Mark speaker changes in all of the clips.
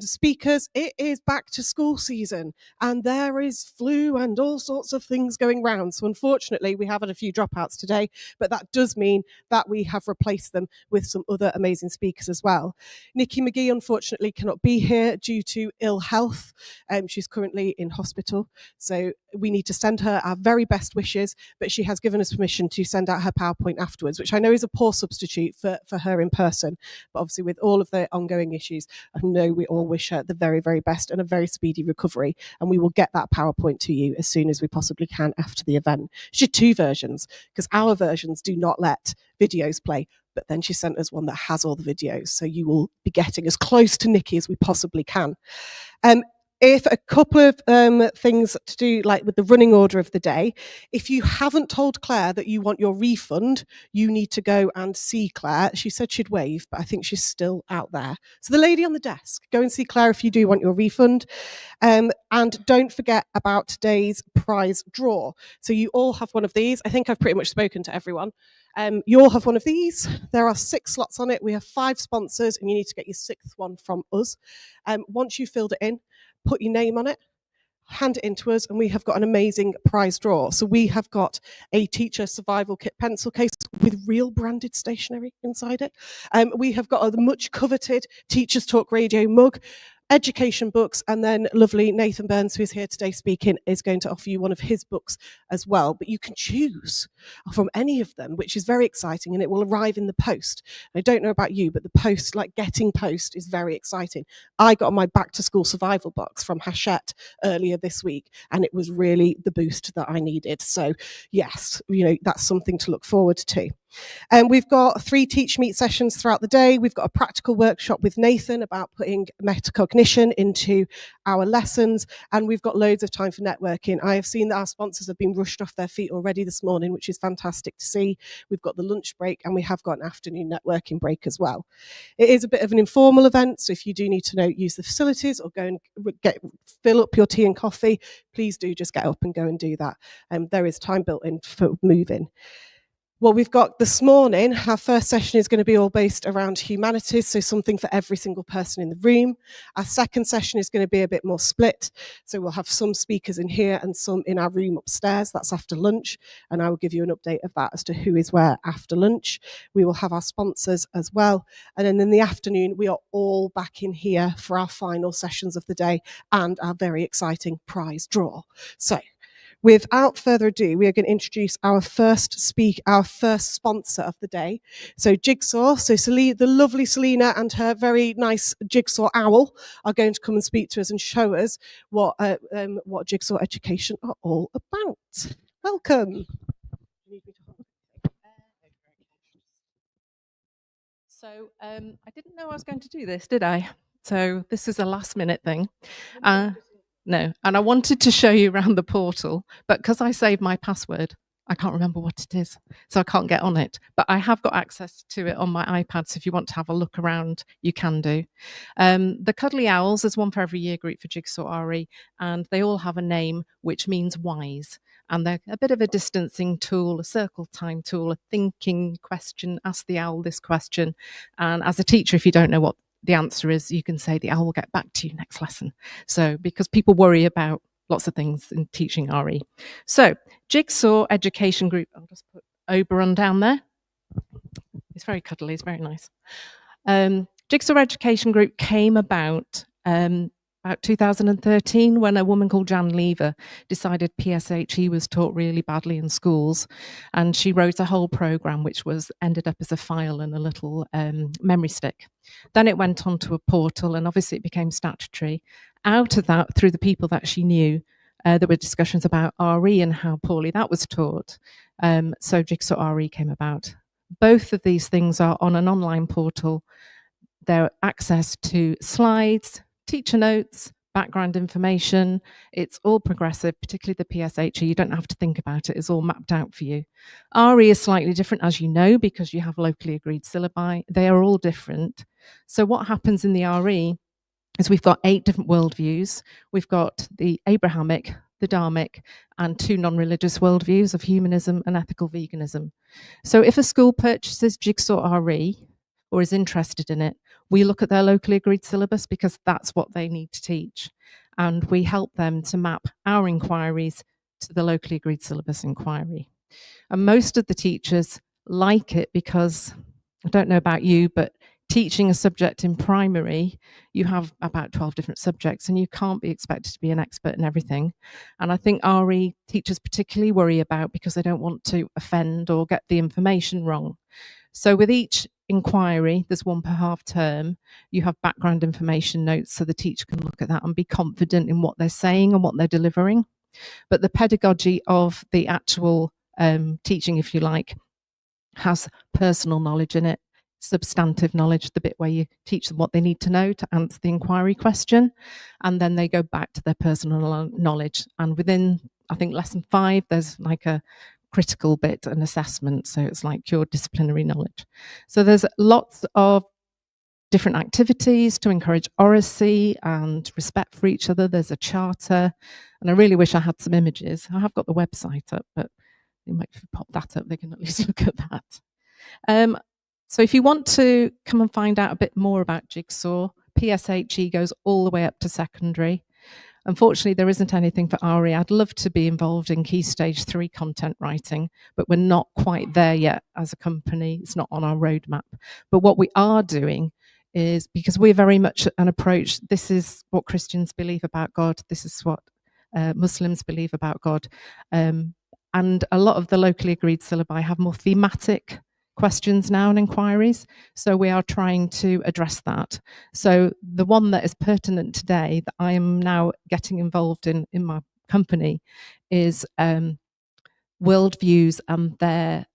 Speaker 1: Speakers, it is back to school season and there is flu and all sorts of things going round. So unfortunately, we have had a few dropouts today, but that does mean that we have replaced them with some other amazing speakers as well. Nikki McGee, unfortunately, cannot be here due to ill health. She's currently in hospital. So we need to send her our very best wishes, but she has given us permission to send out her PowerPoint afterwards, which I know is a poor substitute for her in person. But obviously with all of the ongoing issues, I know we all wish her the very, very best and a very speedy recovery. And we will get that PowerPoint to you as soon as we possibly can after the event. She had 2 versions because our versions do not let videos play. But then she sent us one that has all the videos. So you will be getting as close to Nikki as we possibly can. If a couple of things to do, like with the running order of the day, if you haven't told Claire that you want your refund, you need to go and see Claire. She said she'd wave, but I think she's still out there. So the lady on the desk, go and see Claire if you do want your refund. And don't forget about today's prize draw. So you all have one of these. I think I've pretty much spoken to everyone. You all have one of these. There are 6 slots on it. We have 5 sponsors and you need to get your 6th one from us. Once you've filled it in, put your name on it, hand it in to us, and we have got an amazing prize draw. So we have got a teacher survival kit pencil case with real branded stationery inside it. We have got a much coveted Teachers Talk Radio mug, education books, and then lovely Nathan Burns, who is here today speaking, is going to offer you one of his books as well. But you can choose from any of them, which is very exciting, and it will arrive in the post. I don't know about you, but the post, like getting post, is very exciting. I got my back to school survival box from Hachette earlier this week, and it was really the boost that I needed. So yes, that's something to look forward to. We've got 3 Teach Meet sessions throughout the day. We've got a practical workshop with Nathan about putting metacognition into our lessons, and we've got loads of time for networking. I have seen that our sponsors have been rushed off their feet already this morning, which is fantastic to see. We've got the lunch break and we have got an afternoon networking break as well. It is a bit of an informal event, so if you do need to use the facilities or go and fill up your tea and coffee, please do just get up and go and do that. There is time built in for moving. Well, we've got this morning, our first session is going to be all based around humanities, so something for every single person in the room. Our second session is going to be a bit more split, so we'll have some speakers in here and some in our room upstairs. That's after lunch, and I will give you an update of that as to who is where after lunch. We will have our sponsors as well, and then in the afternoon, we are all back in here for our final sessions of the day and our very exciting prize draw. So, without further ado, we are going to introduce our first sponsor of the day. So Jigsaw, the lovely Selena and her very nice Jigsaw owl are going to come and speak to us and show us what Jigsaw Education are all about. Welcome.
Speaker 2: So I didn't know I was going to do this, did I? So this is a last minute thing. No, and I wanted to show you around the portal, but because I saved my password, I can't remember what it is, so I can't get on it. But I have got access to it on my iPad, so if you want to have a look around, you can do. The Cuddly Owls, there's one for every year group for Jigsaw RE, and they all have a name which means wise. And they're a bit of a distancing tool, a circle time tool, a thinking question, ask the owl this question. And as a teacher, if you don't know what the answer is, you can say the owl will get back to you next lesson. So because people worry about lots of things in teaching RE. So Jigsaw Education Group, I'll just put Oberon down there. It's very cuddly, it's very nice. Jigsaw Education Group came about 2013 when a woman called Jan Lever decided PSHE was taught really badly in schools, and she wrote a whole program which ended up as a file and a little memory stick. Then it went on to a portal, and obviously it became statutory. Out of that, through the people that she knew, there were discussions about RE and how poorly that was taught. So Jigsaw RE came about. Both of these things are on an online portal. They're access to slides, teacher notes, background information. It's all progressive, particularly the PSHE. You don't have to think about it. It's all mapped out for you. RE is slightly different, as you know, because you have locally agreed syllabi. They are all different. So what happens in the RE is we've got 8 different worldviews. We've got the Abrahamic, the Dharmic, and 2 non-religious worldviews of humanism and ethical veganism. So if a school purchases Jigsaw RE or is interested in it, We look at their locally agreed syllabus because that's what they need to teach. And we help them to map our inquiries to the locally agreed syllabus inquiry. And most of the teachers like it because, I don't know about you, but teaching a subject in primary, you have about 12 different subjects and you can't be expected to be an expert in everything. And I think RE teachers particularly worry about because they don't want to offend or get the information wrong. So with each inquiry, there's one per half term, you have background information notes so the teacher can look at that and be confident in what they're saying and what they're delivering. But the pedagogy of the actual teaching, if you like, has personal knowledge in it, substantive knowledge, the bit where you teach them what they need to know to answer the inquiry question, and then they go back to their personal knowledge. And within, I think, lesson 5, there's like a critical bit, an assessment, so it's like your disciplinary knowledge. So there's lots of different activities to encourage oracy and respect for each other. There's a charter, and I really wish I had some images. I have got the website up, but you might pop that up, they can at least look at that. So if you want to come and find out a bit more about Jigsaw, PSHE goes all the way up to secondary. Unfortunately, there isn't anything for RE. I'd love to be involved in Key Stage 3 content writing, but we're not quite there yet as a company. It's not on our roadmap. But what we are doing is, because we're very much an approach, this is what Christians believe about God, this is what Muslims believe about God. And a lot of the locally agreed syllabi have more thematic questions now and inquiries. So we are trying to address that. So the one that is pertinent today that I am now getting involved in my company is worldviews and their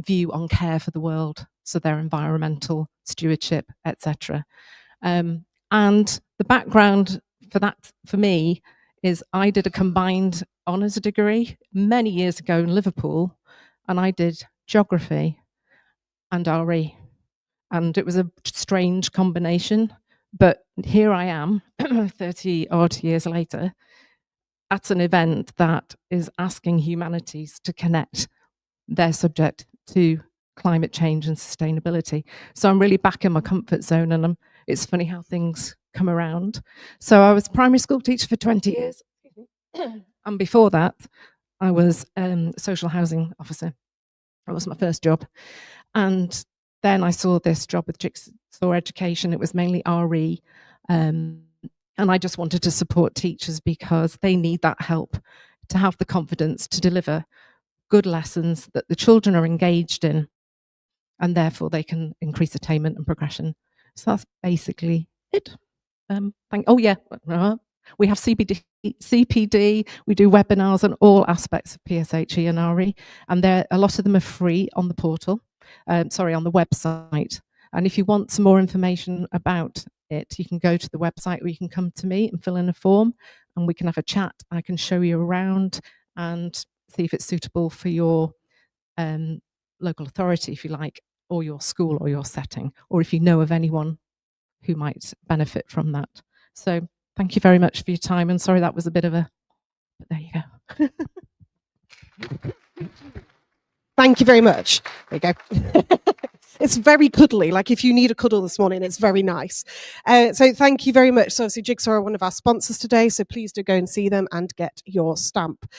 Speaker 2: view on care for the world. So their environmental stewardship, etc. And the background for that, for me, is I did a combined honours degree many years ago in Liverpool, and I did geography and RE. And it was a strange combination, but here I am, 30 odd years later, at an event that is asking humanities to connect their subject to climate change and sustainability. So I'm really back in my comfort zone, and it's funny how things come around. So I was a primary school teacher for 20 years. And before that, I was a social housing officer. That was my first job. And then I saw this job with Jigsaw Education. It was mainly RE. And I just wanted to support teachers because they need that help to have the confidence to deliver good lessons that the children are engaged in, and therefore they can increase attainment and progression. So that's basically it. We have CPD, we do webinars on all aspects of PSHE and RE, and a lot of them are free on the portal, on the website. And if you want some more information about it, you can go to the website, or you can come to me and fill in a form, and we can have a chat. I can show you around and see if it's suitable for your local authority, if you like, or your school or your setting, or if you know of anyone who might benefit from that. So thank you very much for your time, and sorry that was a bit of a, but there you
Speaker 1: go. Thank you very much. There you go. It's very cuddly. Like if you need a cuddle this morning, it's very nice. So thank you very much. So obviously Jigsaw are one of our sponsors today, so please do go and see them and get your stamp.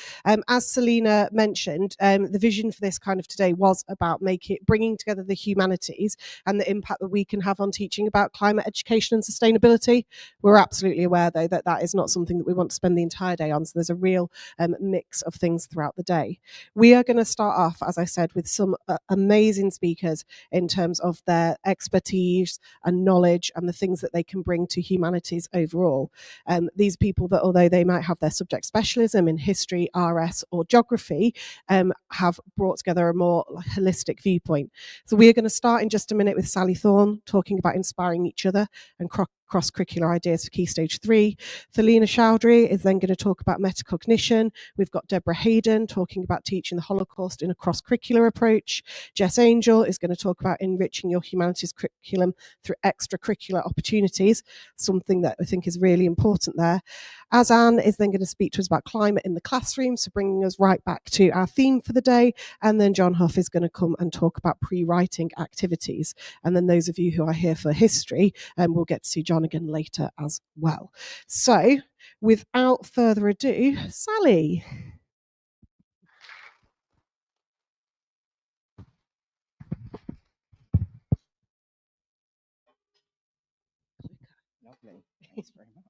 Speaker 1: As Selina mentioned, the vision for this kind of today was about bringing together the humanities and the impact that we can have on teaching about climate education and sustainability. We're absolutely aware though that that is not something that we want to spend the entire day on, so there's a real mix of things throughout the day. We are going to start off, as I said, with some amazing speakers in terms of their expertise and knowledge and the things that they can bring to humanities overall. These people that, although they might have their subject specialism in history, RS or geography, have brought together a more holistic viewpoint. So we are going to start in just a minute with Sally Thorne talking about inspiring each other and cross-curricular ideas for Key Stage 3. Thelina Chowdhury is then going to talk about metacognition. We've got Deborah Hayden talking about teaching the Holocaust in a cross-curricular approach. Jess Angel is going to talk about enriching your humanities curriculum through extracurricular opportunities, something that I think is really important there. Azan is then going to speak to us about climate in the classroom, so bringing us right back to our theme for the day. And then John Huff is going to come and talk about pre-writing activities. And then those of you who are here for history, we'll get to see John again later as well. So without further ado, Sally.
Speaker 3: Lovely. Thanks very much.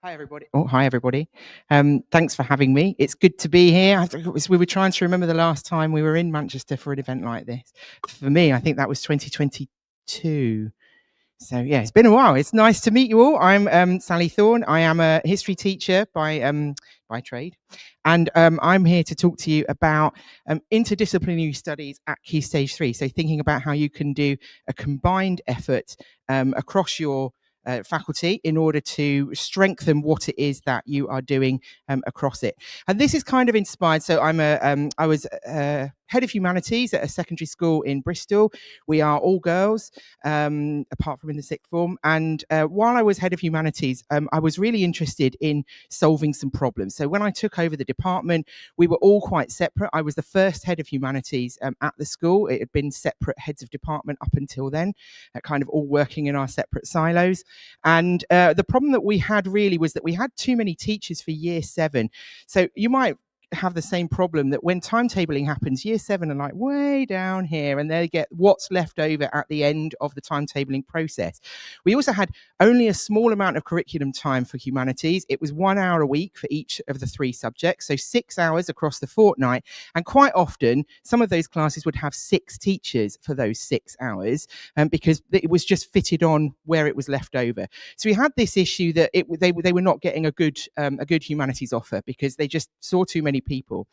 Speaker 3: Hi everybody. Oh, hi everybody. Thanks for having me. It's good to be here. We were trying to remember the last time we were in Manchester for an event like this. For me, I think that was 2022. So yeah, it's been a while. It's nice to meet you all. I'm Sally Thorne. I am a history teacher by trade, and I'm here to talk to you about interdisciplinary studies at Key Stage 3. So thinking about how you can do a combined effort across your faculty in order to strengthen what it is that you are doing across it. And this is kind of inspired. So I was head of humanities at a secondary school in Bristol. We are all girls, apart from in the sixth form. And while I was head of humanities, I was really interested in solving some problems. So when I took over the department, we were all quite separate. I was the first head of humanities at the school. It had been separate heads of department up until then, kind of all working in our separate silos. And the problem that we had really was that we had too many teachers for year 7. So you might have the same problem that when timetabling happens, year 7 are like way down here and they get what's left over at the end of the timetabling process. We also had only a small amount of curriculum time for humanities. It was 1 hour a week for each of the 3 subjects, so 6 hours across the fortnight. And quite often, some of those classes would have 6 teachers for those 6 hours because it was just fitted on where it was left over. So we had this issue that they were not getting a good humanities offer because they just saw too many people.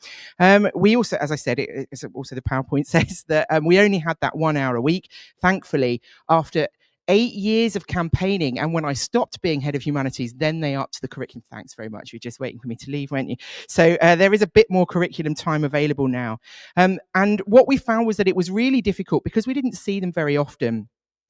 Speaker 3: We also, as I said, it's also the PowerPoint says that we only had that 1 hour a week. Thankfully, after 8 years of campaigning, and when I stopped being head of humanities, then they upped the curriculum. Thanks very much. You're just waiting for me to leave, weren't you? So there is a bit more curriculum time available now. And what we found was that it was really difficult because we didn't see them very often.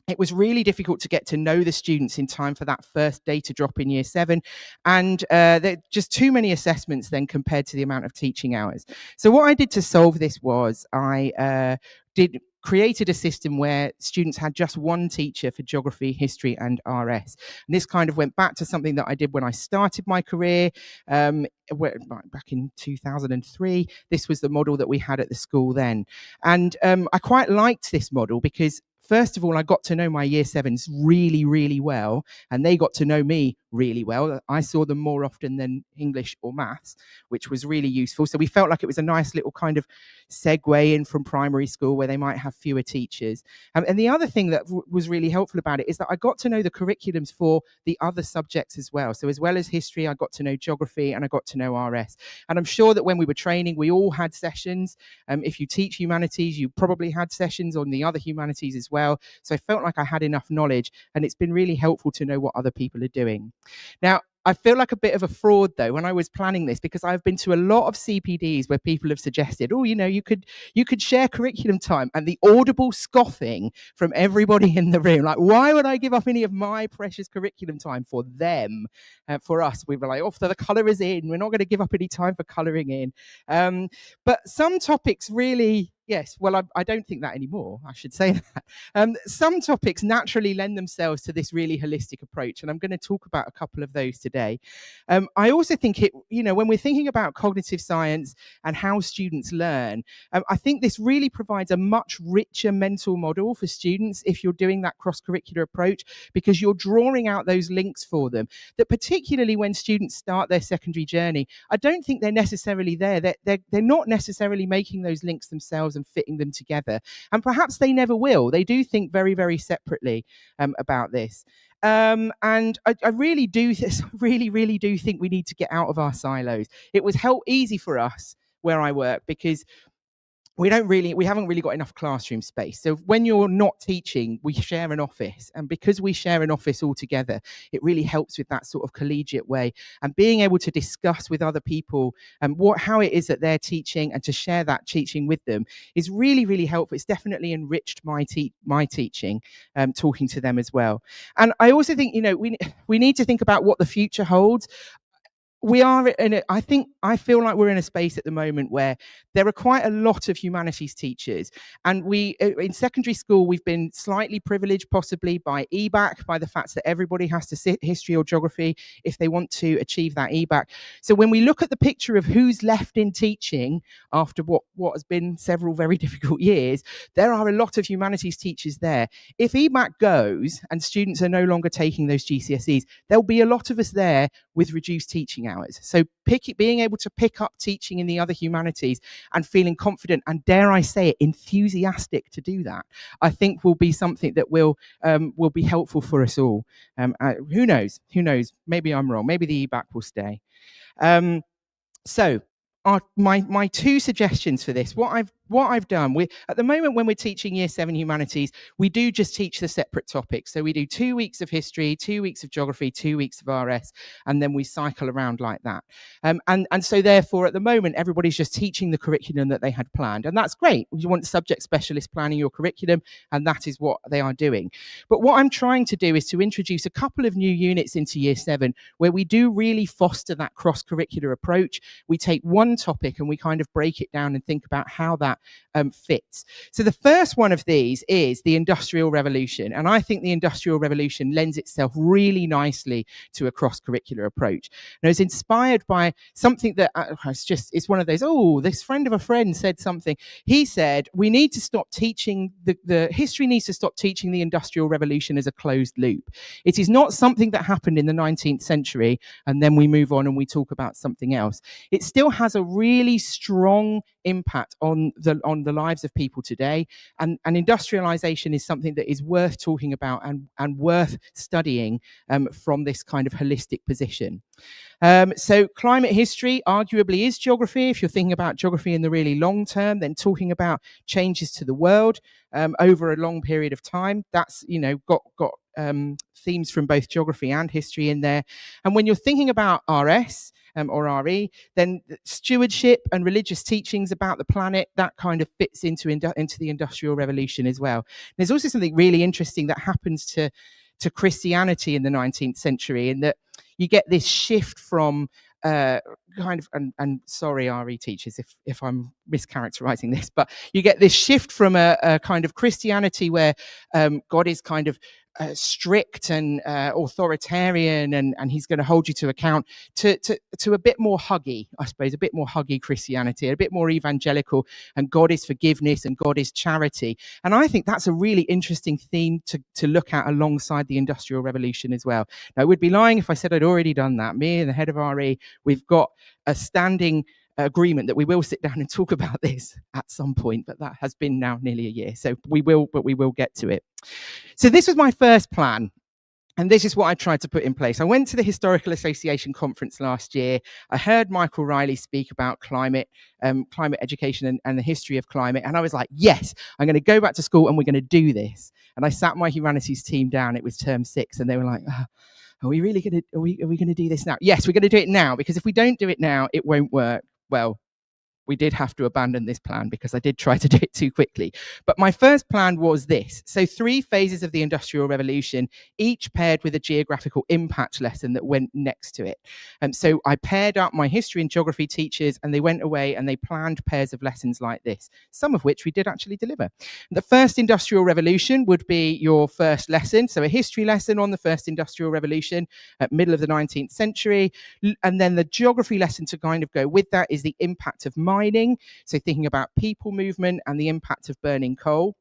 Speaker 3: It was really difficult to get to know the students in time for that first data drop in year 7. And there are just too many assessments then compared to the amount of teaching hours. So what I did to solve this was I created a system where students had just one teacher for geography, history, and RS. And this kind of went back to something that I did when I started my career back in 2003. This was the model that we had at the school then. And I quite liked this model because first of all, I got to know my year 7s really, really well, and they got to know me really well. I saw them more often than English or maths, which was really useful. So we felt like it was a nice little kind of segue in from primary school where they might have fewer teachers. And the other thing that was really helpful about it is that I got to know the curriculums for the other subjects as well. So as well as history, I got to know geography and I got to know RS. And I'm sure that when we were training, we all had sessions. If you teach humanities, you probably had sessions on the other humanities as well. So I felt like I had enough knowledge, and it's been really helpful to know what other people are doing. Now, I feel like a bit of a fraud though when I was planning this, because I've been to a lot of CPDs where people have suggested, oh, you know, you could share curriculum time, and the audible scoffing from everybody in the room, like, why would I give up any of my precious curriculum time for them? For us, we were like, oh, the colour is in, we're not going to give up any time for colouring in. But some topics really, yes, well, I don't think that anymore, I should say that. Some topics naturally lend themselves to this really holistic approach, and I'm going to talk about a couple of those today. I also think when we're thinking about cognitive science and how students learn, I think this really provides a much richer mental model for students if you're doing that cross-curricular approach, because you're drawing out those links for them, that particularly when students start their secondary journey, I don't think they're necessarily there. They're not necessarily making those links themselves and fitting them together. And perhaps they never will. They do think very, very separately about this. And I really do think we need to get out of our silos. It was easy for us where I work because we haven't really got enough classroom space. So when you're not teaching, we share an office, and because we share an office all together, it really helps with that sort of collegiate way and being able to discuss with other people how it is that they're teaching, and to share that teaching with them is really, really helpful. It's definitely enriched my teaching, talking to them as well. And I also think, we need to think about what the future holds. We are I feel like we're in a space at the moment where there are quite a lot of humanities teachers, and we in secondary school we've been slightly privileged possibly by EBAC, by the fact that everybody has to sit history or geography if they want to achieve that EBAC. So when we look at the picture of who's left in teaching after what has been several very difficult years, there are a lot of humanities teachers there. If EBAC goes and students are no longer taking those GCSEs, there'll be a lot of us there with reduced teaching hours. So being able to pick up teaching in the other humanities and feeling confident and, dare I say it, enthusiastic to do that, I think will be something that will be helpful for us all. Who knows? Maybe I'm wrong. Maybe the EBAC will stay. So my two suggestions for this, what I've done, at the moment when we're teaching Year 7 Humanities, we do just teach the separate topics. So we do 2 weeks of history, 2 weeks of geography, 2 weeks of RS, and then we cycle around like that. And so therefore, at the moment, everybody's just teaching the curriculum that they had planned. And that's great. You want subject specialists planning your curriculum, and that is what they are doing. But what I'm trying to do is to introduce a couple of new units into Year 7 where we do really foster that cross-curricular approach. We take one topic and we kind of break it down and think about how that fits. So the first one of these is the Industrial Revolution, and I think the Industrial Revolution lends itself really nicely to a cross-curricular approach. And it was inspired by something that it's one of those, this friend of a friend said something. He said, we need to stop teaching, the history needs to stop teaching the Industrial Revolution as a closed loop. It is not something that happened in the 19th century and then we move on and we talk about something else. It still has a really strong impact on the lives of people today, and industrialization is something that is worth talking about and worth studying from this kind of holistic position. So climate history arguably is geography. If you're thinking about geography in the really long term, then talking about changes to the world over a long period of time, that's got themes from both geography and history in there. And when you're thinking about RS or RE, then stewardship and religious teachings about the planet, that kind of fits into the Industrial Revolution as well. There's also something really interesting that happens to Christianity in the 19th century, in that you get this shift from and sorry, RE teachers, if I'm mischaracterizing this, but you get this shift from a kind of Christianity where God is kind of strict and authoritarian, and he's going to hold you to account, to a bit more huggy, I suppose, a bit more huggy Christianity, a bit more evangelical, and God is forgiveness and God is charity. And I think that's a really interesting theme to look at alongside the Industrial Revolution as well. Now, I would be lying if I said I'd already done that. Me and the head of RE, we've got a standing agreement that we will sit down and talk about this at some point, but that has been now nearly a year, so we will get to it. So this was my first plan, and this is what I tried to put in place. I went to the Historical Association conference last year. I heard Michael Riley speak about climate education and the history of climate, and I was like, yes, I'm going to go back to school and we're going to do this. And I sat my humanities team down. It was term 6, and they were like, are we really going to? Are we going to do this now? Yes, we're going to do it now, because if we don't do it now, it won't work. Well, we did have to abandon this plan because I did try to do it too quickly. But my first plan was this. So 3 phases of the Industrial Revolution, each paired with a geographical impact lesson that went next to it. So I paired up my history and geography teachers, and they went away and they planned pairs of lessons like this, some of which we did actually deliver. The first Industrial Revolution would be your first lesson. So a history lesson on the first Industrial Revolution at middle of the 19th century. And then the geography lesson to kind of go with that is the impact of mining, so thinking about people movement and the impact of burning coal.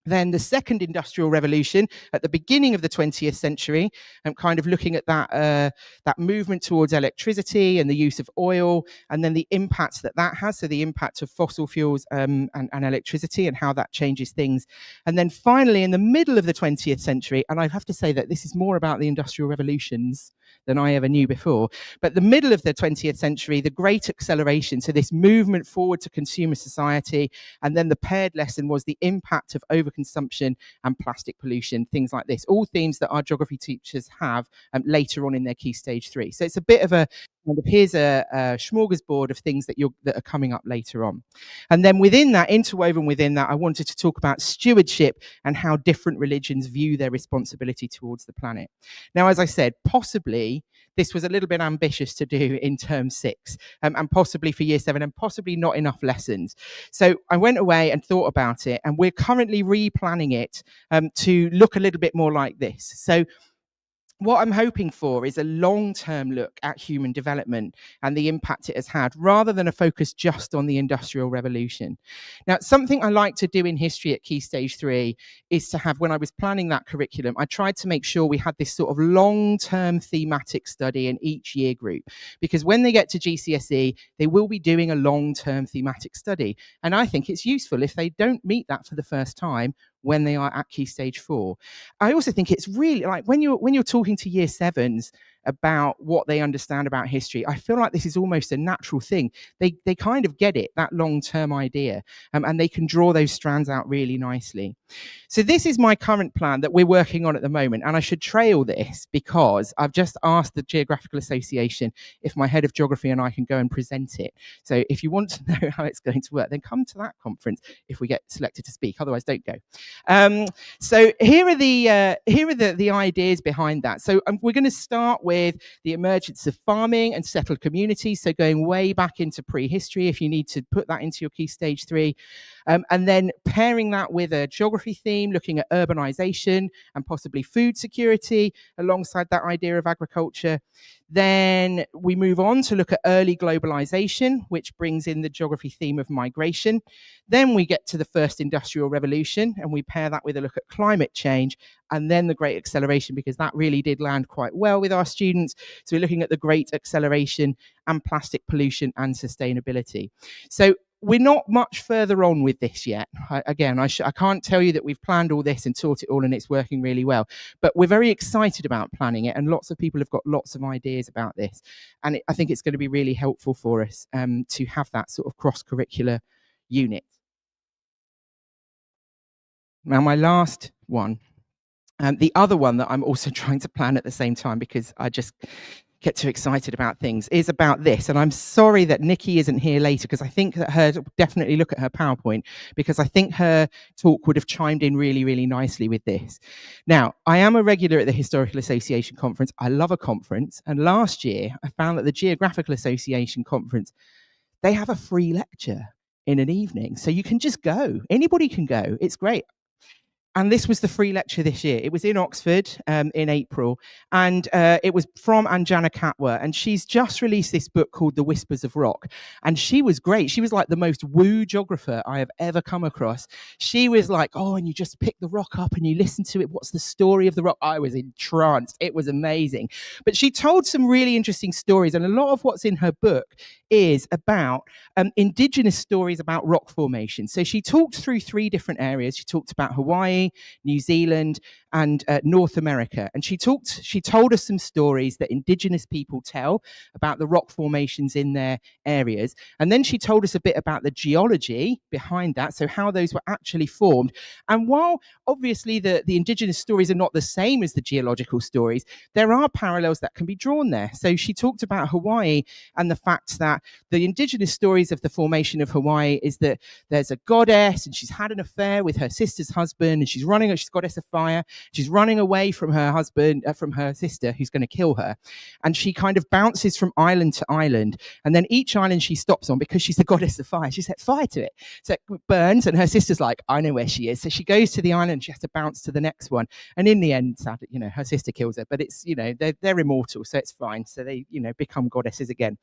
Speaker 3: Then the second Industrial Revolution at the beginning of the 20th century, and kind of looking at that movement towards electricity and the use of oil, and then the impacts that has, so the impact of fossil fuels and electricity and how that changes things. And then finally, in the middle of the 20th century, and I have to say that this is more about the industrial revolutions than I ever knew before. But the middle of the 20th century, the great acceleration, so this movement forward to consumer society, and then the paired lesson was the impact of overconsumption and plastic pollution, things like this, all themes that our geography teachers have later on in their Key Stage 3. So it's a bit of a here's a smorgasbord of things that are coming up later on. And then within that, interwoven within that, I wanted to talk about stewardship and how different religions view their responsibility towards the planet. Now, as I said, possibly this was a little bit ambitious to do in term 6, and possibly for year 7, and possibly not enough lessons. So I went away and thought about it, and we're currently replanning it to look a little bit more like this. So what I'm hoping for is a long-term look at human development and the impact it has had, rather than a focus just on the Industrial Revolution. Now, something I like to do in history at Key Stage 3 is to have, when I was planning that curriculum, I tried to make sure we had this sort of long-term thematic study in each year group, because when they get to GCSE, they will be doing a long-term thematic study. And I think it's useful if they don't meet that for the first time when they are at Key Stage 4. I also think it's really like when you're talking to year 7s about what they understand about history, I feel like this is almost a natural thing. They kind of get it, that long-term idea, and they can draw those strands out really nicely. So this is my current plan that we're working on at the moment, and I should trail this because I've just asked the Geographical Association if my head of geography and I can go and present it. So if you want to know how it's going to work, then come to that conference if we get selected to speak. Otherwise, don't go. So here are the ideas behind that. So we're going to start with the emergence of farming and settled communities. So going way back into prehistory, if you need to put that into your Key Stage 3, and then pairing that with a geography theme, looking at urbanization and possibly food security alongside that idea of agriculture. Then we move on to look at early globalization, which brings in the geography theme of migration. Then we get to the first industrial revolution, and we pair that with a look at climate change, and then the great acceleration, because that really did land quite well with our students. So we're looking at the great acceleration and plastic pollution and sustainability. So we're not much further on with this yet. I can't tell you that we've planned all this and taught it all and it's working really well, but we're very excited about planning it, and lots of people have got lots of ideas about this. And I think it's going to be really helpful for us to have that sort of cross-curricular unit. Now, my last one, the other one that I'm also trying to plan at the same time, because I just get too excited about things, is about this. And I'm sorry that Nikki isn't here later, because I think that definitely look at her PowerPoint, because I think her talk would have chimed in really, really nicely with this. Now, I am a regular at the Historical Association conference. I love a conference. And last year, I found that the Geographical Association conference, they have a free lecture in an evening. So you can just go. Anybody can go. It's great. And this was the free lecture this year. It was in Oxford in April, and it was from Anjana Katwa, and she's just released this book called The Whispers of Rock, and she was great. She was like the most woo geographer I have ever come across. She was like, oh, and you just pick the rock up and you listen to it. What's the story of the rock? I was entranced. It was amazing. But she told some really interesting stories, and a lot of what's in her book is about indigenous stories about rock formation. So she talked through 3 different areas. She talked about Hawaii, New Zealand, and North America. And she told us some stories that indigenous people tell about the rock formations in their areas. And then she told us a bit about the geology behind that, so how those were actually formed. And while obviously the indigenous stories are not the same as the geological stories, there are parallels that can be drawn there. So she talked about Hawaii and the fact that the indigenous stories of the formation of Hawaii is that there's a goddess and she's had an affair with her sister's husband, and she's goddess of fire. She's running away from her husband, from her sister, who's going to kill her. And she kind of bounces from island to island. And then each island she stops on, because she's the goddess of fire, she set fire to it. So it burns, and her sister's like, I know where she is. So she goes to the island, and she has to bounce to the next one. And in the end, sadly, her sister kills her, but it's, they're immortal, so it's fine. So they, become goddesses again.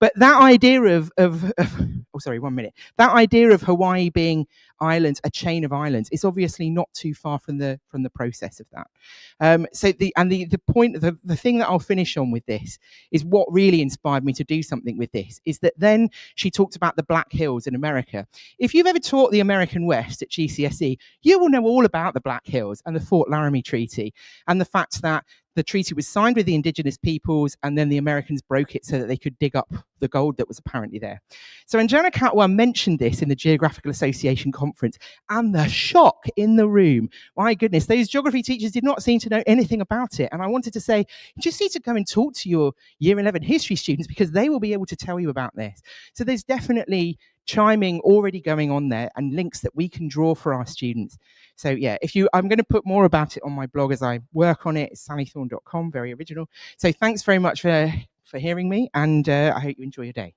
Speaker 3: But that idea that idea of Hawaii being islands, a chain of islands, is obviously not too far from the process of that. So the point, the thing that I'll finish on with this is what really inspired me to do something with this, is that then she talked about the Black Hills in America. If you've ever taught the American West at GCSE, you will know all about the Black Hills and the Fort Laramie Treaty, and the fact that the treaty was signed with the indigenous peoples, and then the Americans broke it so that they could dig up the gold that was apparently there. So Anjana Katwa mentioned this in the Geographical Association conference, and the shock in the room. My goodness, those geography teachers did not seem to know anything about it. And I wanted to say, you just need to go and talk to your year 11 history students, because they will be able to tell you about this. So there's definitely chiming already going on there, and links that we can draw for our students. So yeah, I'm going to put more about it on my blog as I work on it. It's sallythorne.com, very original. So thanks very much for hearing me, and I hope you enjoy your day.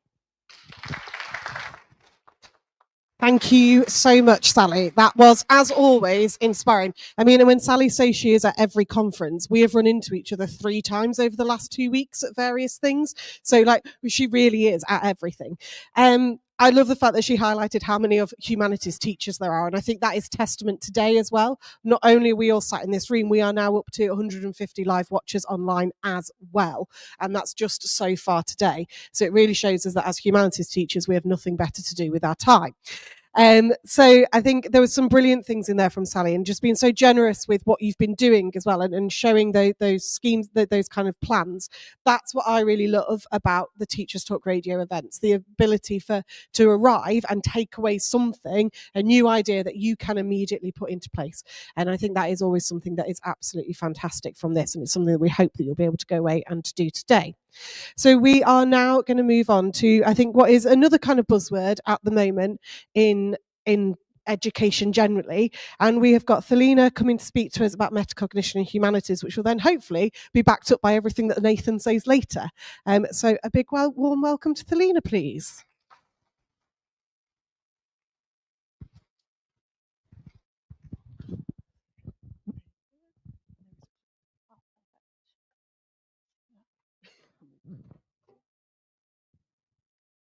Speaker 1: Thank you so much, Sally. That was, as always, inspiring. I mean, when Sally says she is at every conference, we have run into each other 3 times over the last 2 weeks at various things. So, she really is at everything. I love the fact that she highlighted how many of humanities teachers there are. And I think that is testament today as well. Not only are we all sat in this room, we are now up to 150 live watchers online as well. And that's just so far today. So it really shows us that as humanities teachers, we have nothing better to do with our time. So I think there was some brilliant things in there from Sally, and just being so generous with what you've been doing as well, and showing those schemes, those kind of plans. That's what I really love about the Teachers Talk Radio events, the ability to arrive and take away something, a new idea that you can immediately put into place. And I think that is always something that is absolutely fantastic from this, and it's something that we hope that you'll be able to go away and to do today. So we are now going to move on to, I think, what is another kind of buzzword at the moment in education generally. And we have got Thelina coming to speak to us about metacognition and humanities, which will then hopefully be backed up by everything that Nathan says later. So a big warm welcome to Thelina, please.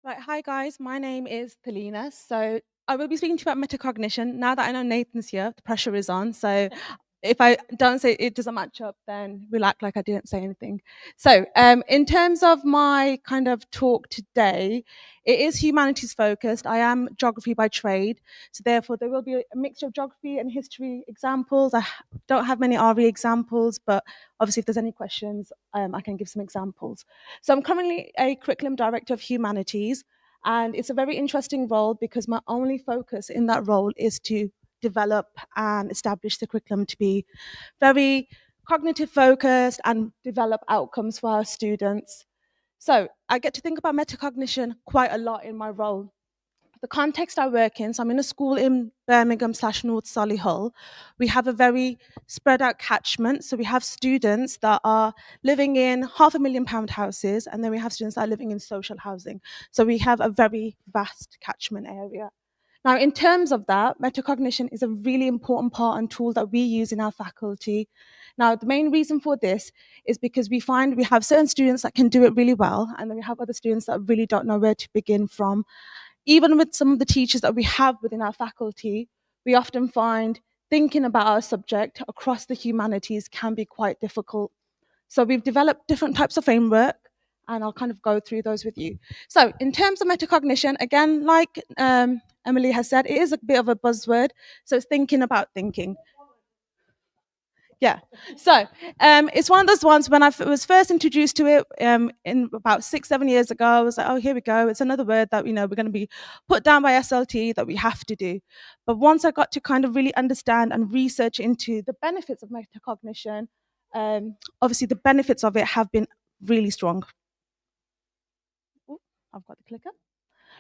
Speaker 4: Right, hi guys, my name is Thelina. So I will be speaking to you about metacognition. Now that I know Nathan's here, the pressure is on. So if I don't say it doesn't match up, then we'll act like I didn't say anything. So in terms of my kind of talk today, it is humanities focused. I am geography by trade. So therefore there will be a mixture of geography and history examples. I don't have many RE examples, but obviously if there's any questions, I can give some examples. So I'm currently a curriculum director of humanities, and it's a very interesting role because my only focus in that role is to develop and establish the curriculum to be very cognitive focused and develop outcomes for our students. So I get to think about metacognition quite a lot in my role. The context I work in, so I'm in a school in Birmingham / North Solihull. We have a very spread out catchment. So we have students that are living in £500,000 houses, and then we have students that are living in social housing. So we have a very vast catchment area. Now, in terms of that, metacognition is a really important part and tool that we use in our faculty. Now, the main reason for this is because we find we have certain students that can do it really well, and then we have other students that really don't know where to begin from. Even with some of the teachers that we have within our faculty, we often find thinking about our subject across the humanities can be quite difficult. So we've developed different types of framework, and I'll kind of go through those with you. So in terms of metacognition, again, like Emily has said, it is a bit of a buzzword. So it's thinking about thinking. Yeah. So it's one of those ones when I was first introduced to it in about 6-7 years ago, I was like, oh, here we go. It's another word that, we're going to be put down by SLT that we have to do. But once I got to kind of really understand and research into the benefits of metacognition, obviously the benefits of it have been really strong. Ooh, I've got the clicker.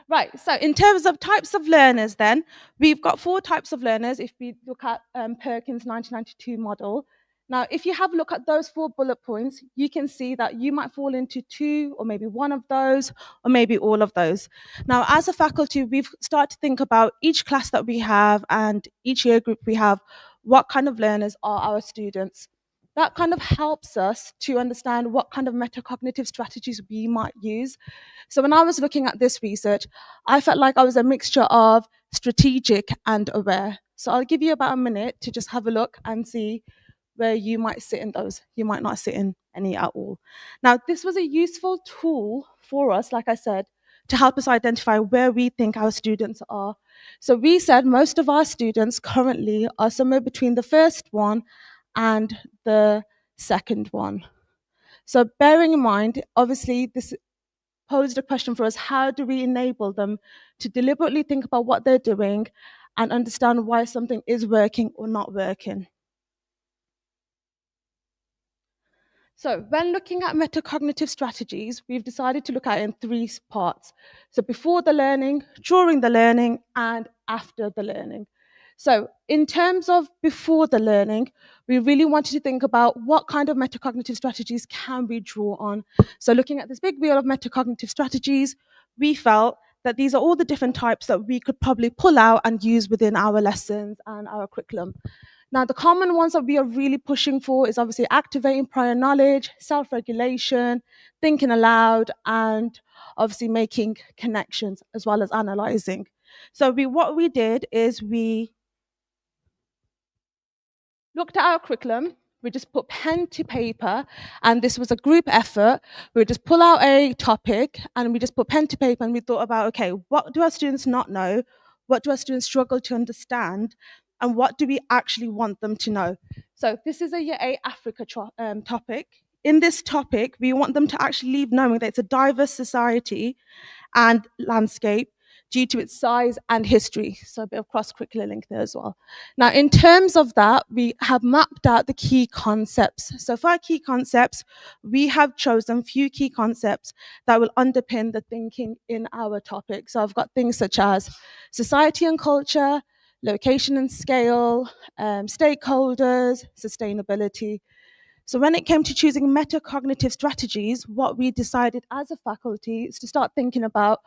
Speaker 4: Right, so in terms of types of learners then, we've got 4 types of learners if we look at Perkins' 1992 model. Now, if you have a look at those 4 bullet points, you can see that you might fall into 2 or maybe 1 of those, or maybe all of those. Now, as a faculty, we've started to think about each class that we have and each year group we have, what kind of learners are our students. That kind of helps us to understand what kind of metacognitive strategies we might use. So when I was looking at this research, I felt like I was a mixture of strategic and aware. So I'll give you about a minute to just have a look and see where you might sit in those. You might not sit in any at all. Now, this was a useful tool for us, like I said, to help us identify where we think our students are. So we said most of our students currently are somewhere between the first one and the second one. So bearing in mind, obviously, this posed a question for us: how do we enable them to deliberately think about what they're doing and understand why something is working or not working? So when looking at metacognitive strategies, we've decided to look at it in three parts. So before the learning, during the learning, and after the learning. So in terms of before the learning, we really wanted to think about what kind of metacognitive strategies can we draw on. So looking at this big wheel of metacognitive strategies, we felt that these are all the different types that we could probably pull out and use within our lessons and our curriculum. Now, the common ones that we are really pushing for is obviously activating prior knowledge, self-regulation, thinking aloud, and obviously making connections as well as analyzing. So what we did is we looked at our curriculum. We just put pen to paper, and this was a group effort. We would just pull out a topic and we just put pen to paper, and we thought about, okay, what do our students not know? What do our students struggle to understand? And what do we actually want them to know? So this is a Year 8 Africa topic. In this topic, we want them to actually leave knowing that it's a diverse society and landscape due to its size and history. So a bit of cross-curricular link there as well. Now, in terms of that, we have mapped out the key concepts. So for our key concepts, we have chosen a few key concepts that will underpin the thinking in our topic. So I've got things such as society and culture, location and scale, stakeholders, sustainability. So when it came to choosing metacognitive strategies, what we decided as a faculty is to start thinking about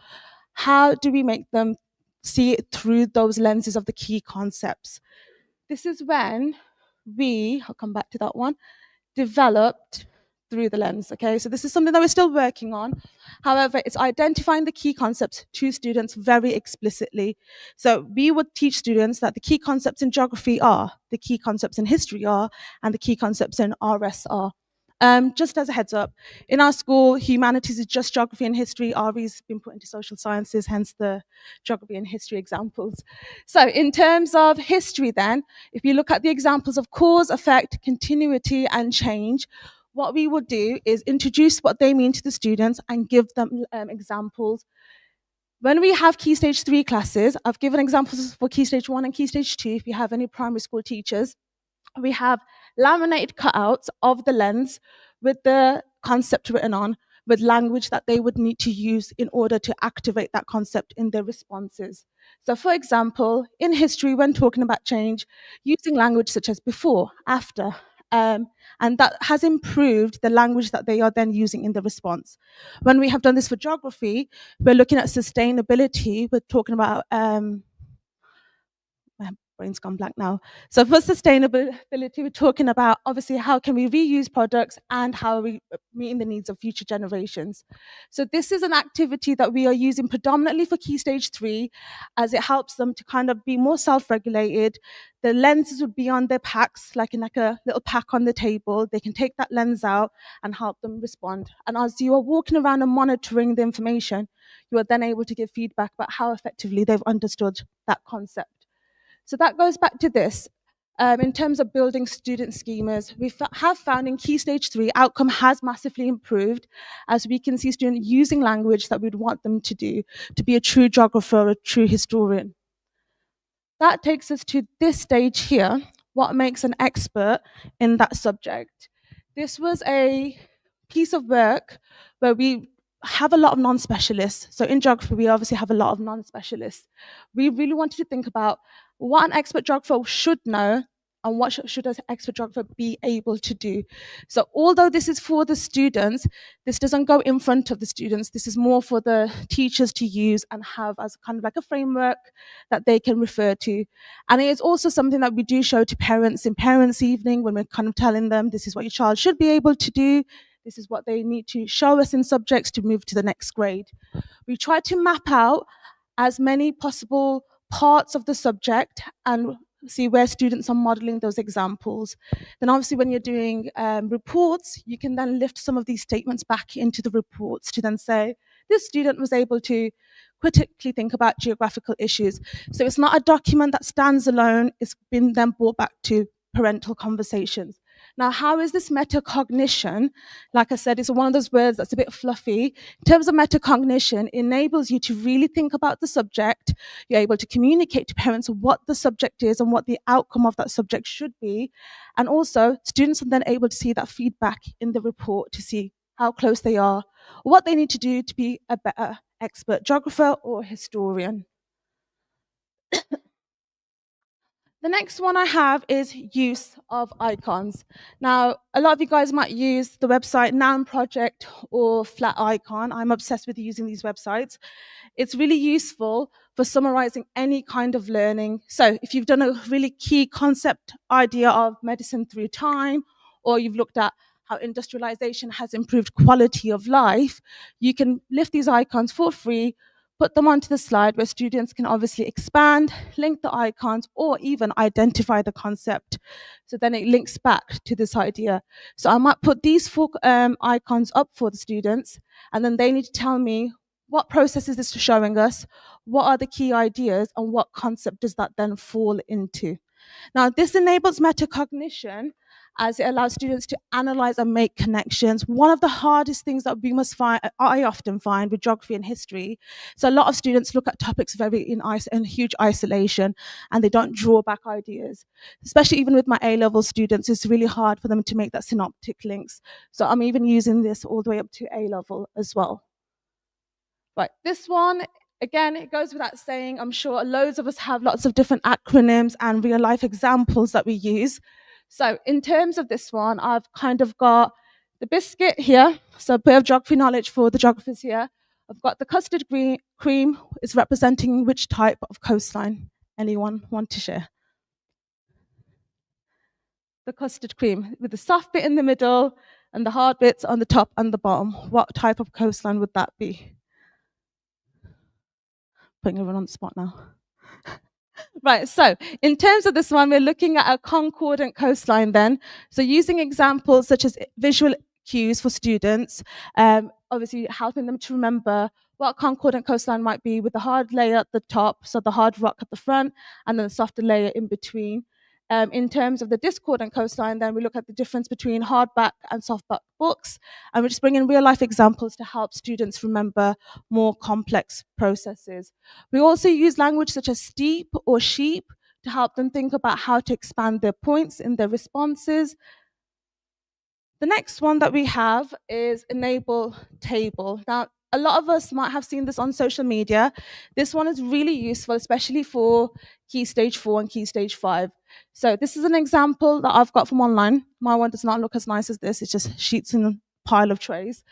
Speaker 4: how do we make them see it through those lenses of the key concepts. This is when I'll come back to that one, developed through the lens, okay? So this is something that we're still working on. However, it's identifying the key concepts to students very explicitly. So we would teach students that the key concepts in geography are, the key concepts in history are, and the key concepts in RS are. Just as a heads up, in our school, humanities is just geography and history. RE's been put into social sciences, hence the geography and history examples. So in terms of history then, if you look at the examples of cause, effect, continuity, and change, what we will do is introduce what they mean to the students and give them examples. When we have Key Stage 3 classes, I've given examples for Key Stage 1 and Key Stage 2 if you have any primary school teachers. We have laminated cutouts of the lens with the concept written on, with language that they would need to use in order to activate that concept in their responses. So for example, in history, when talking about change, using language such as before, after, and that has improved the language that they are then using in the response. When we have done this for geography, we're looking at sustainability, we're talking about my brain's gone blank now. So for sustainability, we're talking about obviously how can we reuse products and how are we meeting the needs of future generations. So this is an activity that we are using predominantly for Key Stage 3 as it helps them to kind of be more self-regulated. The lenses would be on their packs, like in like a little pack on the table. They can take that lens out and help them respond. And as you are walking around and monitoring the information, you are then able to give feedback about how effectively they've understood that concept. So that goes back to this. In terms of building student schemas, we have found in Key Stage 3, outcome has massively improved as we can see students using language that we'd want them to do to be a true geographer or a true historian. That takes us to this stage here, what makes an expert in that subject. This was a piece of work where we have a lot of non-specialists. So in geography, we obviously have a lot of non-specialists. We really wanted to think about what an expert geographer should know and what should an expert geographer be able to do. So although this is for the students, this doesn't go in front of the students. This is more for the teachers to use and have as kind of like a framework that they can refer to. And it is also something that we do show to parents in parents' evening when we're kind of telling them this is what your child should be able to do. This is what they need to show us in subjects to move to the next grade. We try to map out as many possible parts of the subject and see where students are modeling those examples. Then obviously when you're doing reports, you can then lift some of these statements back into the reports to then say, this student was able to critically think about geographical issues. So it's not a document that stands alone, it's been then brought back to parental conversations. Now, how is this metacognition? Like I said, it's one of those words that's a bit fluffy. In terms of metacognition, it enables you to really think about the subject. You're able to communicate to parents what the subject is and what the outcome of that subject should be. And also, students are then able to see that feedback in the report to see how close they are, what they need to do to be a better expert geographer or historian. The next one I have is use of icons. Now, a lot of you guys might use the website Noun Project or Flat Icon. I'm obsessed with using these websites. It's really useful for summarizing any kind of learning. So if you've done a really key concept idea of medicine through time, or you've looked at how industrialization has improved quality of life, you can lift these icons for free, put them onto the slide where students can obviously expand, link the icons, or even identify the concept. So then it links back to this idea. So I might put these four icons up for the students, and then they need to tell me what process is this showing us, what are the key ideas, and what concept does that then fall into. Now, this enables metacognition as it allows students to analyze and make connections. One of the hardest things that we must find, I often find with geography and history, so a lot of students look at topics very in huge isolation, and they don't draw back ideas. Especially even with my A-level students, it's really hard for them to make that synoptic links. So I'm even using this all the way up to A-level as well. Right, this one, again, it goes without saying, I'm sure loads of us have lots of different acronyms and real life examples that we use. So in terms of this one, I've kind of got the biscuit here, so a bit of geography knowledge for the geographers here. I've got the custard cream, is representing which type of coastline. Anyone want to share? The custard cream, with the soft bit in the middle and the hard bits on the top and the bottom. What type of coastline would that be? Putting everyone on the spot now. Right, so in terms of this one, we're looking at a concordant coastline then. So using examples such as visual cues for students, obviously helping them to remember what concordant coastline might be with the hard layer at the top, so the hard rock at the front, and then the softer layer in between. In terms of the discordant coastline, then we look at the difference between hardback and softback books, and we just bring in real life examples to help students remember more complex processes. We also use language such as steep or sheep to help them think about how to expand their points in their responses. The next one that we have is enable table. Now, a lot of us might have seen this on social media. This one is really useful, especially for Key Stage 4 and Key Stage 5. So this is an example that I've got from online. My one does not look as nice as this. It's just sheets in a pile of trays.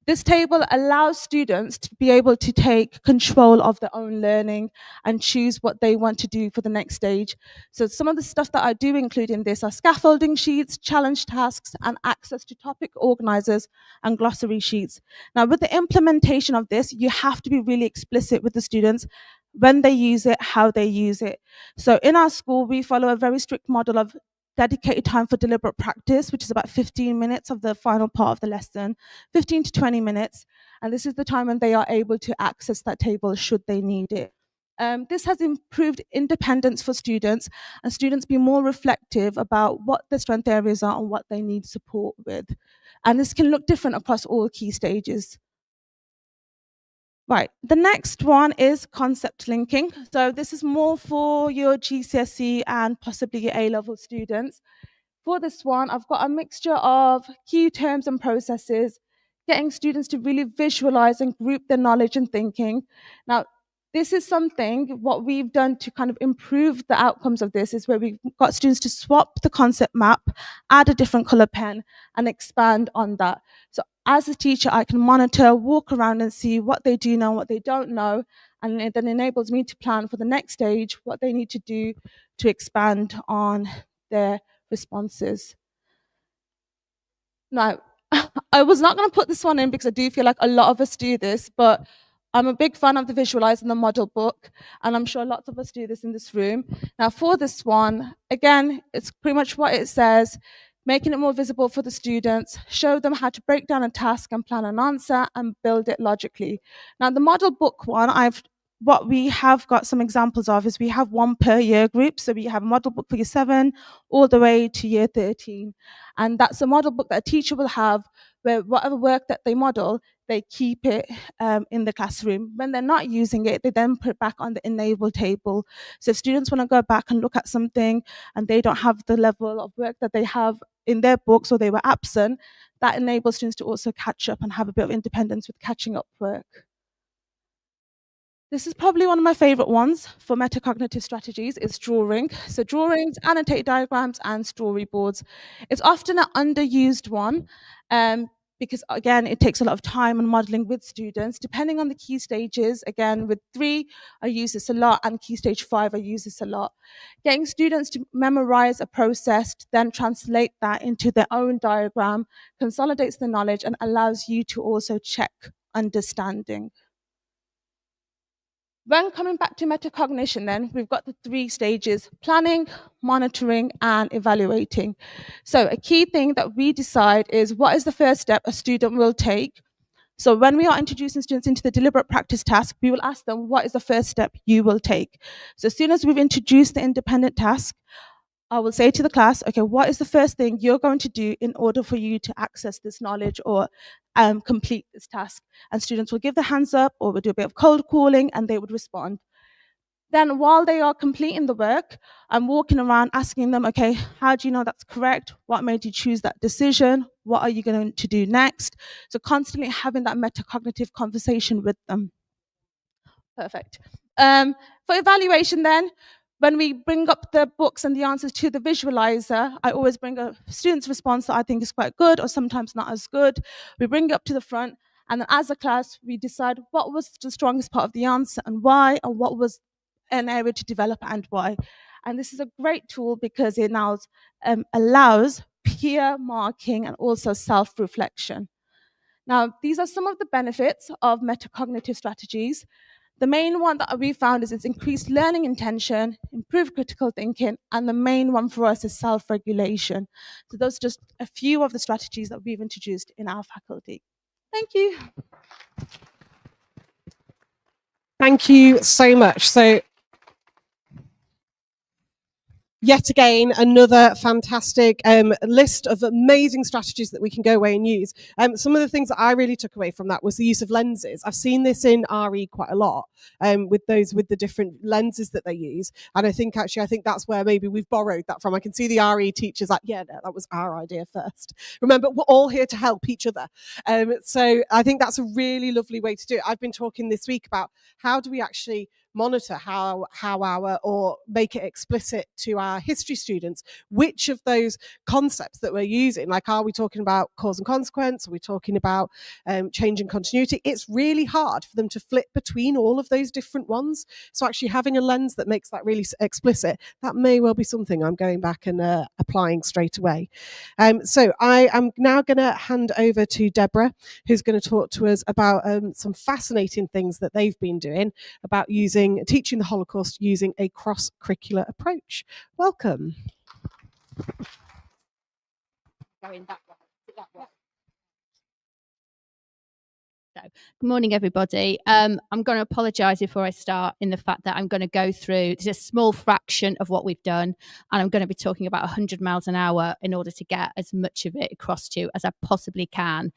Speaker 4: This table allows students to be able to take control of their own learning and choose what they want to do for the next stage. So some of the stuff that I do include in this are scaffolding sheets, challenge tasks, and access to topic organizers and glossary sheets. Now, with the implementation of this, you have to be really explicit with the students when they use it, how they use it. So in our school, we follow a very strict model of dedicated time for deliberate practice, which is about 15 minutes of the final part of the lesson, 15 to 20 minutes. And this is the time when they are able to access that table should they need it. This has improved independence for students, and students be more reflective about what their strength areas are and what they need support with. And this can look different across all key stages. Right, the next one is concept linking. So this is more for your GCSE and possibly your A-level students. For this one, I've got a mixture of key terms and processes, getting students to really visualize and group their knowledge and thinking. Now, this is something, what we've done to kind of improve the outcomes of this is where we've got students to swap the concept map, add a different color pen, and expand on that. So as a teacher, I can monitor, walk around and see what they do know, what they don't know, and it then enables me to plan for the next stage, what they need to do to expand on their responses. Now, I was not going to put this one in because I do feel like a lot of us do this, but I'm a big fan of the visualize and the model book, and I'm sure lots of us do this in this room. Now, for this one, again, it's pretty much what it says, making it more visible for the students, show them how to break down a task and plan an answer and build it logically. Now, the model book one, I've what we have got some examples of is we have one per year group. So we have a model book for year 7 all the way to year 13. And that's a model book that a teacher will have where whatever work that they model, they keep it in the classroom. When they're not using it, they then put it back on the enable table. So if students want to go back and look at something and they don't have the level of work that they have in their books or they were absent, that enables students to also catch up and have a bit of independence with catching up work. This is probably one of my favorite ones for metacognitive strategies is drawing. So drawings, annotated diagrams, and storyboards. It's often an underused one because, again, it takes a lot of time and modeling with students. Depending on the key stages, again, with 3, I use this a lot, and key stage 5, I use this a lot. Getting students to memorize a process, to then translate that into their own diagram, consolidates the knowledge and allows you to also check understanding. When coming back to metacognition, then we've got the 3 stages: planning, monitoring, and evaluating. So a key thing that we decide is what is the first step a student will take. So when we are introducing students into the deliberate practice task, we will ask them, what is the first step you will take? So as soon as we've introduced the independent task, I will say to the class, okay, what is the first thing you're going to do in order for you to access this knowledge or complete this task? And students will give their hands up or we'll do a bit of cold calling and they would respond. Then while they are completing the work, I'm walking around asking them, okay, how do you know that's correct? What made you choose that decision? What are you going to do next? So constantly having that metacognitive conversation with them. Perfect. For evaluation then, when we bring up the books and the answers to the visualizer, I always bring a student's response that I think is quite good or sometimes not as good. We bring it up to the front, and then as a class, we decide what was the strongest part of the answer and why, and what was an area to develop and why. And this is a great tool because it now allows peer marking and also self-reflection. Now, these are some of the benefits of metacognitive strategies. The main one that we found is it's increased learning intention, improved critical thinking, and the main one for us is self-regulation. So those are just a few of the strategies that we've introduced in our faculty. Thank you.
Speaker 1: Thank you so much. So yet again, another fantastic list of amazing strategies that we can go away and use. Some of the things that I really took away from that was the use of lenses. I've seen this in RE quite a lot with the different lenses that they use. And I think that's where maybe we've borrowed that from. I can see the RE teachers like, yeah, no, that was our idea first. Remember, we're all here to help each other. So I think that's a really lovely way to do it. I've been talking this week about how do we actually monitor how our, or make it explicit to our history students, which of those concepts that we're using, like, are we talking about cause and consequence? Are we talking about change and continuity? It's really hard for them to flip between all of those different ones. So actually having a lens that makes that really explicit, that may well be something I'm going back and applying straight away. So I am now going to hand over to Deborah, who's going to talk to us about some fascinating things that they've been doing about teaching the Holocaust using a cross-curricular approach. Welcome.
Speaker 5: Going that way. So, good morning, everybody. I'm going to apologise before I start in the fact that I'm going to go through just a small fraction of what we've done, and I'm going to be talking about 100 miles an hour in order to get as much of it across to you as I possibly can.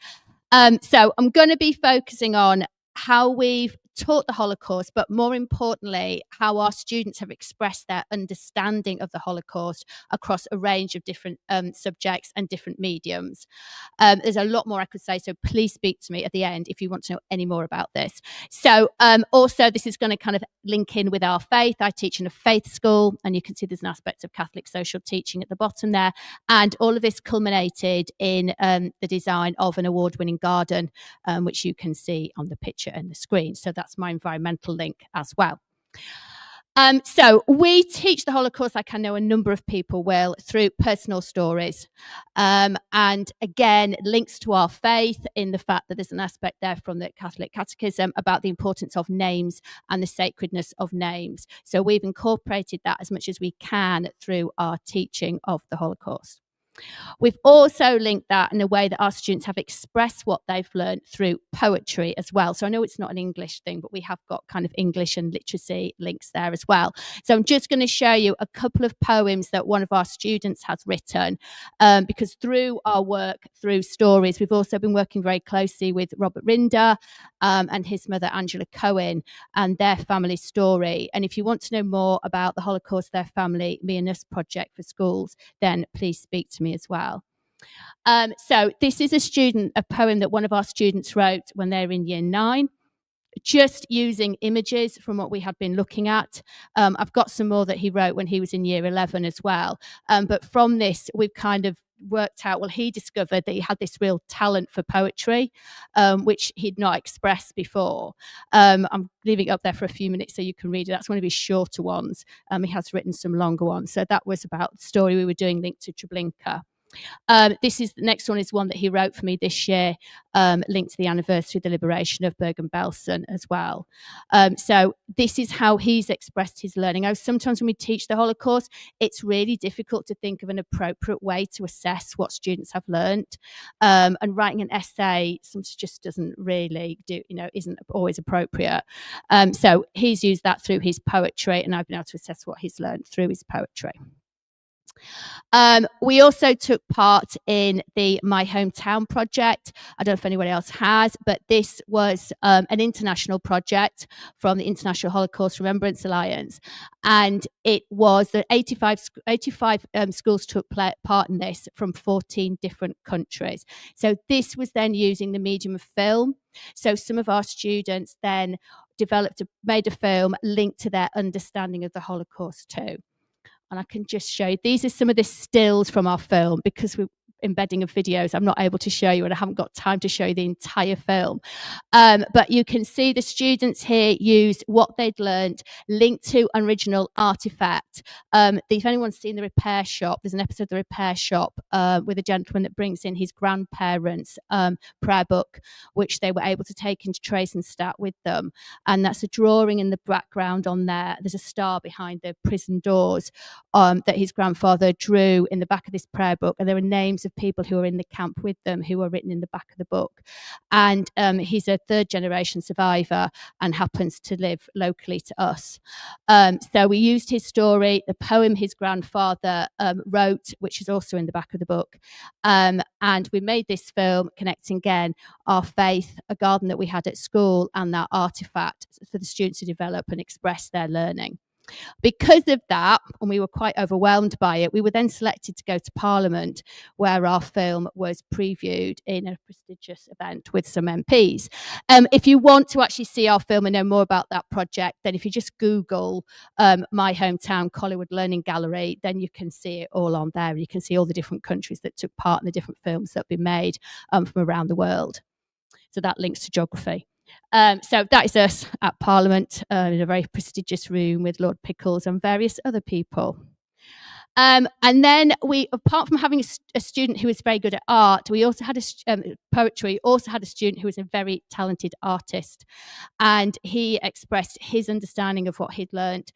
Speaker 5: So I'm going to be focusing on how we've taught the Holocaust, but more importantly, how our students have expressed their understanding of the Holocaust across a range of different subjects and different mediums. There's a lot more I could say, so please speak to me at the end if you want to know any more about this. So also, this is going to kind of link in with our faith. I teach in a faith school, and you can see there's an aspect of Catholic social teaching at the bottom there. And all of this culminated in the design of an award-winning garden, which you can see on the picture and the screen. So that's my environmental link as well. So we teach the Holocaust, like I know a number of people will, through personal stories. And again, links to our faith in the fact that there's an aspect there from the Catholic Catechism about the importance of names and the sacredness of names. So we've incorporated that as much as we can through our teaching of the Holocaust. We've also linked that in a way that our students have expressed what they've learned through poetry as well. So I know it's not an English thing, but we have got kind of English and literacy links there as well. So I'm just going to show you a couple of poems that one of our students has written, because through our work, through stories, we've also been working very closely with Robert Rinder and his mother, Angela Cohen, and their family story. And if you want to know more about the Holocaust, their family, Me and Us project for schools, then please speak to me as well. So this is a poem that one of our students wrote when they were in year 9, just using images from what we had been looking at. I've got some more that he wrote when he was in year 11 as well. But from this, we've kind of worked out, well, he discovered that he had this real talent for poetry, which he'd not expressed before. I'm leaving it up there for a few minutes so you can read it. That's one of his shorter ones. He has written some longer ones. So that was about the story we were doing linked to Treblinka. The next one is one that he wrote for me this year, linked to the anniversary of the liberation of Bergen-Belsen as well. So this is how he's expressed his learning. Sometimes when we teach the Holocaust, it's really difficult to think of an appropriate way to assess what students have learned. And writing an essay sometimes just doesn't really isn't always appropriate. So he's used that through his poetry, and I've been able to assess what he's learned through his poetry. We also took part in the My Hometown project. I don't know if anyone else has, but this was an international project from the International Holocaust Remembrance Alliance. And it was that 85 schools took part in this from 14 different countries. So this was then using the medium of film. So some of our students then made a film linked to their understanding of the Holocaust too. And I can just show you, these are some of the stills from our film. Because we're embedding of videos, I'm not able to show you, and I haven't got time to show you the entire film. But you can see the students here used what they'd learned, linked to an original artifact. If anyone's seen The Repair Shop, there's an episode of The Repair Shop with a gentleman that brings in his grandparents' prayer book, which they were able to take into Theresienstadt with them. And that's a drawing in the background on there. There's a star behind the prison doors that his grandfather drew in the back of this prayer book. And there are names of people who were in the camp with them who are written in the back of the book. And he's a third generation survivor and happens to live locally to us. So we used his story, the poem his grandfather wrote, which is also in the back of the book. And we made this film connecting again our faith, a garden that we had at school, and that artifact for the students to develop and express their learning. Because of that, and we were quite overwhelmed by it, we were then selected to go to Parliament, where our film was previewed in a prestigious event with some MPs. If you want to actually see our film and know more about that project, then if you just Google My Hometown Collywood Learning Gallery, then you can see it all on there. You can see all the different countries that took part in the different films that have been made from around the world. So that links to geography. So that is us at Parliament in a very prestigious room with Lord Pickles and various other people. And then we, apart from having a student who was very good at art, we also had poetry, also had a student who was a very talented artist. And he expressed his understanding of what he'd learned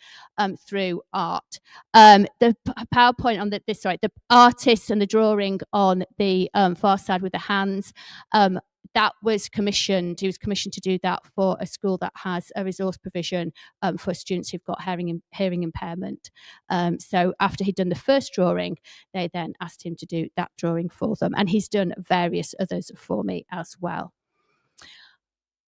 Speaker 5: through art. The PowerPoint on the artist and the drawing on the far side with the hands, that was commissioned. He was commissioned to do that for a school that has a resource provision for students who've got hearing impairment. So after he'd done the first drawing, they then asked him to do that drawing for them. And he's done various others for me as well.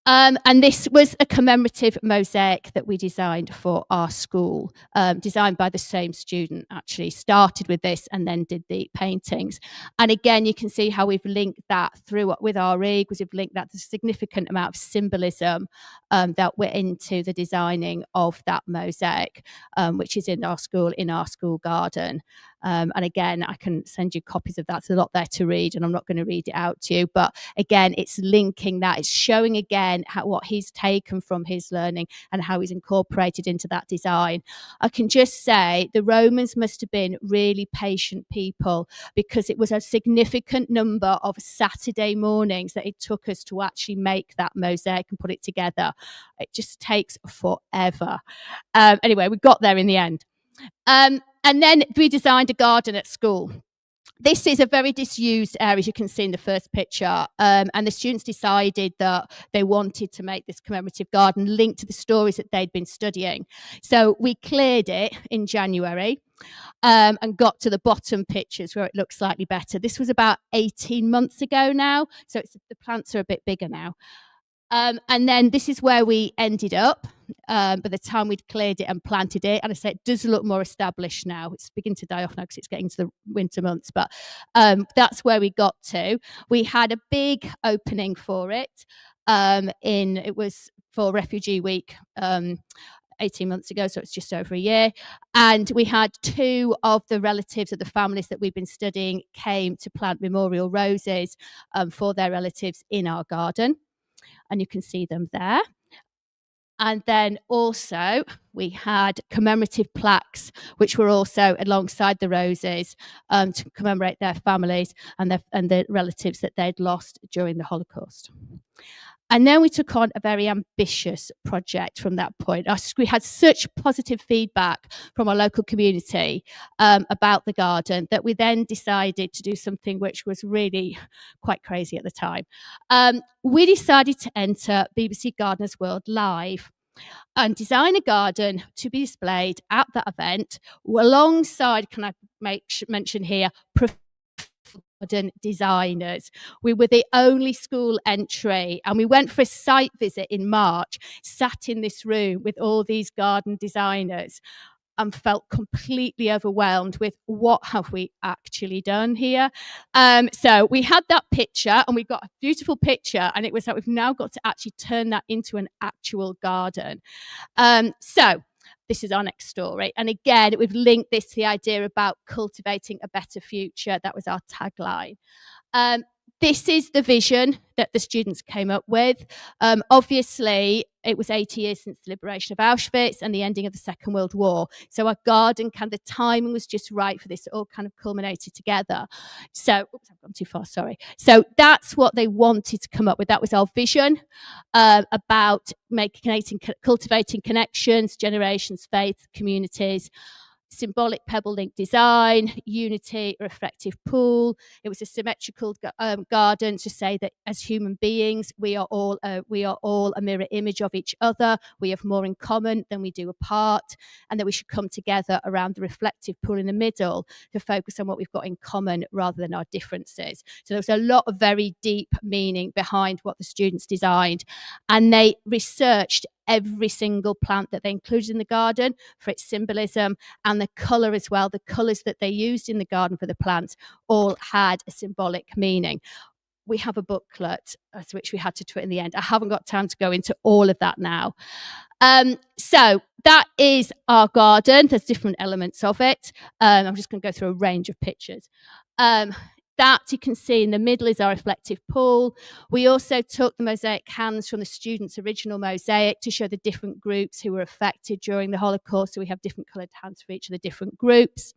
Speaker 5: And this was a commemorative mosaic that we designed for our school, designed by the same student, actually. Started with this and then did the paintings. And again, you can see how we've linked that through with RE, because we've linked that to a significant amount of symbolism that went into the designing of that mosaic, which is in our school garden. And again, I can send you copies of that. There's a lot there to read, and I'm not going to read it out to you. But again, it's linking that. It's showing again what he's taken from his learning and how he's incorporated into that design. I can just say the Romans must have been really patient people, because it was a significant number of Saturday mornings that it took us to actually make that mosaic and put it together. It just takes forever. Anyway, we got there in the end. And then we designed a garden at school. This is a very disused area, as you can see in the first picture, and the students decided that they wanted to make this commemorative garden linked to the stories that they'd been studying. So we cleared it in January and got to the bottom pictures where it looks slightly better. This was about 18 months ago now, so the plants are a bit bigger now. And then this is where we ended up by the time we'd cleared it and planted it. And I say it does look more established now. It's beginning to die off now because it's getting to the winter months. But that's where we got to. We had a big opening for it. It was for Refugee Week 18 months ago, so it's just over a year. And we had 2 of the relatives of the families that we've been studying came to plant memorial roses for their relatives in our garden. And you can see them there. And then also we had commemorative plaques, which were also alongside the roses to commemorate their families and the relatives that they'd lost during the Holocaust. And then we took on a very ambitious project from that point. We had such positive feedback from our local community about the garden that we then decided to do something which was really quite crazy at the time. We decided to enter BBC Gardeners World Live and design a garden to be displayed at that event alongside, can I mention here, garden designers. We were the only school entry, and we went for a site visit in March, sat in this room with all these garden designers and felt completely overwhelmed with what have we actually done here. So we had that picture and we got a beautiful picture, and it was like we've now got to actually turn that into an actual garden. So this is our next story. And again, we've linked this to the idea about cultivating a better future. That was our tagline. This is the vision that the students came up with. Obviously, it was 80 years since the liberation of Auschwitz and the ending of the Second World War. So our garden, the timing was just right for this. It all kind of culminated together. So, oops, I've gone too far, sorry. So that's what they wanted to come up with. That was our vision about cultivating connections, generations, faith, communities, symbolic pebble link design, unity, a reflective pool. It was a symmetrical garden to say that as human beings, we are all a mirror image of each other. We have more in common than we do apart, and that we should come together around the reflective pool in the middle to focus on what we've got in common rather than our differences. So there was a lot of very deep meaning behind what the students designed, and they researched every single plant that they included in the garden for its symbolism, and the colour as well. The colours that they used in the garden for the plants all had a symbolic meaning. We have a booklet as which we had to tweet in the end. I haven't got time to go into all of that now. So that is our garden. There's different elements of it. I'm just going to go through a range of pictures. That you can see in the middle is our reflective pool. We also took the mosaic hands from the students' original mosaic to show the different groups who were affected during the Holocaust. So we have different coloured hands for each of the different groups.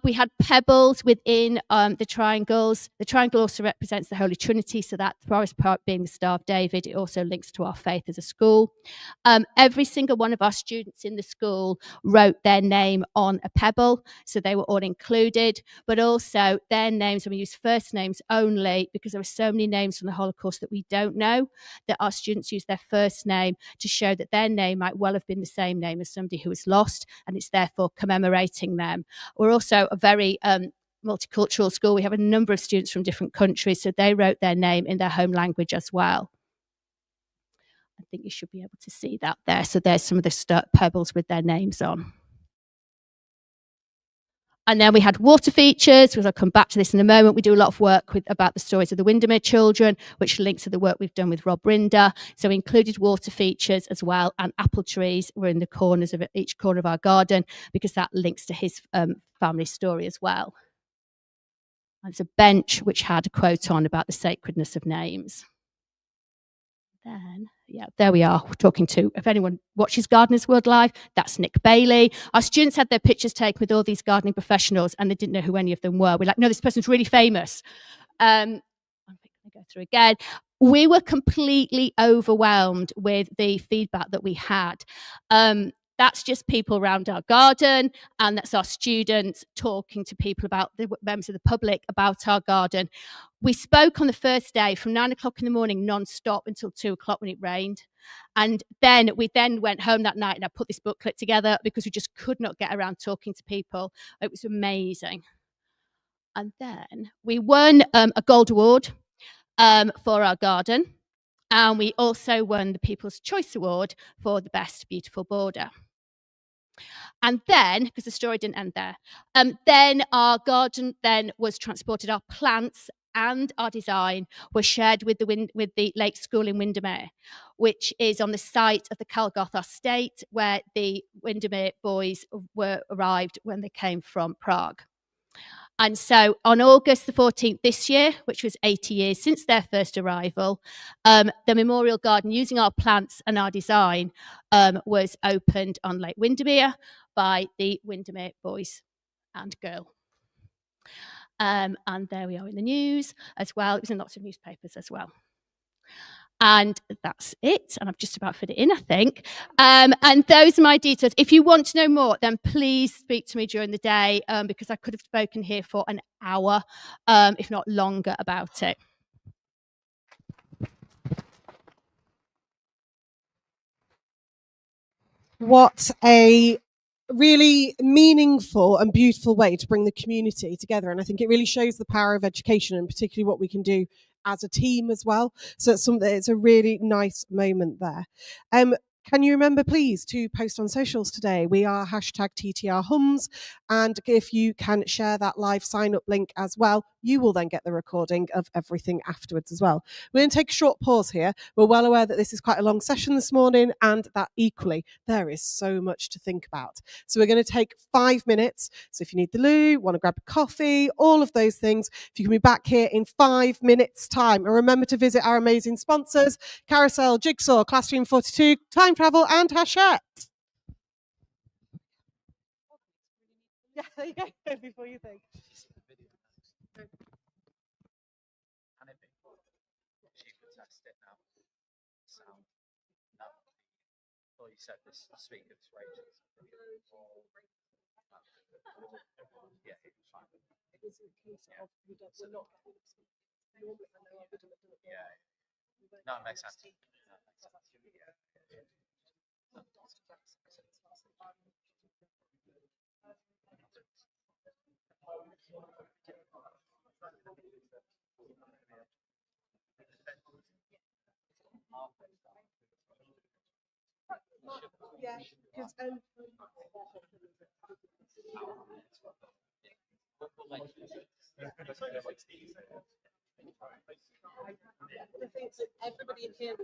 Speaker 5: We had pebbles within the triangles. The triangle also represents the Holy Trinity, so that forest part being the Star of David, it also links to our faith as a school. Every single one of our students in the school wrote their name on a pebble, so they were all included, but also their names, and we use first names only because there are so many names from the Holocaust that we don't know, that our students use their first name to show that their name might well have been the same name as somebody who was lost, and it's therefore commemorating them. We're also a very multicultural school. We have a number of students from different countries, so they wrote their name in their home language as well. I think you should be able to see that there. So there's some of the pebbles with their names on. And then we had water features, which I'll come back to this in a moment. We do a lot of work about the stories of the Windermere children, which links to the work we've done with Rob Rinder. So we included water features as well, and apple trees were in the corners of each corner of our garden because that links to his family story as well. And it's a bench which had a quote on about the sacredness of names. Then, yeah, there we are. We're talking to, if anyone watches Gardeners World Live, that's Nick Bailey. Our students had their pictures taken with all these gardening professionals, and they didn't know who any of them were. We're like, no, this person's really famous. I'm going to go through again. We were completely overwhelmed with the feedback that we had. That's just people around our garden, and that's our students talking to people about the members of the public about our garden. We spoke on the first day from 9 o'clock in the morning non-stop until 2 o'clock when it rained. And then we went home that night and I put this booklet together because we just could not get around talking to people. It was amazing. And then we won a gold award for our garden. And we also won the People's Choice Award for the best beautiful border. And then, because the story didn't end there, then our garden then was transported. Our plants and our design were shared with the Lake School in Windermere, which is on the site of the Kalgarth estate where the Windermere boys arrived when they came from Prague. And so on August the 14th this year, which was 80 years since their first arrival, the memorial garden using our plants and our design was opened on Lake Windermere by the Windermere boys and girl. And there we are in the news as well. It was in lots of newspapers as well. And that's it. And I've just about fit it in, I think. And those are my details. If you want to know more, then please speak to me during the day because I could have spoken here for an hour, if not longer, about it.
Speaker 1: What a really meaningful and beautiful way to bring the community together. And I think it really shows the power of education and particularly what we can do as a team as well. So it's a really nice moment there. Can you remember, please, to post on socials today? We are #TTRHums. And if you can share that live sign up link as well, you will then get the recording of everything afterwards as well. We're going to take a short pause here. We're well aware that this is quite a long session this morning and that equally there is so much to think about. So we're going to take 5 minutes. So if you need the loo, want to grab a coffee, all of those things, if you can be back here in 5 minutes time. And remember to visit our amazing sponsors, Carousel, Jigsaw, Classroom 42, Time Travel and Hachette. Yeah, there you go, before you think.
Speaker 3: You said this speaker's range. Yeah, it was fine. It was a case of we're not. Yeah. No, it makes sense.
Speaker 1: Yeah, because the things that everybody in here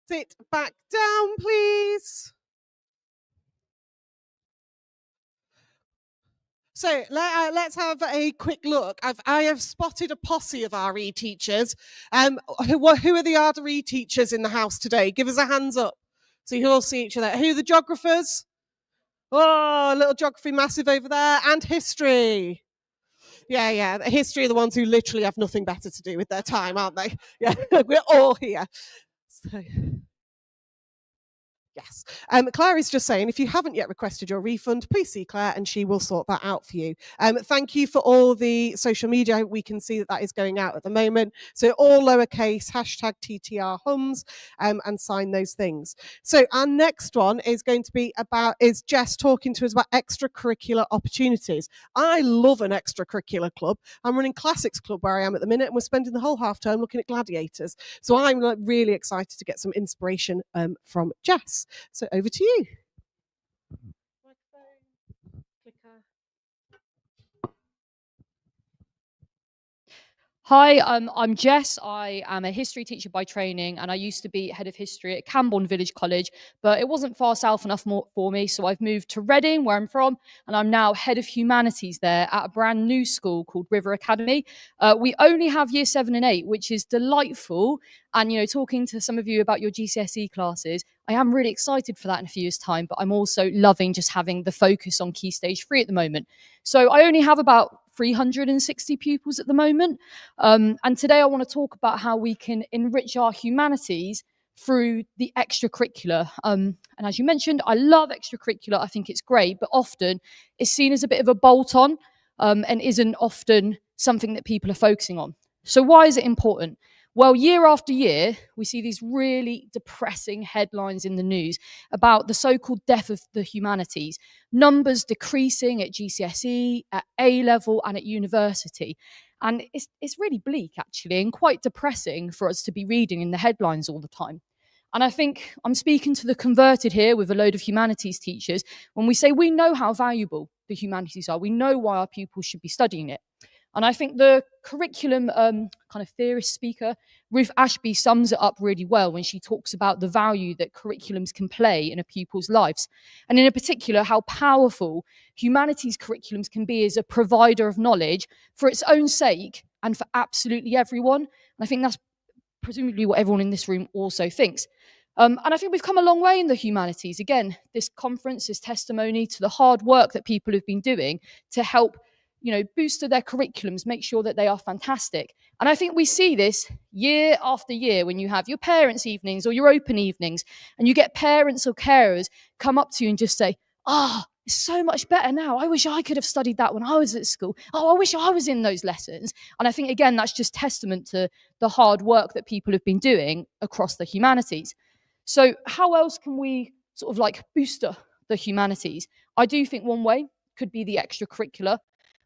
Speaker 1: Sit back down, please. So let's have a quick look. I have spotted a posse of RE teachers. Who are the other RE teachers in the house today? Give us a hands up so you can all see each other. Who are the geographers? Oh, a little geography massive over there. And history. Yeah. The history are the ones who literally have nothing better to do with their time, aren't they? Yeah, we're all here. So. Yes. Claire is just saying, if you haven't yet requested your refund, please see Claire and she will sort that out for you. Thank you for all the social media. We can see that is going out at the moment. So all lowercase, hashtag TTR hums, and sign those things. So our next one is going to be is Jess talking to us about extracurricular opportunities. I love an extracurricular club. I'm running Classics Club where I am at the minute, and we're spending the whole half term looking at gladiators. So I'm really excited to get some inspiration from Jess. So over to you.
Speaker 6: Hi, I'm Jess. I am a history teacher by training, and I used to be head of history at Camborne Village College, but it wasn't far south enough for me, so I've moved to Reading, where I'm from, and I'm now head of humanities there at a brand new school called River Academy. We only have year 7 and 8, which is delightful, and talking to some of you about your GCSE classes, I am really excited for that in a few years' time, but I'm also loving just having the focus on Key Stage 3 at the moment. So I only have about 360 pupils at the moment. And today I want to talk about how we can enrich our humanities through the extracurricular. And as you mentioned, I love extracurricular. I think it's great, but often it's seen as a bit of a bolt-on and isn't often something that people are focusing on. So why is it important? Well, year after year, we see these really depressing headlines in the news about the so-called death of the humanities, numbers decreasing at GCSE, at A-level, and at university. And it's really bleak, actually, and quite depressing for us to be reading in the headlines all the time. And I think I'm speaking to the converted here with a load of humanities teachers when we say we know how valuable the humanities are. We know why our pupils should be studying it. And I think the curriculum kind of theorist speaker, Ruth Ashby, sums it up really well when she talks about the value that curriculums can play in a pupil's lives. And in particular, how powerful humanities curriculums can be as a provider of knowledge for its own sake and for absolutely everyone. And I think that's presumably what everyone in this room also thinks. And I think we've come a long way in the humanities. Again, this conference is testimony to the hard work that people have been doing to help booster their curriculums, make sure that they are fantastic. And I think we see this year after year when you have your parents' evenings or your open evenings, and you get parents or carers come up to you and just say, it's so much better now. I wish I could have studied that when I was at school. I wish I was in those lessons. And I think, again, that's just testament to the hard work that people have been doing across the humanities. So how else can we sort of booster the humanities? I do think one way could be the extracurricular.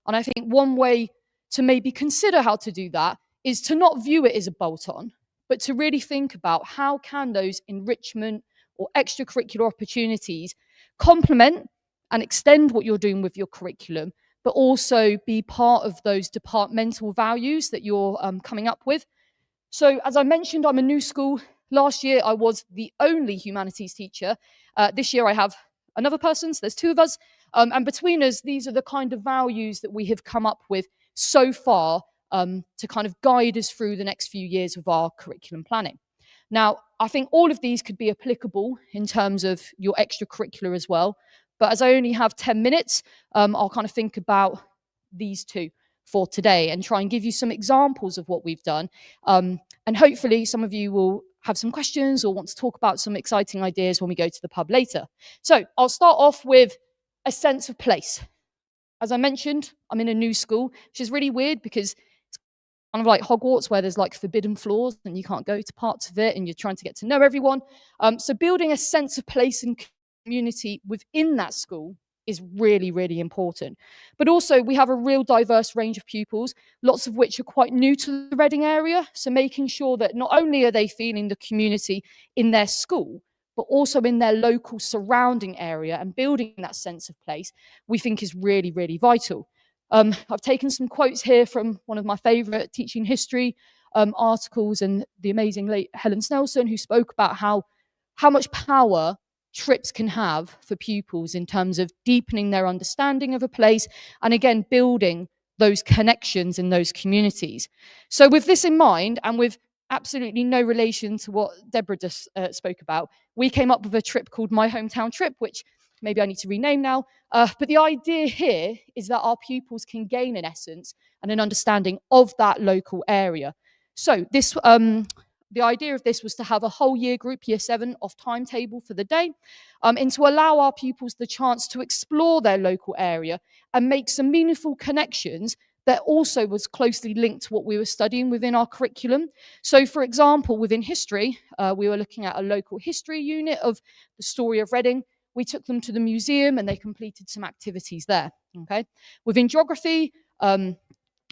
Speaker 6: And I think one way to maybe consider how to do that is to not view it as a bolt-on, but to really think about how can those enrichment or extracurricular opportunities complement and extend what you're doing with your curriculum, but also be part of those departmental values that you're coming up with. So as I mentioned, I'm a new school. Last year, I was the only humanities teacher. This year, I have another person, so there's 2 of us. And between us, these are the kind of values that we have come up with so far to kind of guide us through the next few years of our curriculum planning. Now, I think all of these could be applicable in terms of your extracurricular as well. But as I only have 10 minutes, I'll kind of think about these 2 for today and try and give you some examples of what we've done. And hopefully some of you will have some questions or want to talk about some exciting ideas when we go to the pub later. So I'll start off with a sense of place. As I mentioned, I'm in a new school, which is really weird because it's kind of like Hogwarts where there's forbidden floors and you can't go to parts of it and you're trying to get to know everyone. So building a sense of place and community within that school is really, really important. But also we have a real diverse range of pupils, lots of which are quite new to the Reading area. So making sure that not only are they feeling the community in their school, but also in their local surrounding area and building that sense of place, we think is really, really vital. I've taken some quotes here from one of my favourite teaching history articles, and the amazing late Helen Snelson, who spoke about how much power trips can have for pupils in terms of deepening their understanding of a place and, again, building those connections in those communities. So with this in mind, and with absolutely no relation to what Deborah just spoke about, we came up with a trip called My Hometown Trip, which maybe I need to rename now. But the idea here is that our pupils can gain an essence and an understanding of that local area. So this, the idea of this was to have a whole year group, year 7, off timetable for the day, and to allow our pupils the chance to explore their local area and make some meaningful connections that also was closely linked to what we were studying within our curriculum. So, for example, within history, we were looking at a local history unit of the story of Reading. We took them to the museum and they completed some activities there. Okay. Within geography, I'm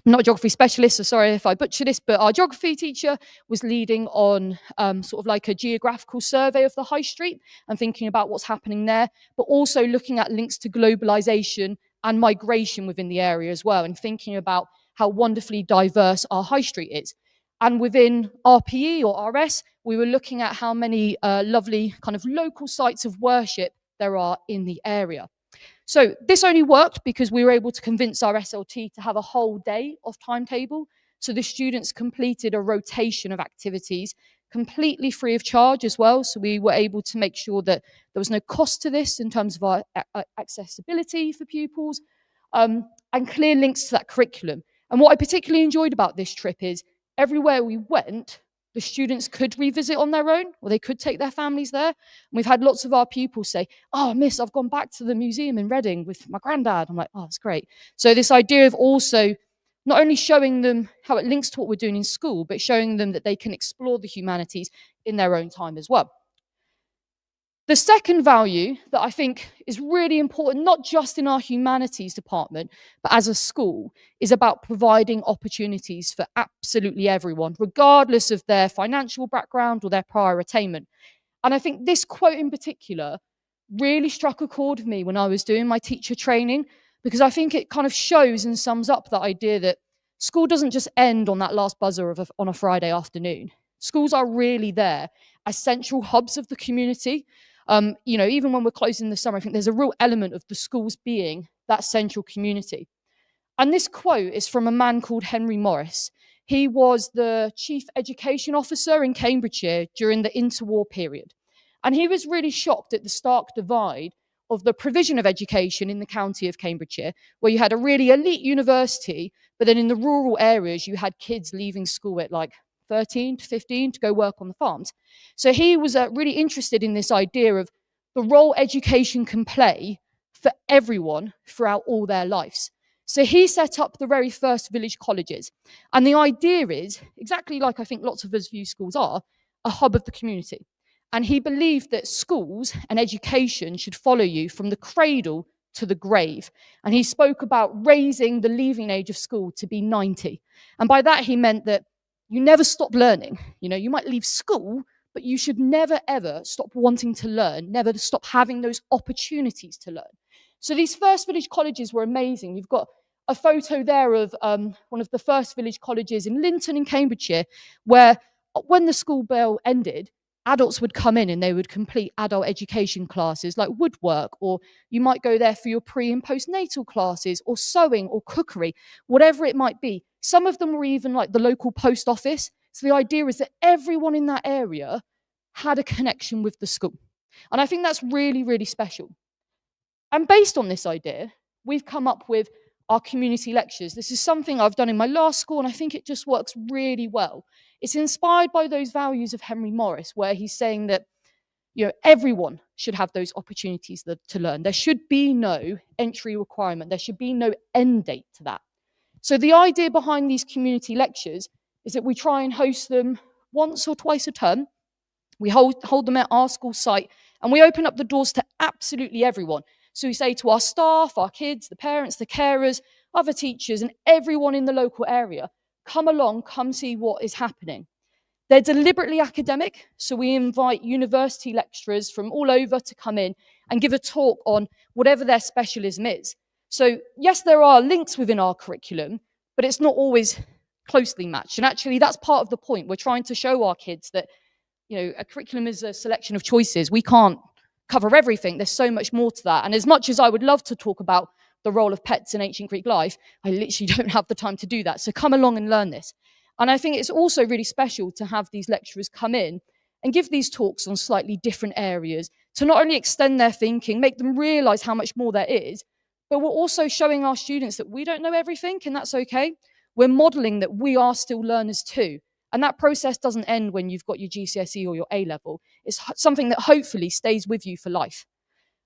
Speaker 6: not a geography specialist, so sorry if I butcher this, but our geography teacher was leading on sort of like a geographical survey of the high street and thinking about what's happening there, but also looking at links to globalization and migration within the area as well, and thinking about how wonderfully diverse our high street is. And within RPE or RS, we were looking at how many lovely kind of local sites of worship there are in the area. So this only worked because we were able to convince our SLT to have a whole day of timetable. So the students completed a rotation of activities completely free of charge as well. So we were able to make sure that there was no cost to this in terms of our accessibility for pupils, and clear links to that curriculum. And what I particularly enjoyed about this trip is everywhere we went, the students could revisit on their own, or they could take their families there. And we've had lots of our pupils say, "Oh, miss, I've gone back to the museum in Reading with my granddad." I'm like, "Oh, that's great." So this idea of also not only showing them how it links to what we're doing in school, but showing them that they can explore the humanities in their own time as well. The second value that I think is really important, not just in our humanities department, but as a school, is about providing opportunities for absolutely everyone, regardless of their financial background or their prior attainment. And I think this quote in particular really struck a chord with me when I was doing my teacher training, because I think it kind of shows and sums up that idea that school doesn't just end on that last buzzer on a Friday afternoon. Schools are really there as central hubs of the community. Even when we're closing the summer, I think there's a real element of the schools being that central community. And this quote is from a man called Henry Morris. He was the chief education officer in Cambridgeshire during the interwar period. And he was really shocked at the stark divide of the provision of education in the county of Cambridgeshire, where you had a really elite university, but then in the rural areas, you had kids leaving school at like 13 to 15 to go work on the farms. So he was really interested in this idea of the role education can play for everyone throughout all their lives. So he set up the very first village colleges. And the idea is, exactly like I think lots of us view schools are, a hub of the community. And he believed that schools and education should follow you from the cradle to the grave. And he spoke about raising the leaving age of school to be 90. And by that, he meant that you never stop learning. You might leave school, but you should never, ever stop wanting to learn, never stop having those opportunities to learn. So these first village colleges were amazing. You've got a photo there of one of the first village colleges in Linton in Cambridgeshire, where when the school bell ended, adults would come in and they would complete adult education classes like woodwork, or you might go there for your pre and postnatal classes, or sewing or cookery, whatever it might be. Some of them were even like the local post office. So the idea is that everyone in that area had a connection with the school. And I think that's really, really special. And based on this idea, we've come up with our community lectures. This is something I've done in my last school, and I think it just works really well. It's inspired by those values of Henry Morris, where he's saying that everyone should have those opportunities to learn. There should be no entry requirement. There should be no end date to that. So the idea behind these community lectures is that we try and host them once or twice a term. We hold them at our school site, and we open up the doors to absolutely everyone. So we say to our staff, our kids, the parents, the carers, other teachers, and everyone in the local area, come along, come see what is happening. They're deliberately academic, so we invite university lecturers from all over to come in and give a talk on whatever their specialism is. So yes, there are links within our curriculum, but it's not always closely matched. And actually, that's part of the point. We're trying to show our kids that, a curriculum is a selection of choices. We can't cover everything. There's so much more to that. And as much as I would love to talk about the role of pets in ancient Greek life, I literally don't have the time to do that. So come along and learn this. And I think it's also really special to have these lecturers come in and give these talks on slightly different areas to not only extend their thinking, make them realize how much more there is, but we're also showing our students that we don't know everything, and that's okay. We're modeling that we are still learners too. And that process doesn't end when you've got your GCSE or your A level. It's something that hopefully stays with you for life.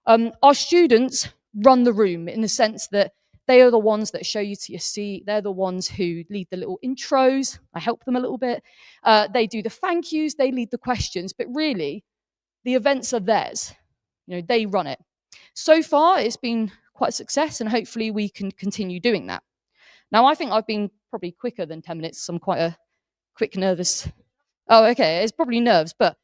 Speaker 6: Our students run the room in the sense that they are the ones that show you to your seat. They're the ones who lead the little intros. I help them a little bit. They do the thank yous. They lead the questions. But really, the events are theirs. They run it. So far, it's been quite a success, and hopefully we can continue doing that. Now, I think I've been probably quicker than 10 minutes. I'm quite a quick, nervous. Oh, okay. It's probably nerves, but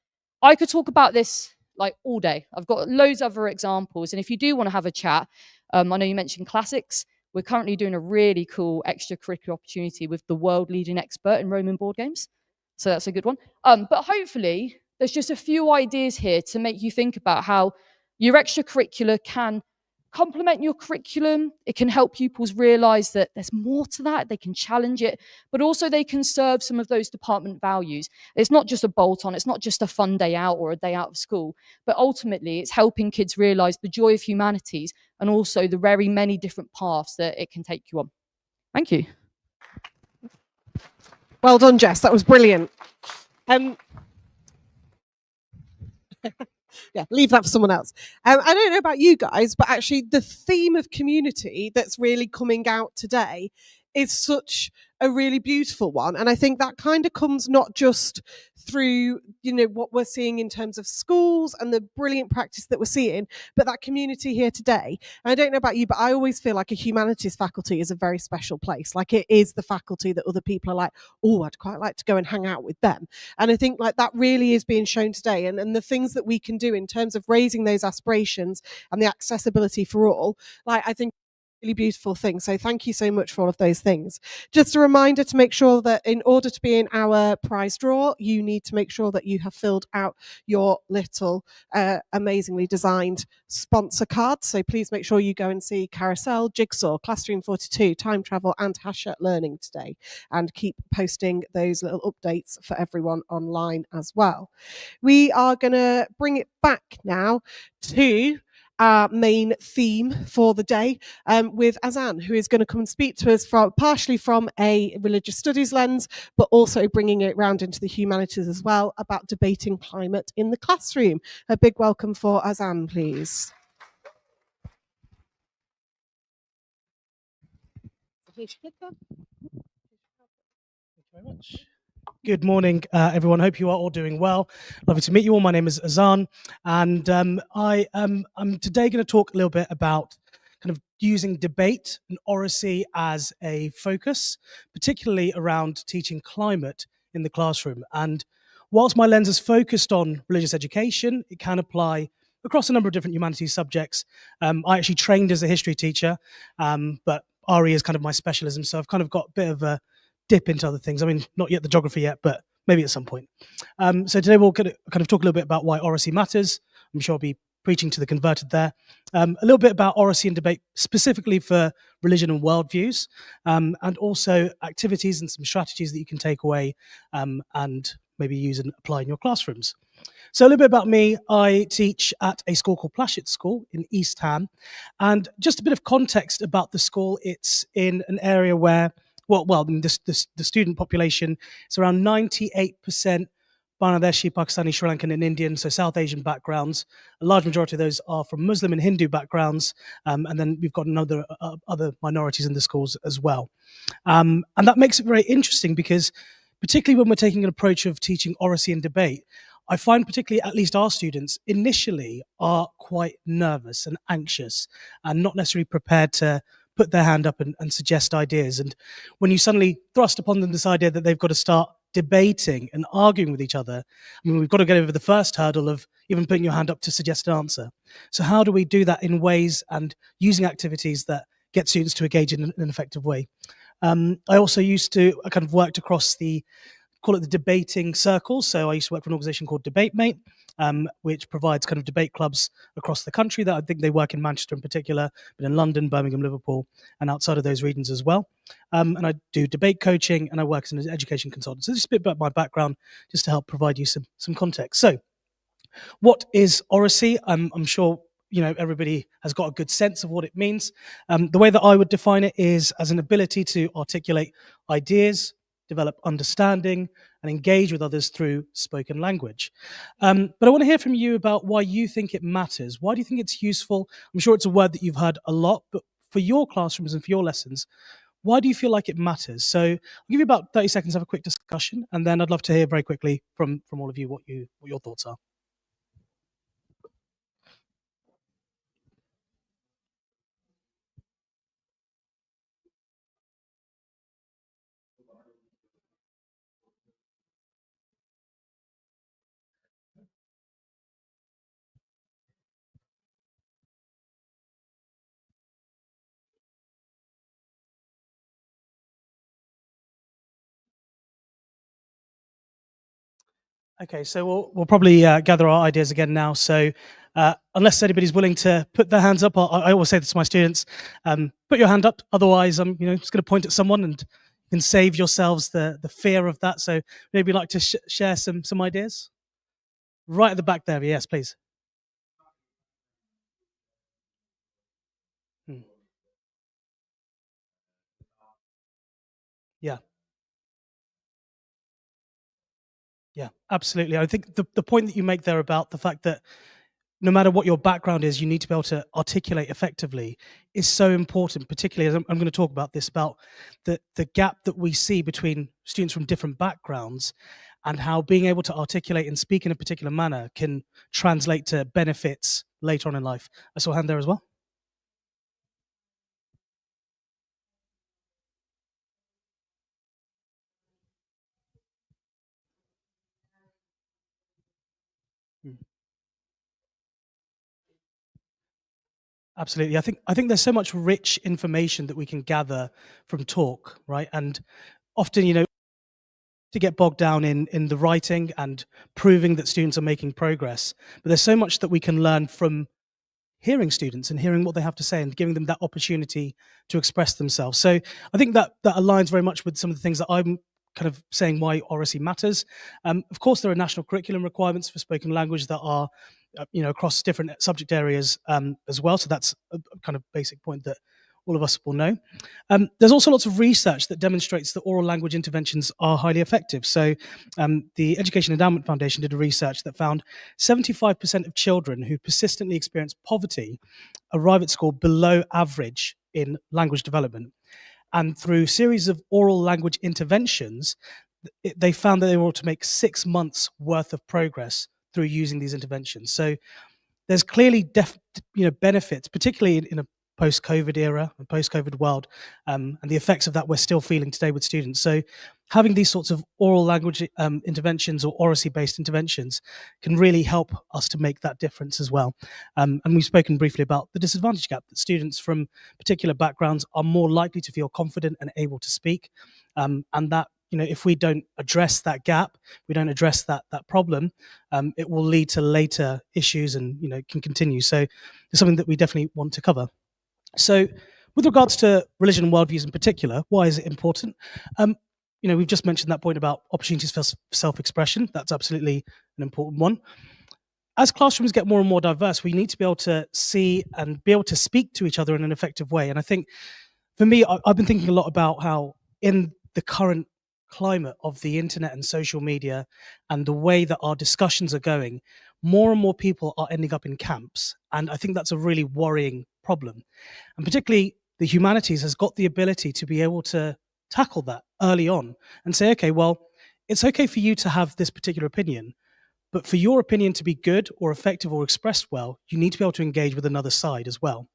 Speaker 6: I could talk about this like all day. I've got loads of other examples. And if you do want to have a chat, I know you mentioned classics. We're currently doing a really cool extracurricular opportunity with the world leading expert in Roman board games. So that's a good one. But hopefully there's just a few ideas here to make you think about how your extracurricular can complement your curriculum. It can help pupils realize that there's more to that. They can challenge it, but also they can serve some of those department values. It's not just a bolt on. It's not just a fun day out or a day out of school, but ultimately it's helping kids realize the joy of humanities and also the very many different paths that it can take you on. Thank you.
Speaker 1: Well done, Jess. That was brilliant. Yeah, leave that for someone else. I don't know about you guys, but actually the theme of community that's really coming out today is such a really beautiful one. And I think that kind of comes not just through, what we're seeing in terms of schools and the brilliant practice that we're seeing, but that community here today. And I don't know about you, but I always feel like a humanities faculty is a very special place. Like it is the faculty that other people are like, oh, I'd quite like to go and hang out with them. And I think like that really is being shown today. And the things that we can do in terms of raising those aspirations and the accessibility for all, like I think really beautiful thing. So thank you so much for all of those things. Just a reminder to make sure that in order to be in our prize draw, you need to make sure that you have filled out your little amazingly designed sponsor card. So please make sure you go and see Carousel, Jigsaw, Classroom 42, Time Travel and Hachette Learning today, and keep posting those little updates for everyone online as well. We are going to bring it back now to our main theme for the day with Azan, who is going to come and speak to us partially from a religious studies lens, but also bringing it round into the humanities as well about debating climate in the classroom. A big welcome for Azan, please.
Speaker 7: Thank you very much. Good morning, everyone. Hope you are all doing well. Lovely to meet you all. My name is Azan, and I'm today going to talk a little bit about kind of using debate and oracy as a focus, particularly around teaching climate in the classroom. And whilst my lens is focused on religious education, it can apply across a number of different humanities subjects. I actually trained as a history teacher, but RE is kind of my specialism, so I've kind of got a bit of a dip into other things. I mean, not yet the geography yet, but maybe at some point. So today we'll kind of talk a little bit about why oracy matters. I'm sure I'll be preaching to the converted there. A little bit about oracy and debate specifically for religion and worldviews, and also activities and some strategies that you can take away and maybe use and apply in your classrooms. So a little bit about me. I teach at a school called Plashet School in East Ham. And just a bit of context about the school. It's in an area where the student population is around 98% Bangladeshi, Pakistani, Sri Lankan and Indian, so South Asian backgrounds. A large majority of those are from Muslim and Hindu backgrounds, and then we've got other minorities in the schools as well. And that makes it very interesting because particularly when we're taking an approach of teaching oracy and debate, I find particularly at least our students initially are quite nervous and anxious and not necessarily prepared to put their hand up and suggest ideas. And when you suddenly thrust upon them this idea that they've got to start debating and arguing with each other, I mean, we've got to get over the first hurdle of even putting your hand up to suggest an answer. So how do we do that in ways and using activities that get students to engage in an effective way? I also used to, I kind of worked across the, call it the debating circles. So I used to work for an organization called DebateMate, which provides kind of debate clubs across the country. That I think they work in Manchester in particular, but in London, Birmingham, Liverpool, and outside of those regions as well. And I do debate coaching, and I work as an education consultant. So just a bit about my background, just to help provide you some context. So what is oracy? I'm sure everybody has got a good sense of what it means. The way that I would define it is as an ability to articulate ideas, develop understanding, and engage with others through spoken language. But I want to hear from you about why you think it matters. Why do you think it's useful? I'm sure it's a word that you've heard a lot, but for your classrooms and for your lessons, why do you feel like it matters? So I'll give you about 30 seconds to have a quick discussion, and then I'd love to hear very quickly from all of you what your thoughts are. Okay, so we'll probably gather our ideas again now. So unless anybody's willing to put their hands up, I always say this to my students, put your hand up. Otherwise, I'm just going to point at someone, and you can save yourselves the fear of that. So maybe you'd like to share some ideas? Right at the back there, yes, please. Hmm. Yeah. Yeah, absolutely. I think the point that you make there about the fact that no matter what your background is, you need to be able to articulate effectively is so important, particularly as I'm going to talk about this, about the gap that we see between students from different backgrounds and how being able to articulate and speak in a particular manner can translate to benefits later on in life. I saw a hand there as well. Hmm. Absolutely. I think there's so much rich information that we can gather from talk, right? And often, to get bogged down in the writing and proving that students are making progress. But there's so much that we can learn from hearing students and hearing what they have to say and giving them that opportunity to express themselves. So I think that aligns very much with some of the things that I'm kind of saying why oracy matters. Of course, there are national curriculum requirements for spoken language that are across different subject areas as well. So that's a kind of basic point that all of us will know. There's also lots of research that demonstrates that oral language interventions are highly effective. So the Education Endowment Foundation did a research that found 75% of children who persistently experience poverty arrive at school below average in language development. And through a series of oral language interventions, they found that they were able to make 6 months worth of progress through using these interventions. So there's clearly benefits, particularly in a post-COVID era, a post-COVID world, and the effects of that we're still feeling today with students. So having these sorts of oral language interventions or oracy-based interventions can really help us to make that difference as well. And we've spoken briefly about the disadvantage gap, that students from particular backgrounds are more likely to feel confident and able to speak, and that if we don't address that gap, we don't address that problem, it will lead to later issues and can continue. So it's something that we definitely want to cover. So with regards to religion and worldviews in particular, why is it important? We've just mentioned that point about opportunities for self-expression. That's absolutely an important one. As classrooms get more and more diverse, we need to be able to see and be able to speak to each other in an effective way. And I think for me, I've been thinking a lot about how in the current climate of the internet and social media and the way that our discussions are going, more and more people are ending up in camps. And I think that's a really worrying problem. And particularly the humanities has got the ability to be able to tackle that early on and say, okay, well, it's okay for you to have this particular opinion, but for your opinion to be good or effective or expressed well, you need to be able to engage with another side as well.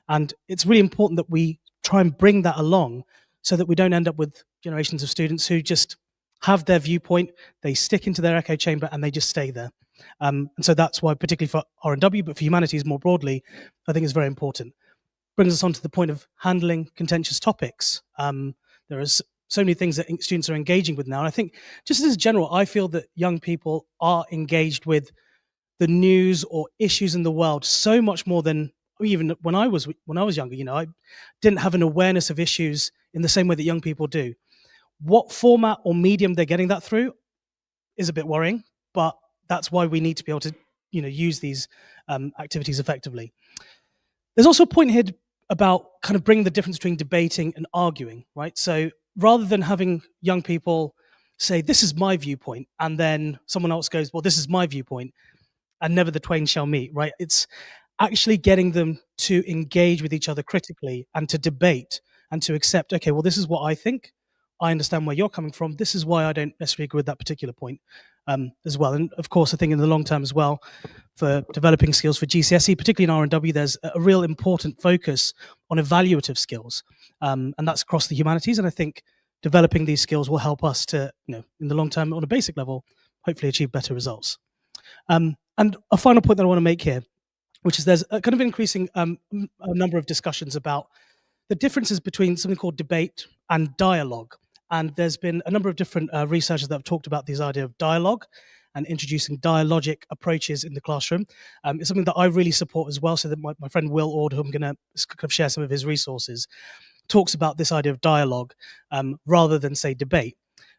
Speaker 7: And it's really important that we try and bring that along so that we don't end up with generations of students who just have their viewpoint, they stick into their echo chamber and they just stay there. And so that's why, particularly for R&W, but for humanities more broadly, I think it's very important. Brings us on to the point of handling contentious topics. There are so many things that students are engaging with now. And I think just as general, I feel that young people are engaged with the news or issues in the world so much more than even when I was younger. You know, I didn't have an awareness of issues in the same way that young people do. What format or medium they're getting that through is a bit worrying, but that's why we need to be able to, you know, use these activities effectively. There's also a point here about kind of bringing the difference between debating and arguing, right? So rather than having young people say, this is my viewpoint, and then someone else goes, well, this is my viewpoint, and never the twain shall meet, right? It's actually getting them to engage with each other critically and to debate and to accept, okay, well, this is what I think. I understand where you're coming from. This is why I don't necessarily agree with that particular point as well. And of course, I think in the long term as well, for developing skills for GCSE, particularly in R&W, there's a real important focus on evaluative skills. And that's across the humanities. And I think developing these skills will help us to, you know, in the long term, on a basic level, hopefully achieve better results. And a final point that I want to make here, which is there's a kind of increasing a number of discussions about the differences between something called debate and dialogue. And there's been a number of different researchers that have talked about this idea of dialogue and introducing dialogic approaches in the classroom. It's something that I really support as well. So that my friend Will Ord, who I'm going to kind of share some of his resources, talks about this idea of dialogue rather than, say, debate.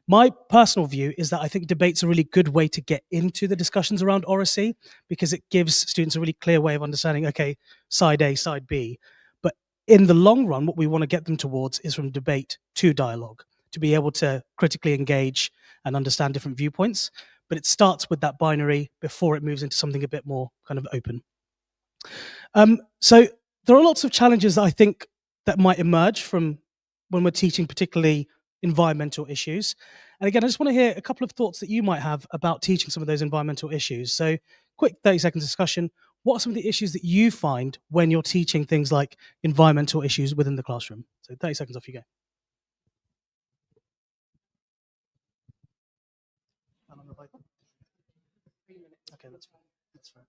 Speaker 7: My personal view is that I think debate's a really good way to get into the discussions around oracy, because it gives students a really clear way of understanding, okay, side A, side B. But in the long run, what we want to get them towards is from debate to dialogue, to be able to critically engage and understand different viewpoints. But it starts with that binary before it moves into something a bit more kind of open. So there are lots of challenges that I think that might emerge from when we're teaching particularly environmental issues. And again, I just want to hear a couple of thoughts that you might have about teaching some of those environmental issues. So quick 30 seconds discussion. What are some of the issues that you find when you're teaching things like environmental issues within the classroom? So 30 seconds, off you go. Okay, that's fine. That's fine.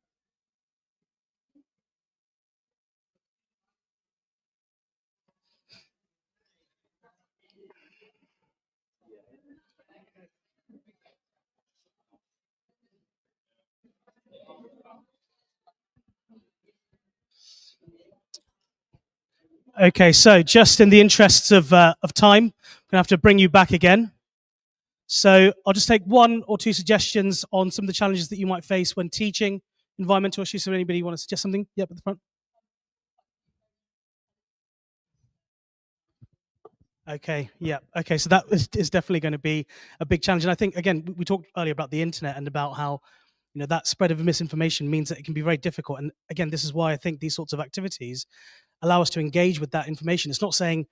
Speaker 7: Okay, so just in the interests of time, I'm going to have to bring you back again. So I'll just take one or two suggestions on some of the challenges that you might face when teaching environmental issues. So anybody want to suggest something? Yep, at the front. Okay, yeah. Okay, so that is definitely going to be a big challenge. And I think, again, we talked earlier about the internet and about how, you know, that spread of misinformation means that it can be very difficult. And again, this is why I think these sorts of activities allow us to engage with that information. It's not saying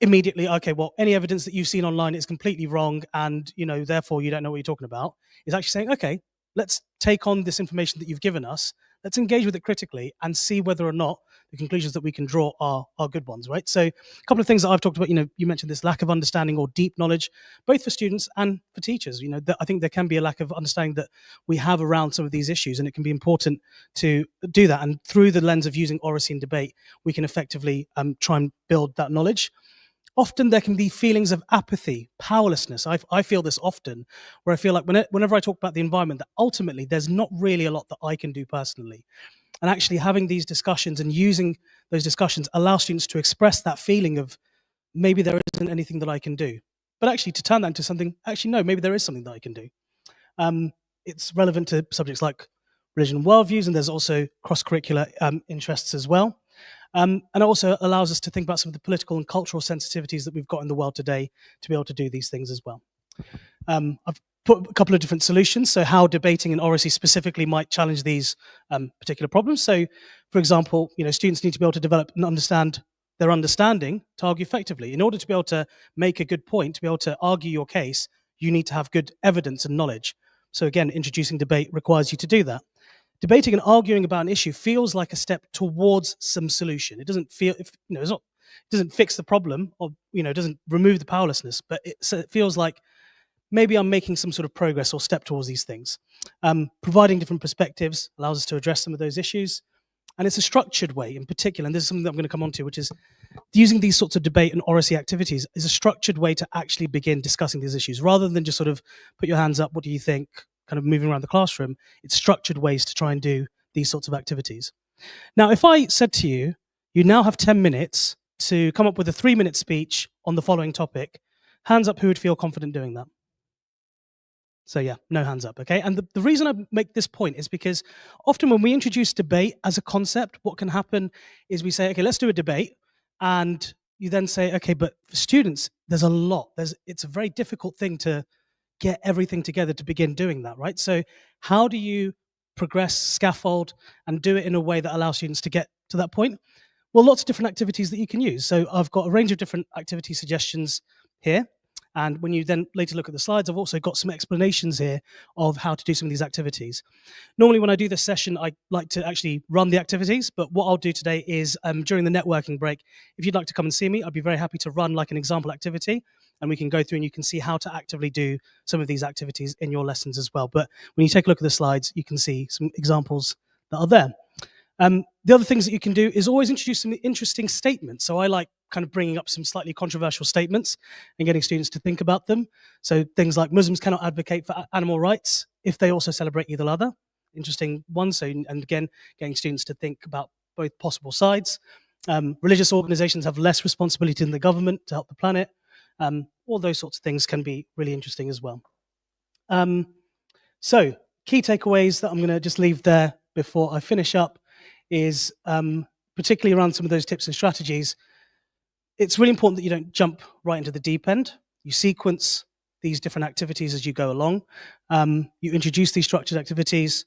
Speaker 7: immediately, okay, well, any evidence that you've seen online is completely wrong and, you know, therefore you don't know what you're talking about. It's actually saying, okay, let's take on this information that you've given us, let's engage with it critically and see whether or not the conclusions that we can draw are good ones, right? So a couple of things that I've talked about, you know, you mentioned this lack of understanding or deep knowledge, both for students and for teachers. You know, I think there can be a lack of understanding that we have around some of these issues, and it can be important to do that. And through the lens of using oracy and debate, we can effectively try and build that knowledge. Often there can be feelings of apathy, powerlessness. I feel this often, where I feel like whenever I talk about the environment, that ultimately there's not really a lot that I can do personally. And actually having these discussions and using those discussions allow students to express that feeling of maybe there isn't anything that I can do. But actually to turn that into something, actually, no, maybe there is something that I can do. It's relevant to subjects like religion and worldviews, and there's also cross-curricular interests as well. And it also allows us to think about some of the political and cultural sensitivities that we've got in the world today to be able to do these things as well. I've put a couple of different solutions, so how debating and oracy specifically might challenge these particular problems. So, for example, you know, students need to be able to develop and understand their understanding to argue effectively. In order to be able to make a good point, to be able to argue your case, you need to have good evidence and knowledge. So again, introducing debate requires you to do that. Debating and arguing about an issue feels like a step towards some solution. It doesn't feel, it doesn't fix the problem, or, you know, it doesn't remove the powerlessness, but it feels like maybe I'm making some sort of progress or step towards these things. Providing different perspectives allows us to address some of those issues. And it's a structured way in particular, and this is something that I'm going to come on to, which is using these sorts of debate and oracy activities is a structured way to actually begin discussing these issues rather than just sort of put your hands up, what do you think, kind of moving around the classroom. It's structured ways to try and do these sorts of activities. Now, if I said to you, you now have 10 minutes to come up with a 3-minute speech on the following topic, hands up who would feel confident doing that. So yeah, no hands up, okay? And the reason I make this point is because often when we introduce debate as a concept, what can happen is we say, okay, let's do a debate. And you then say, okay, but for students, there's a lot. It's a very difficult thing to get everything together to begin doing that, right? So how do you progress, scaffold, and do it in a way that allows students to get to that point? Well, lots of different activities that you can use. So I've got a range of different activity suggestions here. And when you then later look at the slides, I've also got some explanations here of how to do some of these activities. Normally when I do this session, I like to actually run the activities, but what I'll do today is during the networking break, if you'd like to come and see me, I'd be very happy to run like an example activity, and we can go through and you can see how to actively do some of these activities in your lessons as well. But when you take a look at the slides, you can see some examples that are there. The other things that you can do is always introduce some interesting statements. So I like kind of bringing up some slightly controversial statements and getting students to think about them. So things like Muslims cannot advocate for animal rights if they also celebrate Eid al-Adha. Interesting one. So, and again, getting students to think about both possible sides. Religious organizations have less responsibility than the government to help the planet. All those sorts of things can be really interesting as well. So key takeaways that I'm going to just leave there before I finish up is particularly around some of those tips and strategies. It's really important that you don't jump right into the deep end. You sequence these different activities as you go along. You introduce these structured activities,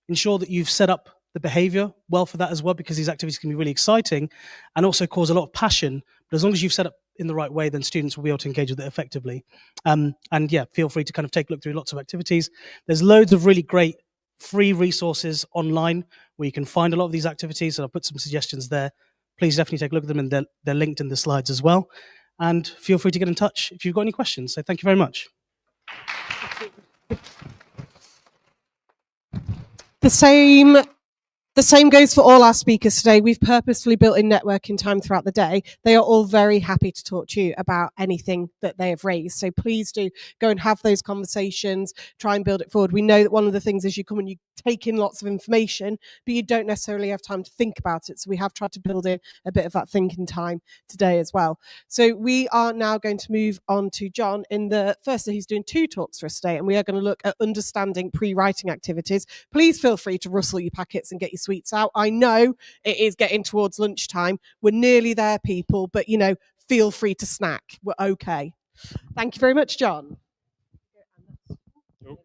Speaker 7: ensure that you've set up the behavior well for that as well, because these activities can be really exciting and also cause a lot of passion. But as long as you've set up in the right way, then students will be able to engage with it effectively. And yeah, feel free to kind of take a look through lots of activities. There's loads of really great free resources online where you can find a lot of these activities, and I'll put some suggestions there. Please definitely take a look at them, and they're linked in the slides as well. And feel free to get in touch if you've got any questions. So thank you very much.
Speaker 1: The same goes for all our speakers today. We've purposefully built in networking time throughout the day. They are all very happy to talk to you about anything that they have raised. So please do go and have those conversations, try and build it forward. We know that one of the things is you come and you take in lots of information, but you don't necessarily have time to think about it. So we have tried to build in a bit of that thinking time today as well. So we are now going to move on to John in the first, he's doing 2 talks for us today, and we are going to look at understanding pre-writing activities. Please feel free to rustle your packets and get your sweets out. I know it is getting towards lunchtime. We're nearly there, people, but feel free to snack. We're okay. Thank you very much, John.
Speaker 8: Oh,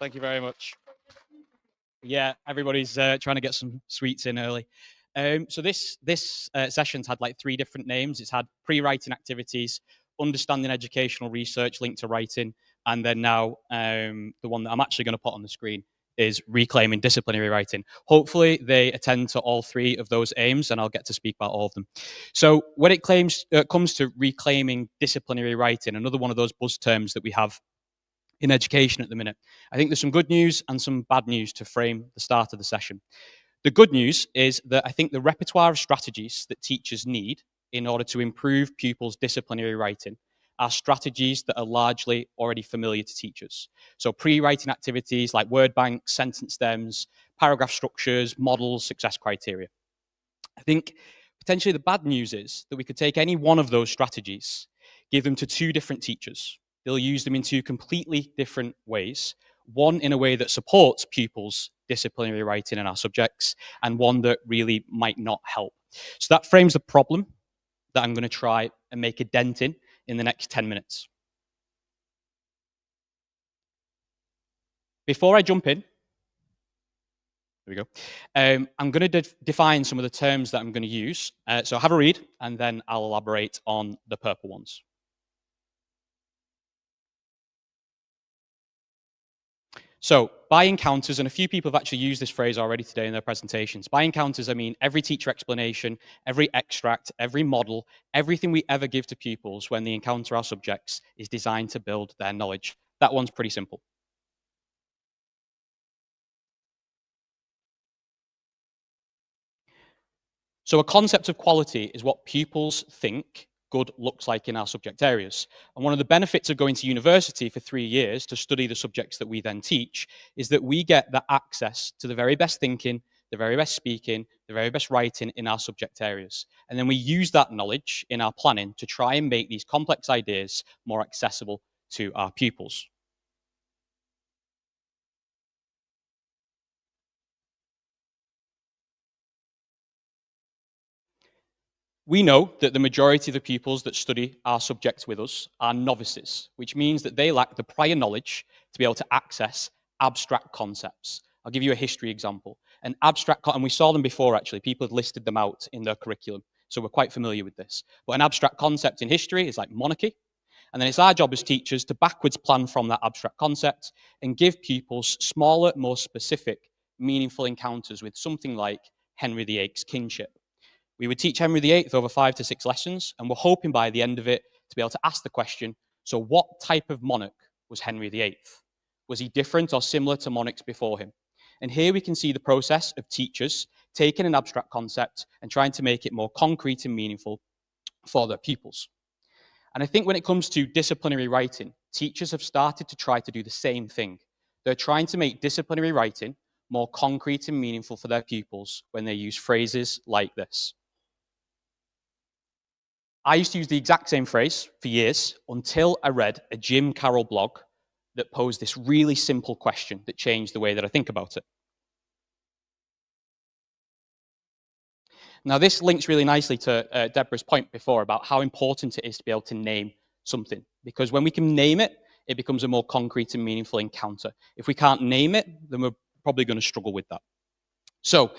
Speaker 8: thank you very much. Yeah, everybody's trying to get some sweets in early. So this session's had like 3 different names. It's had pre-writing activities, understanding educational research linked to writing, and then now the one that I'm actually going to put on the screen is reclaiming disciplinary writing. Hopefully they attend to all 3 of those aims, and I'll get to speak about all of them. So when it comes to reclaiming disciplinary writing, another one of those buzz terms that we have in education at the minute, I think there's some good news and some bad news to frame the start of the session. The good news is that I think the repertoire of strategies that teachers need in order to improve pupils' disciplinary writing are strategies that are largely already familiar to teachers. So pre-writing activities like word banks, sentence stems, paragraph structures, models, success criteria. I think potentially the bad news is that we could take any one of those strategies, give them to 2 different teachers. They'll use them in 2 completely different ways. One in a way that supports pupils' disciplinary writing in our subjects, and one that really might not help. So that frames the problem that I'm going to try and make a dent in the next 10 minutes. Before I jump in, there we go. I'm going to define some of the terms that I'm going to use. So have a read, and then I'll elaborate on the purple ones. So by encounters, and a few people have actually used this phrase already today in their presentations. By encounters, I mean every teacher explanation, every extract, every model, everything we ever give to pupils when they encounter our subjects is designed to build their knowledge. That one's pretty simple. So a concept of quality is what pupils think good looks like in our subject areas. And one of the benefits of going to university for 3 years to study the subjects that we then teach is that we get that access to the very best thinking, the very best speaking, the very best writing in our subject areas. And then we use that knowledge in our planning to try and make these complex ideas more accessible to our pupils. We know that the majority of the pupils that study our subjects with us are novices, which means that they lack the prior knowledge to be able to access abstract concepts. I'll give you a history example. An abstract, and we saw them before actually, people had listed them out in their curriculum, so we're quite familiar with this. But an abstract concept in history is like monarchy, and then it's our job as teachers to backwards plan from that abstract concept and give pupils smaller, more specific, meaningful encounters with something like Henry VIII's kingship. We would teach Henry VIII over 5 to 6 lessons, and we're hoping by the end of it to be able to ask the question, so what type of monarch was Henry VIII? Was he different or similar to monarchs before him? And here we can see the process of teachers taking an abstract concept and trying to make it more concrete and meaningful for their pupils. And I think when it comes to disciplinary writing, teachers have started to try to do the same thing. They're trying to make disciplinary writing more concrete and meaningful for their pupils when they use phrases like this. I used to use the exact same phrase for years until I read a Jim Carroll blog that posed this really simple question that changed the way that I think about it. Now, this links really nicely to Deborah's point before about how important it is to be able to name something, because when we can name it, it becomes a more concrete and meaningful encounter. If we can't name it, then we're probably going to struggle with that. So,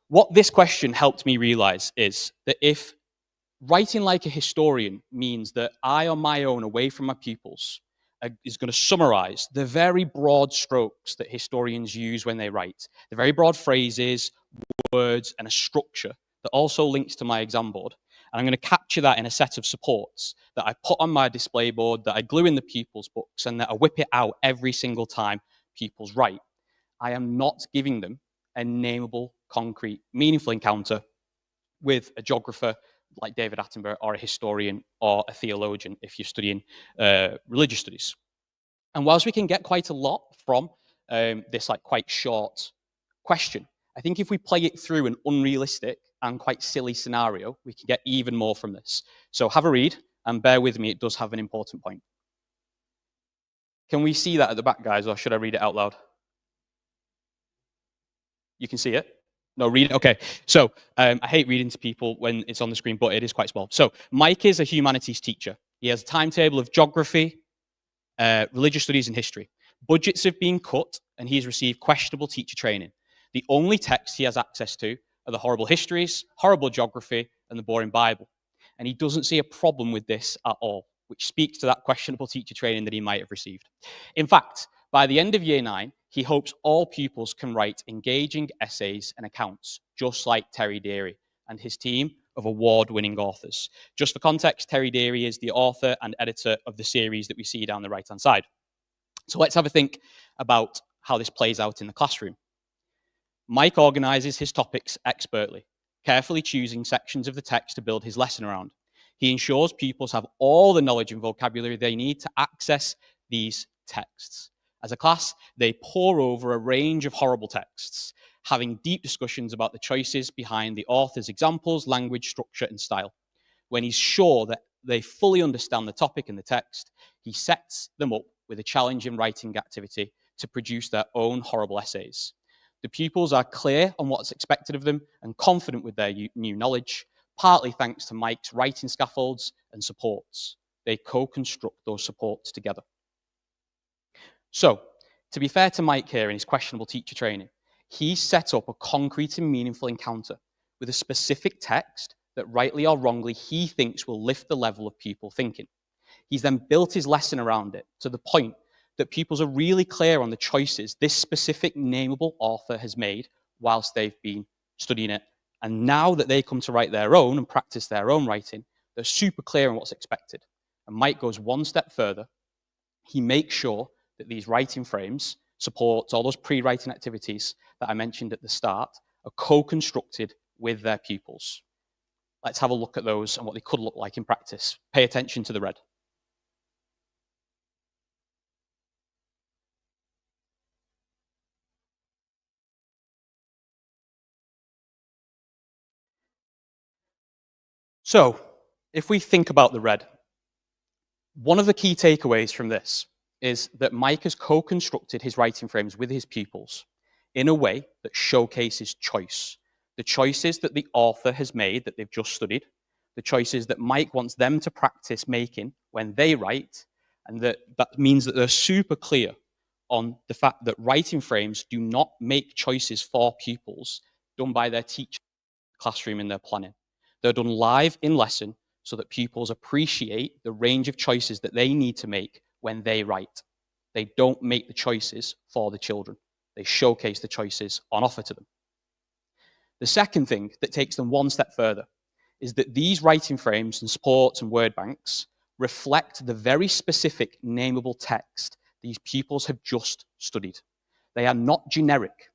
Speaker 8: what this question helped me realize is that if writing like a historian means that I, on my own, away from my pupils, is going to summarize the very broad strokes that historians use when they write, the very broad phrases, words, and a structure that also links to my exam board. And I'm going to capture that in a set of supports that I put on my display board, that I glue in the pupils' books, and that I whip it out every single time pupils write. I am not giving them a nameable, concrete, meaningful encounter with a geographer like David Attenborough, or a historian, or a theologian if you're studying religious studies. And whilst we can get quite a lot from this like quite short question, I think if we play it through an unrealistic and quite silly scenario, we can get even more from this. So have a read, and bear with me, it does have an important point. Can we see that at the back, guys, or should I read it out loud? You can see it? No, read it. Okay. So I hate reading to people when it's on the screen, but it is quite small. So Mike is a humanities teacher. He has a timetable of geography, religious studies, and history. Budgets have been cut, and he's received questionable teacher training. The only texts he has access to are the horrible histories, horrible geography, and the boring Bible. And he doesn't see a problem with this at all, which speaks to that questionable teacher training that he might have received. In fact, by the end of year 9, he hopes all pupils can write engaging essays and accounts, just like Terry Deary and his team of award-winning authors. Just for context, Terry Deary is the author and editor of the series that we see down the right-hand side. So let's have a think about how this plays out in the classroom. Mike organizes his topics expertly, carefully choosing sections of the text to build his lesson around. He ensures pupils have all the knowledge and vocabulary they need to access these texts. As a class, they pore over a range of horrible texts, having deep discussions about the choices behind the author's examples, language, structure, and style. When he's sure that they fully understand the topic and the text, he sets them up with a challenging writing activity to produce their own horrible essays. The pupils are clear on what's expected of them and confident with their new knowledge, partly thanks to Mike's writing scaffolds and supports. They co-construct those supports together. So, to be fair to Mike here in his questionable teacher training, he set up a concrete and meaningful encounter with a specific text that rightly or wrongly he thinks will lift the level of pupil thinking. He's then built his lesson around it to the point that pupils are really clear on the choices this specific nameable author has made whilst they've been studying it. And now that they come to write their own and practice their own writing, they're super clear on what's expected. And Mike goes one step further. He makes sure that these writing frames support all those pre-writing activities that I mentioned at the start are co-constructed with their pupils. Let's have a look at those and what they could look like in practice. Pay attention to the red. So, if we think about the red, one of the key takeaways from this is that Mike has co-constructed his writing frames with his pupils in a way that showcases choice. The choices that the author has made that they've just studied, the choices that Mike wants them to practice making when they write, and that means that they're super clear on the fact that writing frames do not make choices for pupils done by their teacher in the classroom in their planning. They're done live in lesson so that pupils appreciate the range of choices that they need to make when they write. They don't make the choices for the children. They showcase the choices on offer to them. The second thing that takes them one step further is that these writing frames and supports and word banks reflect the very specific nameable text these pupils have just studied. They are not generic,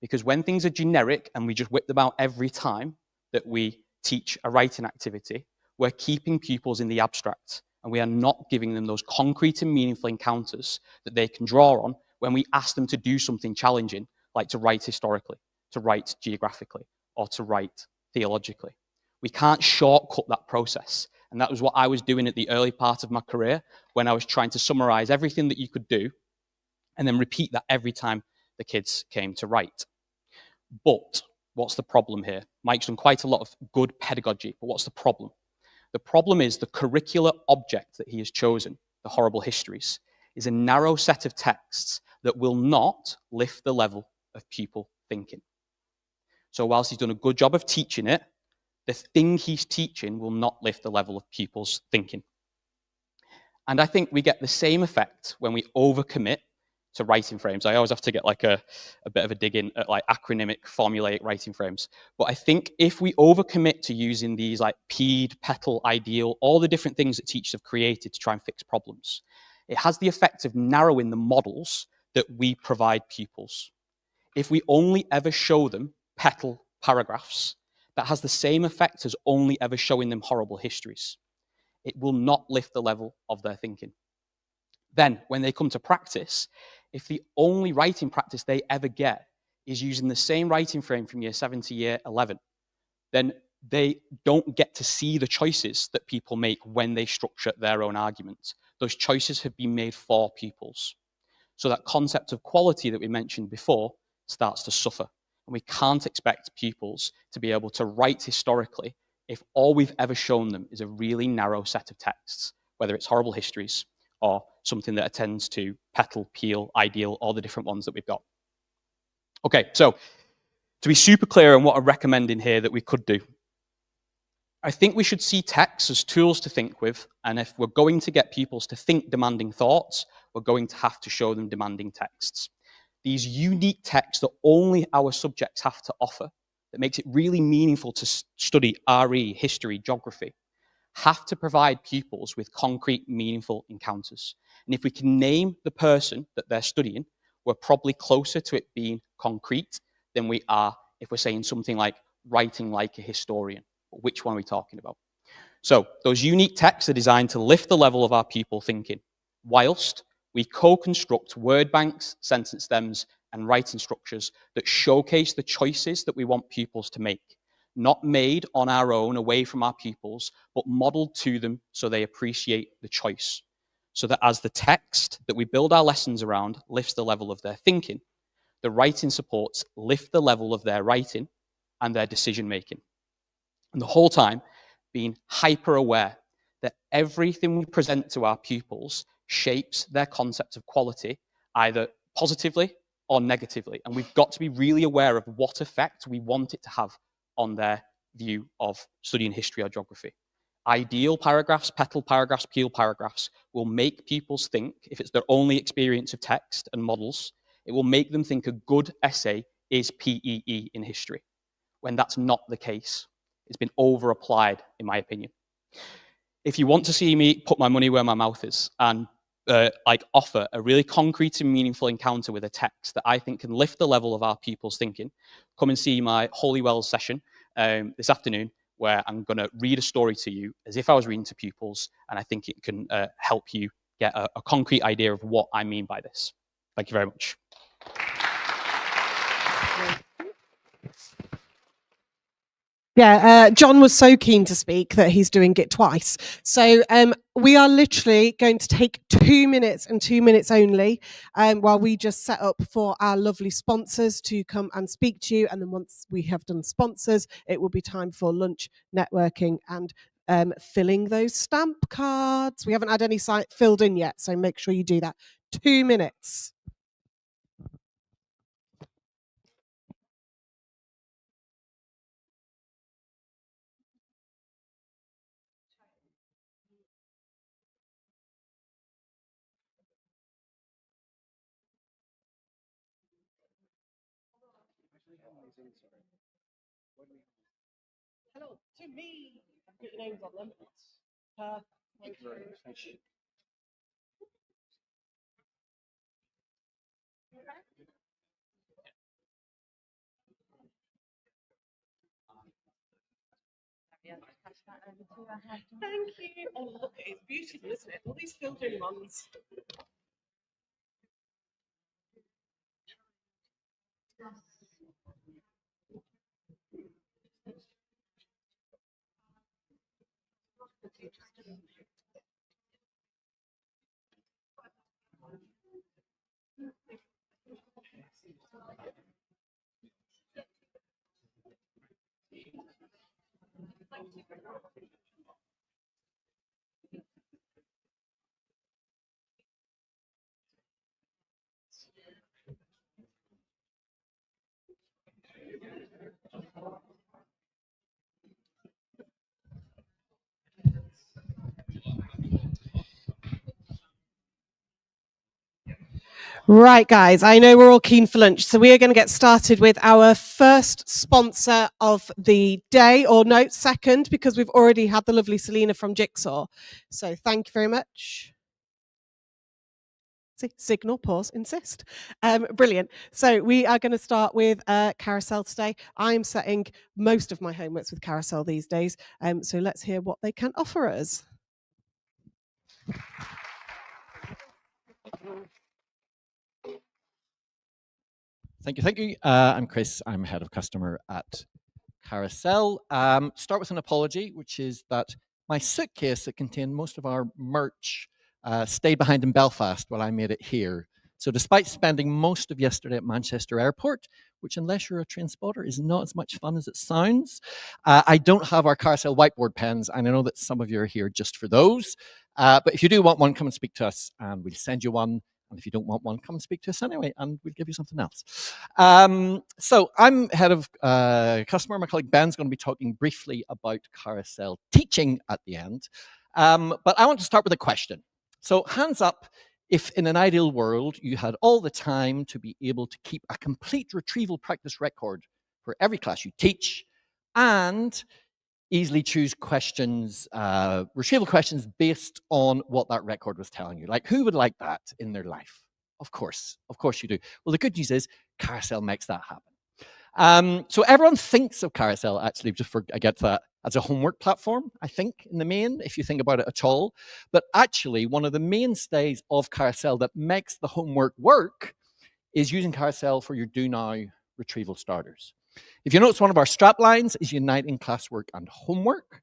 Speaker 8: because when things are generic and we just whip them out every time that we teach a writing activity, we're keeping pupils in the abstract, and we are not giving them those concrete and meaningful encounters that they can draw on when we ask them to do something challenging, like to write historically, to write geographically, or to write theologically. We can't shortcut that process. And that was what I was doing at the early part of my career when I was trying to summarize everything that you could do and then repeat that every time the kids came to write. But what's the problem here? Mike's done quite a lot of good pedagogy, but what's the problem? The problem is the curricular object that he has chosen, the horrible histories, is a narrow set of texts that will not lift the level of pupil thinking. So whilst he's done a good job of teaching it, the thing he's teaching will not lift the level of pupils' thinking. And I think we get the same effect when we overcommit to writing frames. I always have to get like a bit of a dig in at like acronymic, formulaic writing frames. But I think if we overcommit to using these like PED, petal, ideal, all the different things that teachers have created to try and fix problems, it has the effect of narrowing the models that we provide pupils. If we only ever show them petal paragraphs, that has the same effect as only ever showing them horrible histories. It will not lift the level of their thinking. Then, when they come to practice, if the only writing practice they ever get is using the same writing frame from year 7 to year 11, then they don't get to see the choices that people make when they structure their own arguments. Those choices have been made for pupils. So that concept of quality that we mentioned before starts to suffer. And we can't expect pupils to be able to write historically if all we've ever shown them is a really narrow set of texts, whether it's horrible histories or something that attends to petal, peel, ideal, all the different ones that we've got. Okay, so to be super clear on what I'm recommending here that we could do, I think we should see texts as tools to think with, and if we're going to get pupils to think demanding thoughts, we're going to have to show them demanding texts. These unique texts that only our subjects have to offer, that makes it really meaningful to study RE, history, geography, have to provide pupils with concrete, meaningful encounters. And if we can name the person that they're studying, we're probably closer to it being concrete than we are if we're saying something like writing like a historian. Which one are we talking about? So those unique texts are designed to lift the level of our pupil thinking, whilst we co-construct word banks, sentence stems, and writing structures that showcase the choices that we want pupils to make, not made on our own away from our pupils, but modeled to them so they appreciate the choice. So that as the text that we build our lessons around lifts the level of their thinking, the writing supports lift the level of their writing and their decision making. And the whole time being hyper aware that everything we present to our pupils shapes their concept of quality, either positively or negatively. And we've got to be really aware of what effect we want it to have on their view of studying history or geography. Ideal paragraphs, petal paragraphs, peel paragraphs will make pupils think, if it's their only experience of text and models, it will make them think a good essay is PEE in history, when that's not the case. It's been over-applied, in my opinion. If you want to see me put my money where my mouth is and offer a really concrete and meaningful encounter with a text that I think can lift the level of our pupils' thinking, come and see my Holy Wells session this afternoon, where I'm going to read a story to you as if I was reading to pupils, and I think it can help you get a concrete idea of what I mean by this. Thank you very much.
Speaker 1: Yeah, John was so keen to speak that he's doing it twice. So we are literally going to take 2 minutes and 2 minutes only while we just set up for our lovely sponsors to come and speak to you. And then once we have done sponsors, it will be time for lunch, networking, and filling those stamp cards. We haven't had any filled in yet, so make sure you do that. 2 minutes. Hello, to me. Put your names on them. Thank you very much. Thank you. Oh, look, it's beautiful, isn't it? All these filled in ones. Right, guys, I know we're all keen for lunch, so we are going to get started with our first sponsor of the day, or no, second, because we've already had the lovely Selena from Jigsaw. So thank you very much. See, signal, pause, insist. Brilliant. So we are going to start with Carousel today. I'm setting most of my homeworks with Carousel these days, so let's hear what they can offer us.
Speaker 9: Thank you. I'm Chris. I'm head of customer at Carousel. Start with an apology, which is that my suitcase that contained most of our merch stayed behind in Belfast while I made it here. So despite spending most of yesterday at Manchester Airport, which unless you're a train spotter is not as much fun as it sounds, I don't have our Carousel whiteboard pens, and I know that some of you are here just for those. But if you do want one, come and speak to us and we'll send you one. And if you don't want one, come and speak to us anyway, and we'll give you something else. So I'm head of customer. My colleague Ben's going to be talking briefly about Carousel teaching at the end. But I want to start with a question. So hands up if in an ideal world you had all the time to be able to keep a complete retrieval practice record for every class you teach and easily choose questions, retrieval questions based on what that record was telling you. Like, who would like that in their life? Of course you do. Well, the good news is Carousel makes that happen. So everyone thinks of Carousel, actually, just for, I get that, as a homework platform, I think, in the main, if you think about it at all. But actually, one of the mainstays of Carousel that makes the homework work is using Carousel for your Do Now retrieval starters. If you notice, one of our strap lines is uniting classwork and homework.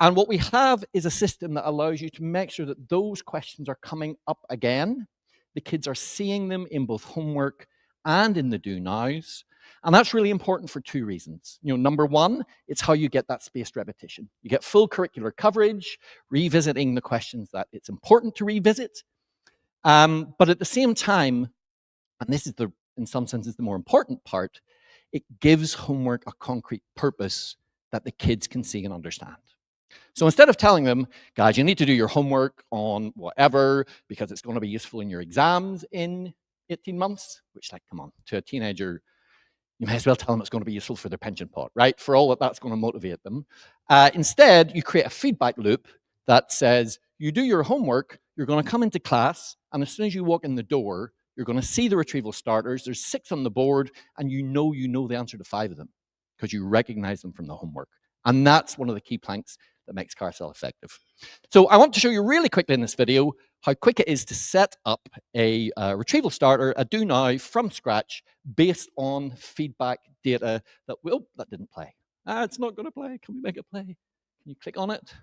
Speaker 9: And what we have is a system that allows you to make sure that those questions are coming up again. The kids are seeing them in both homework and in the do nows. And that's really important for two reasons. Number one, it's how you get that spaced repetition. You get full curricular coverage, revisiting the questions that it's important to revisit. But at the same time, and this is in some senses the more important part, it gives homework a concrete purpose that the kids can see and understand. So instead of telling them, guys, you need to do your homework on whatever because it's going to be useful in your exams in 18 months, which, like, come on, to a teenager, you may as well tell them it's going to be useful for their pension pot, right? For all that's going to motivate them. Instead, you create a feedback loop that says, you do your homework, you're going to come into class, and as soon as you walk in the door, you're going to see the retrieval starters. There's 6 on the board, and you know the answer to 5 of them because you recognize them from the homework. And that's one of the key planks that makes Carousel effective. So I want to show you really quickly in this video how quick it is to set up a retrieval starter, a do now from scratch, based on feedback data that will, that didn't play. It's not going to play. Can we make it play? Can you click on it?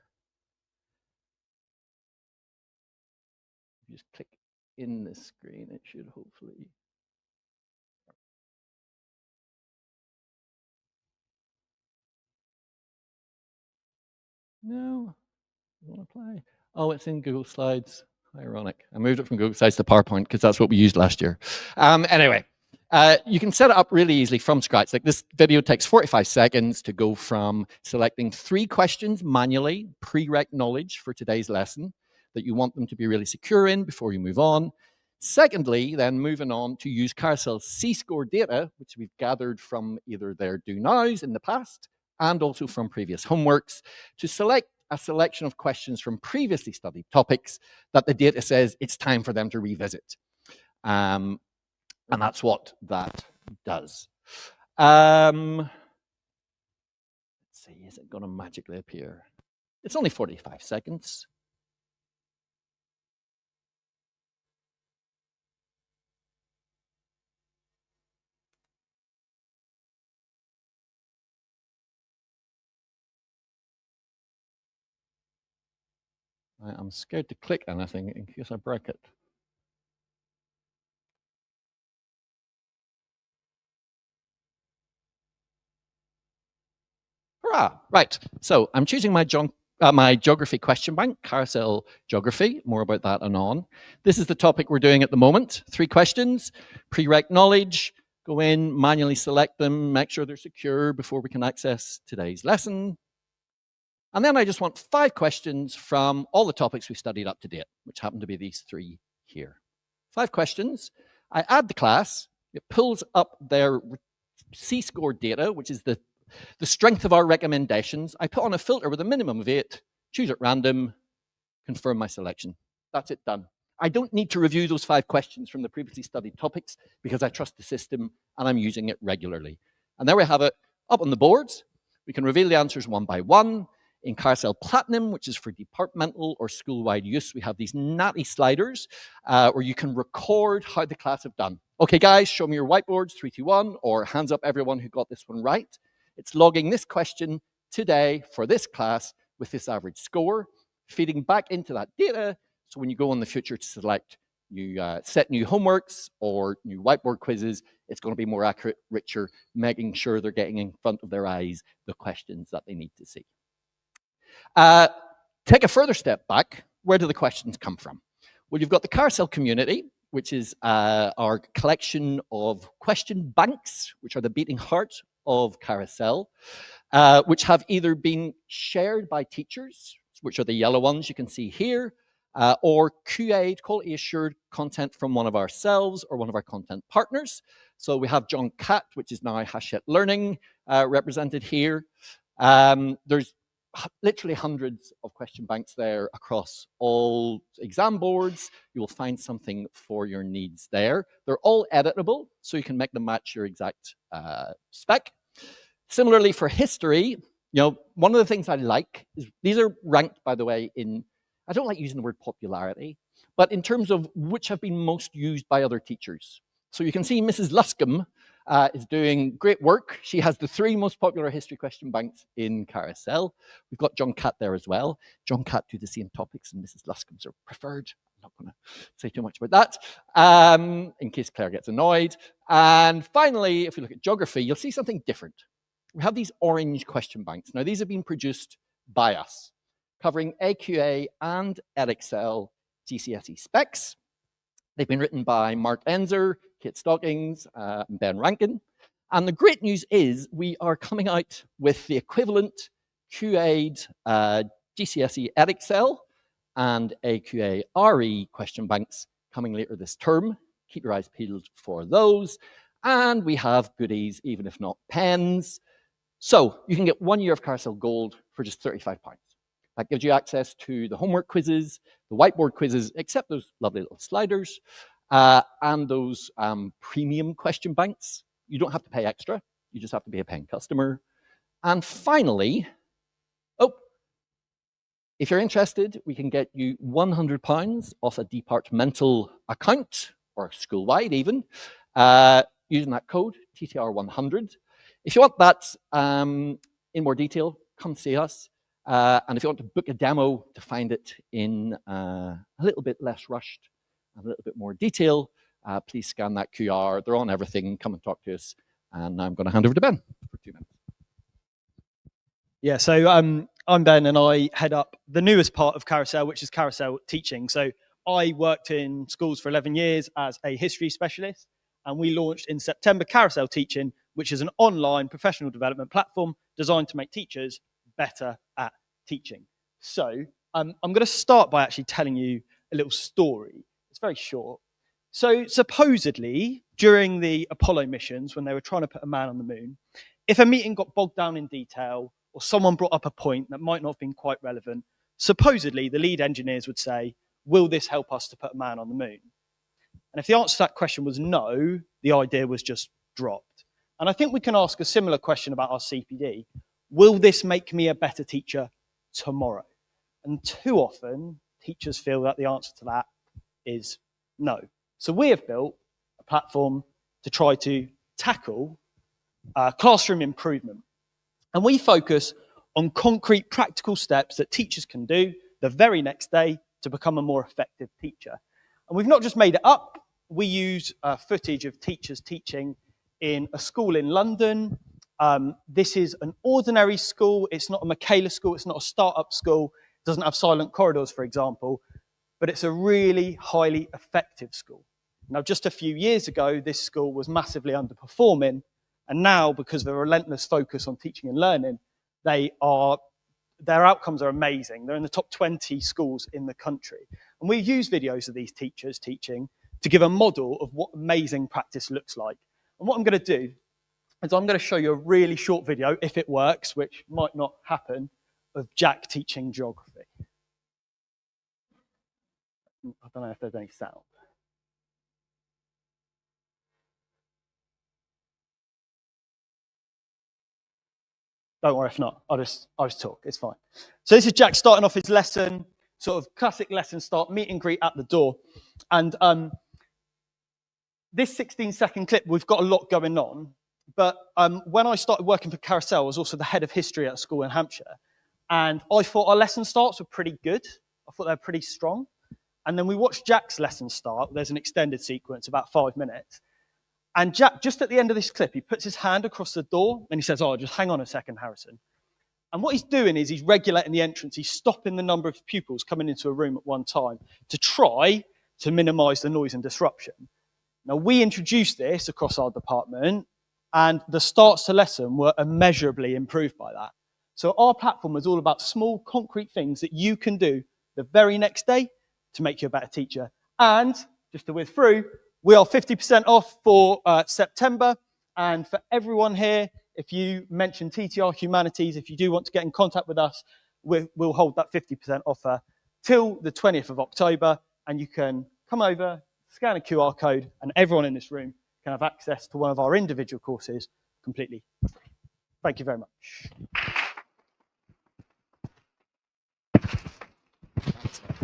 Speaker 9: Just click in the screen. It should hopefully. No, I want to play. Oh, it's in Google Slides. Ironic. I moved it from Google Slides to PowerPoint because that's what we used last year. Anyway, you can set it up really easily from scratch. Like this video takes 45 seconds to go from selecting 3 questions manually, prereq knowledge for today's lesson that you want them to be really secure in before you move on. Secondly, then moving on to use Carousel's C-score data, which we've gathered from either their do nows in the past and also from previous homeworks, to select a selection of questions from previously studied topics that the data says it's time for them to revisit. And that's what that does. Let's see, is it going to magically appear? It's only 45 seconds. I'm scared to click anything in case I break it. Hurrah! Right, so I'm choosing my geography question bank, Carousel Geography. More about that anon. This is the topic we're doing at the moment. 3 questions, prereq knowledge, go in, manually select them, make sure they're secure before we can access today's lesson. And then I just want 5 questions from all the topics we've studied up to date, which happen to be these 3 here. 5 questions. I add the class. It pulls up their C-score data, which is the strength of our recommendations. I put on a filter with a minimum of 8, choose at random, confirm my selection. That's it, done. I don't need to review those 5 questions from the previously studied topics because I trust the system and I'm using it regularly. And there we have it up on the boards. We can reveal the answers one by one. In Carousel Platinum, which is for departmental or school-wide use, we have these natty sliders where you can record how the class have done. Okay, guys, show me your whiteboards, 3, 2, 1, or hands up everyone who got this one right. It's logging this question today for this class with this average score, feeding back into that data. So when you go in the future to select new set new homeworks or new whiteboard quizzes, it's going to be more accurate, richer, making sure they're getting in front of their eyes the questions that they need to see. Take a further step back. Where do the questions come from? Well, you've got the Carousel community, which is our collection of question banks, which are the beating heart of Carousel, which have either been shared by teachers, which are the yellow ones you can see here, or QA'd, quality assured content from one of ourselves or one of our content partners. So we have John Catt, which is now Hachette Learning, represented here. There's literally hundreds of question banks there across all exam boards. You will find something for your needs there. They're all editable, so you can make them match your exact spec. Similarly for history, one of the things I like is these are ranked, by the way, in, I don't like using the word popularity, but in terms of which have been most used by other teachers. So you can see Mrs. Luscombe is doing great work. She has the 3 most popular history question banks in Carousel. We've got John Catt there as well. John Catt do the same topics, and Mrs. Luscombe's are preferred. I'm not going to say too much about that, in case Claire gets annoyed. And finally, if we look at geography, you'll see something different. We have these orange question banks. Now, these have been produced by us, covering AQA and Edexcel GCSE specs. They've been written by Mark Enzer, Kate Stockings, and Ben Rankin. And the great news is we are coming out with the equivalent QA'd GCSE Edexcel and AQA RE question banks coming later this term. Keep your eyes peeled for those. And we have goodies, even if not pens. So you can get 1 year of Carousel Gold for just £35. That gives you access to the homework quizzes, the whiteboard quizzes, except those lovely little sliders, and those premium question banks. You don't have to pay extra. You just have to be a paying customer. And finally, if you're interested, we can get you £100 off a departmental account, or school-wide even, using that code, TTR100. If you want that in more detail, come see us. And if you want to book a demo to find it in a little bit less rushed and a little bit more detail, please scan that QR. They're on everything. Come and talk to us. And I'm going to hand over to Ben for 2 minutes.
Speaker 10: Yeah, so I'm Ben, and I head up the newest part of Carousel, which is Carousel Teaching. So I worked in schools for 11 years as a history specialist, and we launched in September Carousel Teaching, which is an online professional development platform designed to make teachers better at teaching. So I'm going to start by actually telling you a little story. It's very short. So supposedly, during the Apollo missions, when they were trying to put a man on the moon, if a meeting got bogged down in detail, or someone brought up a point that might not have been quite relevant, supposedly the lead engineers would say, will this help us to put a man on the moon? And if the answer to that question was no, the idea was just dropped. And I think we can ask a similar question about our CPD. Will this make me a better teacher tomorrow? And too often, teachers feel that the answer to that is no. So we have built a platform to try to tackle classroom improvement. And we focus on concrete, practical steps that teachers can do the very next day to become a more effective teacher. And we've not just made it up. We use footage of teachers teaching in a school in London. This is an ordinary school. It's not a Michaela school. It's not a startup school. It doesn't have silent corridors, for example. But it's a really highly effective school. Now, just a few years ago, this school was massively underperforming. And now, because of a relentless focus on teaching and learning, their outcomes are amazing. They're in the top 20 schools in the country. And we use videos of these teachers teaching to give a model of what amazing practice looks like. And what I'm going to do is I'm going to show you a really short video, if it works, which might not happen, of Jack teaching geography. I don't know if there's any sound. Don't worry if not, I'll just talk, it's fine. So this is Jack starting off his lesson, sort of classic lesson start, meet and greet at the door. And this 16-second clip, we've got a lot going on. But when I started working for Carousel, I was also the head of history at a school in Hampshire. And I thought our lesson starts were pretty good. I thought they were pretty strong. And then we watched Jack's lesson start. There's an extended sequence, about 5 minutes. And Jack, just at the end of this clip, he puts his hand across the door and he says, oh, just hang on a second, Harrison. And what he's doing is he's regulating the entrance. He's stopping the number of pupils coming into a room at one time to try to minimize the noise and disruption. Now, we introduced this across our department, and the starts to lesson were immeasurably improved by that. So our platform is all about small, concrete things that you can do the very next day to make you a better teacher. And just to whiz through, we are 50% off for September. And for everyone here, if you mention TTR Humanities, if you do want to get in contact with us, we'll hold that 50% offer till the 20th of October. And you can come over, scan a QR code, and everyone in this room can have access to one of our individual courses completely free. Thank you very much.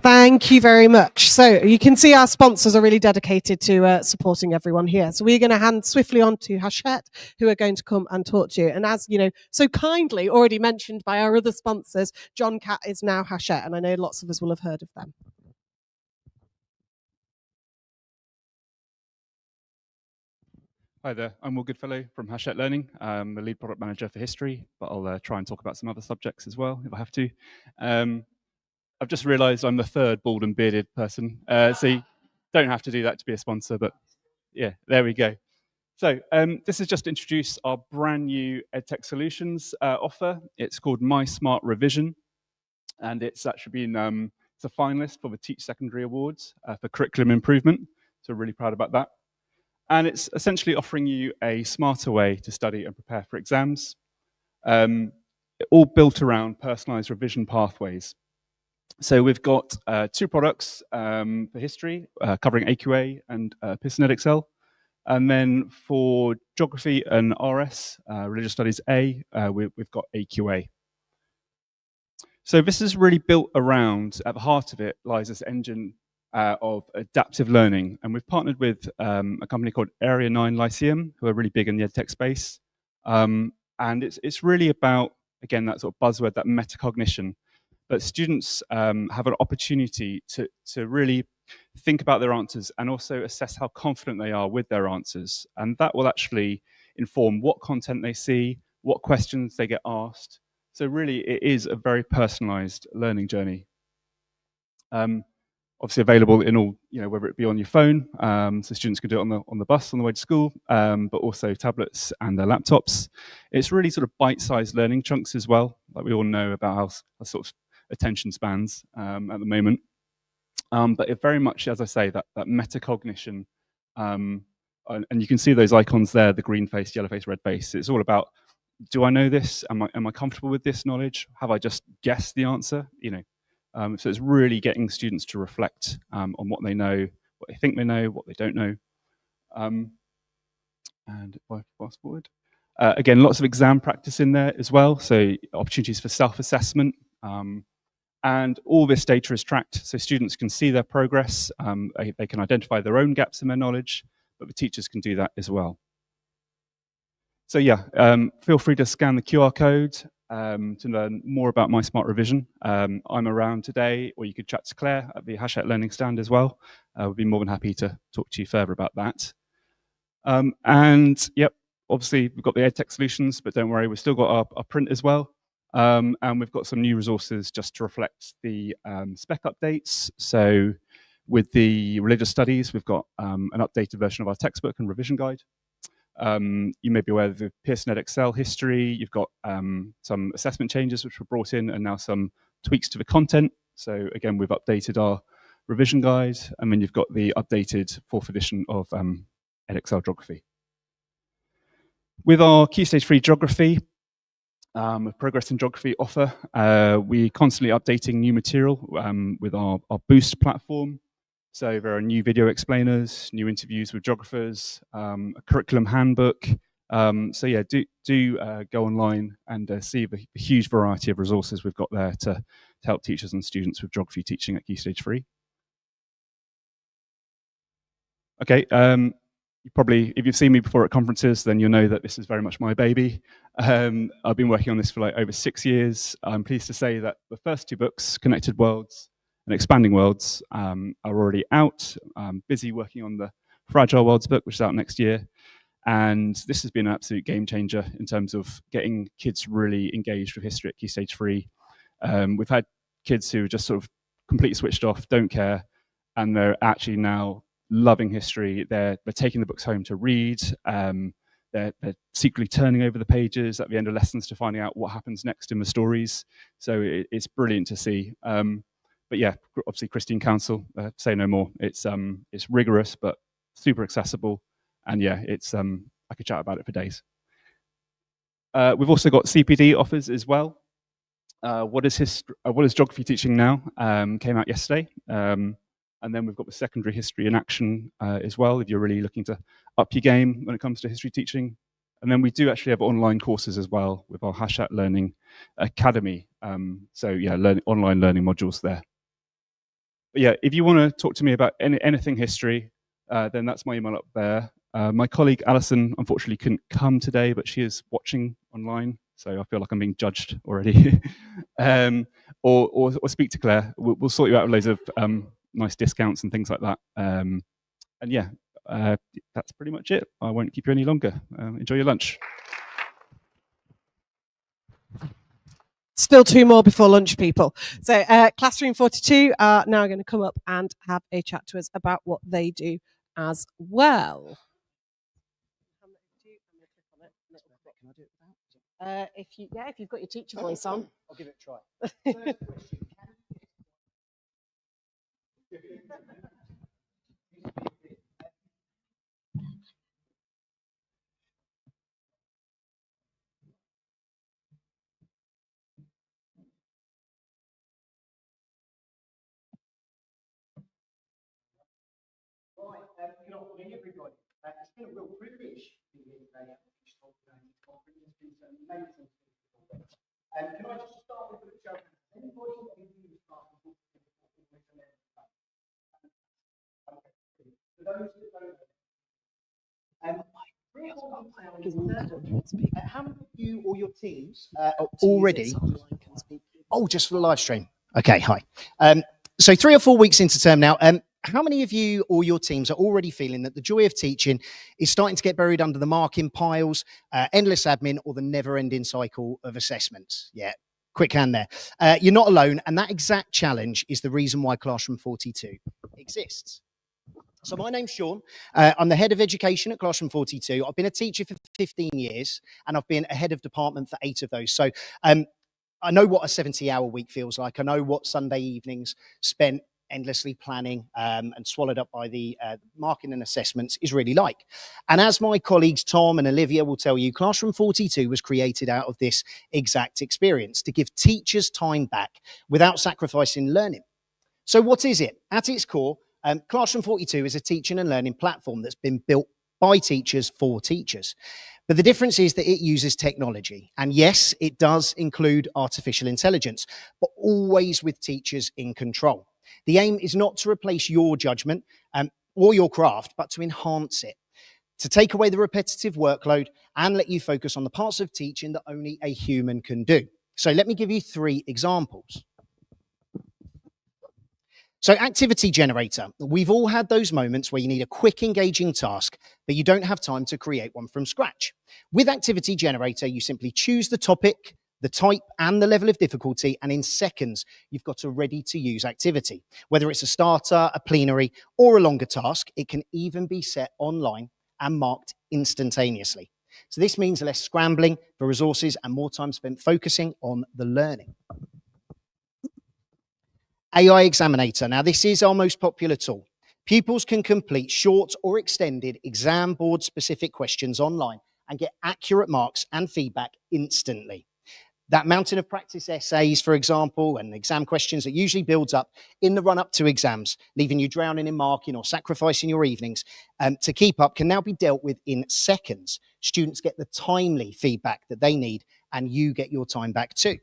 Speaker 1: Thank you very much. So you can see our sponsors are really dedicated to supporting everyone here. So we're going to hand swiftly on to Hachette, who are going to come and talk to you. And as you know, so kindly already mentioned by our other sponsors, John Catt is now Hachette, and I know lots of us will have heard of them.
Speaker 11: Hi there, I'm Will Goodfellow from Hachette Learning. I'm the lead product manager for history, but I'll try and talk about some other subjects as well if I have to. I've just realised I'm the third bald and bearded person, so you don't have to do that to be a sponsor, but yeah, there we go. So this is just to introduce our brand new EdTech Solutions offer. It's called My Smart Revision, and it's actually been it's a finalist for the Teach Secondary Awards for curriculum improvement, so we're really proud about that. And it's essentially offering you a smarter way to study and prepare for exams, all built around personalised revision pathways. So we've got 2 products for history, covering AQA and Pearson EdXL. And then for geography and RS, religious studies A, we've got AQA. So this is really built around, at the heart of it lies this engine of adaptive learning. And we've partnered with a company called Area 9 Lyceum, who are really big in the edtech space. And it's really about, again, that sort of buzzword, that metacognition. But students have an opportunity to really think about their answers and also assess how confident they are with their answers. And that will actually inform what content they see, what questions they get asked. So really, it is a very personalized learning journey. Obviously available in all, whether it be on your phone, so students can do it on the bus on the way to school, but also tablets and their laptops. It's really sort of bite-sized learning chunks as well. Like we all know about how sort of attention spans at the moment. But it very much, as I say, that metacognition, and you can see those icons there, the green face, yellow face, red face. It's all about, do I know this? Am I comfortable with this knowledge? Have I just guessed the answer? So it's really getting students to reflect on what they know, what they think they know, what they don't know. And if I fast forward, again, lots of exam practice in there as well. So opportunities for self-assessment. And all this data is tracked, so students can see their progress. They can identify their own gaps in their knowledge, but the teachers can do that as well. So yeah, feel free to scan the QR code to learn more about My Smart Revision. I'm around today, or you could chat to Claire at the Hachette Learning stand as well. We'd be more than happy to talk to you further about that. And yep, obviously we've got the EdTech solutions, but don't worry, we've still got our print as well. And we've got some new resources just to reflect the spec updates. So with the religious studies, we've got an updated version of our textbook and revision guide. You may be aware of the Pearson Excel history. You've got some assessment changes which were brought in, and now some tweaks to the content. So again, we've updated our revision guide, and then you've got the updated 4th edition of Excel Geography. With our Key Stage 3 Geography, Progress in Geography offer, we're constantly updating new material with our Boost platform. So there are new video explainers, new interviews with geographers, a curriculum handbook. So yeah, do go online and see the huge variety of resources we've got there to help teachers and students with geography teaching at Key Stage 3. Okay, you probably, if you've seen me before at conferences, then you'll know that this is very much my baby. I've been working on this for like over 6 years. I'm pleased to say that the first 2 books, Connected Worlds and Expanding Worlds, are already out. I'm busy working on the Fragile Worlds book, which is out next year. And this has been an absolute game changer in terms of getting kids really engaged with history at Key Stage 3. We've had kids who just sort of completely switched off, don't care, and they're actually now loving history. They're taking the books home to read. They're secretly turning over the pages at the end of lessons to finding out what happens next in the stories. So it's brilliant to see. But yeah, obviously Christine Council, say no more. It's rigorous but super accessible, and yeah, I could chat about it for days. We've also got CPD offers as well. What is geography teaching now? Came out yesterday. And then we've got the secondary history in action as well, if you're really looking to up your game when it comes to history teaching. And then we do actually have online courses as well with our Hachette Learning Academy. So yeah, online learning modules there. But yeah, if you want to talk to me about anything history, then that's my email up there. My colleague Alison unfortunately couldn't come today, but she is watching online, so I feel like I'm being judged already. Or speak to Claire. We'll sort you out with loads of nice discounts and things like that. And yeah, that's pretty much it. I won't keep you any longer. Enjoy your lunch.
Speaker 1: Still 2 more before lunch, people. So Classroom 42 are now going to come up and have a chat to us about what they do as well. If you've got your teacher voice on.
Speaker 10: I'll give it a try. Good afternoon, everybody.
Speaker 12: It's been a real privilege to be here today at the Digital Humanities Conference. It's been some amazing speakers already. Can I just start with a show? Anybody who's started with for those that don't know, how many of you or your teams are already? Oh, just for the live stream. Okay, hi. So 3 or 4 weeks into term now, how many of you or your teams are already feeling that the joy of teaching is starting to get buried under the marking piles, endless admin, or the never-ending cycle of assessments? Yeah, quick hand there. You're not alone, and that exact challenge is the reason why Classroom 42 exists. So my name's Sean. I'm the head of education at Classroom 42. I've been a teacher for 15 years, and I've been a head of department for 8 of those. So I know what a 70-hour week feels like. I know what Sunday evenings spent endlessly planning and swallowed up by the marking and assessments is really like. And as my colleagues Tom and Olivia will tell you, Classroom 42 was created out of this exact experience to give teachers time back without sacrificing learning. So what is it? At its core, Classroom 42 is a teaching and learning platform that's been built by teachers for teachers. But the difference is that it uses technology. And yes, it does include artificial intelligence, but always with teachers in control. The aim is not to replace your judgment or your craft, but to enhance it, to take away the repetitive workload and let you focus on the parts of teaching that only a human can do. So let me give you 3 examples. So activity generator, we've all had those moments where you need a quick engaging task, but you don't have time to create one from scratch. With activity generator, you simply choose the topic, the type and the level of difficulty, and in seconds, you've got a ready to use activity. Whether it's a starter, a plenary, or a longer task, it can even be set online and marked instantaneously. So this means less scrambling for resources and more time spent focusing on the learning. AI Examinator. Now, this is our most popular tool. Pupils can complete short or extended exam board specific questions online and get accurate marks and feedback instantly. That mountain of practice essays, for example, and exam questions that usually builds up in the run up to exams, leaving you drowning in marking or sacrificing your evenings to keep up, can now be dealt with in seconds. Students get the timely feedback that they need, and you get your time back too.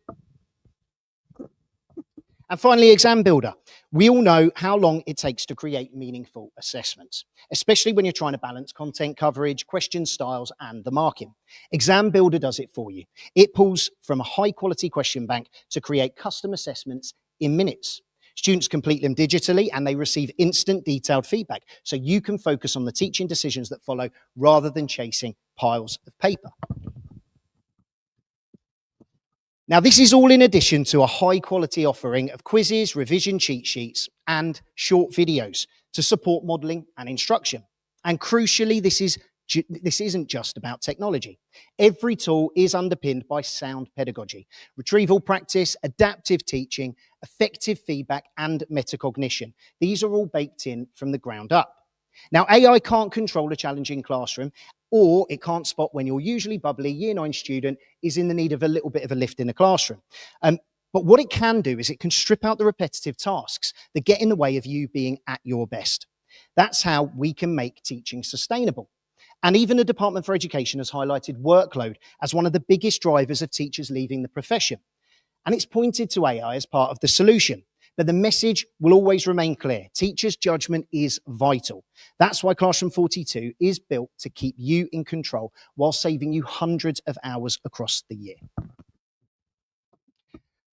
Speaker 12: And finally, Exam Builder. We all know how long it takes to create meaningful assessments, especially when you're trying to balance content coverage, question styles, and the marking. Exam Builder does it for you. It pulls from a high-quality question bank to create custom assessments in minutes. Students complete them digitally and they receive instant detailed feedback, so you can focus on the teaching decisions that follow rather than chasing piles of paper. Now, this is all in addition to a high-quality offering of quizzes, revision cheat sheets, and short videos to support modelling and instruction. And crucially, this isn't just about technology. Every tool is underpinned by sound pedagogy, retrieval practice, adaptive teaching, effective feedback, and metacognition. These are all baked in from the ground up. Now, AI can't control a challenging classroom, or it can't spot when your usually bubbly Year 9 student is in the need of a little bit of a lift in the classroom. But what it can do is it can strip out the repetitive tasks that get in the way of you being at your best. That's how we can make teaching sustainable. And even the Department for Education has highlighted workload as one of the biggest drivers of teachers leaving the profession. And it's pointed to AI as part of the solution. But the message will always remain clear. Teachers' judgment is vital. That's why Classroom 42 is built to keep you in control while saving you hundreds of hours across the year.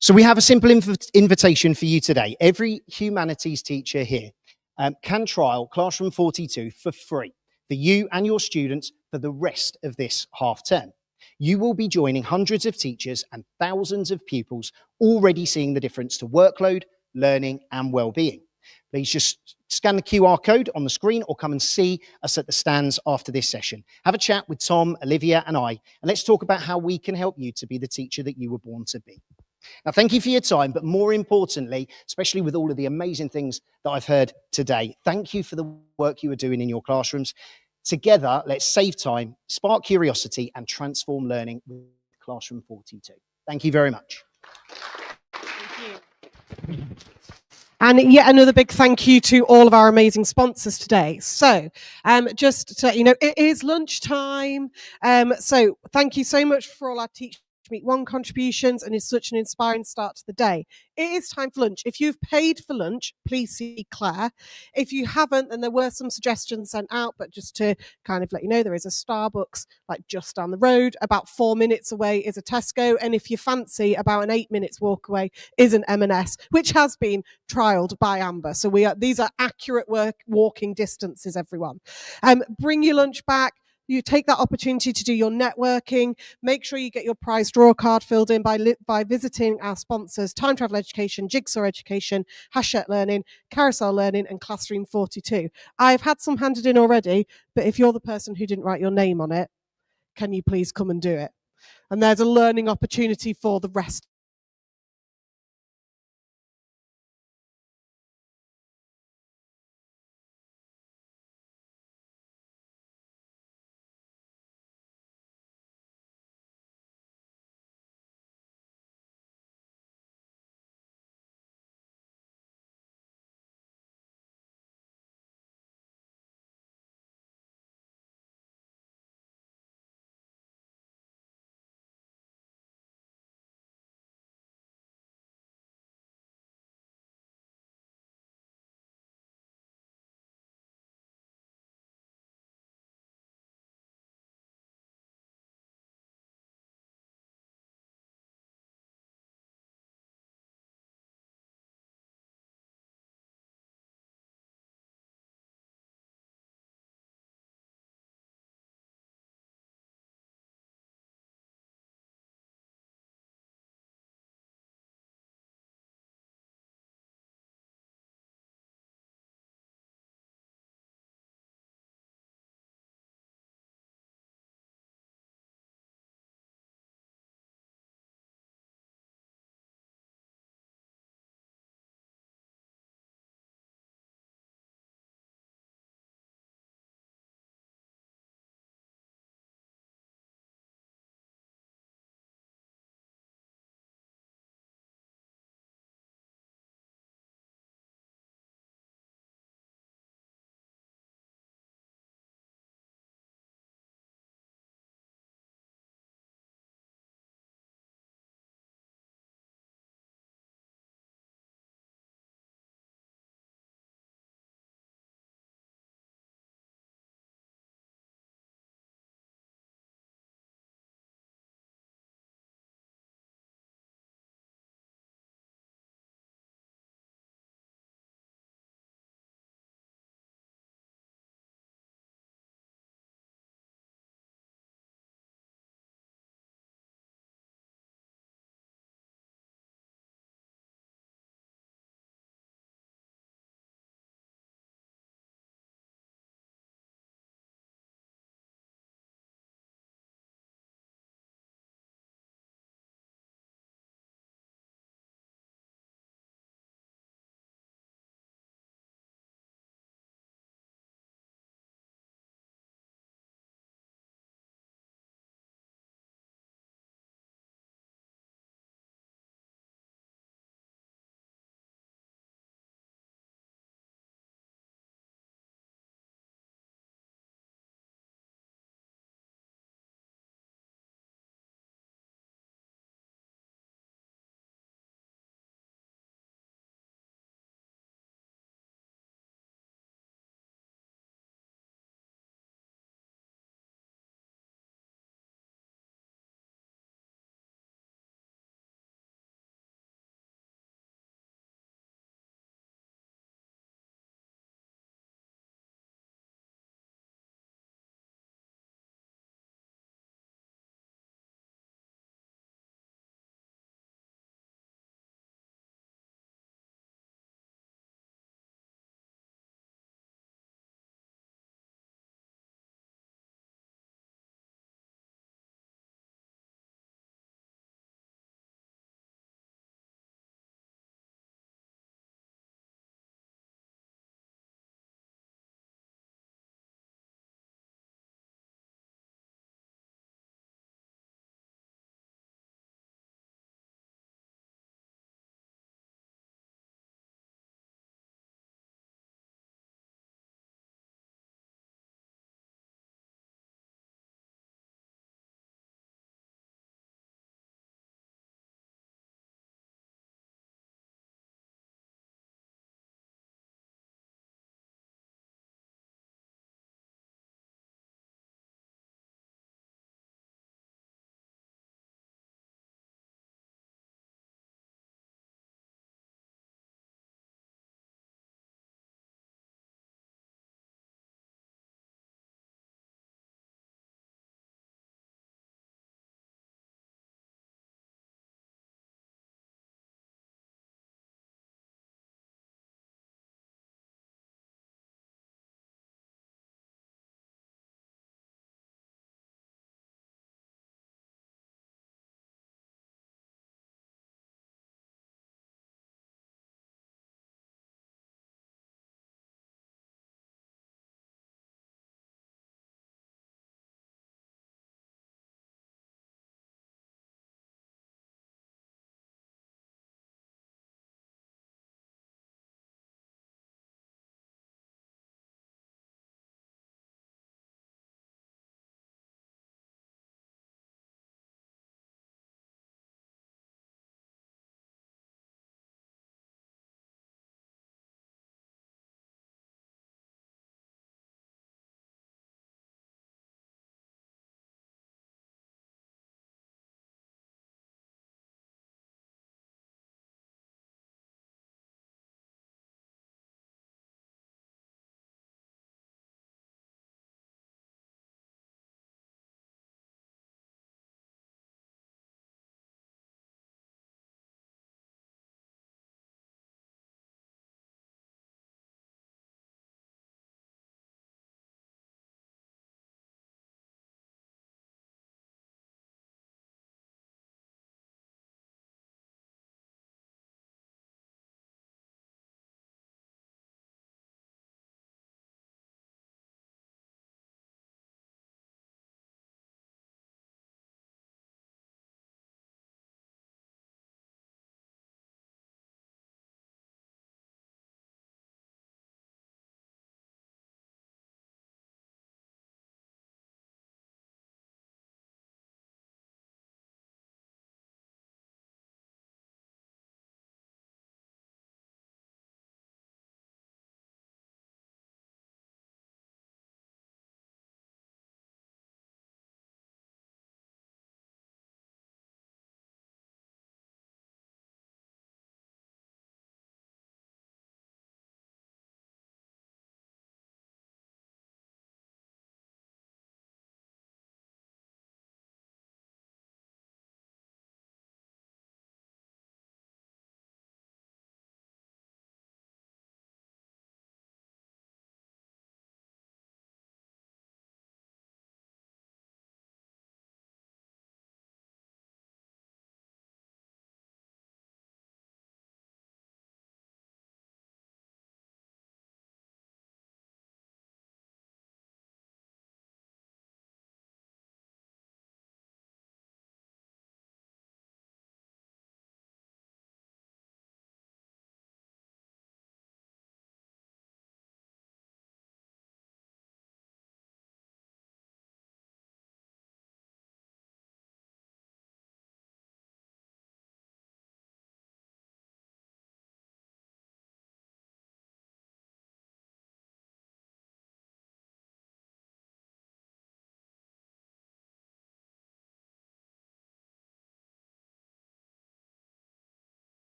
Speaker 12: So we have a simple invitation for you today. Every humanities teacher here can trial Classroom 42 for free for you and your students for the rest of this half term. You will be joining hundreds of teachers and thousands of pupils already seeing the difference to workload, learning and well-being. Please just scan the QR code on the screen or come and see us at the stands after this session. Have a chat with Tom, Olivia and I, and let's talk about how we can help you to be the teacher that you were born to be. Now, thank you for your time, but more importantly, especially with all of the amazing things that I've heard today, thank you for the work you are doing in your classrooms. Together, let's save time, spark curiosity and transform learning with Classroom 42. Thank you very much.
Speaker 1: Thank you. And yet another big thank you to all of our amazing sponsors today. So just to let you know, it is lunchtime. So thank you so much for all our Teach Meet One contributions, and it's such an inspiring start to the day. It is time for lunch. If you've paid for lunch, please see Claire. If you haven't, then there were some suggestions sent out, but just to kind of let you know, there is a Starbucks like just down the road. About 4 minutes away is a Tesco, and if you fancy, about an 8 minutes walk away is an M&S, which has been trialed by Amber. So these are accurate walking distances, everyone. Bring your lunch back. You take that opportunity to do your networking. Make sure you get your prize draw card filled in by visiting our sponsors, Time Travel Education, Jigsaw Education, Hachette Learning, Carousel Learning, and Classroom 42. I've had some handed in already, but if you're the person who didn't write your name on it, can you please come and do it? And there's a learning opportunity for the rest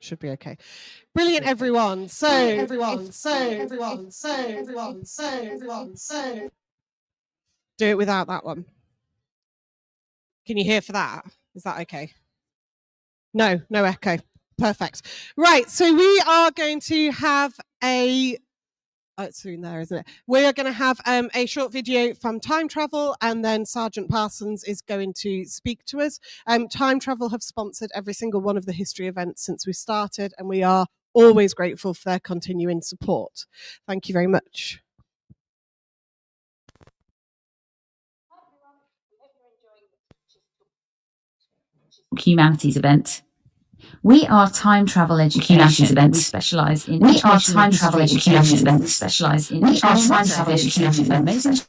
Speaker 1: Should be okay. Brilliant, everyone. Do it without that one. Can you hear for that? Is that okay? No echo. Perfect. Right, so we are going to have it's soon there, isn't it? We are going to have a short video from Time Travel, and then Sergeant Parsons is going to speak to us. Time Travel have sponsored every single one of the history events since we started, and we are always grateful for their continuing support. Thank you very much.
Speaker 13: Humanities event. We are time travel education. Humanities event. We specialise in. We are time travel education. We specialise in. We are time travel education.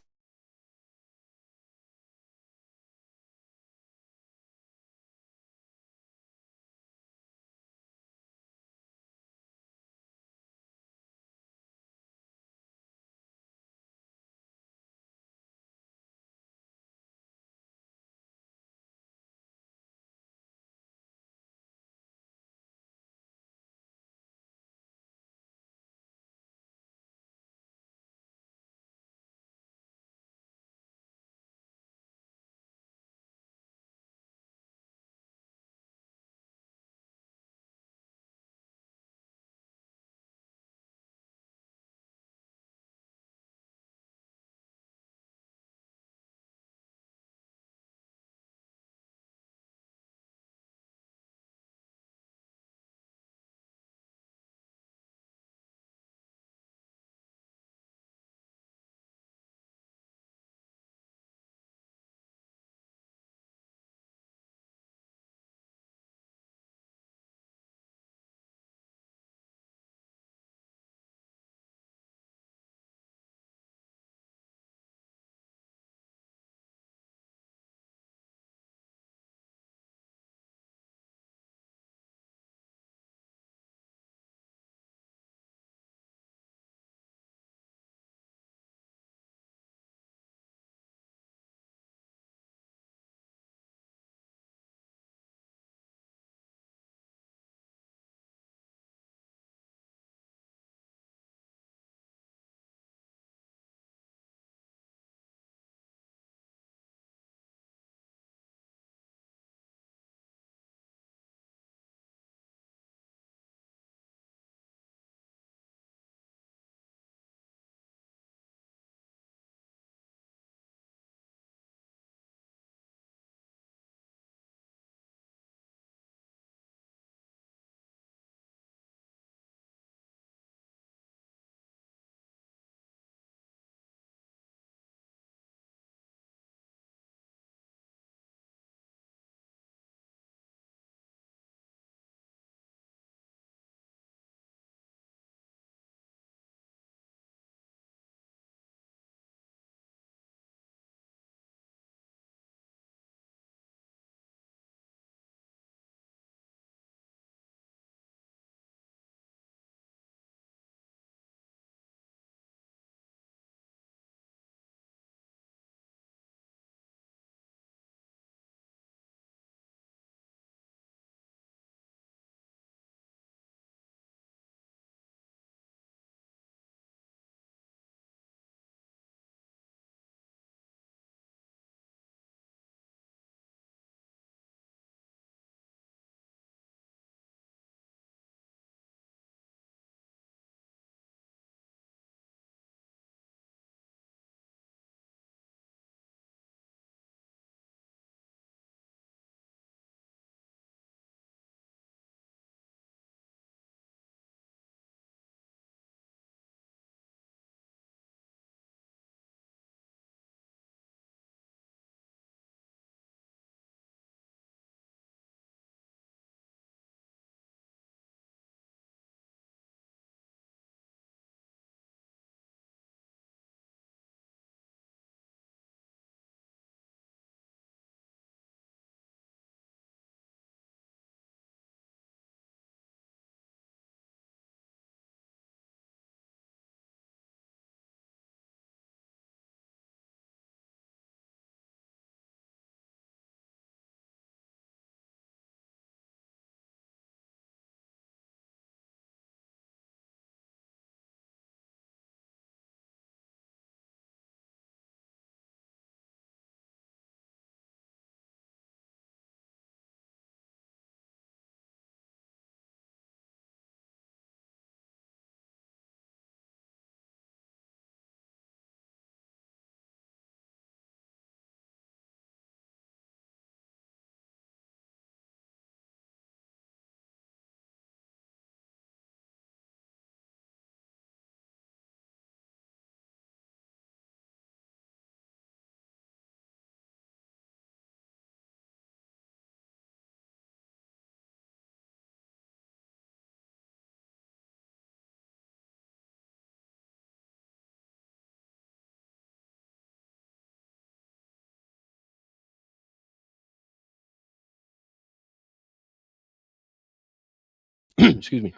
Speaker 14: Excuse me.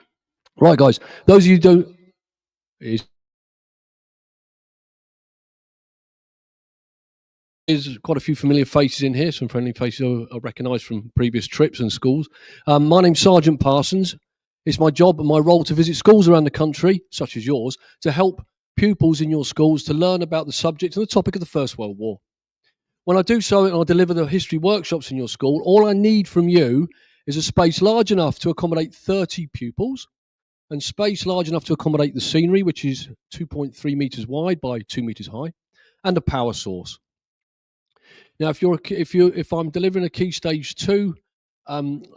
Speaker 14: Right, guys. Those of you who don't there's quite a few familiar faces in here, some friendly faces I recognise from previous trips and schools. My name's Sergeant Parsons. It's my job and my role to visit schools around the country, such as yours, to help pupils in your schools to learn about the subject and the topic of the First World War. When I do so and I deliver the history workshops in your school, all I need from you is a space large enough to accommodate 30 pupils and space large enough to accommodate the scenery, which is 2.3 metres wide by 2 metres high, and a power source. Now, if I'm delivering a Key Stage 2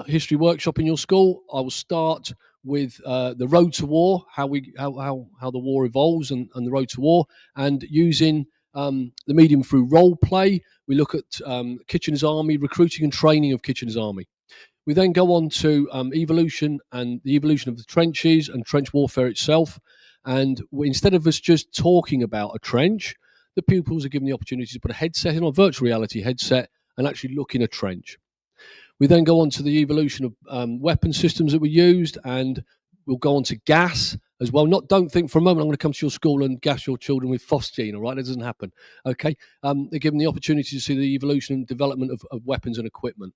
Speaker 14: history workshop in your school, I will start with the road to war, how the war evolves and the road to war, and using the medium through role play. We look at Kitchener's Army, recruiting and training of Kitchener's Army. We then go on to evolution and the evolution of the trenches and trench warfare itself. And instead of us just talking about a trench, the pupils are given the opportunity to put a headset in, or virtual reality headset, and actually look in a trench. We then go on to the evolution of weapon systems that were used, and we'll go on to gas as well. Don't think for a moment I'm going to come to your school and gas your children with phosgene, all right? That doesn't happen, okay? They're given the opportunity to see the evolution and development of weapons and equipment.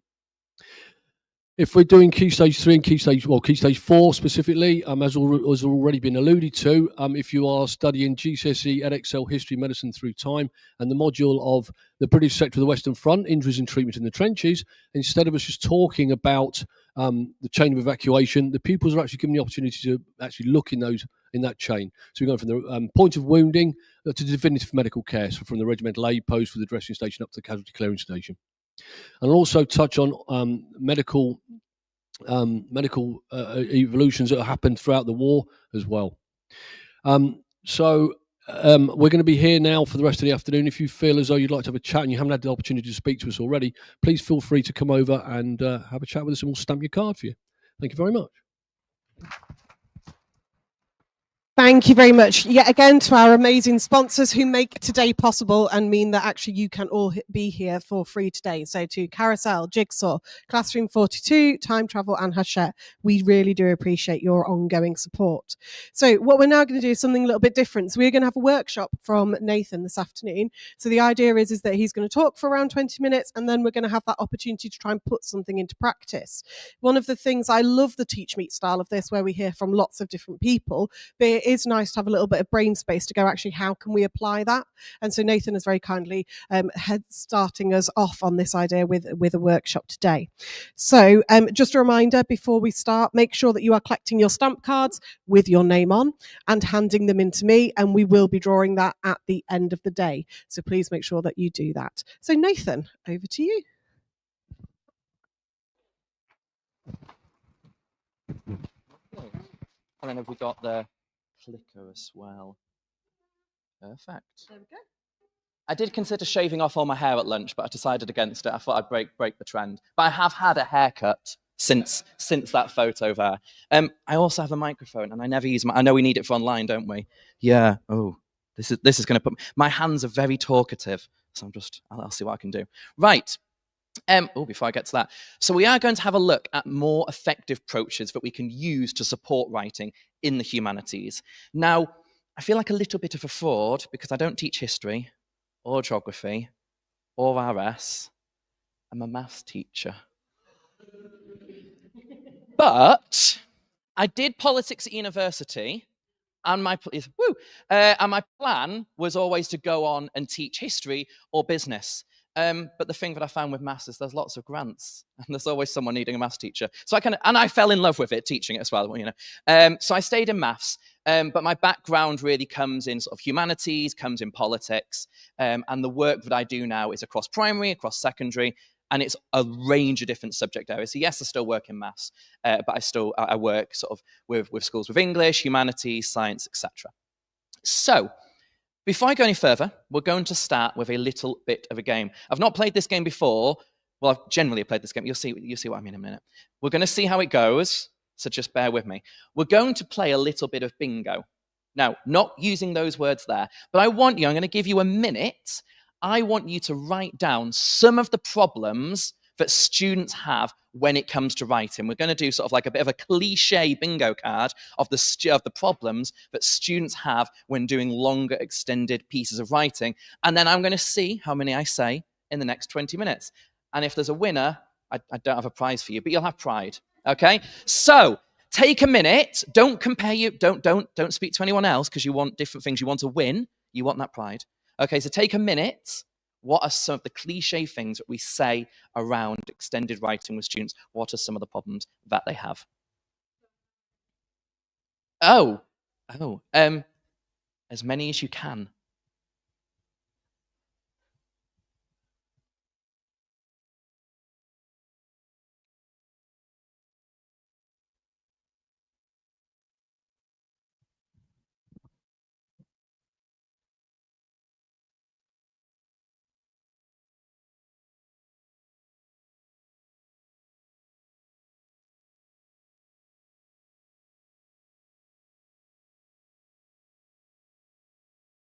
Speaker 14: If we're doing Key Stage 3 and Key Stage 4 specifically, as already been alluded to, if you are studying GCSE, EdXL, History, Medicine through time, and the module of the British sector of the Western Front, injuries and treatment in the trenches, instead of us just talking about the chain of evacuation, the pupils are actually given the opportunity to actually look in that chain. So we're going from the point of wounding to definitive medical care, so from the regimental aid post for the dressing station up to the casualty clearing station. And I'll also touch on medical evolutions that have happened throughout the war as well. We're going to be here now for the rest of the afternoon. If you feel as though you'd like to have a chat and you haven't had the opportunity to speak to us already, please feel free to come over and have a chat with us, and we'll stamp your card for you. Thank you very much.
Speaker 1: Thank you very much yet again to our amazing sponsors who make today possible and mean that actually you can all be here for free today. So to Carousel, Jigsaw, Classroom 42, Time Travel and Hachette, we really do appreciate your ongoing support. So what we're now going to do is something a little bit different. So we're going to have a workshop from Nathan this afternoon. So the idea is that he's going to talk for around 20 minutes and then we're going to have that opportunity to try and put something into practice. One of the things, I love the Teach Meet style of this where we hear from lots of different people, but it is nice to have a little bit of brain space to go, actually, how can we apply that? And so Nathan is very kindly starting us off on this idea with a workshop today. So just a reminder before we start, make sure that you are collecting your stamp cards with your name on and handing them in to me, and we will be drawing that at the end of the day. So please make sure that you do that. So Nathan, over to you.
Speaker 15: And then have we got the clicker as well? Perfect.
Speaker 1: There we go.
Speaker 15: I did consider shaving off all my hair at lunch, but I decided against it. I thought I'd break the trend. But I have had a haircut since that photo there. I also have a microphone, and I never use I know we need it for online, don't we? Yeah. Oh, this is going to put my hands are very talkative, so I'll see what I can do. Right. Before I get to that, so we are going to have a look at more effective approaches that we can use to support writing in the humanities. Now, I feel like a little bit of a fraud because I don't teach history or geography or RS. I'm a maths teacher. But I did politics at university, and my plan was always to go on and teach history or business. But the thing that I found with maths is there's lots of grants, and there's always someone needing a maths teacher. So I fell in love with it, teaching it as well. So I stayed in maths, but my background really comes in sort of humanities, comes in politics, and the work that I do now is across primary, across secondary, and it's a range of different subject areas. So yes, I still work in maths, but I work sort of with schools with English, humanities, science, etc. So before I go any further, we're going to start with a little bit of a game. I've not played this game before. Well, I've generally played this game. You'll see what I mean in a minute. We're going to see how it goes, so just bear with me. We're going to play a little bit of bingo. Now, not using those words there, but I'm going to give you a minute. I want you to write down some of the problems that students have when it comes to writing. We're going to do sort of like a bit of a cliche bingo card of the problems that students have when doing longer extended pieces of writing. And then I'm going to see how many I say in the next 20 minutes. And if there's a winner, I don't have a prize for you, but you'll have pride. Okay? So take a minute. Don't compare you. Don't speak to anyone else because you want different things. You want to win. You want that pride. Okay, so take a minute. What are some of the cliche things that we say around extended writing with students? What are some of the problems that they have? As many as you can.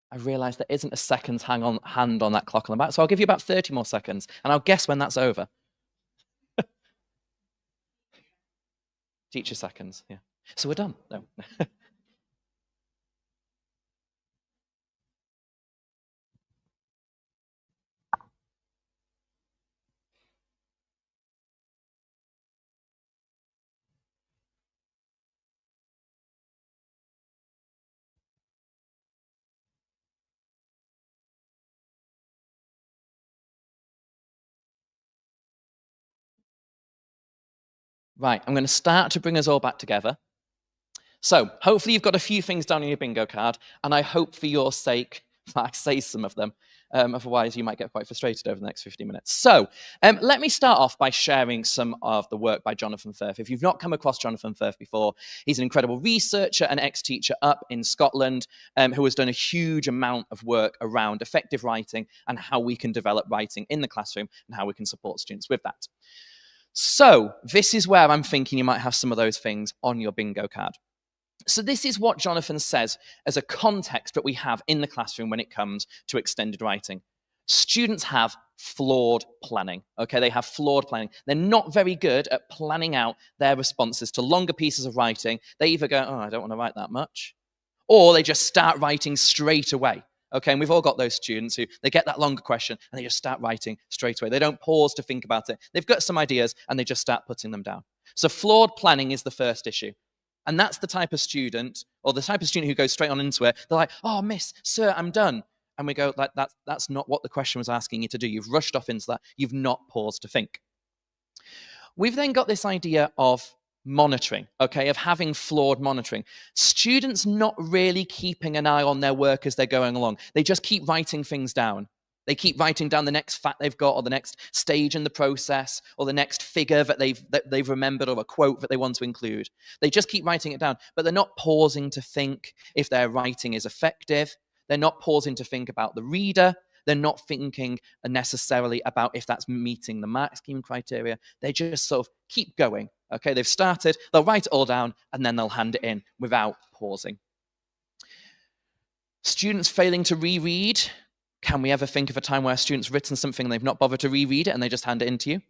Speaker 15: I realise there isn't a second's hand on that clock on the back, so I'll give you about 30 more seconds, and I'll guess when that's over. Teacher seconds, yeah. So we're done. No. Right, I'm going to start to bring us all back together. So hopefully you've got a few things down on your bingo card, and I hope for your sake that I say some of them. Otherwise, you might get quite frustrated over the next 50 minutes. So let me start off by sharing some of the work by Jonathan Firth. If you've not come across Jonathan Firth before, he's an incredible researcher and ex-teacher up in Scotland who has done a huge amount of work around effective writing and how we can develop writing in the classroom and how we can support students with that. So this is where I'm thinking you might have some of those things on your bingo card. So this is what Jonathan says as a context that we have in the classroom when it comes to extended writing. Students have flawed planning, okay? They have flawed planning. They're not very good at planning out their responses to longer pieces of writing. They either go, oh, I don't want to write that much, or they just start writing straight away. Okay, and we've all got those students who they get that longer question and they just start writing straight away. They don't pause to think about it. They've got some ideas and they just start putting them down. So flawed planning is the first issue. And that's the type of student, or the type of student who goes straight on into it. They're like, oh, miss, sir, I'm done. And we go, that's not what the question was asking you to do. You've rushed off into that. You've not paused to think. We've then got this idea of monitoring, okay, of having flawed monitoring. Students not really keeping an eye on their work as they're going along. They just keep writing things down. They keep writing down the next fact they've got, or the next stage in the process, or the next figure that they've remembered, or a quote that they want to include. They just keep writing it down, but they're not pausing to think if their writing is effective. They're not pausing to think about the reader. They're not thinking necessarily about if that's meeting the mark scheme criteria. They just sort of keep going. Okay, they've started, they'll write it all down, and then they'll hand it in without pausing. Students failing to reread. Can we ever think of a time where a student's written something and they've not bothered to reread it and they just hand it in to you?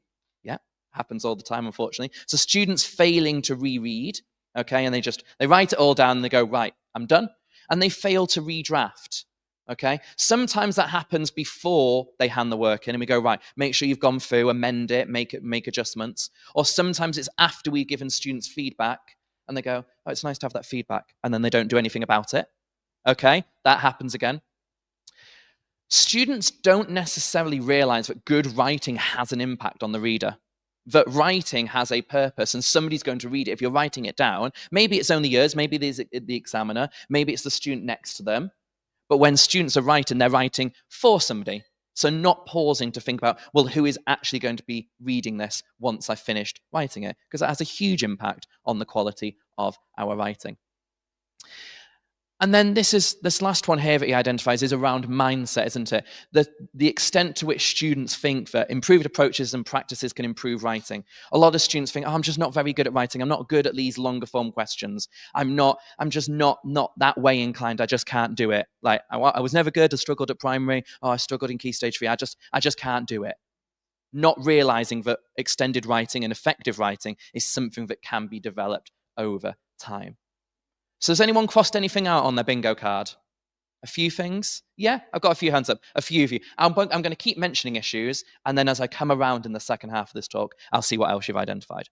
Speaker 15: Yeah, happens all the time, unfortunately. So students failing to reread, okay, and they write it all down and they go, right, I'm done. And they fail to redraft. Okay, sometimes that happens before they hand the work in and we go, right, make sure you've gone through, amend it, make adjustments. Or sometimes it's after we've given students feedback and they go, oh, it's nice to have that feedback. And then they don't do anything about it. Okay, that happens again. Students don't necessarily realize that good writing has an impact on the reader. That writing has a purpose and somebody's going to read it. If you're writing it down, maybe it's only yours, maybe there's the examiner, maybe it's the student next to them. But when students are writing, they're writing for somebody. So not pausing to think about, well, who is actually going to be reading this once I've finished writing it? Because that has a huge impact on the quality of our writing. And then this last one here that he identifies is around mindset, isn't it? The extent to which students think that improved approaches and practices can improve writing. A lot of students think, oh, I'm just not very good at writing. I'm not good at these longer form questions. I'm just not that way inclined. I just can't do it. Like I was never good. I struggled at primary. Oh, I struggled in Key Stage 3. I just can't do it. not realizing that extended writing and effective writing is something that can be developed over time. So has anyone crossed anything out on their bingo card? A few things? Yeah, I've got a few hands up. A few of you. I'm going to keep mentioning issues, and then as I come around in the second half of this talk, I'll see what else you've identified.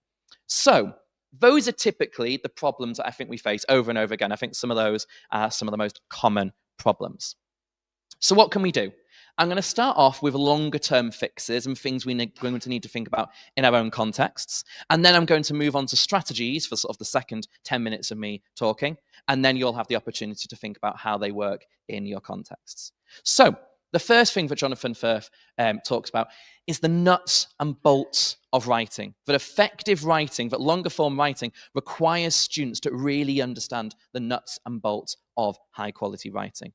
Speaker 15: So those are typically the problems that I think we face over and over again. I think some of those are some of the most common problems. So what can we do? I'm going to start off with longer term fixes and things we're going to need to think about in our own contexts. And then I'm going to move on to strategies for sort of the second 10 minutes of me talking. And then you'll have the opportunity to think about how they work in your contexts. So the first thing that Jonathan Firth talks about is the nuts and bolts of writing. That effective writing, that longer form writing requires students to really understand the nuts and bolts of high quality writing.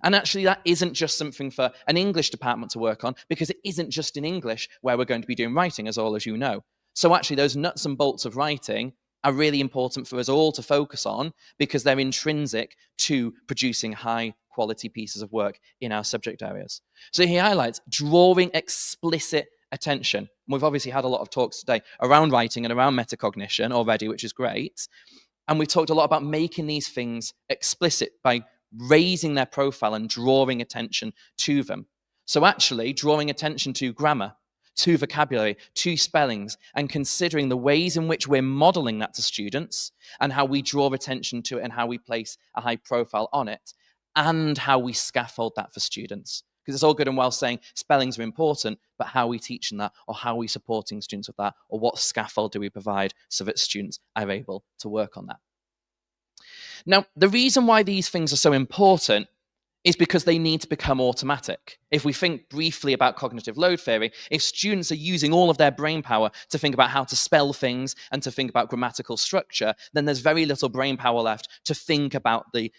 Speaker 15: And actually, that isn't just something for an English department to work on, because it isn't just in English where we're going to be doing writing, as you know. So actually, those nuts and bolts of writing are really important for us all to focus on, because they're intrinsic to producing high quality pieces of work in our subject areas. So he highlights drawing explicit attention. We've obviously had a lot of talks today around writing and around metacognition already, which is great. And we've talked a lot about making these things explicit by raising their profile and drawing attention to them. So actually drawing attention to grammar, to vocabulary, to spellings, and considering the ways in which we're modeling that to students and how we draw attention to it and how we place a high profile on it and how we scaffold that for students. Because it's all good and well saying spellings are important, but how are we teaching that, or how are we supporting students with that, or what scaffold do we provide so that students are able to work on that? Now, the reason why these things are so important is because they need to become automatic. If we think briefly about cognitive load theory, if students are using all of their brain power to think about how to spell things and to think about grammatical structure, then there's very little brain power left to think about the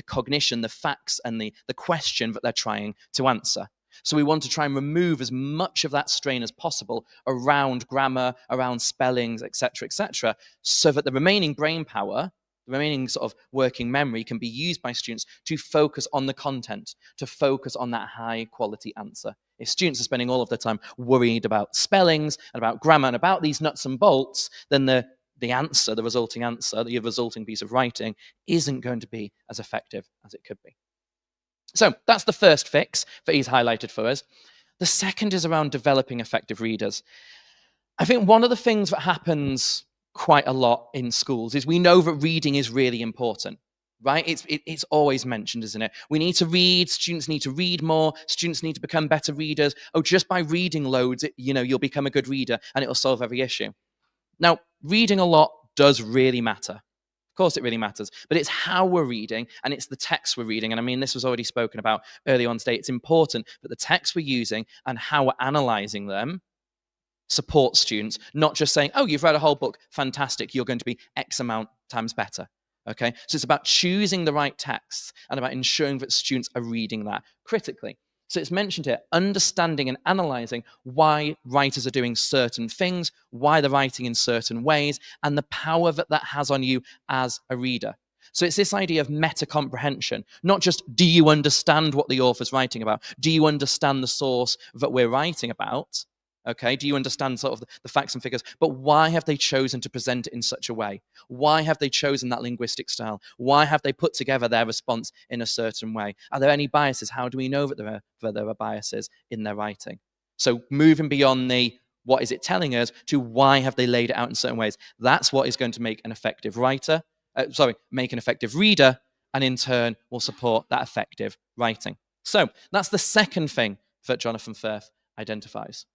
Speaker 15: cognition, the facts, and the question that they're trying to answer. So we want to try and remove as much of that strain as possible around grammar, around spellings, etc., so that the remaining brain power, the remaining sort of working memory, can be used by students to focus on the content, to focus on that high quality answer. If students are spending all of their time worried about spellings and about grammar and about these nuts and bolts, then the answer, the resulting answer, the resulting piece of writing isn't going to be as effective as it could be. So that's the first fix that he's highlighted for us. The second is around developing effective readers. I think one of the things that happens quite a lot in schools is we know that reading is really important, right? It's always mentioned, isn't it? We need to read, students need to read more, students need to become better readers. Oh, just by reading loads, you'll become a good reader and it will solve every issue. Now, reading a lot does really matter. Of course it really matters, but it's how we're reading and it's the text we're reading. And I mean, this was already spoken about early on today. It's important that the text we're using and how we're analyzing them support students, not just saying, oh, you've read a whole book, fantastic, you're going to be X amount times better. Okay, so it's about choosing the right texts and about ensuring that students are reading that critically. So it's mentioned here, understanding and analyzing why writers are doing certain things, why they're writing in certain ways, and the power that that has on you as a reader. So it's this idea of meta-comprehension, not just do you understand what the author's writing about? Do you understand the source that we're writing about? Okay, do you understand sort of the facts and figures? But why have they chosen to present it in such a way? Why have they chosen that linguistic style? Why have they put together their response in a certain way? Are there any biases? How do we know that there are biases in their writing? So moving beyond the what is it telling us to why have they laid it out in certain ways? That's what is going to make an effective writer, make an effective reader, and in turn will support that effective writing. So that's the second thing that Jonathan Firth identifies.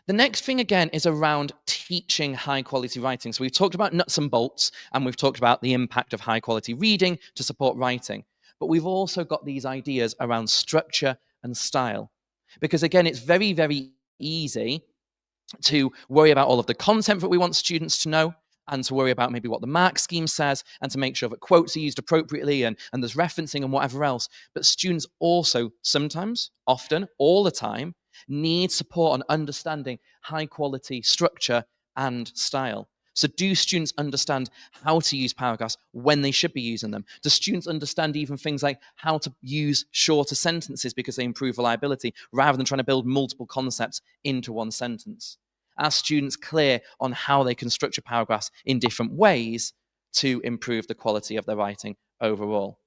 Speaker 15: The next thing, again, is around teaching high-quality writing. So we've talked about nuts and bolts, and we've talked about the impact of high-quality reading to support writing. But we've also got these ideas around structure and style. Because, again, it's very, very easy to worry about all of the content that we want students to know, and to worry about maybe what the mark scheme says, and to make sure that quotes are used appropriately, and there's referencing and whatever else. But students also sometimes, often, all the time, need support on understanding high quality structure and style. So do students understand how to use paragraphs, when they should be using them? Do students understand even things like how to use shorter sentences because they improve reliability rather than trying to build multiple concepts into one sentence? Are students clear on how they can structure paragraphs in different ways to improve the quality of their writing overall?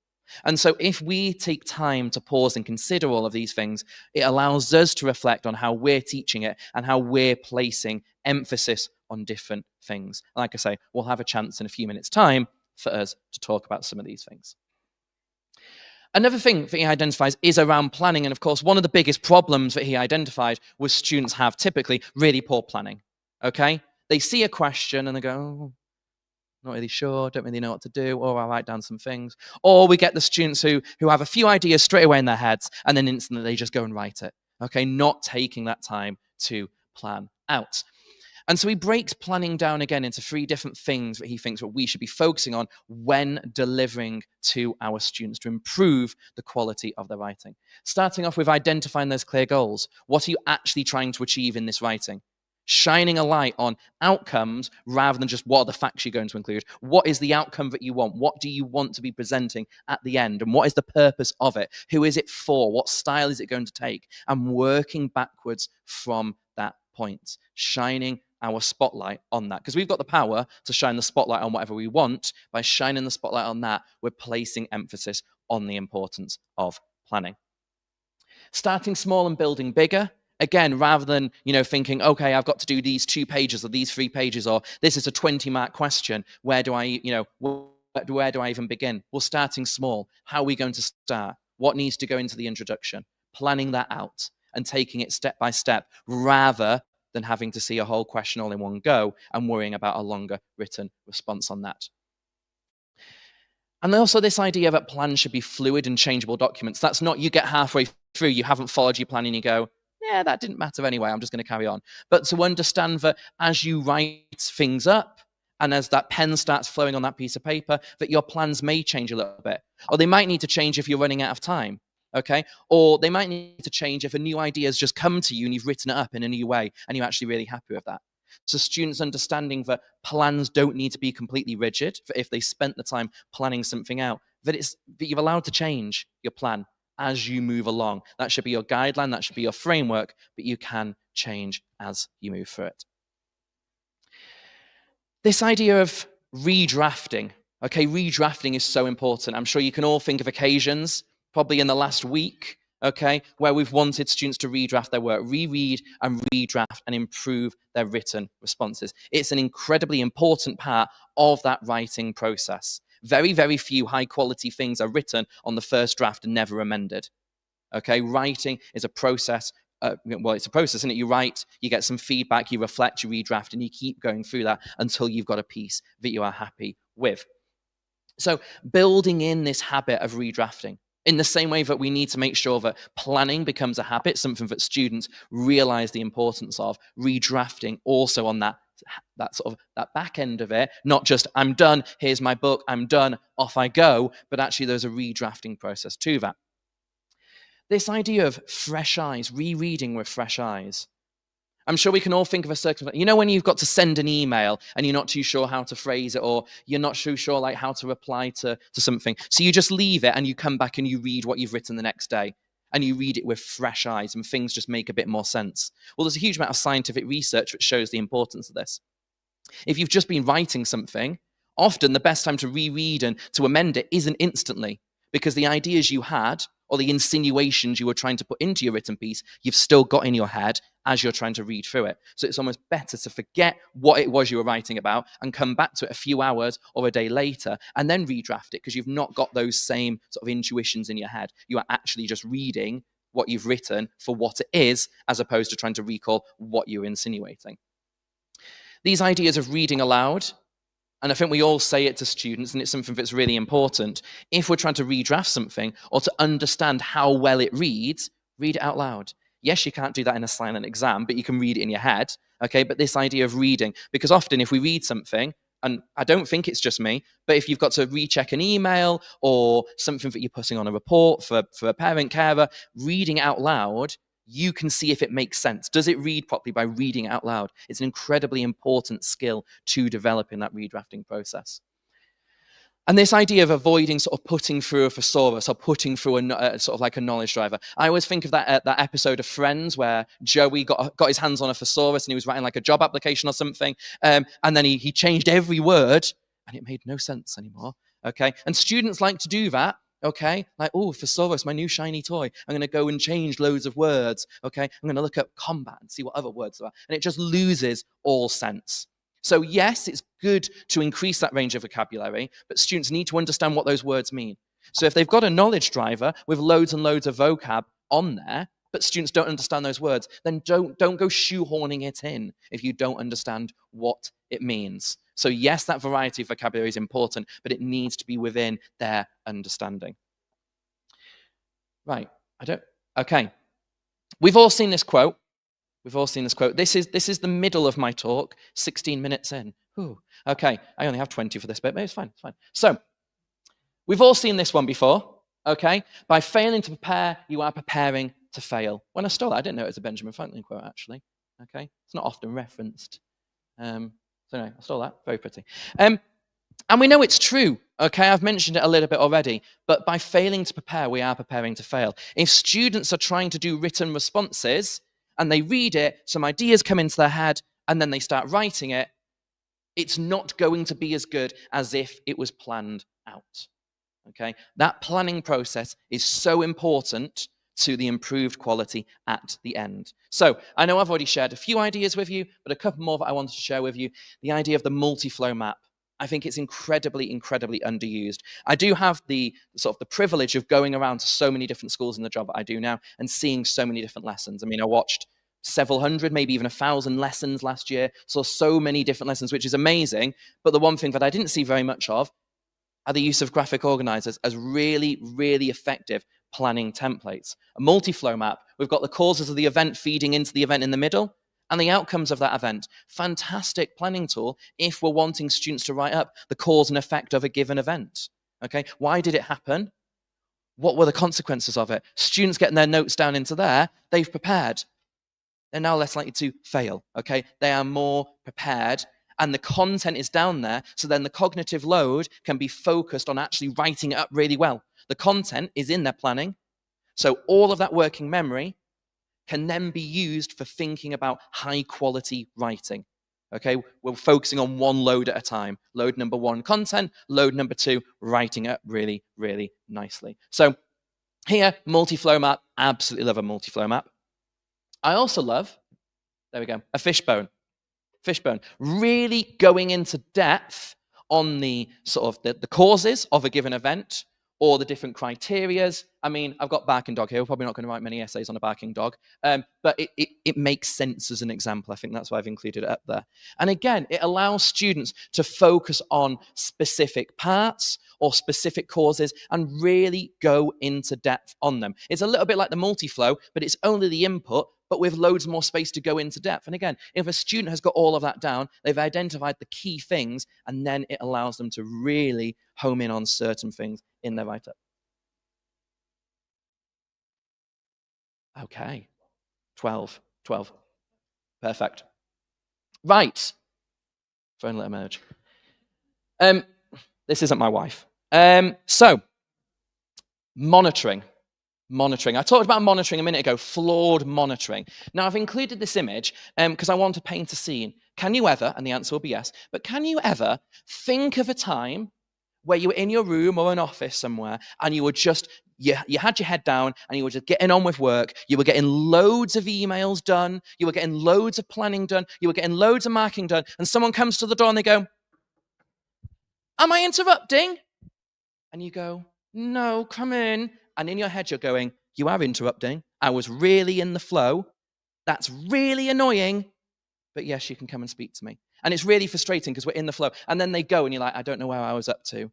Speaker 15: And so if we take time to pause and consider all of these things, it allows us to reflect on how we're teaching it and how we're placing emphasis on different things. Like I say, we'll have a chance in a few minutes' time for us to talk about some of these things. Another thing that he identifies is around planning. And of course, one of the biggest problems that he identified was students have typically really poor planning. Okay? They see a question and they go, oh, not really sure, don't really know what to do, or I'll write down some things. Or we get the students who have a few ideas straight away in their heads and then instantly they just go and write it. Okay? Not taking that time to plan out. And so he breaks planning down again into 3 different things that he thinks that we should be focusing on when delivering to our students to improve the quality of their writing. Starting off with identifying those clear goals. What are you actually trying to achieve in this writing? Shining a light on outcomes rather than just what are the facts you're going to include. What is the outcome that you want? What do you want to be presenting at the end? And what is the purpose of it? Who is it for? What style is it going to take? And working backwards from that point. Shining our spotlight on that, because we've got the power to shine the spotlight on whatever we want. By shining the spotlight on that, we're placing emphasis on the importance of planning. Starting small and building bigger. Again, rather than thinking, okay, I've got to do these 2 pages or these 3 pages, or this is a 20-mark question. Where do I even begin? Well, starting small. How are we going to start? What needs to go into the introduction? Planning that out and taking it step by step, rather than having to see a whole question all in one go and worrying about a longer written response on that. And also this idea that plans should be fluid and changeable documents. That's not you get halfway through, you haven't followed your plan and you go, yeah, that didn't matter anyway, I'm just going to carry on. But to understand that as you write things up and as that pen starts flowing on that piece of paper, that your plans may change a little bit. Or they might need to change if you're running out of time. Okay, or they might need to change if a new idea has just come to you and you've written it up in a new way and you're actually really happy with that. So students understanding that plans don't need to be completely rigid, that if they spent the time planning something out, that you're allowed to change your plan as you move along. That should be your guideline, that should be your framework, but you can change as you move through it. This idea of redrafting. Okay, redrafting is so important. I'm sure you can all think of occasions probably in the last week, okay, where we've wanted students to redraft their work, reread and redraft and improve their written responses. It's an incredibly important part of that writing process. Very, very few high-quality things are written on the first draft and never amended. Okay, writing is a process. Well, it's a process, isn't it? You write, you get some feedback, you reflect, you redraft, and you keep going through that until you've got a piece that you are happy with. So building in this habit of redrafting, in the same way that we need to make sure that planning becomes a habit, something that students realize the importance of, redrafting also on that back end of it, not just I'm done, here's my book, I'm done, off I go, but actually there's a redrafting process to that. This idea of fresh eyes, rereading with fresh eyes. I'm sure we can all think of a circumstance. You know when you've got to send an email and you're not too sure how to phrase it, or you're not too sure like how to reply to something. So you just leave it and you come back and you read what you've written the next day. And you read it with fresh eyes and things just make a bit more sense. Well, there's a huge amount of scientific research that shows the importance of this. If you've just been writing something, often the best time to reread and to amend it isn't instantly, because the ideas you had or the insinuations you were trying to put into your written piece, you've still got in your head as you're trying to read through it. So it's almost better to forget what it was you were writing about and come back to it a few hours or a day later and then redraft it, because you've not got those same sort of intuitions in your head. You are actually just reading what you've written for what it is, as opposed to trying to recall what you're insinuating. These ideas of reading aloud, and I think we all say it to students, and it's something that's really important. If we're trying to redraft something or to understand how well it reads, read it out loud. Yes, you can't do that in a silent exam, but you can read it in your head, okay? But this idea of reading, because often if we read something, and I don't think it's just me, but if you've got to recheck an email or something that you're putting on a report for a parent carer, reading out loud, you can see if it makes sense. Does it read properly by reading out loud? It's an incredibly important skill to develop in that redrafting process. And this idea of avoiding sort of putting through a thesaurus or putting through a sort of like a knowledge driver. I always think of that episode of Friends where Joey got his hands on a thesaurus and he was writing like a job application or something. And then he changed every word and it made no sense anymore. Okay. And students like to do that. Okay. Like, oh, thesaurus, my new shiny toy. I'm going to go and change loads of words. Okay. I'm going to look up combat and see what other words are. And it just loses all sense. So yes, it's good to increase that range of vocabulary, but students need to understand what those words mean. So if they've got a knowledge driver with loads and loads of vocab on there, but students don't understand those words, then don't go shoehorning it in if you don't understand what it means. So yes, that variety of vocabulary is important, but it needs to be within their understanding. Right, okay. We've all seen this quote. This is the middle of my talk, 16 minutes in. Ooh, okay, I only have 20 for this bit, but it's fine. So, we've all seen this one before, okay? By failing to prepare, you are preparing to fail. When I stole that, I didn't know it was a Benjamin Franklin quote, actually, okay? It's not often referenced. So anyway, I stole that, very pretty. And we know it's true, okay? I've mentioned it a little bit already, but by failing to prepare, we are preparing to fail. If students are trying to do written responses, and they read it, some ideas come into their head, and then they start writing it, it's not going to be as good as if it was planned out. Okay? That planning process is so important to the improved quality at the end. So, I know I've already shared a few ideas with you, but a couple more that I wanted to share with you. The idea of the multi-flow map. I think it's incredibly, incredibly underused. I do have the privilege of going around to so many different schools in the job that I do now and seeing so many different lessons. I mean, I watched several hundred, maybe even 1,000 lessons last year, saw so many different lessons, which is amazing. But the one thing that I didn't see very much of are the use of graphic organizers as really, really effective planning templates. A multi-flow map, we've got the causes of the event feeding into the event in the middle, and the outcomes of that event. Fantastic planning tool if we're wanting students to write up the cause and effect of a given event. Okay, why did it happen? What were the consequences of it? Students getting their notes down into there, they've prepared. They're now less likely to fail, okay? They are more prepared, and the content is down there, so then the cognitive load can be focused on actually writing it up really well. The content is in their planning, so all of that working memory can then be used for thinking about high-quality writing. Okay, we're focusing on one load at a time. Load number 1, content. Load number 2, writing it really, really nicely. So here, multi-flow map. Absolutely love a multi-flow map. I also love, there we go, a fishbone. Fishbone. Really going into depth on the sort of the causes of a given event, or the different criterias. I mean, I've got barking dog here. We're probably not going to write many essays on a barking dog, but it makes sense as an example. I think that's why I've included it up there. And again, it allows students to focus on specific parts or specific causes and really go into depth on them. It's a little bit like the multi-flow, but it's only the input, but with loads more space to go into depth. And again, if a student has got all of that down, they've identified the key things, and then it allows them to really home in on certain things in their write-up. Okay, 12. Perfect. Right. Phone let emerge. This isn't my wife. So, monitoring. I talked about monitoring a minute ago, flawed monitoring. Now, I've included this image because I want to paint a scene. Can you ever, and the answer will be yes, but can you ever think of a time where you were in your room or an office somewhere and you were just, you had your head down and you were just getting on with work, you were getting loads of emails done, you were getting loads of planning done, you were getting loads of marking done, and someone comes to the door and they go, "Am I interrupting?" And you go, "No, come in." And in your head, you're going, "You are interrupting. I was really in the flow. That's really annoying. But yes, you can come and speak to me." And it's really frustrating because we're in the flow. And then they go and you're like, "I don't know where I was up to.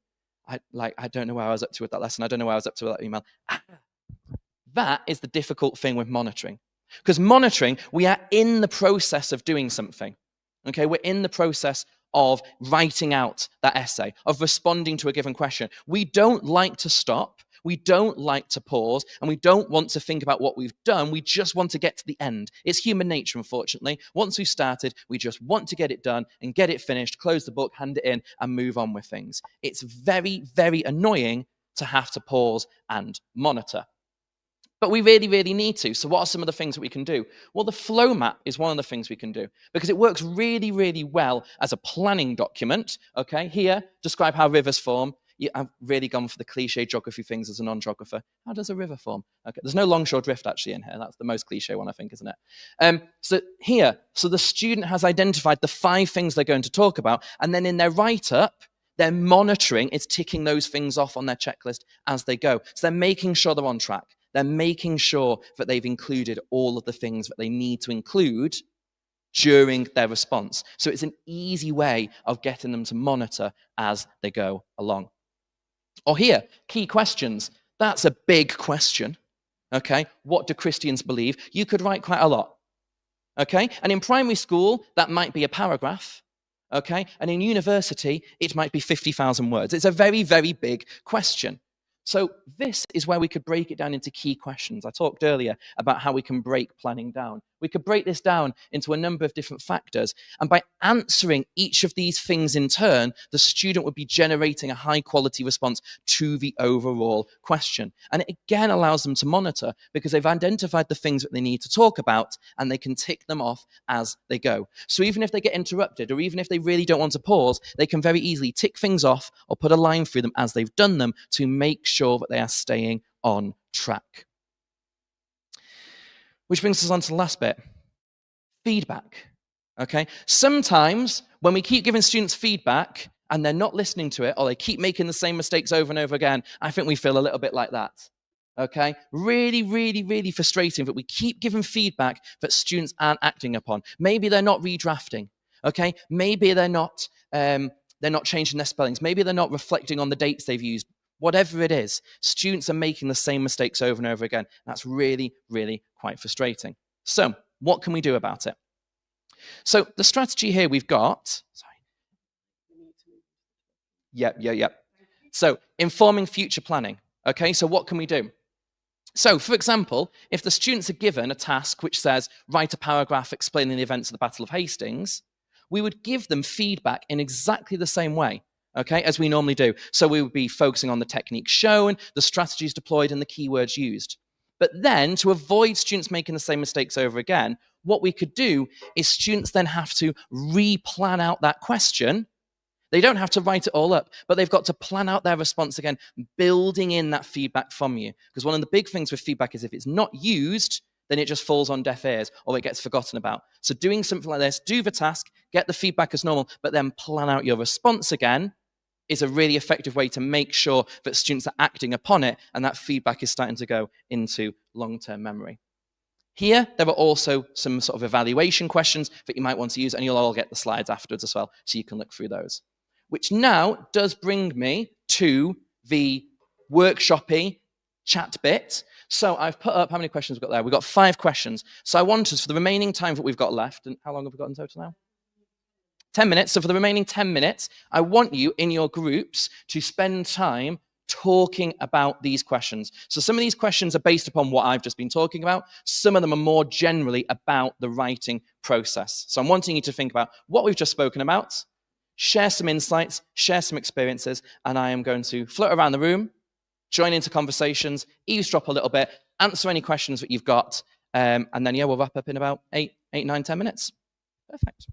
Speaker 15: I don't know where I was up to with that lesson. I don't know where I was up to with that email." That is the difficult thing with monitoring. Because monitoring, we are in the process of doing something. Okay, we're in the process of writing out that essay, of responding to a given question. We don't like to stop. We don't like to pause, and we don't want to think about what we've done. We just want to get to the end. It's human nature, unfortunately. Once we've started, we just want to get it done and get it finished, close the book, hand it in, and move on with things. It's very, very annoying to have to pause and monitor. But we really, really need to. So what are some of the things that we can do? Well, the flow map is one of the things we can do because it works really, really well as a planning document. Okay, here, describe how rivers form. Yeah, I've really gone for the cliche geography things as a non-geographer. How does a river form? Okay, there's no longshore drift actually in here. That's the most cliche one, I think, isn't it? So here, so the student has identified the 5 things they're going to talk about, and then in their write-up, they're monitoring, it's ticking those things off on their checklist as they go. So they're making sure they're on track. They're making sure that they've included all of the things that they need to include during their response. So it's an easy way of getting them to monitor as they go along. Or here, key questions. That's a big question. Okay, what do Christians believe? You could write quite a lot. Okay, and in primary school, that might be a paragraph. Okay, and in university, it might be 50,000 words. It's a very, very big question. So this is where we could break it down into key questions. I talked earlier about how we can break planning down. We could break this down into a number of different factors. And by answering each of these things in turn, the student would be generating a high quality response to the overall question. And it again allows them to monitor because they've identified the things that they need to talk about and they can tick them off as they go. So even if they get interrupted or even if they really don't want to pause, they can very easily tick things off or put a line through them as they've done them to make sure that they are staying on track. Which brings us on to the last bit, feedback. Okay, sometimes when we keep giving students feedback and they're not listening to it or they keep making the same mistakes over and over again, I think we feel a little bit like that. Okay, really, really, really frustrating that we keep giving feedback that students aren't acting upon. Maybe they're not redrafting. Okay, maybe they're not changing their spellings. Maybe they're not reflecting on the dates they've used. Whatever it is, students are making the same mistakes over and over again. That's really, really quite frustrating. So what can we do about it? So the strategy here we've got, Yep. So informing future planning. Okay, so what can we do? So, for example, if the students are given a task which says, write a paragraph explaining the events of the Battle of Hastings, we would give them feedback in exactly the same way. Okay, as we normally do. So we would be focusing on the techniques shown, the strategies deployed, and the keywords used. But then, to avoid students making the same mistakes over again, what we could do is students then have to re-plan out that question. They don't have to write it all up, but they've got to plan out their response again, building in that feedback from you. Because one of the big things with feedback is if it's not used, then it just falls on deaf ears or it gets forgotten about. So doing something like this, do the task, get the feedback as normal, but then plan out your response again, is a really effective way to make sure that students are acting upon it and that feedback is starting to go into long-term memory. Here, there are also some sort of evaluation questions that you might want to use, and you'll all get the slides afterwards as well, so you can look through those. Which now does bring me to the workshop-y chat bit. So I've put up, how many questions we've got there? We've got 5 questions. So I want us, for the remaining time that we've got left, and how long have we got in total now? 10 minutes. So for the remaining 10 minutes, I want you in your groups to spend time talking about these questions. So some of these questions are based upon what I've just been talking about. Some of them are more generally about the writing process. So I'm wanting you to think about what we've just spoken about, share some insights, share some experiences, and I am going to float around the room, join into conversations, eavesdrop a little bit, answer any questions that you've got, and then, yeah, we'll wrap up in about 8, 9, 10 minutes. Perfect.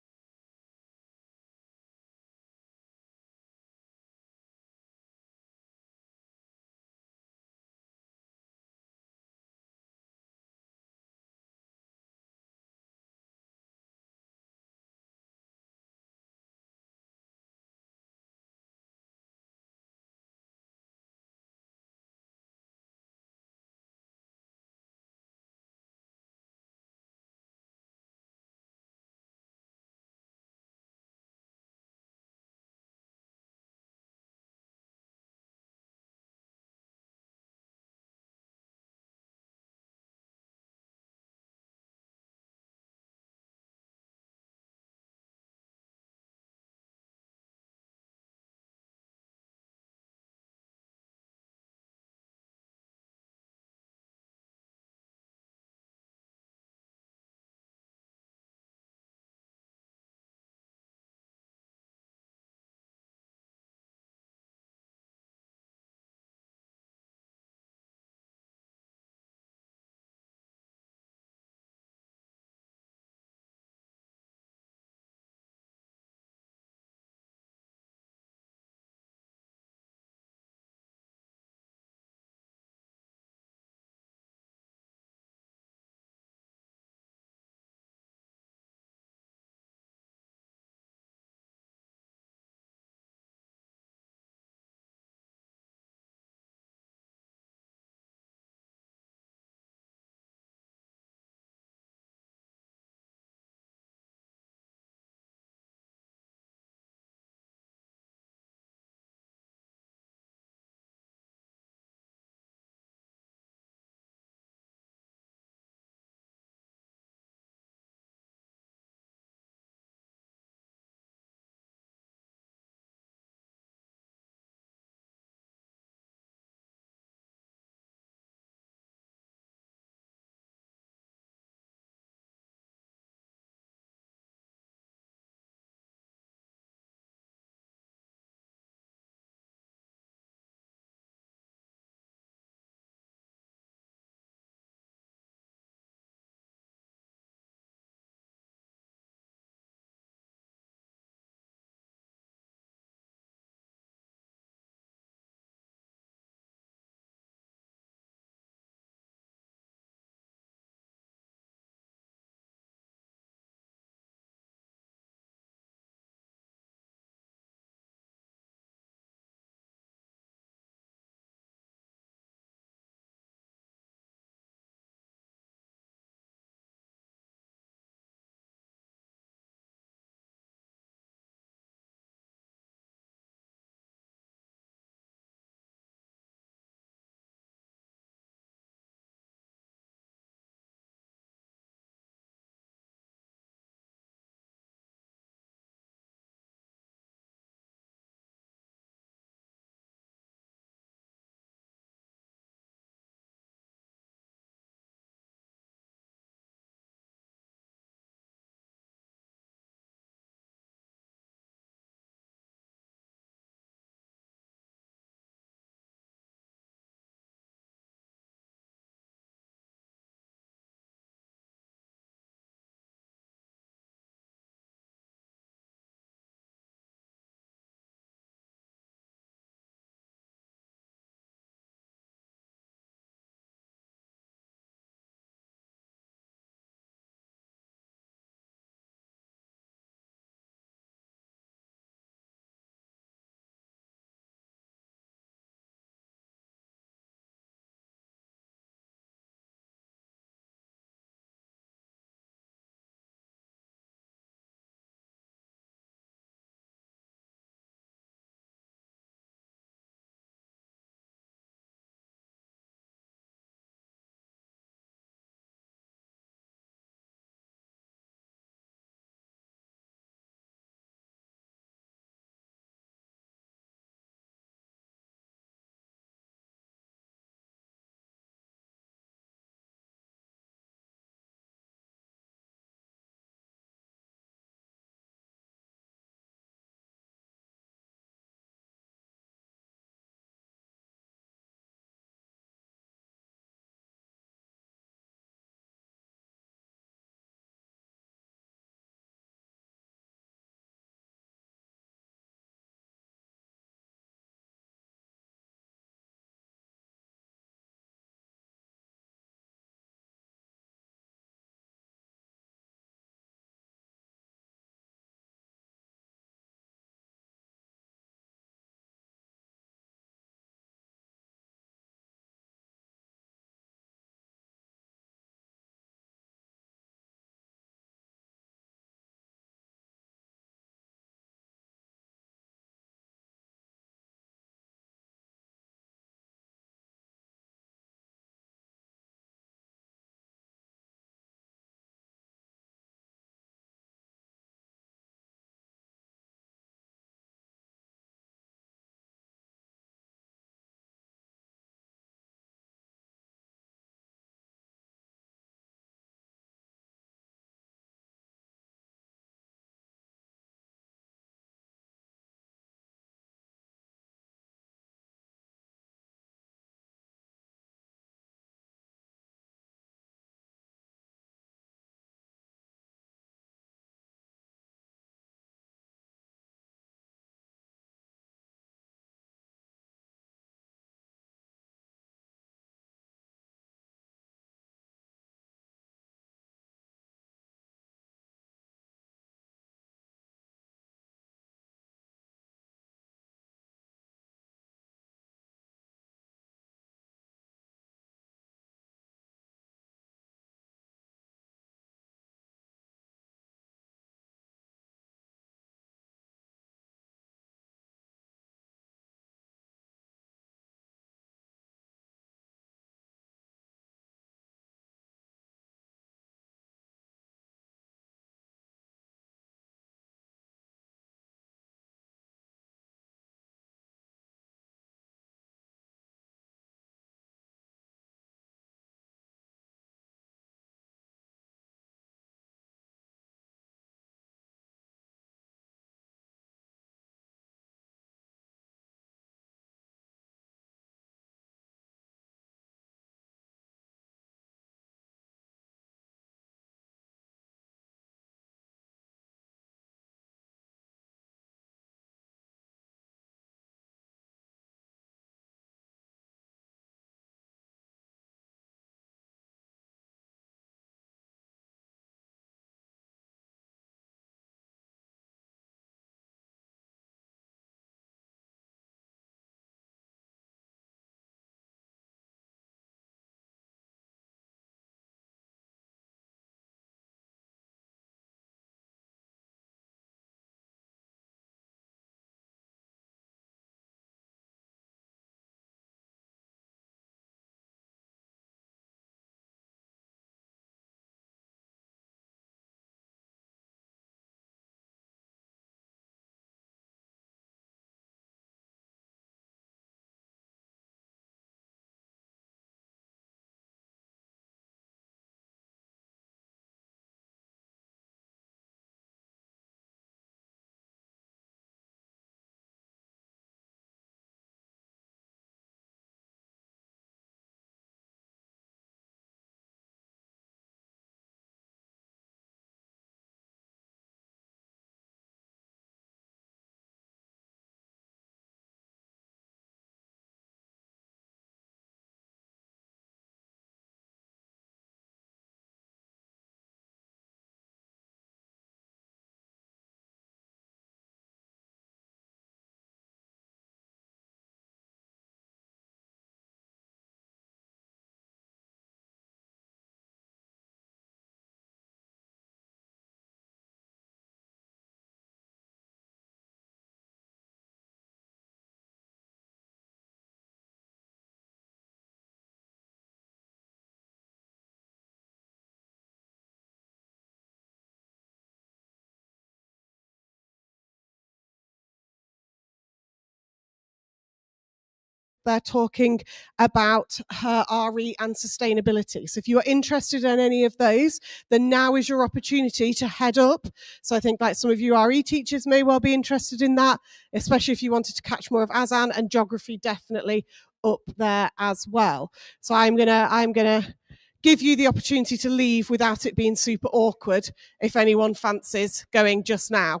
Speaker 1: They're talking about her RE and sustainability. So if you are interested in any of those, then now is your opportunity to head up. So I think like some of you RE teachers may well be interested in that, especially if you wanted to catch more of ASAN, and geography definitely up there as well. So I'm gonna give you the opportunity to leave without it being super awkward if anyone fancies going just now.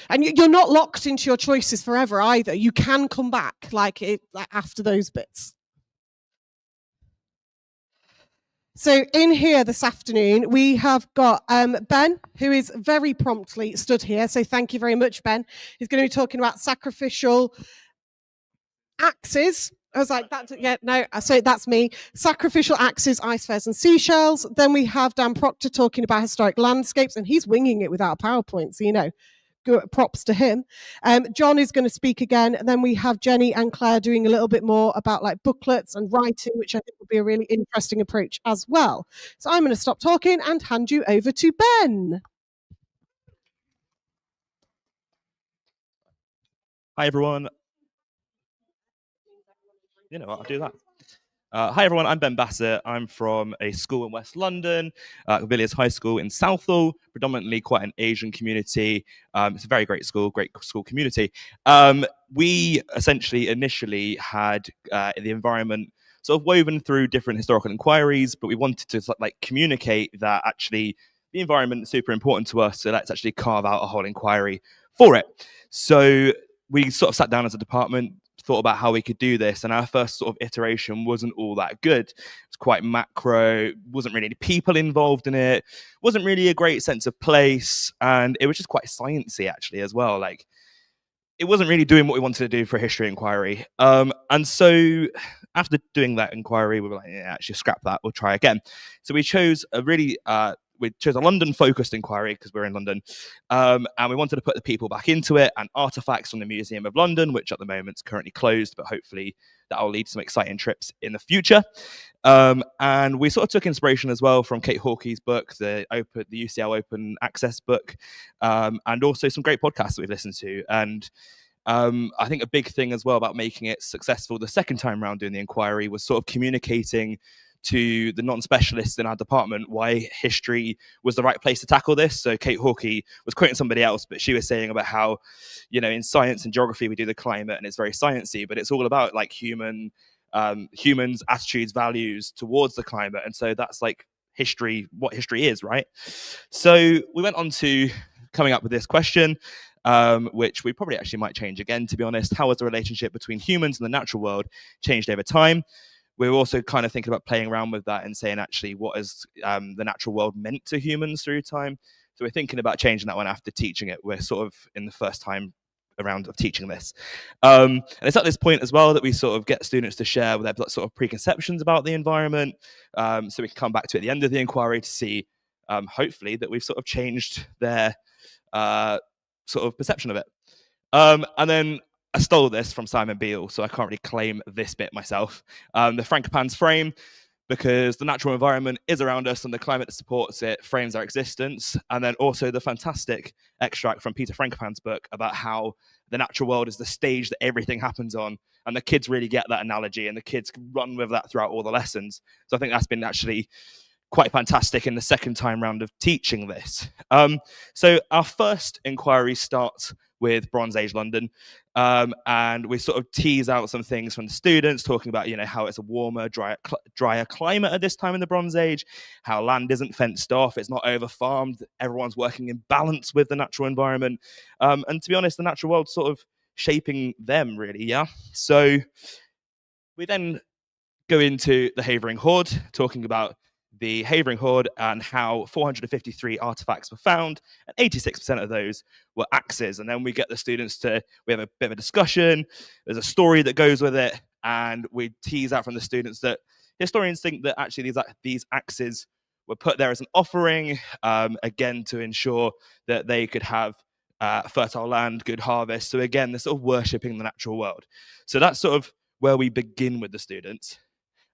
Speaker 1: And you're not locked into your choices forever either. You can come back like after those bits. So in here this afternoon, we have got Ben, who is very promptly stood here. So thank you very much, Ben. He's going to be talking about sacrificial axes. I was like, so that's me. Sacrificial axes, icebergs and seashells. Then we have Dan Proctor talking about historic landscapes, and he's winging it without a PowerPoint, so props to him. John is going to speak again, and then we have Jenny and Claire doing a little bit more about like booklets and writing, which I think will be a really interesting approach as well. So I'm going to stop talking and hand you over to Ben.
Speaker 16: Hi everyone. You know what, I'll do that. Hi everyone, I'm Ben Bassett. I'm from a school in West London, Villiers High School in Southall, predominantly quite an Asian community. It's a very great school community. We essentially initially had the environment sort of woven through different historical inquiries, but we wanted to like communicate that actually the environment is super important to us, so let's actually carve out a whole inquiry for it. So we sort of sat down as a department, thought about how we could do this, and our first sort of iteration wasn't all that good. It's quite macro, wasn't really any people involved in it, wasn't really a great sense of place, and it was just quite sciencey actually as well. Like it wasn't really doing what we wanted to do for a history inquiry. And so after doing that inquiry, we were like, yeah, actually scrap that, we'll try again. So we chose a really we chose a London-focused inquiry because we're in London, and we wanted to put the people back into it and artifacts from the Museum of London, which at the moment is currently closed, but hopefully that will lead to some exciting trips in the future. And we sort of took inspiration as well from Kate Hawkey's book, the UCL Open Access book, and also some great podcasts that we've listened to. And I think a big thing as well about making it successful the second time around doing the inquiry was sort of communicating to the non-specialists in our department why history was the right place to tackle this. So Kate Hawkey was quoting somebody else, but she was saying about how, in science and geography, we do the climate and it's very sciencey, but it's all about like humans' attitudes, values towards the climate. And so that's like history, what history is, right? So we went on to coming up with this question, which we probably actually might change again, to be honest. How has the relationship between humans and the natural world changed over time? We were also kind of thinking about playing around with that and saying, actually, what has the natural world meant to humans through time? So we're thinking about changing that one after teaching it. We're sort of in the first time around of teaching this. And it's at this point as well that we sort of get students to share with their sort of preconceptions about the environment. So we can come back to at the end of the inquiry to see, hopefully, that we've sort of changed their sort of perception of it. And then I stole this from Simon Beale, so I can't really claim this bit myself. The Frankopan's frame, because the natural environment is around us and the climate that supports it frames our existence. And then also the fantastic extract from Peter Frankopan's book about how the natural world is the stage that everything happens on. And the kids really get that analogy and the kids run with that throughout all the lessons. So I think that's been actually quite fantastic in the second time round of teaching this. So our first inquiry starts with Bronze Age London, and we sort of tease out some things from the students, talking about how it's a warmer, drier climate at this time in the Bronze Age, how land isn't fenced off, it's not over-farmed, everyone's working in balance with the natural environment, and to be honest, the natural world's sort of shaping them, really, yeah? So we then go into the Havering Hoard, talking about the Havering Hoard and how 453 artifacts were found, and 86% of those were axes. And then we get the students we have a bit of a discussion, there's a story that goes with it, and we tease out from the students that historians think that actually these axes were put there as an offering, again, to ensure that they could have fertile land, good harvest. So again, they're sort of worshipping the natural world. So that's sort of where we begin with the students.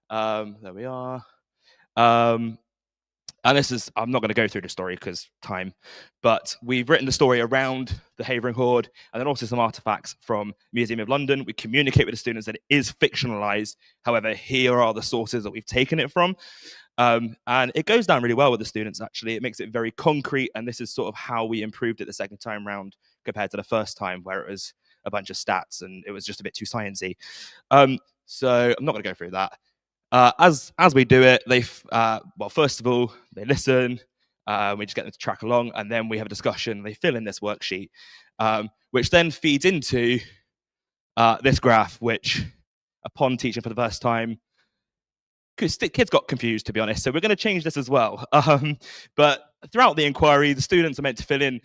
Speaker 16: There we are. And this is, I'm not going to go through the story because time, but we've written the story around the Havering Hoard and then also some artifacts from Museum of London. We communicate with the students that it is fictionalized. However, here are the sources that we've taken it from. And it goes down really well with the students, actually. It makes it very concrete. And this is sort of how we improved it the second time round compared to the first time, where it was a bunch of stats and it was just a bit too sciencey. So I'm not going to go through that. As we do it, well, first of all, they listen. We just get them to track along, and then we have a discussion. They fill in this worksheet, which then feeds into this graph, which, upon teaching for the first time, because kids got confused, to be honest. So we're going to change this as well. But throughout the inquiry, the students are meant to fill in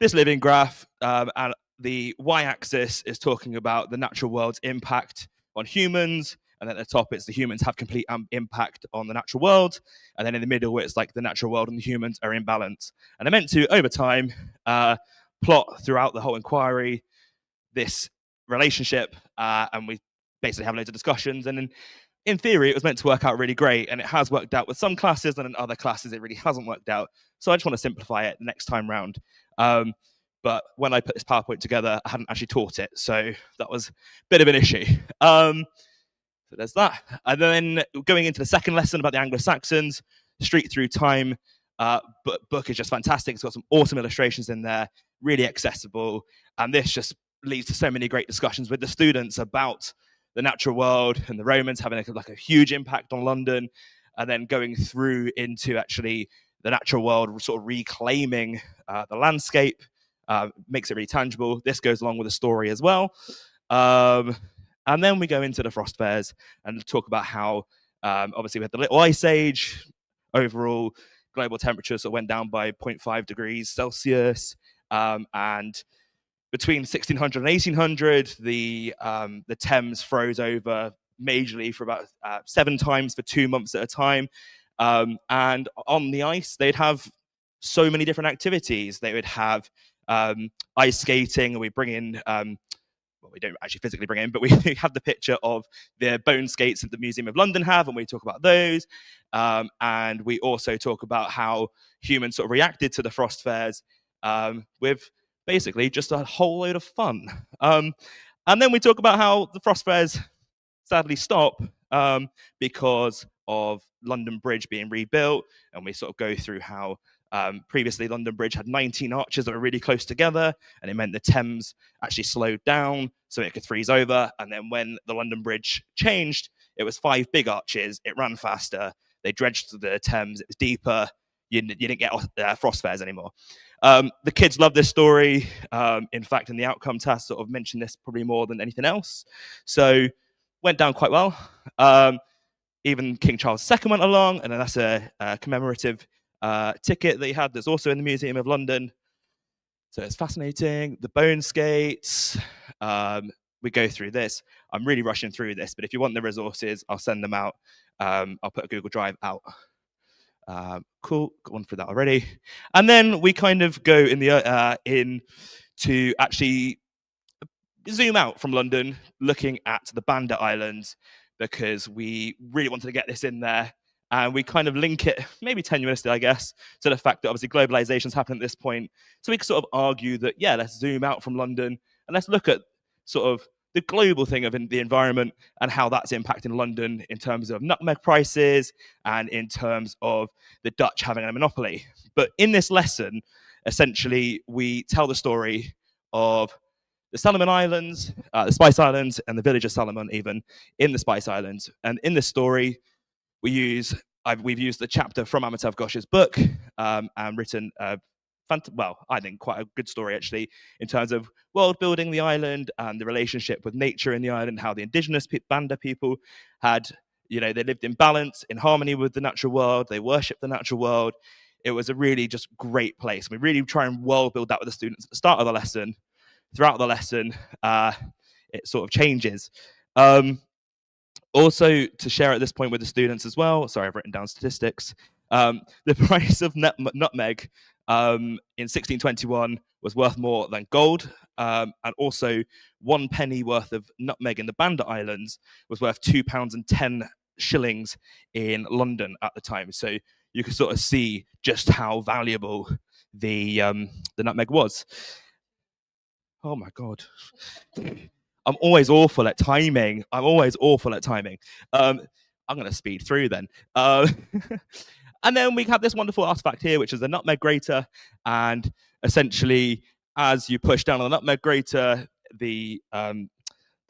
Speaker 16: this living graph, and the y-axis is talking about the natural world's impact on humans. And then at the top, it's the humans have complete impact on the natural world. And then in the middle, it's like the natural world and the humans are in balance. And they're meant to, over time, plot throughout the whole inquiry this relationship. And we basically have loads of discussions. And in theory, it was meant to work out really great. And it has worked out with some classes, and in other classes, it really hasn't worked out. So I just want to simplify it the next time round. But when I put this PowerPoint together, I hadn't actually taught it. So that was a bit of an issue. So there's that. And then going into the second lesson about the Anglo-Saxons, Street Through Time, book is just fantastic. It's got some awesome illustrations in there, really accessible. And this just leads to so many great discussions with the students about the natural world and the Romans having a huge impact on London, and then going through into actually the natural world sort of reclaiming the landscape, makes it really tangible. This goes along with the story as well. And then we go into the frost fairs and talk about how, obviously, we had the Little Ice Age. Overall, global temperature sort of went down by 0.5 degrees Celsius. And between 1600 and 1800, the Thames froze over majorly for about 7 times for 2 months at a time. And on the ice, they'd have so many different activities. They would have ice skating, and we bring in... well, we don't actually physically bring in, but we have the picture of the bone skates that the Museum of London have, and we talk about those. And we also talk about how humans sort of reacted to the frost fairs with basically just a whole load of fun. And then we talk about how the frost fairs sadly stop because of London Bridge being rebuilt, and we sort of go through how previously London Bridge had 19 arches that were really close together, and it meant the Thames actually slowed down so it could freeze over. And then when the London Bridge changed, it was 5 big arches. It ran faster. They dredged the Thames. It was deeper. You didn't get frost fairs anymore. The kids love this story. In fact, in the outcome task, sort of mentioned this probably more than anything else. So went down quite well. Even King Charles II went along, and then that's a commemorative ticket that he had that's also in the Museum of London. So it's fascinating. The bone skates. We go through this. I'm really rushing through this, but if you want the resources, I'll send them out. I'll put a Google Drive out. Cool, got one for that already. And then we kind of go in to actually zoom out from London, looking at the Banda Islands, because we really wanted to get this in there. And we kind of link it, maybe tenuously, I guess, to the fact that obviously globalization is happening at this point. So we can sort of argue that, yeah, let's zoom out from London and let's look at sort of the global thing of the environment and how that's impacting London in terms of nutmeg prices and in terms of the Dutch having a monopoly. But in this lesson, essentially, we tell the story of the Solomon Islands, the Spice Islands, and the village of Solomon even in the Spice Islands. And in this story, we've used the chapter from Amitav Ghosh's book and written, well, I think quite a good story actually, in terms of world building the island and the relationship with nature in the island, how the indigenous Banda people had, they lived in balance, in harmony with the natural world, they worshipped the natural world. It was a really just great place. We really try and world build that with the students at the start of the lesson. Throughout the lesson, it sort of changes. Also, to share at this point with the students as well, sorry, I've written down statistics. The price of nutmeg in 1621 was worth more than gold. And also, 1 penny worth of nutmeg in the Banda Islands was worth £2.10 in London at the time. So you could sort of see just how valuable the nutmeg was. Oh my God. I'm always awful at timing. I'm going to speed through then. And then we have this wonderful artifact here, which is a nutmeg grater. And essentially, as you push down on the nutmeg grater, the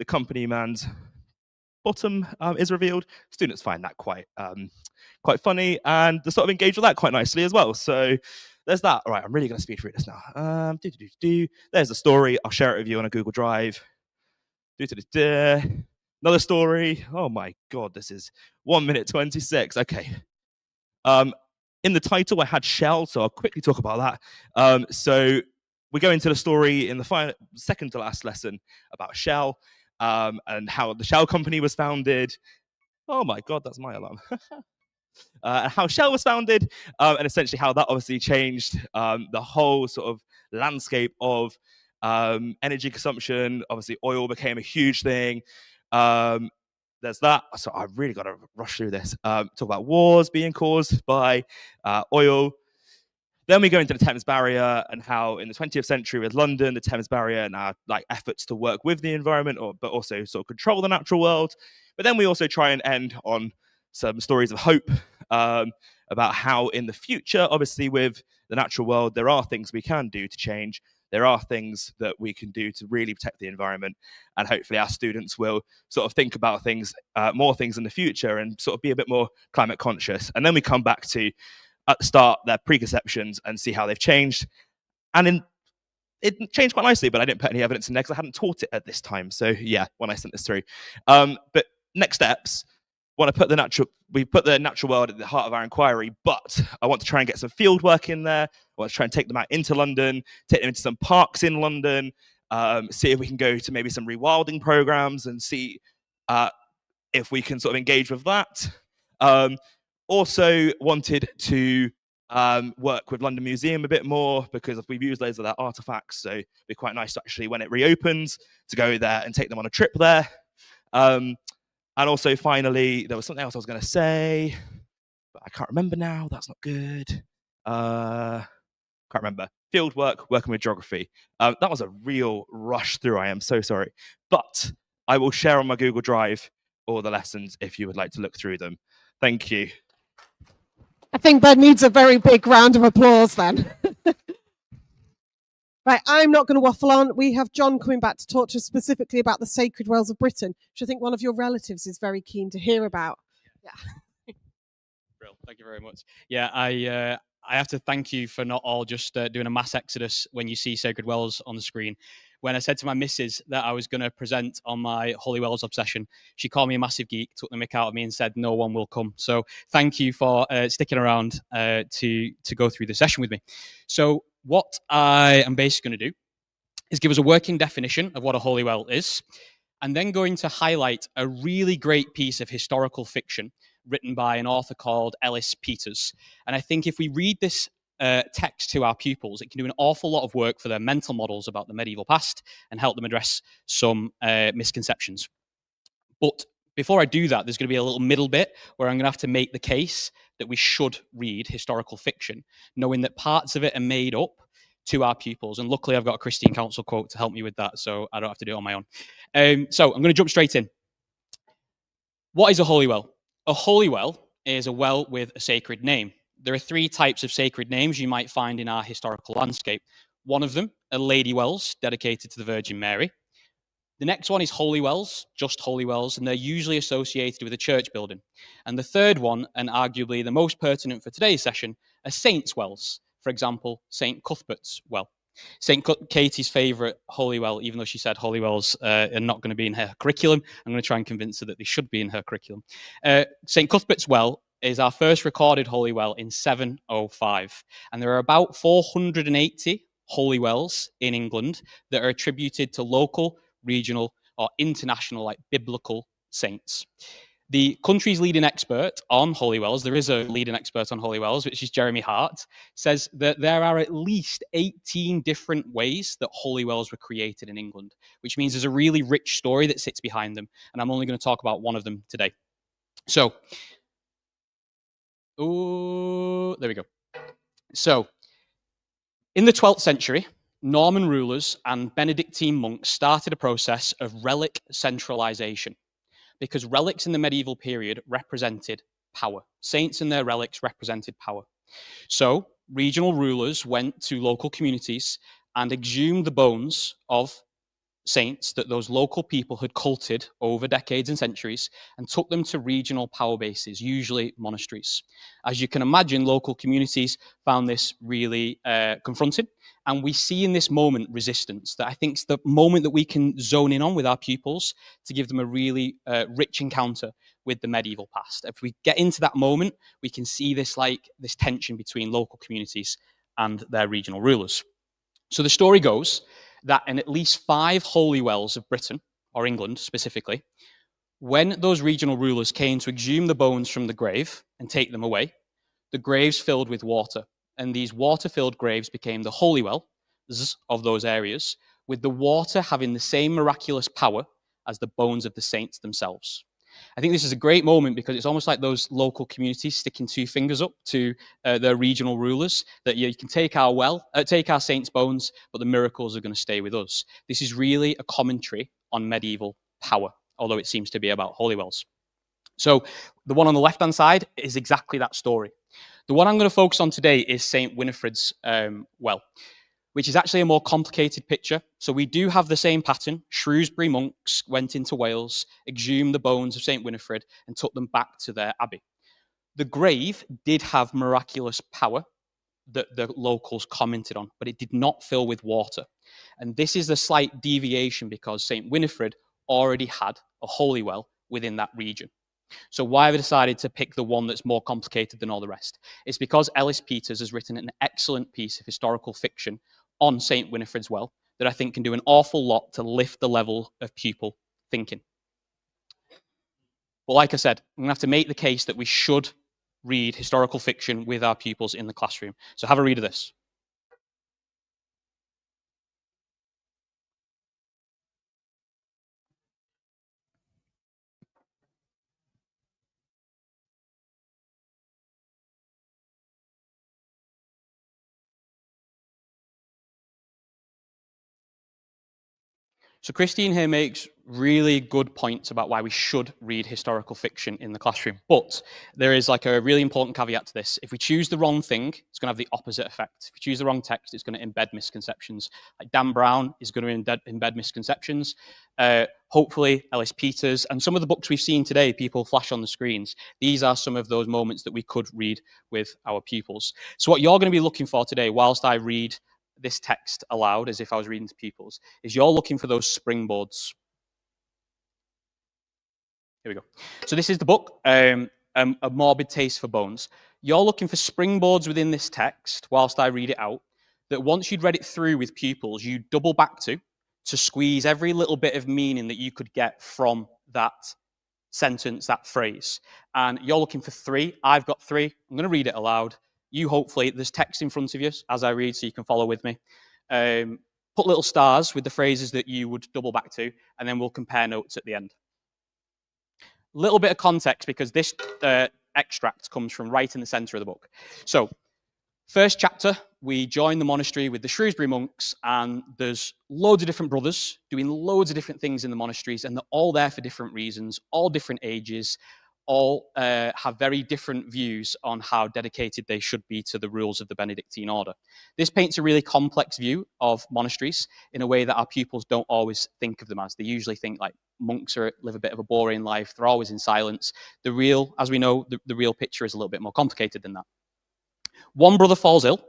Speaker 16: company man's bottom is revealed. Students find that quite funny, and they sort of engage with that quite nicely as well. So there's that. All right, I'm really going to speed through this now. There's the story. I'll share it with you on a Google Drive. Another story. Oh my God, this is 1 minute 26. Okay. In the title, I had shell, so I'll quickly talk about that. So we go into the story in the second to last lesson about Shell and how the Shell company was founded. Oh my God, that's my alarm. How Shell was founded, and essentially how that obviously changed the whole sort of landscape of energy consumption. Obviously, oil became a huge thing. There's that. So I really got to rush through this. Talk about wars being caused by oil. Then we go into the Thames Barrier and how in the 20th century with London, the Thames Barrier and our efforts to work with the environment, but also sort of control the natural world. But then we also try and end on some stories of hope about how in the future, obviously with the natural world, there are things we can do to change. There are things that we can do to really protect the environment. And hopefully our students will sort of think about things, more things in the future and sort of be a bit more climate conscious. And then we come back to, at the start, their preconceptions and see how they've changed. And it changed quite nicely, but I didn't put any evidence in there because I hadn't taught it at this time. So yeah, when I sent this through. But next steps, we put the natural world at the heart of our inquiry, but I want to try and get some field work in there. I want to try and take them out into London, take them into some parks in London, see if we can go to maybe some rewilding programs and see if we can sort of engage with that. Also wanted to work with London Museum a bit more because we've used loads of their artifacts, so it'd be quite nice to actually, when it reopens, to go there and take them on a trip there. And also, finally, there was something else I was going to say, but I can't remember now. That's not good. Can't remember. Field work, working with geography. That was a real rush through. I am so sorry. But I will share on my Google Drive all the lessons if you would like to look through them. Thank you.
Speaker 1: I think Ben needs a very big round of applause then. Right, I'm not going to waffle on. We have John coming back to talk to us specifically about the sacred wells of Britain, which I think one of your relatives is very keen to hear about. Yeah.
Speaker 8: Brill, thank you very much. Yeah, I have to thank you for not all just doing a mass exodus when you see sacred wells on the screen. When I said to my missus that I was going to present on my Holy Wells obsession, she called me a massive geek, took the mick out of me and said, no one will come. So thank you for sticking around to go through the session with me. So what I am basically going to do is give us a working definition of what a Holy Well is, and then going to highlight a really great piece of historical fiction written by an author called Ellis Peters. And I think if we read this text to our pupils, it can do an awful lot of work for their mental models about the medieval past and help them address some misconceptions. But before I do that, there's going to be a little middle bit where I'm going to have to make the case that we should read historical fiction, knowing that parts of it are made up to our pupils. And luckily, I've got a Christine Council quote to help me with that, so I don't have to do it on my own. So I'm going to jump straight in. What is a holy well? A holy well is a well with a sacred name. There are three types of sacred names you might find in our historical landscape. One of them are lady wells, dedicated to the Virgin Mary. The next one is holy wells, just holy wells, and they're usually associated with a church building. And the third one, and arguably the most pertinent for today's session, are saints' wells. For example, St. Cuthbert's well. St. Katie's favourite holy well, even though she said holy wells are not going to be in her curriculum, I'm going to try and convince her that they should be in her curriculum. St. Cuthbert's well is our first recorded holy well in 705. And there are about 480 holy wells in England that are attributed to local, regional, or international, like biblical saints. The country's leading expert on holy wells, there is a leading expert on holy wells, which is Jeremy Hart, says that there are at least 18 different ways that holy wells were created in England, which means there's a really rich story that sits behind them. And I'm only going to talk about one of them today. So Oh, there we go. So, in the 12th century, Norman rulers and Benedictine monks started a process of relic centralization because relics in the medieval period represented power. Saints and their relics represented power. So, regional rulers went to local communities and exhumed the bones of saints that those local people had culted over decades and centuries and took them to regional power bases, usually monasteries. As you can imagine, local communities found this really confronting. And we see in this moment resistance that I think is the moment that we can zone in on with our pupils to give them a really rich encounter with the medieval past. If we get into that moment, we can see this tension between local communities and their regional rulers. So the story goes that in at least 5 holy wells of Britain, or England specifically, when those regional rulers came to exhume the bones from the grave and take them away, the graves filled with water. And these water-filled graves became the holy wells of those areas, with the water having the same miraculous power as the bones of the saints themselves. I think this is a great moment because it's almost like those local communities sticking 2 fingers up to their regional rulers that you can take our saints' bones, but the miracles are going to stay with us. This is really a commentary on medieval power, although it seems to be about holy wells. So the one on the left-hand side is exactly that story. The one I'm going to focus on today is St. Winifred's well, which is actually a more complicated picture. So we do have the same pattern. Shrewsbury monks went into Wales, exhumed the bones of St. Winifred, and took them back to their abbey. The grave did have miraculous power that the locals commented on, but it did not fill with water. And this is a slight deviation because St. Winifred already had a holy well within that region. So why have I decided to pick the one that's more complicated than all the rest? It's because Ellis Peters has written an excellent piece of historical fiction on St. Winifred's well that I think can do an awful lot to lift the level of pupil thinking. But like I said, I'm going to have to make the case that we should read historical fiction with our pupils in the classroom. So have a read of this. So Christine here makes really good points about why we should read historical fiction in the classroom. But there is like a really important caveat to this. If we choose the wrong thing, it's going to have the opposite effect. If we choose the wrong text, it's going to embed misconceptions. Like Dan Brown is going to embed misconceptions. Hopefully Ellis Peters and some of the books we've seen today, people flash on the screens. These are some of those moments that we could read with our pupils. So what you're going to be looking for today, whilst I read this text aloud as if I was reading to pupils, is you're looking for those springboards. Here we go. So this is the book, A Morbid Taste for Bones. You're looking for springboards within this text, whilst I read it out, that once you'd read it through with pupils, you double back to squeeze every little bit of meaning that you could get from that sentence, that phrase. And you're looking for 3. I've got 3. I'm going to read it aloud. You hopefully, there's text in front of you as I read so you can follow with me. Put little stars with the phrases that you would double back to, and then we'll compare notes at the end. Little bit of context because this extract comes from right in the center of the book. So, first chapter, we join the monastery with the Shrewsbury monks, and there's loads of different brothers doing loads of different things in the monasteries, and they're all there for different reasons, all different ages, all have very different views on how dedicated they should be to the rules of the Benedictine order. This paints a really complex view of monasteries in a way that our pupils don't always think of them as. They usually think like monks live a bit of a boring life, they're always in silence. The real, as we know, the real picture is a little bit more complicated than that. One brother falls ill,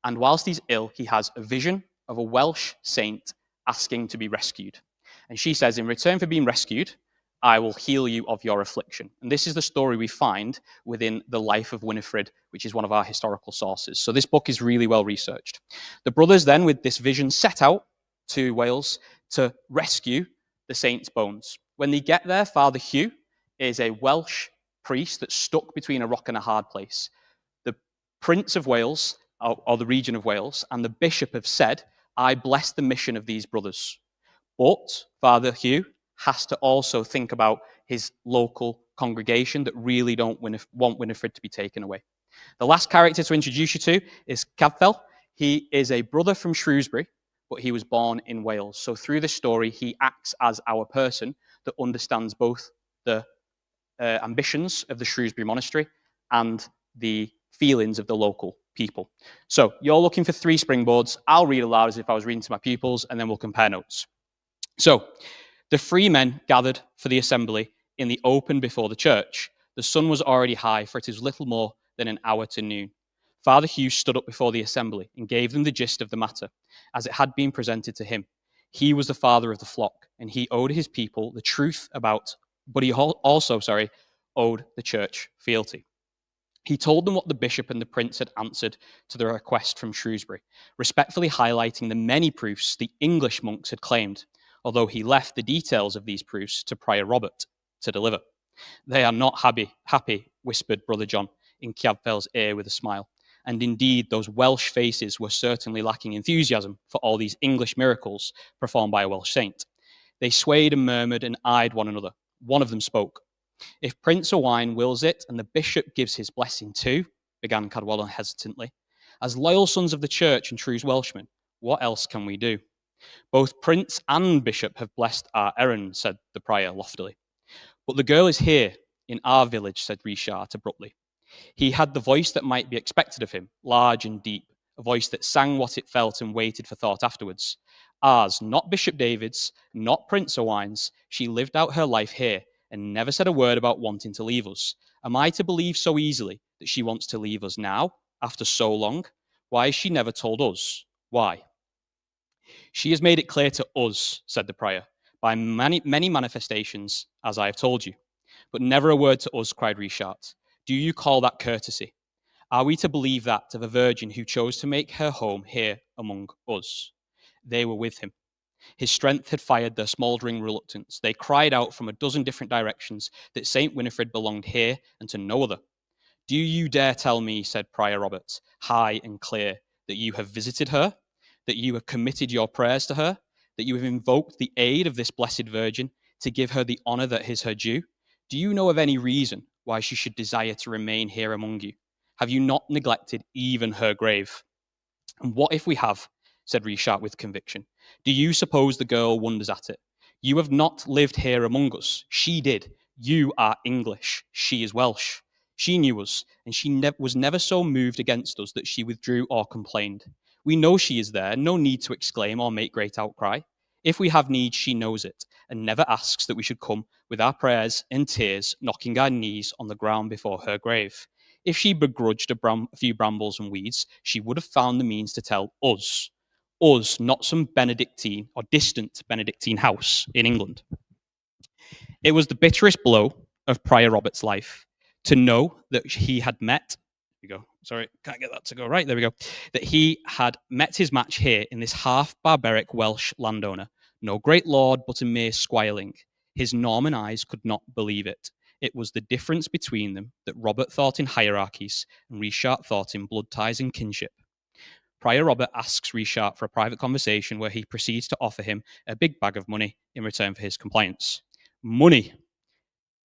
Speaker 8: and whilst he's ill, he has a vision of a Welsh saint asking to be rescued. And she says, in return for being rescued, I will heal you of your affliction. And this is the story we find within the life of Winifred, which is one of our historical sources. So this book is really well researched. The brothers then, with this vision, set out to Wales to rescue the saint's bones. When they get there, Father Hugh is a Welsh priest that's stuck between a rock and a hard place. The Prince of Wales, or the region of Wales, and the bishop have said, I bless the mission of these brothers. But Father Hugh has to also think about his local congregation that really don't want Winifred to be taken away. The last character to introduce you to is Cadfel. He is a brother from Shrewsbury, but he was born in Wales. So through this story, he acts as our person that understands both the ambitions of the Shrewsbury Monastery and the feelings of the local people. So you're looking for 3 springboards. I'll read aloud as if I was reading to my pupils, and then we'll compare notes. So the 3 men gathered for the assembly in the open before the church. The sun was already high, for it is little more than an hour to noon. Father Hugh stood up before the assembly and gave them the gist of the matter, as it had been presented to him. He was the father of the flock, and he owed his people the truth about, but he also, owed the church fealty. He told them what the bishop and the prince had answered to the request from Shrewsbury, respectfully highlighting the many proofs the English monks had claimed, although he left the details of these proofs to Prior Robert to deliver. They are not happy, whispered Brother John in Cadfel's ear with a smile. And indeed, those Welsh faces were certainly lacking enthusiasm for all these English miracles performed by a Welsh saint. They swayed and murmured and eyed one another. One of them spoke. If Prince Owain wills it and the bishop gives his blessing too, began Cadwallon hesitantly, as loyal sons of the church and true Welshmen, what else can we do? Both prince and bishop have blessed our errand, said the prior loftily. But the girl is here, in our village, said Richard abruptly. He had the voice that might be expected of him, large and deep, a voice that sang what it felt and waited for thought afterwards. Ours, not Bishop David's, not Prince Owain's, she lived out her life here and never said a word about wanting to leave us. Am I to believe so easily that she wants to leave us now, after so long? Why has she never told us? Why? She has made it clear to us, said the prior, by many manifestations, as I have told you. But never a word to us, cried Richard. Do you call that courtesy? Are we to believe that of a virgin who chose to make her home here among us? They were with him. His strength had fired their smouldering reluctance. They cried out from a dozen different directions that St. Winifred belonged here and to no other. Do you dare tell me, said Prior Robert, high and clear, that you have visited her, that you have committed your prayers to her, that you have invoked the aid of this blessed Virgin to give her the honour that is her due? Do you know of any reason why she should desire to remain here among you? Have you not neglected even her grave? And what if we have, said Richard with conviction. Do you suppose the girl wonders at it? You have not lived here among us. She did. You are English. She is Welsh. She knew us, and she was never so moved against us that she withdrew or complained. We know she is there, no need to exclaim or make great outcry. If we have need, she knows it, and never asks that we should come with our prayers and tears, knocking our knees on the ground before her grave. If she begrudged a few brambles and weeds, she would have found the means to tell us, not some Benedictine or distant Benedictine house in England. It was the bitterest blow of Prior Robert's life to know that he had met, can't get that to go right, there we go, that he had met his match here in this half-barbaric Welsh landowner, no great lord, but a mere squireling. His Norman eyes could not believe it. It was the difference between them that Robert thought in hierarchies and Richard thought in blood ties and kinship. Prior Robert asks Richard for a private conversation where he proceeds to offer him a big bag of money in return for his compliance. Money.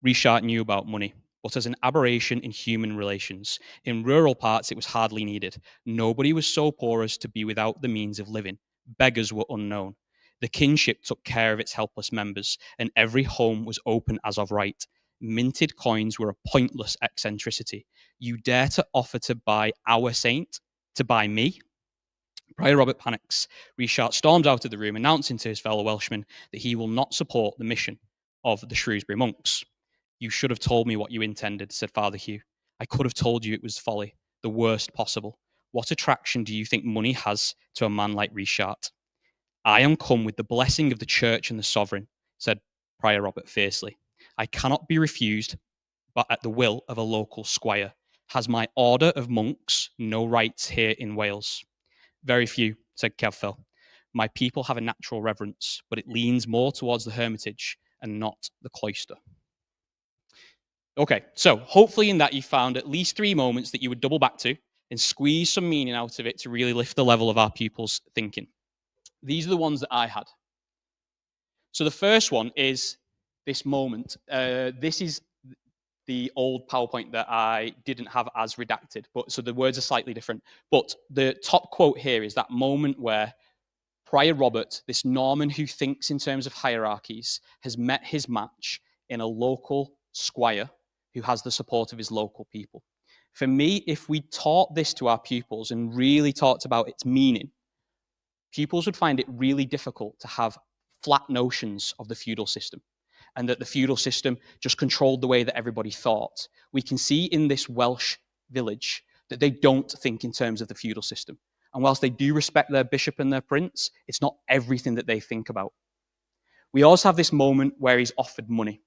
Speaker 8: Richard knew about money, but as an aberration in human relations. In rural parts, it was hardly needed. Nobody was so poor as to be without the means of living. Beggars were unknown. The kinship took care of its helpless members, and every home was open as of right. Minted coins were a pointless eccentricity. You dare to offer to buy our saint? To buy me? Prior Robert panics. Richard storms out of the room, announcing to his fellow Welshmen that he will not support the mission of the Shrewsbury monks. You should have told me what you intended, said Father Hugh. I could have told you it was folly, the worst possible. What attraction do you think money has to a man like Richard? I am come with the blessing of the church and the sovereign, said Prior Robert fiercely. I cannot be refused, but at the will of a local squire. Has my order of monks no rights here in Wales? Very few, said Cadfel. My people have a natural reverence, but it leans more towards the hermitage and not the cloister. Okay, so hopefully in that you found at least 3 moments that you would double back to and squeeze some meaning out of it to really lift the level of our pupils' thinking. These are the ones that I had. So the first one is this moment. This is the old PowerPoint that I didn't have as redacted, but so the words are slightly different. But the top quote here is that moment where Prior Robert, this Norman who thinks in terms of hierarchies, has met his match in a local squire who has the support of his local people. For me, if we taught this to our pupils and really talked about its meaning, pupils would find it really difficult to have flat notions of the feudal system, and that the feudal system just controlled the way that everybody thought. We can see in this Welsh village that they don't think in terms of the feudal system. And whilst they do respect their bishop and their prince, it's not everything that they think about. We also have this moment where he's offered money,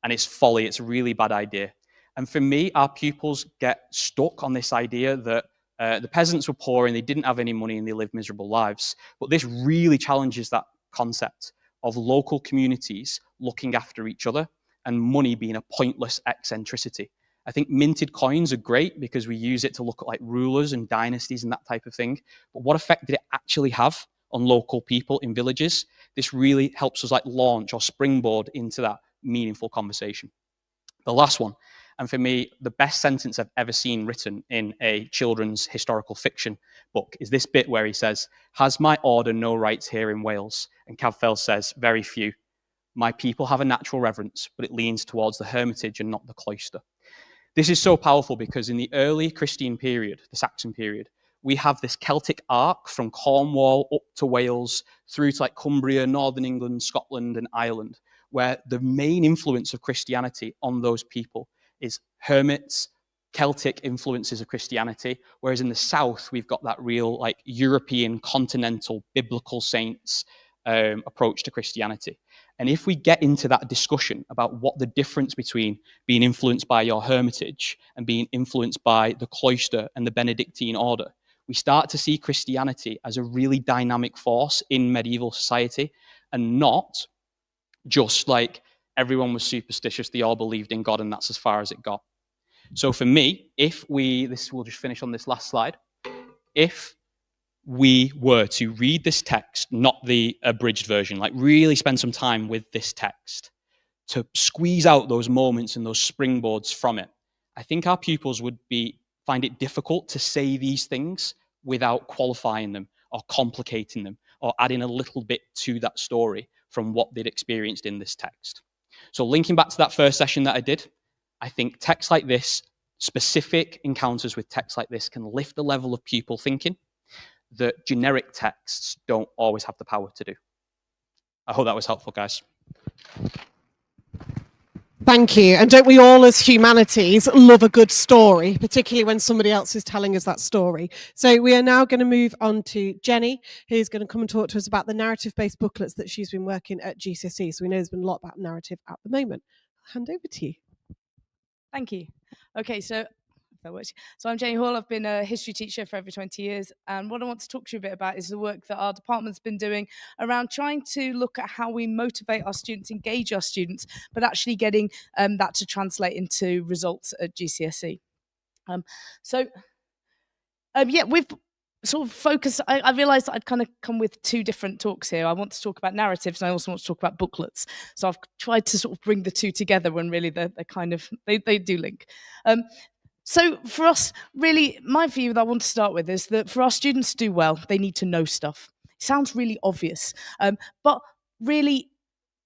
Speaker 8: and it's folly, it's a really bad idea. And for me, our pupils get stuck on this idea that the peasants were poor and they didn't have any money and they lived miserable lives. But this really challenges that concept of local communities looking after each other and money being a pointless eccentricity. I think minted coins are great because we use it to look at like rulers and dynasties and that type of thing. But what effect did it actually have on local people in villages? This really helps us like launch or springboard into that meaningful conversation. The last one, and for me, the best sentence I've ever seen written in a children's historical fiction book is this bit where he says, "Has my order no rights here in Wales?" And Cadfael says, "Very few. My people have a natural reverence, but it leans towards the hermitage and not the cloister." This is so powerful because in the early Christian period, the Saxon period, we have this Celtic arc from Cornwall up to Wales, through to like Cumbria, Northern England, Scotland, and Ireland, where the main influence of Christianity on those people is hermits, Celtic influences of Christianity, whereas in the south, we've got that real like European, continental, biblical saints approach to Christianity. And if we get into that discussion about what the difference between being influenced by your hermitage and being influenced by the cloister and the Benedictine order, we start to see Christianity as a really dynamic force in medieval society, and not just like everyone was superstitious, they all believed in God, and that's as far as it got. So for me, we'll just finish on this last slide. If we were to read this text, not the abridged version, like really spend some time with this text to squeeze out those moments and those springboards from it, I think our pupils would find it difficult to say these things without qualifying them or complicating them or adding a little bit to that story from what they'd experienced in this text. So linking back to that first session that I did, I think texts like this, specific encounters with texts like this, can lift the level of pupil thinking that generic texts don't always have the power to do. I hope that was helpful, guys.
Speaker 1: Thank you. And don't we all as humanities love a good story, particularly when somebody else is telling us that story? So we are now going to move on to Jenny, who's going to come and talk to us about the narrative-based booklets that she's been working at GCSE. So we know there's been a lot about narrative at the moment. I'll hand over to you.
Speaker 17: Thank you. Okay, so I'm Jenny Hall. I've been a history teacher for over 20 years. And what I want to talk to you a bit about is the work that our department's been doing around trying to look at how we motivate our students, engage our students, but actually getting that to translate into results at GCSE. We've sort of focused. I realised that I'd kind of come with two different talks here. I want to talk about narratives, and I also want to talk about booklets. So I've tried to sort of bring the two together when really they do link. So for us, really, my view that I want to start with is that for our students to do well, they need to know stuff. It sounds really obvious, but really,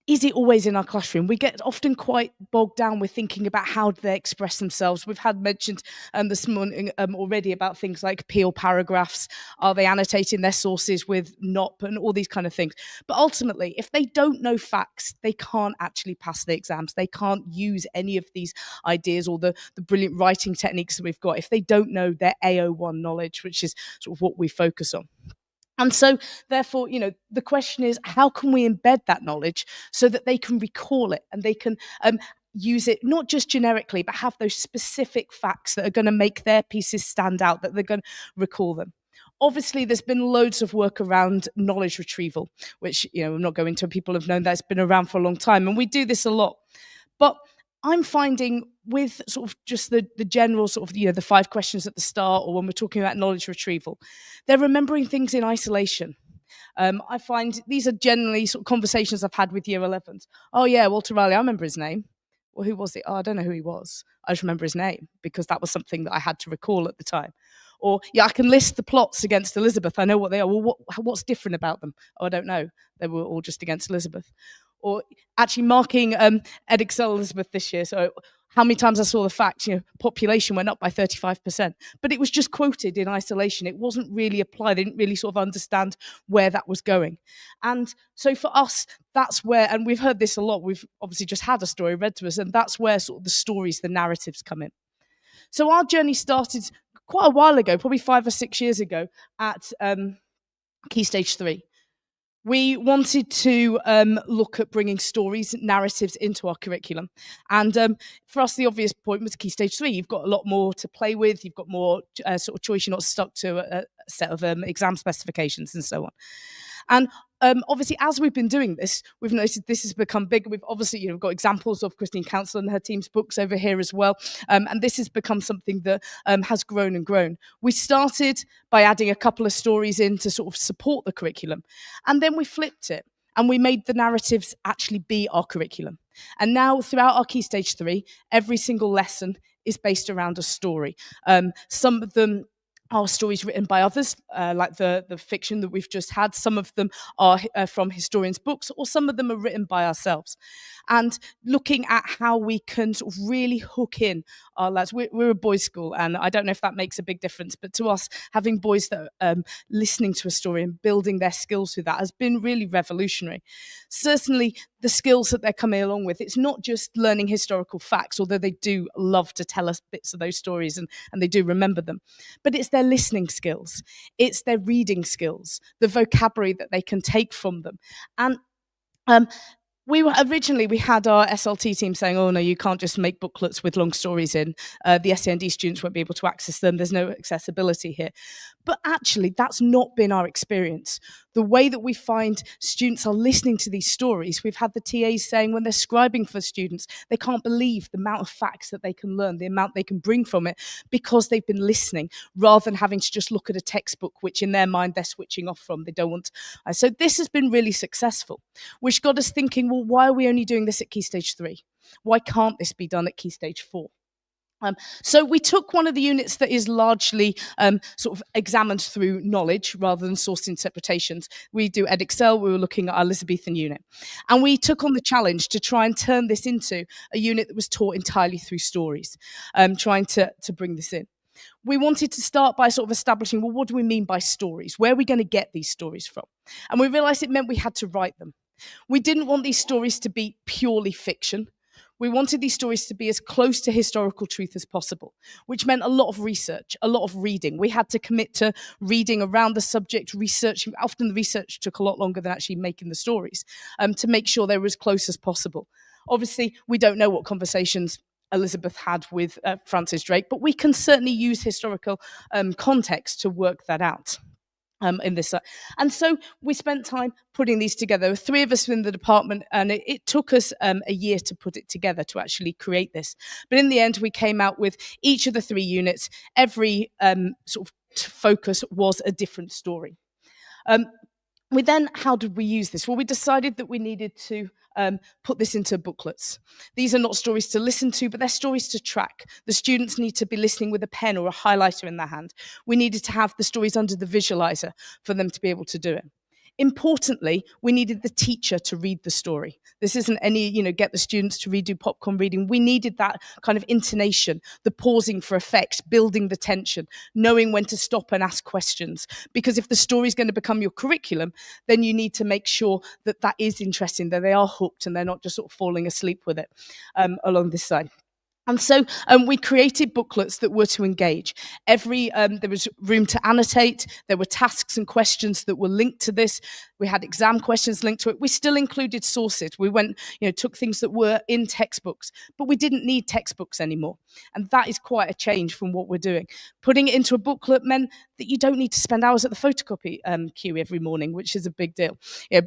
Speaker 17: is it always in our classroom? We get often quite bogged down with thinking about how do they express themselves. We've had mentioned this morning already about things like Peel paragraphs. Are they annotating their sources with NOP and all these kind of things? But ultimately, if they don't know facts, they can't actually pass the exams. They can't use any of these ideas or the brilliant writing techniques that we've got if they don't know their AO1 knowledge, which is sort of what we focus on. And so, therefore, the question is, how can we embed that knowledge so that they can recall it and they can use it not just generically, but have those specific facts that are going to make their pieces stand out, that they're going to recall them. Obviously, there's been loads of work around knowledge retrieval, which, I'm not going to, people have known that it's been around for a long time, and we do this a lot. But I'm finding with sort of just the general sort of, the 5 questions at the start, or when we're talking about knowledge retrieval, they're remembering things in isolation. I find these are generally sort of conversations I've had with year 11s. Oh yeah, Walter Riley, I remember his name. well, who was it? Oh, I don't know who he was. I just remember his name because that was something that I had to recall at the time. Or, yeah, I can list the plots against Elizabeth. I know what they are. Well, what's different about them? Oh, I don't know. They were all just against Elizabeth. Or actually marking Ed Excel Elizabeth this year. So how many times I saw the fact, population went up by 35%. But it was just quoted in isolation. It wasn't really applied. They didn't really sort of understand where that was going. And so for us, that's where, and we've heard this a lot, we've obviously just had a story read to us, and that's where sort of the stories, the narratives come in. So our journey started quite a while ago, probably 5 or 6 years ago, at Key Stage 3. We wanted to look at bringing stories, narratives into our curriculum. And for us, the obvious point was Key Stage 3. You've got a lot more to play with. You've got more sort of choice. You're not stuck to a set of exam specifications and so on. And obviously, as we've been doing this, we've noticed this has become bigger. We've obviously got examples of Christine Counsell and her team's books over here as well. And this has become something that has grown and grown. We started by adding a couple of stories in to sort of support the curriculum. And then we flipped it and we made the narratives actually be our curriculum. And now throughout our Key Stage 3, every single lesson is based around a story. Some of them are stories written by others, like the fiction that we've just had. Some of them are from historians' books, or some of them are written by ourselves. And looking at how we can sort of really hook in our lads. We're a boys' school, and I don't know if that makes a big difference, but to us, having boys that are listening to a story and building their skills through that has been really revolutionary. Certainly, the skills that they're coming along with, it's not just learning historical facts, although they do love to tell us bits of those stories and they do remember them, but it's their listening skills, it's their reading skills, the vocabulary that they can take from them. And we had our SLT team saying, oh no, you can't just make booklets with long stories in. The SEND students won't be able to access them. There's no accessibility here. But actually, that's not been our experience. The way that we find students are listening to these stories, we've had the TAs saying when they're scribing for students, they can't believe the amount of facts that they can learn, the amount they can bring from it, because they've been listening, rather than having to just look at a textbook, which in their mind they're switching off from. They don't want. So this has been really successful, which got us thinking, well, why are we only doing this at Key Stage 3? Why can't this be done at Key Stage 4? So we took one of the units that is largely sort of examined through knowledge rather than source interpretations. We do Ed Excel. We were looking at our Elizabethan unit. And we took on the challenge to try and turn this into a unit that was taught entirely through stories, trying to bring this in. We wanted to start by sort of establishing, well, what do we mean by stories? Where are we going to get these stories from? And we realized it meant we had to write them. We didn't want these stories to be purely fiction. We wanted these stories to be as close to historical truth as possible, which meant a lot of research, a lot of reading. We had to commit to reading around the subject, researching. Often the research took a lot longer than actually making the stories, to make sure they were as close as possible. Obviously, we don't know what conversations Elizabeth had with Francis Drake, but we can certainly use historical context to work that out. In this, and so we spent time putting these together. There were 3 of us in the department, and it took us a year to put it together to actually create this. But in the end, we came out with each of the 3 units. Every sort of focus was a different story. How did we use this? Well, we decided that we needed to put this into booklets. These are not stories to listen to, but they're stories to track. The students need to be listening with a pen or a highlighter in their hand. We needed to have the stories under the visualizer for them to be able to do it. Importantly, we needed the teacher to read the story. This isn't any, get the students to redo popcorn reading. We needed that kind of intonation, the pausing for effect, building the tension, knowing when to stop and ask questions. Because if the story is going to become your curriculum, then you need to make sure that that is interesting, that they are hooked and they're not just sort of falling asleep with it along this side. And so we created booklets that were to engage. There was room to annotate. There were tasks and questions that were linked to this. We had exam questions linked to it. We still included sources. We took things that were in textbooks, but we didn't need textbooks anymore. And that is quite a change from what we're doing. Putting it into a booklet meant that you don't need to spend hours at the photocopy queue every morning, which is a big deal.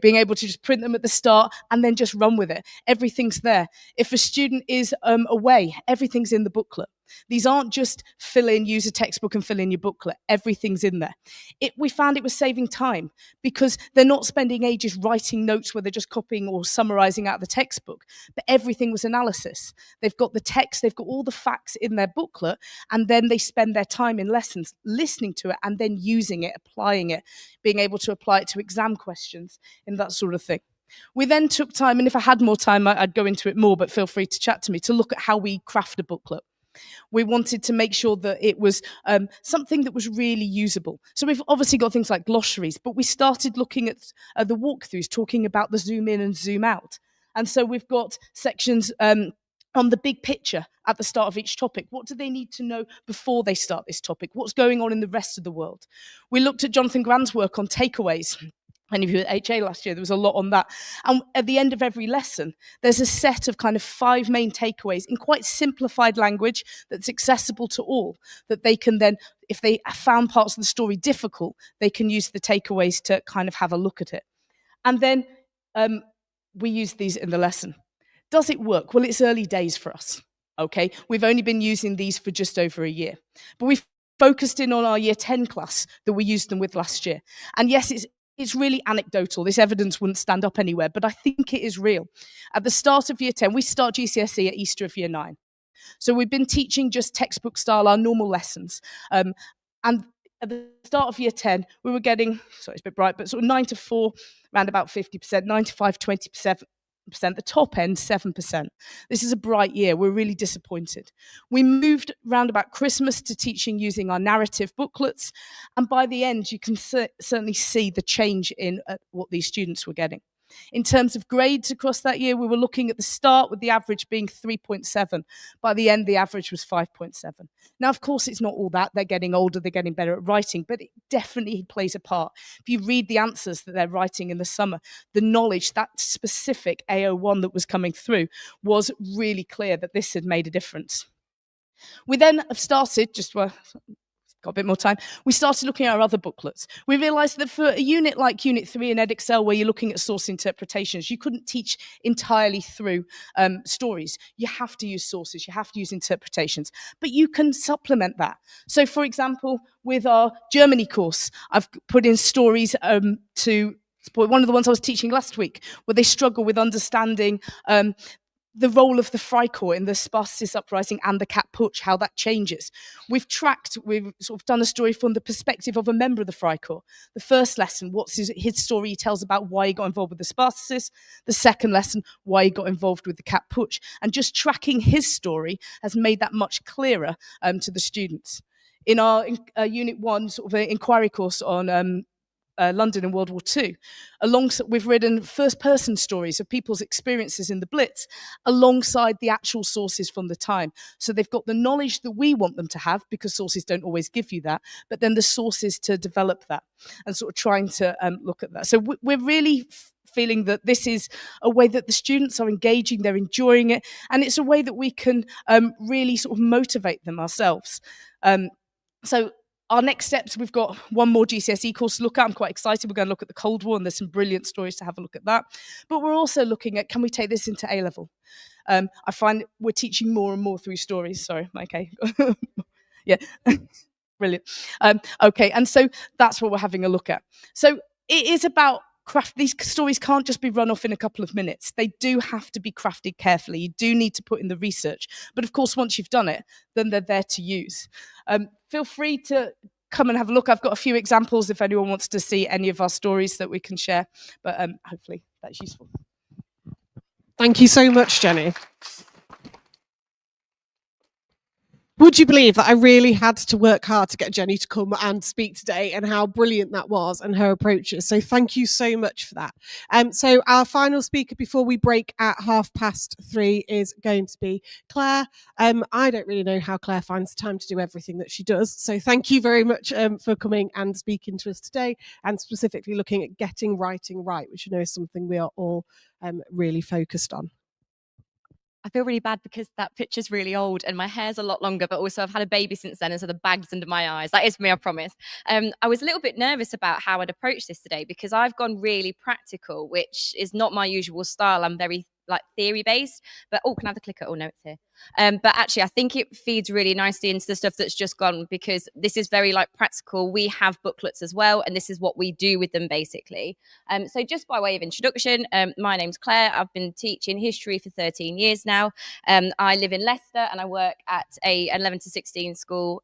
Speaker 17: Being able to just print them at the start and then just run with it. Everything's there. If a student is away, everything's in the booklet. These aren't just use a textbook and fill in your booklet. Everything's in there. We found it was saving time because they're not spending ages writing notes where they're just copying or summarizing out of the textbook, but everything was analysis. They've got the text, they've got all the facts in their booklet, and then they spend their time in lessons listening to it and then using it, applying it, being able to apply it to exam questions and that sort of thing. We then took time, and if I had more time, I'd go into it more, but feel free to chat to me, to look at how we craft a booklet. We wanted to make sure that it was something that was really usable. So we've obviously got things like glossaries, but we started looking at the walkthroughs, talking about the zoom in and zoom out. And so we've got sections on the big picture at the start of each topic. What do they need to know before they start this topic? What's going on in the rest of the world? We looked at Jonathan Grand's work on takeaways. Any of you at HA last year, there was a lot on that. And at the end of every lesson, there's a set of kind of 5 main takeaways in quite simplified language that's accessible to all, that they can then, if they found parts of the story difficult, they can use the takeaways to kind of have a look at it. And then we use these in the lesson. Does it work? Well, it's early days for us, okay? We've only been using these for just over a year. But we've focused in on our year 10 class that we used them with last year. And yes, it's really anecdotal. This evidence wouldn't stand up anywhere, but I think it is real. At the start of year 10, we start GCSE at Easter of year 9. So we've been teaching just textbook style, our normal lessons. And at the start of year 10, we were getting, sorry, it's a bit bright, but sort of 9 to 4, around about 50%, 9 to 5, 20%. The top end, 7%. This is a bright year. We're really disappointed. We moved round about Christmas to teaching using our narrative booklets. And by the end, you can certainly see the change in what these students were getting. In terms of grades across that year, we were looking at the start with the average being 3.7. By the end, the average was 5.7. Now, of course, it's not all that. They're getting older, they're getting better at writing, but it definitely plays a part. If you read the answers that they're writing in the summer, the knowledge, that specific AO1 that was coming through was really clear that this had made a difference. We then have started, got a bit more time, we started looking at our other booklets. We realised that for a unit like Unit 3 in Edexcel, where you're looking at source interpretations, you couldn't teach entirely through stories. You have to use sources, you have to use interpretations, but you can supplement that. So, for example, with our Germany course, I've put in stories to support one of the ones I was teaching last week, where they struggle with understanding the role of the Freikorps in the Spartacist uprising and the Cat Putsch, how that changes. We've sort of done a story from the perspective of a member of the Freikorps. The first lesson, what's his story? He tells about why he got involved with the Spartacists. The second lesson, why he got involved with the Cat Putsch. And just tracking his story has made that much clearer to the students. In our Unit 1 sort of inquiry course on London in World War II. We've written first-person stories of people's experiences in the Blitz alongside the actual sources from the time. So they've got the knowledge that we want them to have, because sources don't always give you that, but then the sources to develop that and sort of trying to look at that. So we're really feeling that this is a way that the students are engaging, they're enjoying it, and it's a way that we can really sort of motivate them ourselves. So our next steps, we've got one more GCSE course to look at. I'm quite excited. We're going to look at the Cold War, and there's some brilliant stories to have a look at that. But we're also looking at, can we take this into A-level? I find we're teaching more and more through stories. Sorry, okay. Yeah, brilliant. Okay, and so that's what we're having a look at. So it is about craft. These stories can't just be run off in a couple of minutes. They do have to be crafted carefully. You do need to put in the research. But of course, once you've done it, then they're there to use. Feel free to come and have a look. I've got a few examples if anyone wants to see any of our stories that we can share. But hopefully that's useful.
Speaker 1: Thank you so much, Jenny. Would you believe that I really had to work hard to get Jenny to come and speak today, and how brilliant that was and her approaches? So thank you so much for that. So our final speaker before we break at 3:30 is going to be Claire. I don't really know how Claire finds time to do everything that she does. So thank you very much for coming and speaking to us today, and specifically looking at getting writing right, which I know is something we are all really focused on.
Speaker 18: I feel really bad because that picture's really old and my hair's a lot longer, but also I've had a baby since then, and so the bag's under my eyes. That is me, I promise. I was a little bit nervous about how I'd approach this today because I've gone really practical, which is not my usual style. I'm very like theory based. But oh, can I have the clicker? Oh no, it's here. But actually, I think it feeds really nicely into the stuff that's just gone, because this is very like practical. We have booklets as well, and this is what we do with them basically. So just by way of introduction, my name's Claire. I've been teaching history for 13 years now. I live in Leicester and I work at an 11 to 16 school,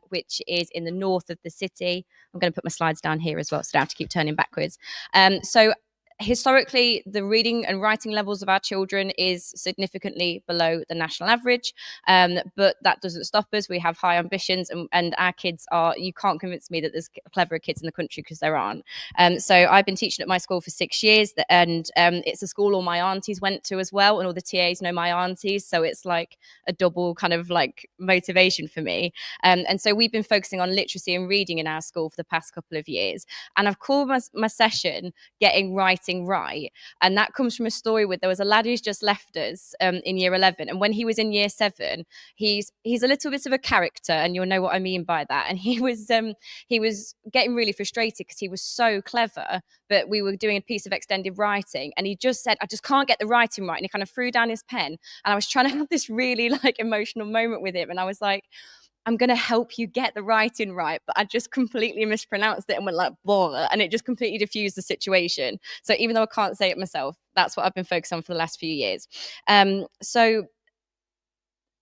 Speaker 18: which is in the north of the city. I'm going to put my slides down here as well, so I don't have to keep turning backwards. So historically, the reading and writing levels of our children is significantly below the national average, but that doesn't stop us. We have high ambitions, and our kids are, you can't convince me that there's cleverer kids in the country, because there aren't. So I've been teaching at my school for 6 years, and it's a school all my aunties went to as well, and all the TAs know my aunties, so it's like a double kind of like motivation for me. And so we've been focusing on literacy and reading in our school for the past couple of years, and I've called my session Getting Writing Right, and that comes from a story with, there was a lad who's just left us in year 11, and when he was in year 7, he's a little bit of a character, and you'll know what I mean by that. And he was getting really frustrated because he was so clever, but we were doing a piece of extended writing, and he just said, I just can't get the writing right, and he kind of threw down his pen, and I was trying to have this really like emotional moment with him, and I was like, I'm going to help you get the writing right, but I just completely mispronounced it and went like, blah, and it just completely diffused the situation. So even though I can't say it myself, that's what I've been focused on for the last few years. So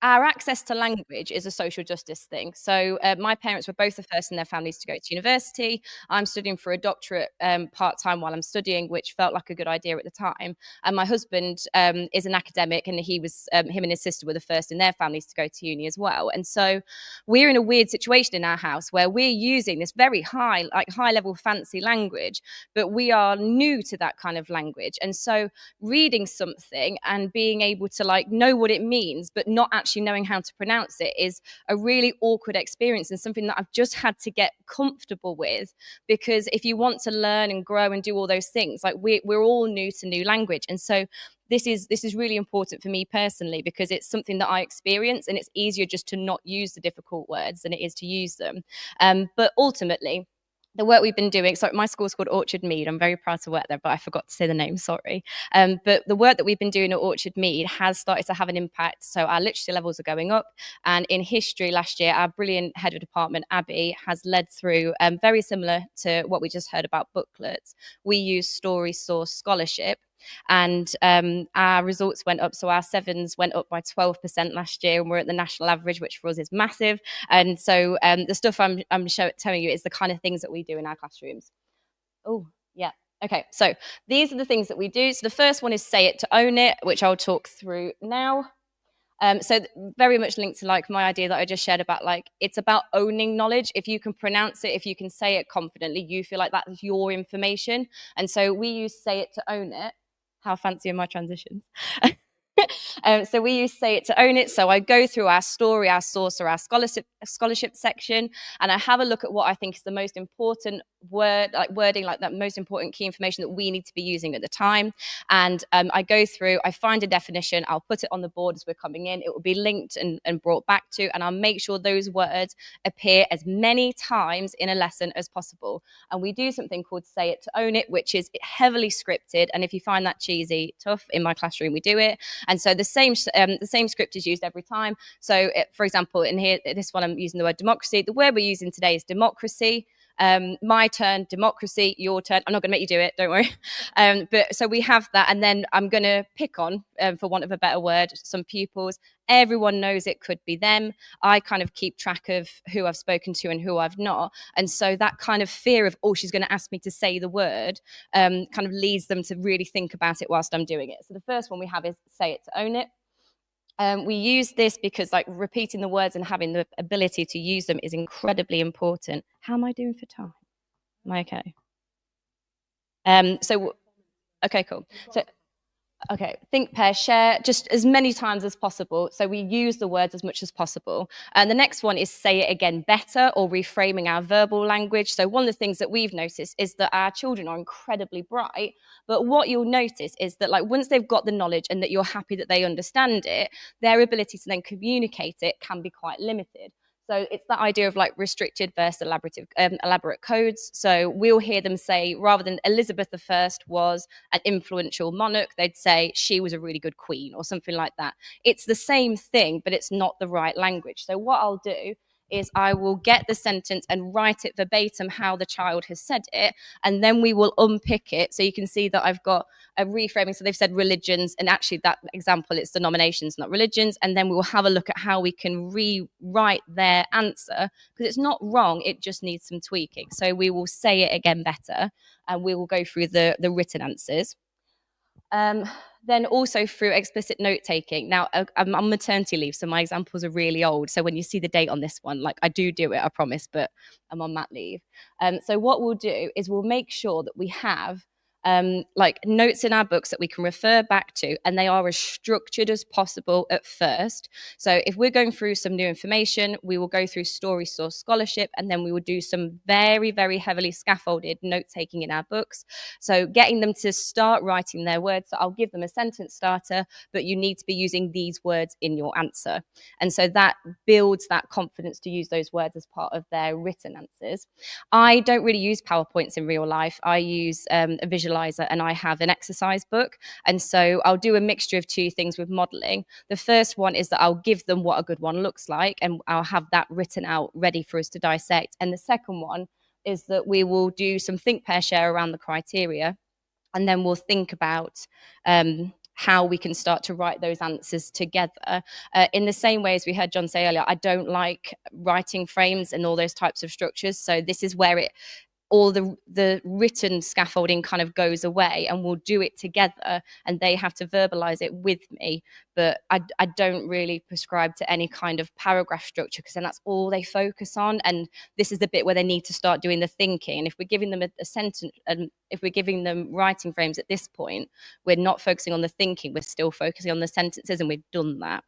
Speaker 18: our access to language is a social justice thing. So my parents were both the first in their families to go to university. I'm studying for a doctorate part-time while I'm studying, which felt like a good idea at the time. And my husband is an academic, and he was him and his sister were the first in their families to go to uni as well. And so we're in a weird situation in our house where we're using this very high level fancy language, but we are new to that kind of language. And so reading something and being able to like know what it means, but not actually knowing how to pronounce it, is a really awkward experience, and something that I've just had to get comfortable with, because if you want to learn and grow and do all those things, like we're all new to new language. And so this is really important for me personally, because it's something that I experience, and it's easier just to not use the difficult words than it is to use them. But ultimately, the work we've been doing, so my school's called Orchard Mead. I'm very proud to work there, but I forgot to say the name, sorry. But the work that we've been doing at Orchard Mead has started to have an impact. So our literacy levels are going up. And in history last year, our brilliant head of department, Abby, has led through, very similar to what we just heard about booklets. We use Story Source Scholarship, and our results went up. So our 7s went up by 12% last year, and we're at the national average, which for us is massive. And so the stuff I'm telling you is the kind of things that we do in our classrooms. Oh, yeah. Okay, so these are the things that we do. So the first one is Say It to Own It, which I'll talk through now. So very much linked to like my idea that I just shared about like, it's about owning knowledge. If you can pronounce it, if you can say it confidently, you feel like that is your information. And so we use Say It to Own It. How fancy are my transitions? So we use Say It to Own It. So I go through our story, our source, or our scholarship section, and I have a look at what I think is the most important wording, like that most important key information that we need to be using at the time. And I go through, I find a definition, I'll put it on the board as we're coming in. It will be linked and brought back to, and I'll make sure those words appear as many times in a lesson as possible. And we do something called Say It to Own It, which is heavily scripted. And if you find that cheesy, tough, in my classroom, we do it. And so the same script is used every time. So for example, in here, this one, I'm using the word democracy. The word we're using today is democracy. My turn, democracy, your turn. I'm not going to make you do it, don't worry. But so we have that, and then I'm going to pick on, for want of a better word, some pupils. Everyone knows it could be them. I kind of keep track of who I've spoken to and who I've not. And so that kind of fear of, oh, she's going to ask me to say the word, kind of leads them to really think about it whilst I'm doing it. So the first one we have is Say It to Own It. We use this because like repeating the words and having the ability to use them is incredibly important. How am I doing for time? Am I okay? Okay, cool. So, okay, think, pair, share, just as many times as possible. So we use the words as much as possible. And the next one is Say It Again Better, or reframing our verbal language. So one of the things that we've noticed is that our children are incredibly bright, but what you'll notice is that like once they've got the knowledge and that you're happy that they understand it, their ability to then communicate it can be quite limited. So it's that idea of like restricted versus elaborate codes. So we'll hear them say, rather than Elizabeth I was an influential monarch, they'd say she was a really good queen or something like that. It's the same thing, but it's not the right language. So what I'll do is I will get the sentence and write it verbatim how the child has said it, and then we will unpick it. So you can see that I've got a reframing. So they've said religions, and actually that example, it's denominations, not religions. And then we will have a look at how we can rewrite their answer, because it's not wrong, it just needs some tweaking. So we will say it again better, and we will go through the written answers. Then also through explicit note taking. Now, I'm on maternity leave, so my examples are really old. So when you see the date on this one, like I do it, I promise, but I'm on mat leave. So what we'll do is we'll make sure that we have like notes in our books that we can refer back to, and they are as structured as possible at first. So if we're going through some new information, we will go through story source scholarship, and then we will do some very, very heavily scaffolded note taking in our books. So getting them to start writing their words. So I'll give them a sentence starter, but you need to be using these words in your answer. And so that builds that confidence to use those words as part of their written answers. I don't really use PowerPoints in real life. I use a visualizer, and I have an exercise book. And so I'll do a mixture of two things with modeling. The first one is that I'll give them what a good one looks like, and I'll have that written out ready for us to dissect. And the second one is that we will do some think, pair, share around the criteria. And then we'll think about how we can start to write those answers together. In the same way as we heard John say earlier, I don't like writing frames and all those types of structures. So this is where all the written scaffolding kind of goes away, and we'll do it together, and they have to verbalize it with me. But I don't really prescribe to any kind of paragraph structure, because then that's all they focus on. And this is the bit where they need to start doing the thinking. And if we're giving them a sentence, and if we're giving them writing frames at this point, we're not focusing on the thinking, we're still focusing on the sentences, and we've done that.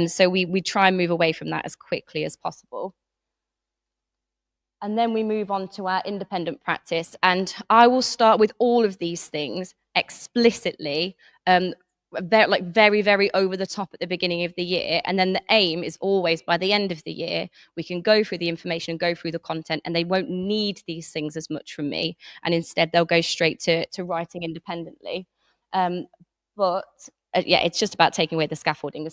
Speaker 18: So we try and move away from that as quickly as possible. And then we move on to our independent practice. And I will start with all of these things explicitly, very, very over the top at the beginning of the year. And then the aim is always by the end of the year, we can go through the information and go through the content, and they won't need these things as much from me. And instead, they'll go straight to writing independently. But yeah, it's just about taking away the scaffolding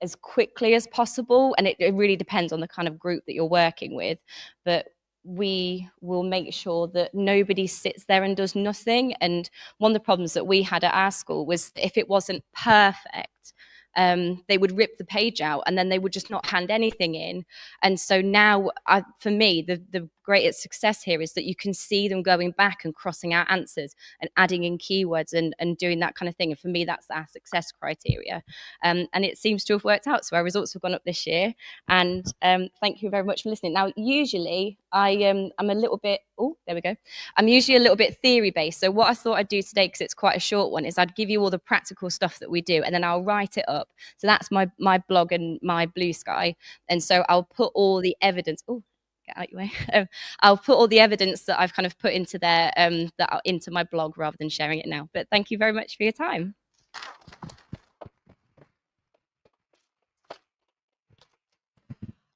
Speaker 18: as quickly as possible, and it really depends on the kind of group that you're working with, but we will make sure that nobody sits there and does nothing. And one of the problems that we had at our school was if it wasn't perfect, they would rip the page out, and then they would just not hand anything in. And so now, for me, the greatest success here is that you can see them going back and crossing out answers and adding in keywords and doing that kind of thing. And for me, that's our success criteria. And it seems to have worked out. So our results have gone up this year. And thank you very much for listening. Now, usually I'm a little bit, I'm usually a little bit theory based. So what I thought I'd do today, because it's quite a short one, is I'd give you all the practical stuff that we do, and then I'll write it up. So that's my blog and my Blue Sky. And so I'll put all the evidence. Get out your way. I'll put all the evidence that I've kind of put into there, into my blog, rather than sharing it now. But thank you very much for your time.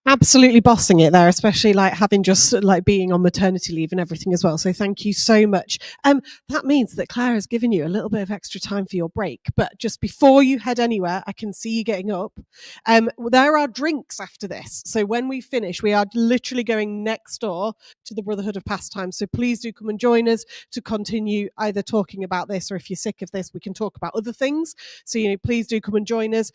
Speaker 1: Absolutely bossing it there, especially like having just like being on maternity leave and everything as well. So thank you so much. That means that Claire has given you a little bit of extra time for your break, but just before you head anywhere, I can see you getting up. There are drinks after this. So when we finish, we are literally going next door to the Brotherhood of Pastime. So please do come and join us to continue either talking about this, or if you're sick of this, we can talk about other things. So, please do come and join us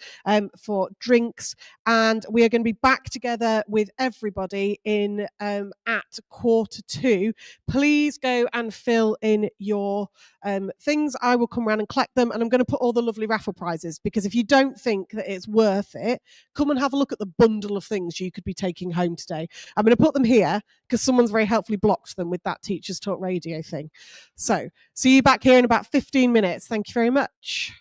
Speaker 1: for drinks, and we are going to be back together with everybody in at 2:45. Please go and fill in your things. I will come around and collect them, and I'm going to put all the lovely raffle prizes, because if you don't think that it's worth it, come and have a look at the bundle of things you could be taking home today. I'm going to put them here because someone's very helpfully blocked them with that Teachers Talk Radio thing. So see you back here in about 15 minutes. Thank you very much.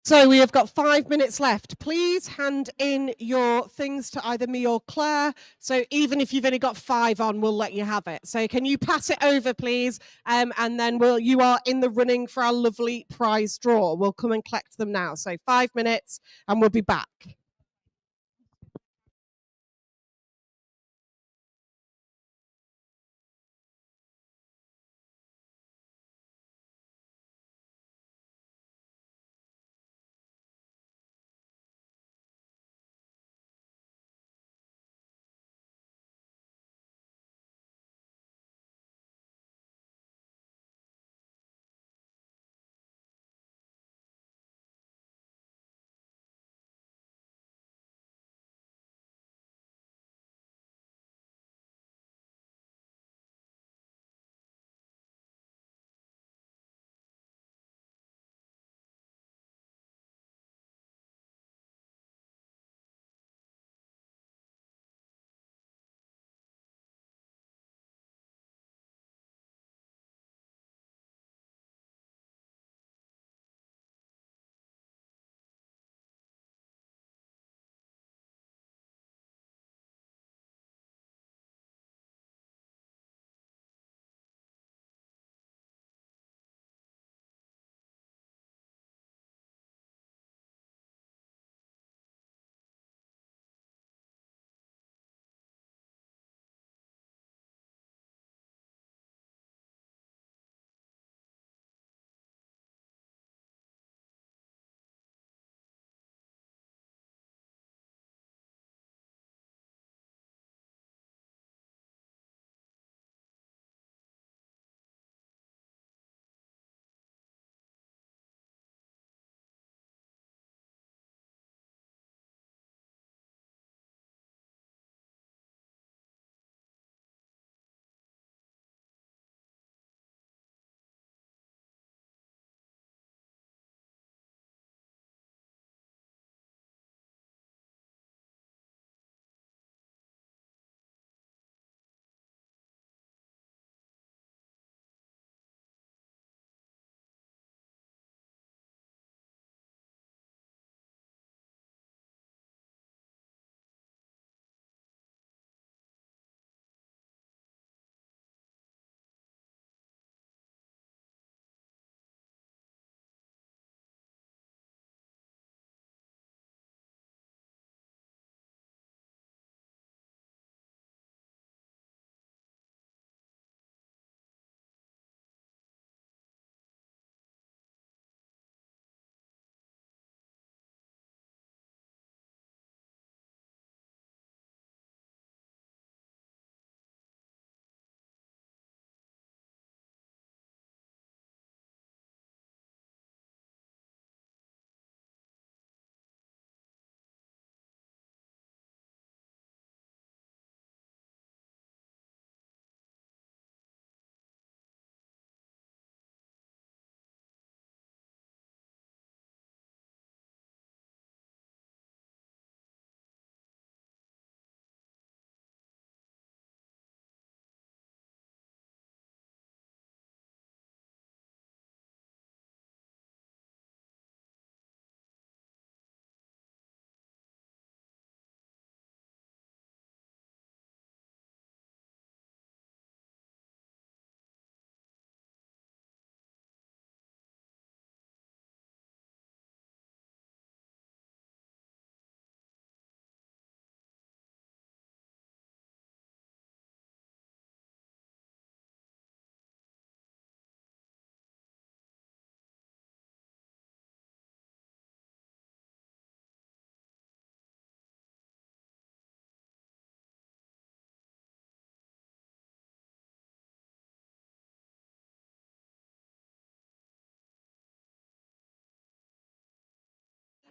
Speaker 1: So we have got 5 minutes left. Please hand in your things to either me or Claire. So even if you've only got 5 on, we'll let you have it. So can you pass it over, please? And then you are in the running for our lovely prize draw. We'll come and collect them now. So 5 minutes and we'll be back.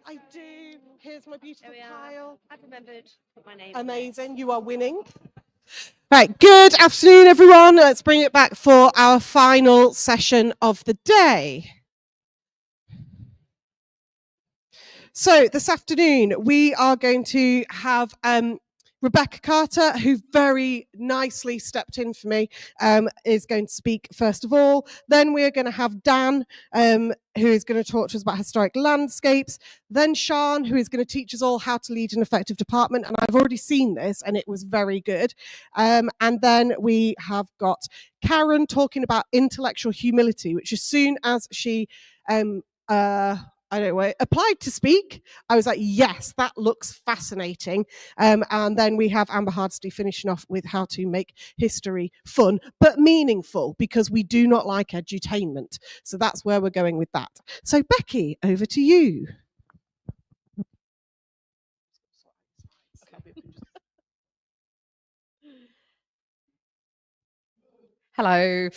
Speaker 1: I do. Here's my beautiful pile.
Speaker 19: I've remembered put my name.
Speaker 1: Amazing. You are winning. Right. Good afternoon, everyone. Let's bring it back for our final session of the day. So this afternoon we are going to have Rebecca Carter, who very nicely stepped in for me, is going to speak first of all. Then we're going to have Dan, who is going to talk to us about historic landscapes. Then Sian, who is going to teach us all how to lead an effective department. And I've already seen this and it was very good. And then we have got Karen talking about intellectual humility, which as soon as she I don't know, applied to speak, I was like, yes, that looks fascinating. And then we have Amber Hardesty finishing off with how to make history fun, but meaningful, because we do not like edutainment. So that's where we're going with that. So Becky, over to you.
Speaker 20: Hello.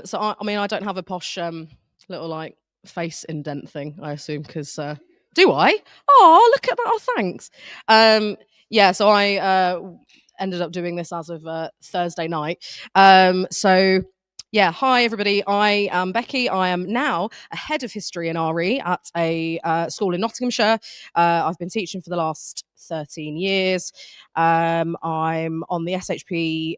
Speaker 20: So I mean, I don't have a posh little like face indent thing, I assume, because do I? Oh, look at that! Oh, thanks. Yeah. So I ended up doing this as of Thursday night. So. Yeah, hi everybody. I am Becky. I am now a head of history in RE at a school in Nottinghamshire. I've been teaching for the last 13 years. I'm on the SHP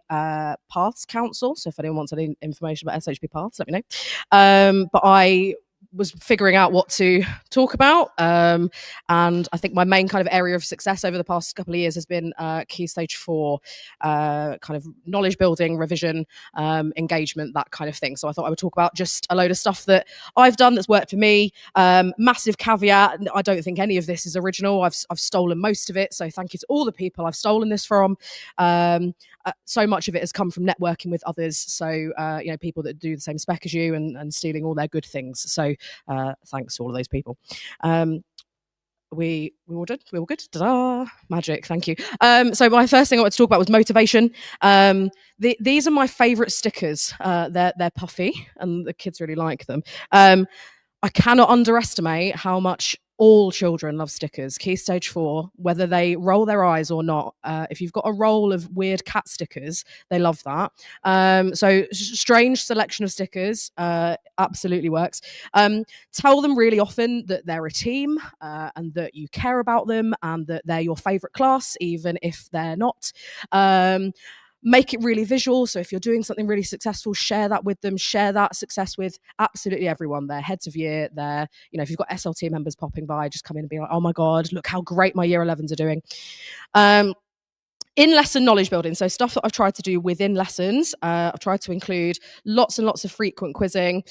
Speaker 20: Paths Council, so if anyone wants any information about SHP Paths, let me know. But I was figuring out what to talk about, and I think my main kind of area of success over the past couple of years has been Key Stage 4 kind of knowledge building, revision, engagement, that kind of thing. So I thought I would talk about just a load of stuff that I've done that's worked for me. Massive caveat, I don't think any of this is original. I've stolen most of it, so thank you to all the people I've stolen this from. So much of it has come from networking with others, so you know, people that do the same spec as you, and stealing all their good things. So thanks to all of those people. We all good? We all good? Ta-da! Magic, thank you. So my first thing I wanted to talk about was motivation. These are my favourite stickers. They're puffy, and the kids really like them. I cannot underestimate how much all children love stickers. Key Stage 4, whether they roll their eyes or not. If you've got a roll of weird cat stickers, they love that. So strange selection of stickers, absolutely works. Tell them really often that they're a team, and that you care about them, and that they're your favourite class, even if they're not. Make it really visual. So if you're doing something really successful, share that with them. Share that success with absolutely everyone. Their heads of year, their, you know, if you've got SLT members popping by, just come in and be like, oh my God, look how great my year 11s are doing. In lesson knowledge building, so stuff that I've tried to do within lessons, I've tried to include lots and lots of frequent quizzing.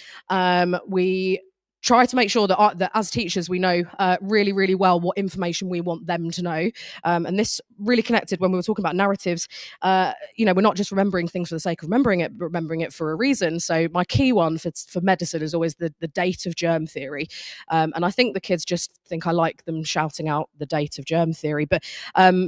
Speaker 20: We try to make sure that as teachers, we know really, really well what information we want them to know. And this really connected when we were talking about narratives. You know, we're not just remembering things for the sake of remembering it, but remembering it for a reason. So my key one for medicine is always the date of germ theory. And I think the kids just think I like them shouting out the date of germ theory. But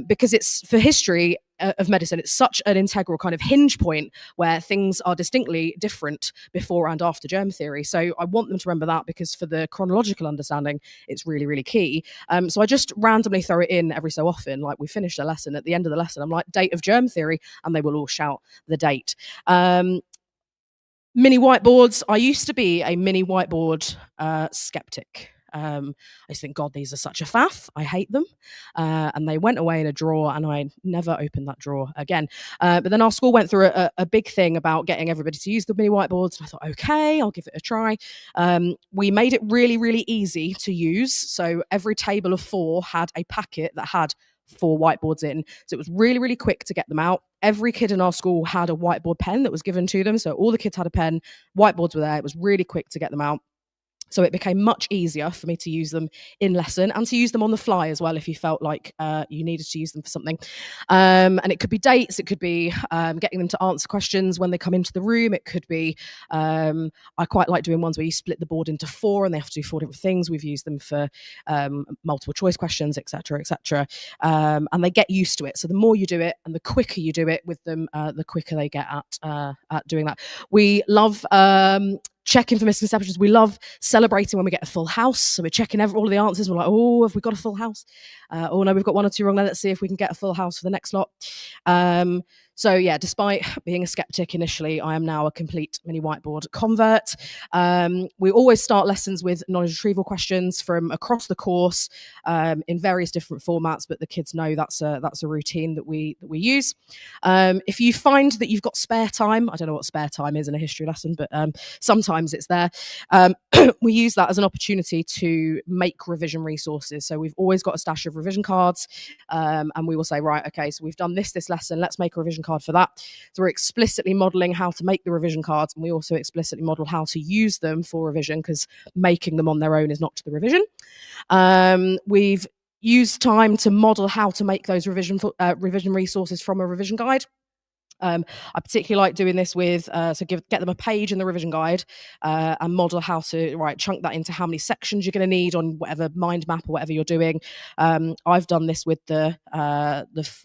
Speaker 20: because it's for history of medicine, it's such an integral kind of hinge point where things are distinctly different before and after germ theory. So I want them to remember that, because for the chronological understanding, it's really, really key. So I just randomly throw it in every so often. Like, we finished a lesson, at the end of the lesson, I'm like, date of germ theory, and they will all shout the date. Mini whiteboards. I used to be a mini whiteboard skeptic. I just think, God, these are such a faff. I hate them. And they went away in a drawer, and I never opened that drawer again. But then our school went through a big thing about getting everybody to use the mini whiteboards. And I thought, okay, I'll give it a try. We made it really, really easy to use. So every table of 4 had a packet that had 4 whiteboards in. So it was really, really quick to get them out. Every kid in our school had a whiteboard pen that was given to them. So all the kids had a pen, whiteboards were there. It was really quick to get them out. So it became much easier for me to use them in lesson, and to use them on the fly as well if you felt like you needed to use them for something. And it could be dates, it could be getting them to answer questions when they come into the room. It could be, I quite like doing ones where you split the board into 4 and they have to do 4 different things. We've used them for multiple choice questions, etc., etc. And they get used to it. So the more you do it and the quicker you do it with them, the quicker they get at doing that. We love checking for misconceptions. We love celebrating when we get a full house. So we're checking all of the answers. We're like, oh, have we got a full house? Oh no, we've got 1 or 2 wrong. Let's see if we can get a full house for the next lot. So yeah, despite being a skeptic initially, I am now a complete mini whiteboard convert. We always start lessons with knowledge retrieval questions from across the course in various different formats, but the kids know that's a routine that we use. If you find that you've got spare time, I don't know what spare time is in a history lesson, but sometimes it's there. We use that as an opportunity to make revision resources. So we've always got a stash of revision cards, and we will say, right, okay, so we've done this lesson, let's make a revision card for that. So we're explicitly modeling how to make the revision cards, and we also explicitly model how to use them for revision, because making them on their own is not to the revision. We've used time to model how to make those revision resources from a revision guide. I particularly like doing this with, get them a page in the revision guide and model how to chunk that into how many sections you're going to need on whatever mind map or whatever you're doing. I've done this with the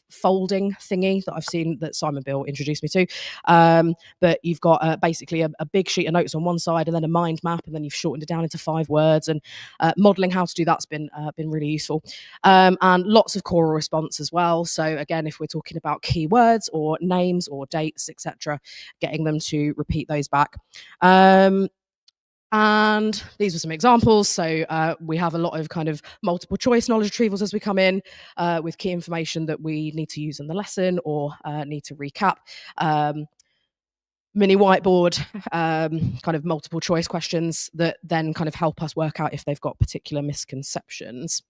Speaker 20: folding thingy that I've seen that Simon Bill introduced me to. But you've got basically a big sheet of notes on one side and then a mind map, and then you've shortened it down into 5 words. And modeling how to do that's been really useful. And lots of choral response as well. So again, if we're talking about keywords or names or dates, etc., getting them to repeat those back. And these were some examples. So we have a lot of kind of multiple choice knowledge retrievals as we come in with key information that we need to use in the lesson or need to recap. Mini whiteboard, kind of multiple choice questions that then kind of help us work out if they've got particular misconceptions.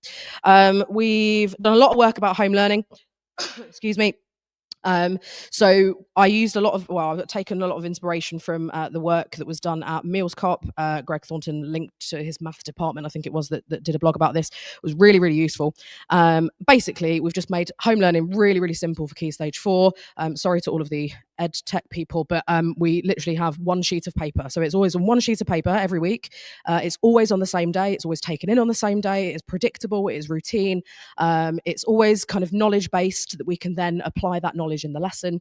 Speaker 20: We've done a lot of work about home learning. Excuse me. So I used I've taken a lot of inspiration from the work that was done at Meals Cop. Greg Thornton linked to his maths department, I think it was, that did a blog about this. It was really, really useful. Basically, we've just made home learning really, really simple for Key Stage 4. Sorry to all of the ed tech people, but we literally have one sheet of paper. So it's always on one sheet of paper every week. It's always on the same day. It's always taken in on the same day. It's predictable. It is routine. It's always kind of knowledge-based that we can then apply that knowledge in the lesson.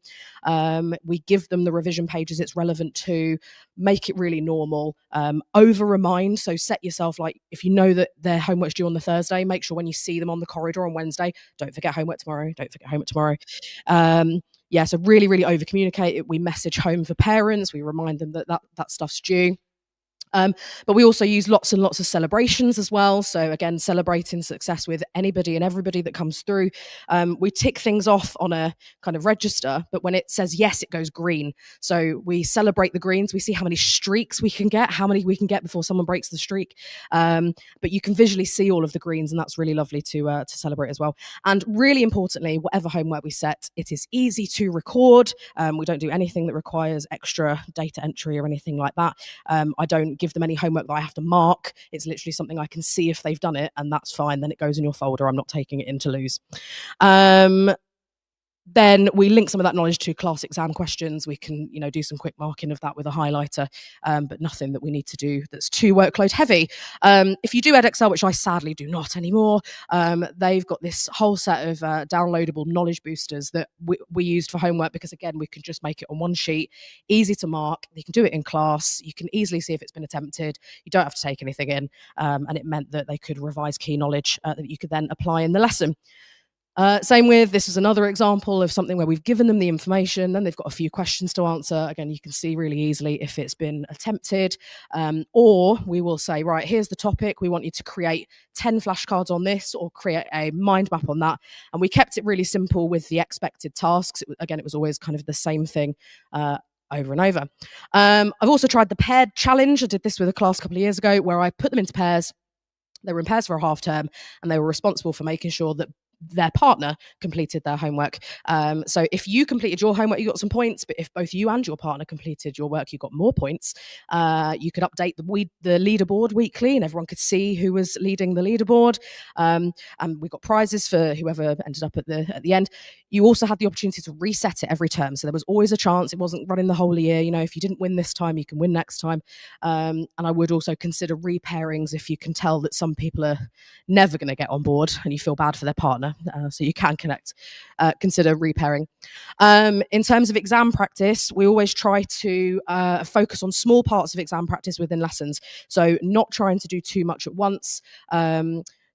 Speaker 20: We give them the revision pages it's relevant to, make it really normal, over remind. So set yourself, like, if you know that their homework's due on the Thursday, make sure when you see them on the corridor on Wednesday, don't forget homework tomorrow, don't forget homework tomorrow. So really, really over communicate it. We message home for parents. We remind them that stuff's due. But we also use lots and lots of celebrations as well. So again, celebrating success with anybody and everybody that comes through. We tick things off on a kind of register, but when it says yes, it goes green. So we celebrate the greens. We see how many streaks we can get, how many we can get before someone breaks the streak. But you can visually see all of the greens, and that's really lovely to celebrate as well. And really importantly, whatever homework we set, it is easy to record. We don't do anything that requires extra data entry or anything like that. I don't give them any homework that I have to mark. It's literally something I can see if they've done it, and that's fine. Then it goes in your folder. I'm not taking it in to lose. Then we link some of that knowledge to class exam questions. We can, do some quick marking of that with a highlighter, but nothing that we need to do that's too workload heavy. If you do Edexcel, which I sadly do not anymore, they've got this whole set of downloadable knowledge boosters that we used for homework, because again, we can just make it on one sheet, easy to mark. You can do it in class. You can easily see if it's been attempted. You don't have to take anything in, and it meant that they could revise key knowledge that you could then apply in the lesson. Same with, this is another example of something where we've given them the information, then they've got a few questions to answer. Again, you can see really easily if it's been attempted, or we will say, right, here's the topic. We want you to create 10 flashcards on this, or create a mind map on that. And we kept it really simple with the expected tasks. It was always kind of the same thing over and over. I've also tried the paired challenge. I did this with a class a couple of years ago, where I put them into pairs. They were in pairs for a half term, and they were responsible for making sure that their partner completed their homework. So if you completed your homework, you got some points, but if both you and your partner completed your work, you got more points. You could update the leaderboard weekly, and everyone could see who was leading the leaderboard. And we got prizes for whoever ended up at the end. You also had the opportunity to reset it every term. So there was always a chance. It wasn't running the whole year. If you didn't win this time, you can win next time. And I would also consider repairings if you can tell that some people are never going to get on board and you feel bad for their partner. So you can consider repairing. In terms of exam practice, we always try to focus on small parts of exam practice within lessons. So not trying to do too much at once.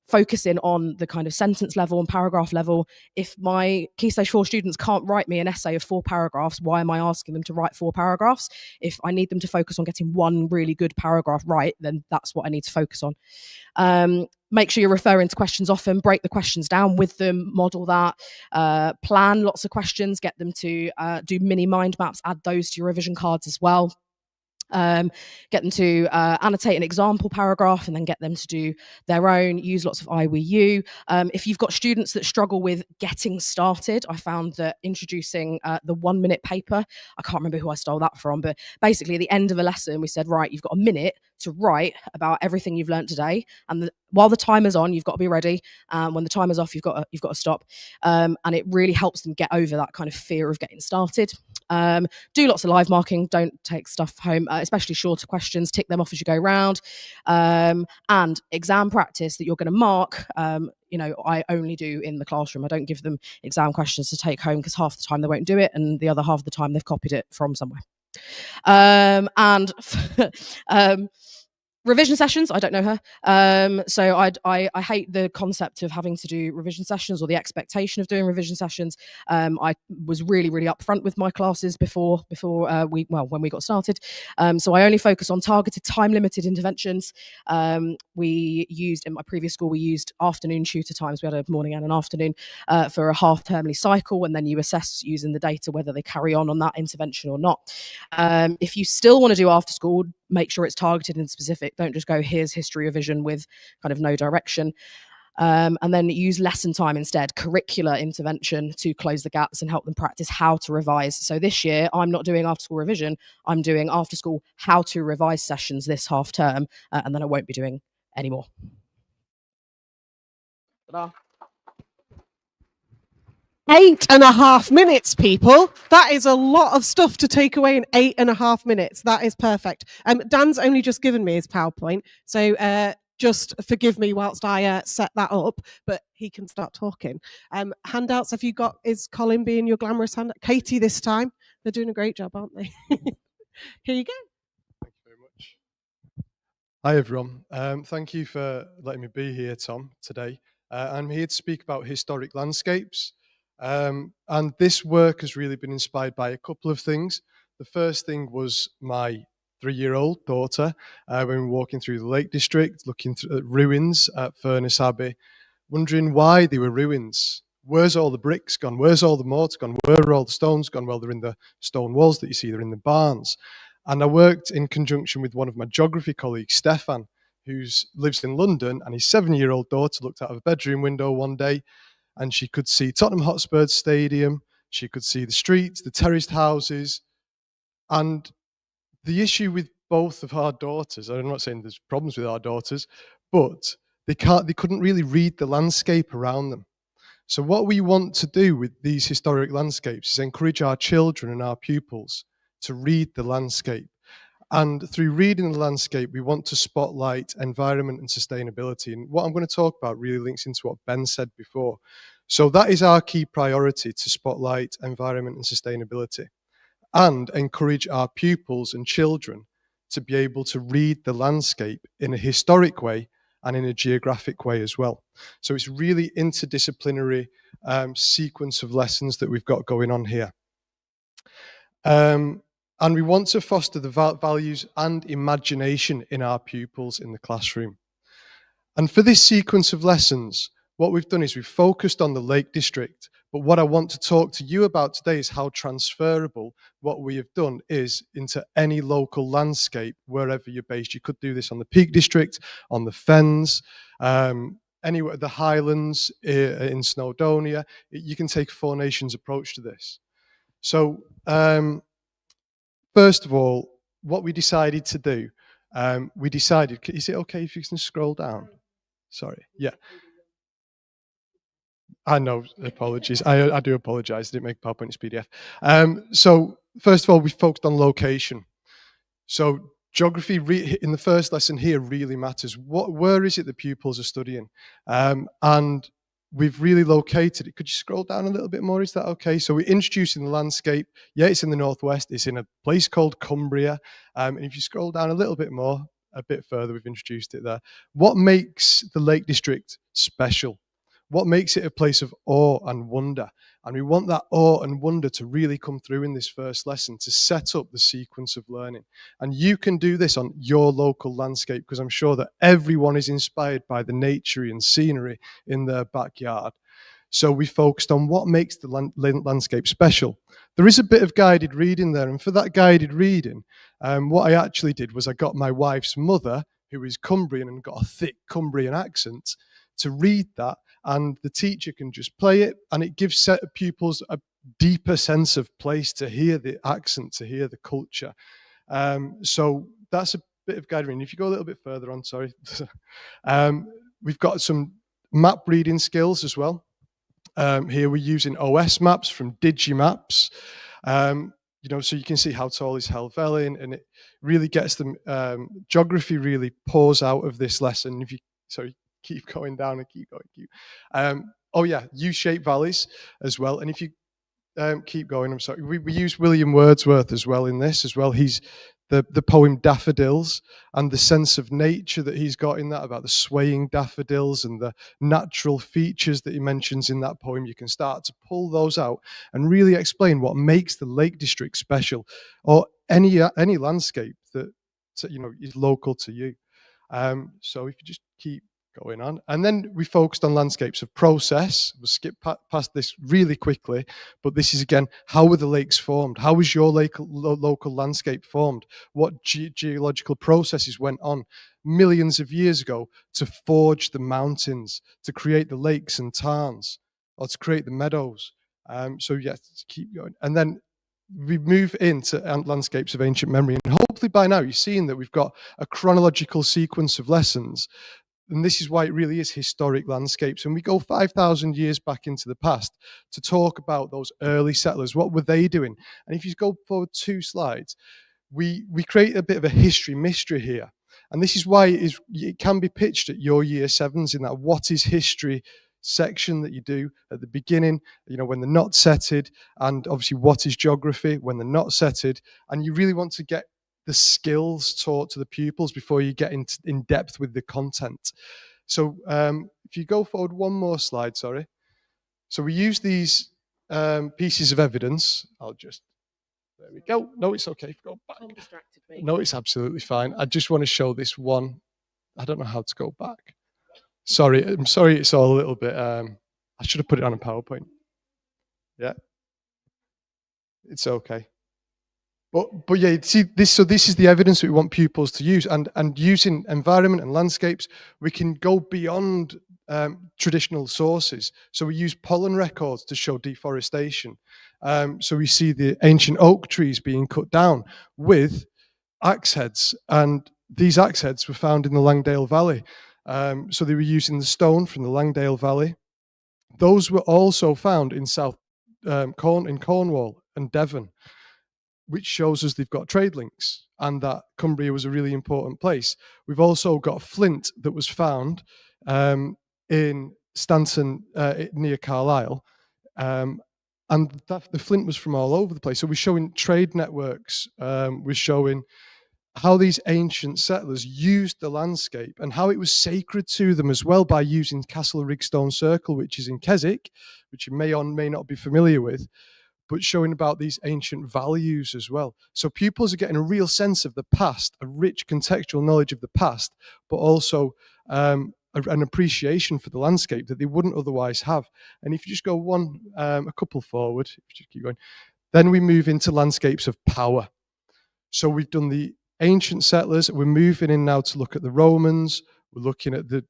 Speaker 20: focusing on the kind of sentence level and paragraph level. If my Key Stage 4 students can't write me an essay of 4 paragraphs, why am I asking them to write 4 paragraphs? If I need them to focus on getting one really good paragraph right, then that's what I need to focus on. Make sure you're referring to questions often, break the questions down with them, model that, plan lots of questions, get them to do mini mind maps, add those to your revision cards as well. Get them to annotate an example paragraph and then get them to do their own, use lots of I, we, you. If you've got students that struggle with getting started, I found that introducing the 1 minute paper, I can't remember who I stole that from, but basically at the end of a lesson, we said, right, you've got a minute to write about everything you've learned today. And while the timer's on, you've got to be ready. When the timer's off, you've got to stop. And it really helps them get over that kind of fear of getting started. Do lots of live marking. Don't take stuff home, especially shorter questions. Tick them off as you go round. And exam practice that you're going to mark. I only do in the classroom. I don't give them exam questions to take home because half the time they won't do it, and the other half of the time they've copied it from somewhere. Revision sessions, I don't know her. So I hate the concept of having to do revision sessions or the expectation of doing revision sessions. I was really, really upfront with my classes before when we got started. So I only focus on targeted time-limited interventions. We used, in my previous school, we used afternoon tutor times. We had a morning and an afternoon for a half-termly cycle, and then you assess using the data whether they carry on that intervention or not. If you still want to do after school, make sure it's targeted and specific. Don't just go, here's history revision with kind of no direction. And then use lesson time instead, curricular intervention to close the gaps and help them practice how to revise. So this year, I'm not doing after school revision. I'm doing after school how to revise sessions this half term, and then I won't be doing any more. Ta-da.
Speaker 1: 8.5 minutes, people. That is a lot of stuff to take away in 8.5 minutes. That is perfect. Dan's only just given me his PowerPoint, so just forgive me whilst I set that up, but he can start talking. Handouts, have you got, is Colin being your glamorous handout? Katie this time. They're doing a great job, aren't they? Here you go.
Speaker 21: Thank you very much. Hi, everyone. Thank you for letting me be here, Tom, today. I'm here to speak about historic landscapes. And this work has really been inspired by a couple of things. The first thing was my 3-year-old daughter when we were walking through the Lake District, looking at ruins at Furness Abbey, wondering why they were ruins. Where's all the bricks gone? Where's all the mortar gone? Where are all the stones gone? Well, they're in the stone walls that you see, they're in the barns. And I worked in conjunction with one of my geography colleagues, Stefan, who lives in London, and his 7-year-old daughter looked out of a bedroom window one day and she could see Tottenham Hotspur Stadium, she could see the streets, the terraced houses. And the issue with both of our daughters, I'm not saying there's problems with our daughters, but they couldn't really read the landscape around them. So what we want to do with these historic landscapes is encourage our children and our pupils to read the landscape. And through reading the landscape, we want to spotlight environment and sustainability. And what I'm going to talk about really links into what Ben said before. So that is our key priority, to spotlight environment and sustainability and encourage our pupils and children to be able to read the landscape in a historic way and in a geographic way as well. So it's really interdisciplinary sequence of lessons that we've got going on here. And we want to foster the values and imagination in our pupils in the classroom. And for this sequence of lessons, what we've done is we've focused on the Lake District. But what I want to talk to you about today is how transferable what we have done is into any local landscape, wherever you're based. You could do this on the Peak District, on the Fens, anywhere, the Highlands, in Snowdonia. You can take a Four Nations approach to this. So, first of all, what we decided to do, is it okay if you can scroll down? Sorry, yeah. I know, apologies. I do apologize. I didn't make PowerPoint as PDF. So first of all, we focused on location. So geography in the first lesson here really matters. Where is it the pupils are studying? And we've really located it. Could you scroll down a little bit more? Is that okay? So we're introducing the landscape. Yeah, it's in the northwest. It's in a place called Cumbria. And if you scroll down a little bit more, a bit further. We've introduced it there. What makes the Lake District special? What makes it a place of awe and wonder? And we want that awe and wonder to really come through in this first lesson to set up the sequence of learning. And you can do this on your local landscape, because I'm sure that everyone is inspired by the nature and scenery in their backyard. So we focused on what makes the landscape special. There is a bit of guided reading there, and for that guided reading, what I actually did was I got my wife's mother, who is Cumbrian and got a thick Cumbrian accent, to read that, and the teacher can just play it, and it gives set of pupils a deeper sense of place to hear the accent, to hear the culture. So that's a bit of guided reading. If you go a little bit further on, sorry, we've got some map reading skills as well. Here we're using OS maps from Digimaps. You know, so you can see how tall is Helvellyn, and it really gets them. Geography really pours out of this lesson. If you, sorry, keep going down and keep going. Oh yeah, U-shaped valleys as well. And if you keep going, I'm sorry, we use William Wordsworth as well in this as well. He's the poem Daffodils, and the sense of nature that he's got in that, about the swaying daffodils and the natural features that he mentions in that poem. You can start to pull those out and really explain what makes the Lake District special, or any landscape that, you know, is local to you. So if you just keep going on. And then we focused on landscapes of process. We'll skip past this really quickly, but this is again, how were the lakes formed? How was your local landscape formed? What geological processes went on millions of years ago to forge the mountains, to create the lakes and tarns, or to create the meadows? So yes, keep going. And then we move into landscapes of ancient memory. And hopefully by now you've seen that we've got a chronological sequence of lessons. And this is why it really is historic landscapes. And we go 5,000 years back into the past to talk about those early settlers. What were they doing? And if you go forward 2 slides, we create a bit of a history mystery here. And this is why it can be pitched at your year 7s in that what is history section that you do at the beginning, you know, when they're not setted, and obviously what is geography when they're not setted. And you really want to get the skills taught to the pupils before you get in depth with the content. So if you go forward 1 more slide, sorry. So we use these pieces of evidence. There we go. No, it's okay. Go back.
Speaker 20: Tom distracted me.
Speaker 21: No, it's absolutely fine. I just want to show this one. I don't know how to go back. Sorry, I'm sorry it's all a little bit, I should have put it on a PowerPoint. Yeah. It's okay. But yeah, see this. So this is the evidence that we want pupils to use, and using environment and landscapes, we can go beyond traditional sources. So we use pollen records to show deforestation. So we see the ancient oak trees being cut down with axe heads, and these axe heads were found in the Langdale Valley. So they were using the stone from the Langdale Valley. Those were also found in in Cornwall and Devon, which shows us they've got trade links and that Cumbria was a really important place. We've also got flint that was found in Stanton near Carlisle, and the flint was from all over the place. So we're showing trade networks, we're showing how these ancient settlers used the landscape and how it was sacred to them as well by using Castle Rigstone Circle, which is in Keswick, which you may or may not be familiar with, but showing about these ancient values as well. So pupils are getting a real sense of the past, a rich contextual knowledge of the past, but also an appreciation for the landscape that they wouldn't otherwise have. And if you just go a couple forward, if you just keep going, then we move into landscapes of power. So we've done the ancient settlers. We're moving in now to look at the Romans. We're looking at the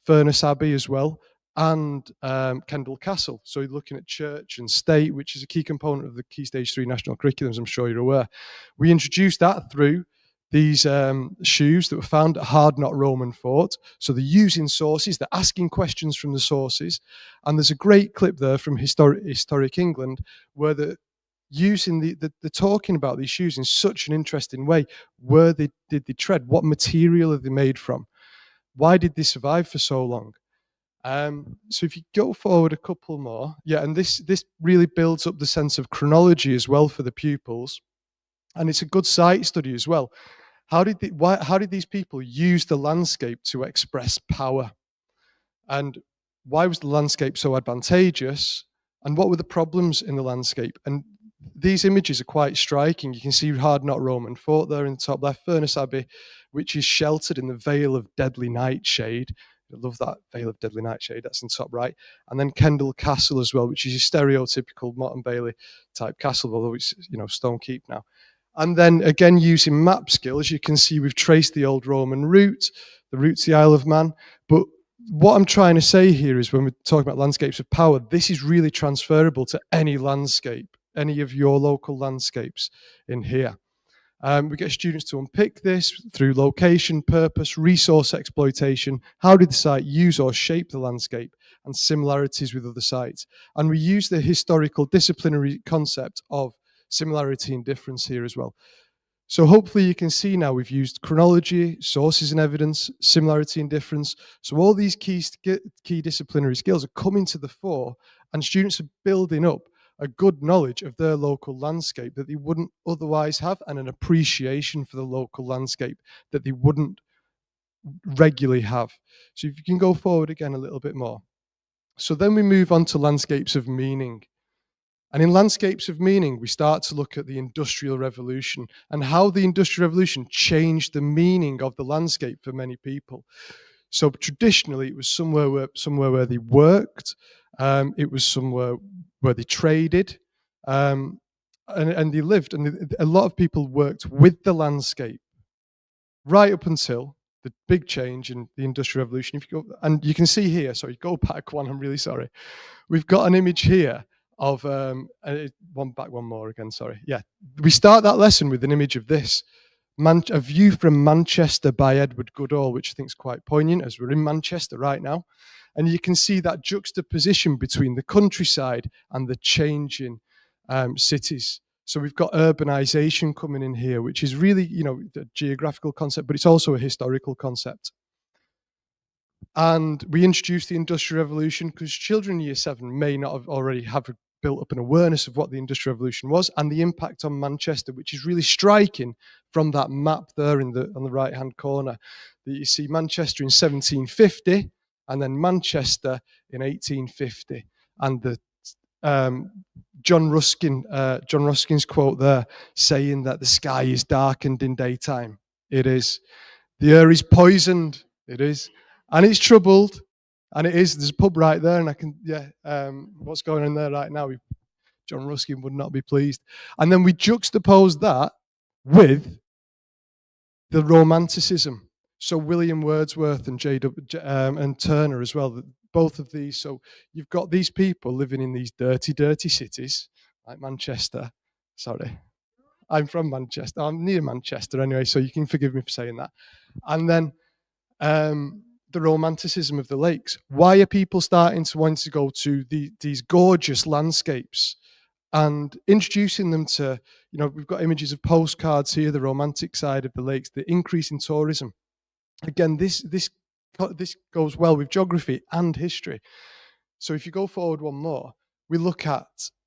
Speaker 21: Furness Abbey as well, and Kendal Castle. So you're looking at church and state, which is a key component of the Key Stage 3 national curriculums, I'm sure you're aware. We introduced that through these shoes that were found at Hardknott Roman Fort. So they're using sources, they're asking questions from the sources. And there's a great clip there from Historic England where they're talking about these shoes in such an interesting way. Where did they tread? What material are they made from? Why did they survive for so long? So if you go forward a couple more, yeah, and this really builds up the sense of chronology as well for the pupils, and it's a good site study as well. How did these people use the landscape to express power? And why was the landscape so advantageous? And what were the problems in the landscape? And these images are quite striking. You can see Hard Knot Roman Fort there in the top left, Furness Abbey, which is sheltered in the Vale of Deadly Nightshade. I love that Vale of Deadly Nightshade, that's in the top right. And then Kendal Castle as well, which is your stereotypical Motte and Bailey type castle, although it's, you know, stone keep now. And then again, using map skills, you can see we've traced the old Roman route, the route to the Isle of Man. But what I'm trying to say here is when we're talking about landscapes of power, this is really transferable to any landscape, any of your local landscapes in here. We get students to unpick this through location, purpose, resource exploitation, how did the site use or shape the landscape, and similarities with other sites. And we use the historical disciplinary concept of similarity and difference here as well. So hopefully you can see now we've used chronology, sources and evidence, similarity and difference. So all these key disciplinary skills are coming to the fore, and students are building up a good knowledge of their local landscape that they wouldn't otherwise have, and an appreciation for the local landscape that they wouldn't regularly have. So if you can go forward again a little bit more. So then we move on to landscapes of meaning. And in landscapes of meaning, we start to look at the Industrial Revolution and how the Industrial Revolution changed the meaning of the landscape for many people. So traditionally, it was somewhere where they worked, it was somewhere where they traded, and they lived. And a lot of people worked with the landscape right up until the big change in the Industrial Revolution. If you go, and you can see here, sorry, go back one, I'm really sorry. We've got an image here of, one more again, sorry. Yeah, we start that lesson with an image of this. A View from Manchester by Edward Goodall, which I think is quite poignant as we're in Manchester right now. And you can see that juxtaposition between the countryside and the changing cities. So we've got urbanization coming in here, which is really, you know, the geographical concept, but it's also a historical concept. And we introduced the Industrial Revolution because children in Year 7 may not have already built up an awareness of what the Industrial Revolution was and the impact on Manchester, which is really striking from that map there on the right-hand corner. That you see Manchester in 1750 and then Manchester in 1850. And the John Ruskin's quote there saying that the sky is darkened in daytime. It is. The air is poisoned. It is. And it's troubled. And it is. There's a pub right there, and I can, what's going on there right now? John Ruskin would not be pleased. And then we juxtapose that with the Romanticism. So William Wordsworth and and Turner as well, both of these. So you've got these people living in these dirty, dirty cities, like Manchester. Sorry, I'm from Manchester. I'm near Manchester anyway, so you can forgive me for saying that. And then the Romanticism of the lakes. Why are people starting to want to go to these gorgeous landscapes and introducing them to, you know, we've got images of postcards here, the romantic side of the lakes, the increase in tourism. Again, this goes well with geography and history. So if you go forward one more, we look at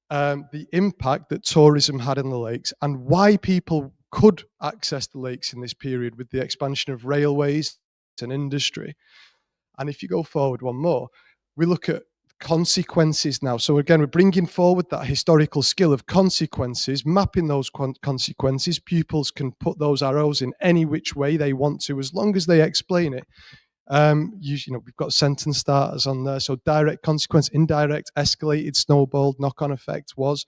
Speaker 21: the impact that tourism had in the lakes and why people could access the lakes in this period with the expansion of railways and industry. And if you go forward one more, we look at consequences now. So again, we're bringing forward that historical skill of consequences, mapping those consequences. Pupils can put those arrows in any which way they want to, as long as they explain it. You know, we've got sentence starters on there. So direct consequence, indirect, escalated, snowballed, knock-on effect was.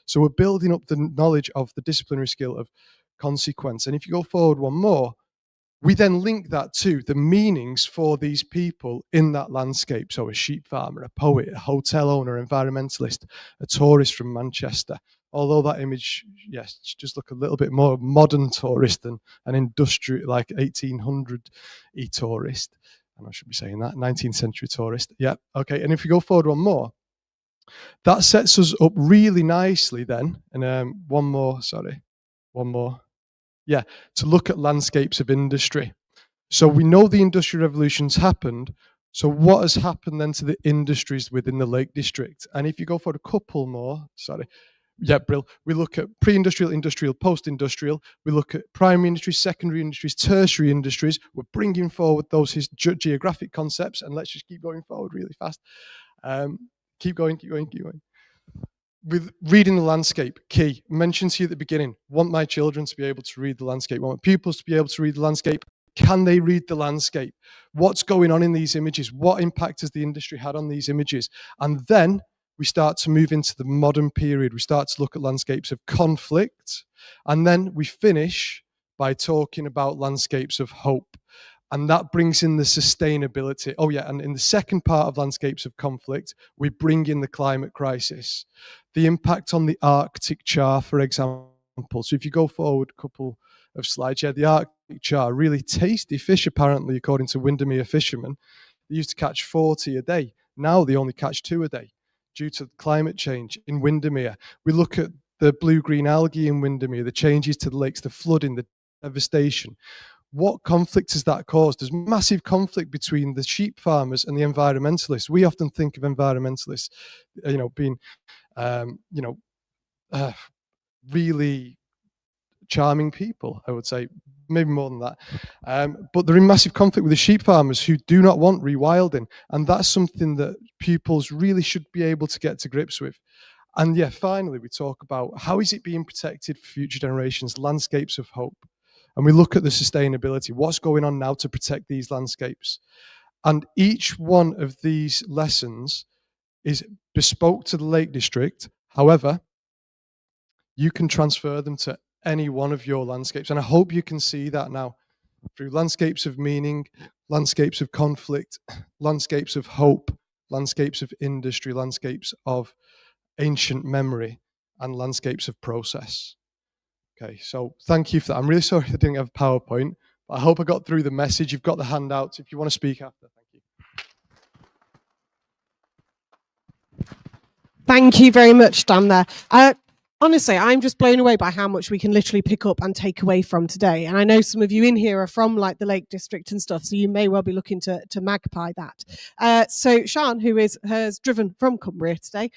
Speaker 21: So we're building up the knowledge of the disciplinary skill of consequence. And if you go forward one more, we then link that to the meanings for these people in that landscape. So a sheep farmer, a poet, a hotel owner, environmentalist, a tourist from Manchester. Although that image, yes, just look a little bit more modern tourist than an industrial, like 1800-y tourist. And I should be saying that, 19th century tourist. Yeah, okay. And if you go forward one more, that sets us up really nicely then. And one more. Yeah, to look at landscapes of industry. So we know the Industrial Revolution's happened. So what has happened then to the industries within the Lake District? And if you go for a couple more, Yeah, Brill. We look at pre-industrial, industrial, post-industrial. We look at primary industries, secondary industries, tertiary industries. We're bringing forward those geographic concepts, and let's just keep going forward really fast. Keep going. With reading the landscape, key. Mentioned to you at the beginning, want my children to be able to read the landscape, want my pupils to be able to read the landscape. Can they read the landscape? What's going on in these images? What impact has the industry had on these images? And then we start to move into the modern period. We start to look at landscapes of conflict. And then we finish by talking about landscapes of hope. And that brings in the sustainability. Oh yeah, and in the second part of landscapes of conflict, we bring in the climate crisis. The impact on the Arctic char, for example. So if you go forward a couple of slides, yeah, the Arctic char, really tasty fish apparently, according to Windermere fishermen. They used to catch 40 a day. Now they only catch 2 a day due to climate change in Windermere. We look at the blue-green algae in Windermere, the changes to the lakes, the flooding, the devastation. What conflict has that caused? There's massive conflict between the sheep farmers and the environmentalists. We often think of environmentalists, being, really charming people, I would say, maybe more than that. But they're in massive conflict with the sheep farmers who do not want rewilding. And that's something that pupils really should be able to get to grips with. And yeah, finally, we talk about how is it being protected for future generations, landscapes of hope. And we look at the sustainability, what's going on now to protect these landscapes. And each one of these lessons is bespoke to the Lake District. However, you can transfer them to any one of your landscapes. And I hope you can see that now through landscapes of meaning, landscapes of conflict, landscapes of hope, landscapes of industry, landscapes of ancient memory, and landscapes of process. Okay, so thank you for that. I'm really sorry I didn't have PowerPoint, but I hope I got through the message. You've got the handouts if you want to speak after. Thank you.
Speaker 1: Thank you very much, Dan, there. Honestly, I'm just blown away by how much we can literally pick up and take away from today. And I know some of you in here are from like the Lake District and stuff, so you may well be looking to magpie that. So Sian, who has driven from Cumbria today,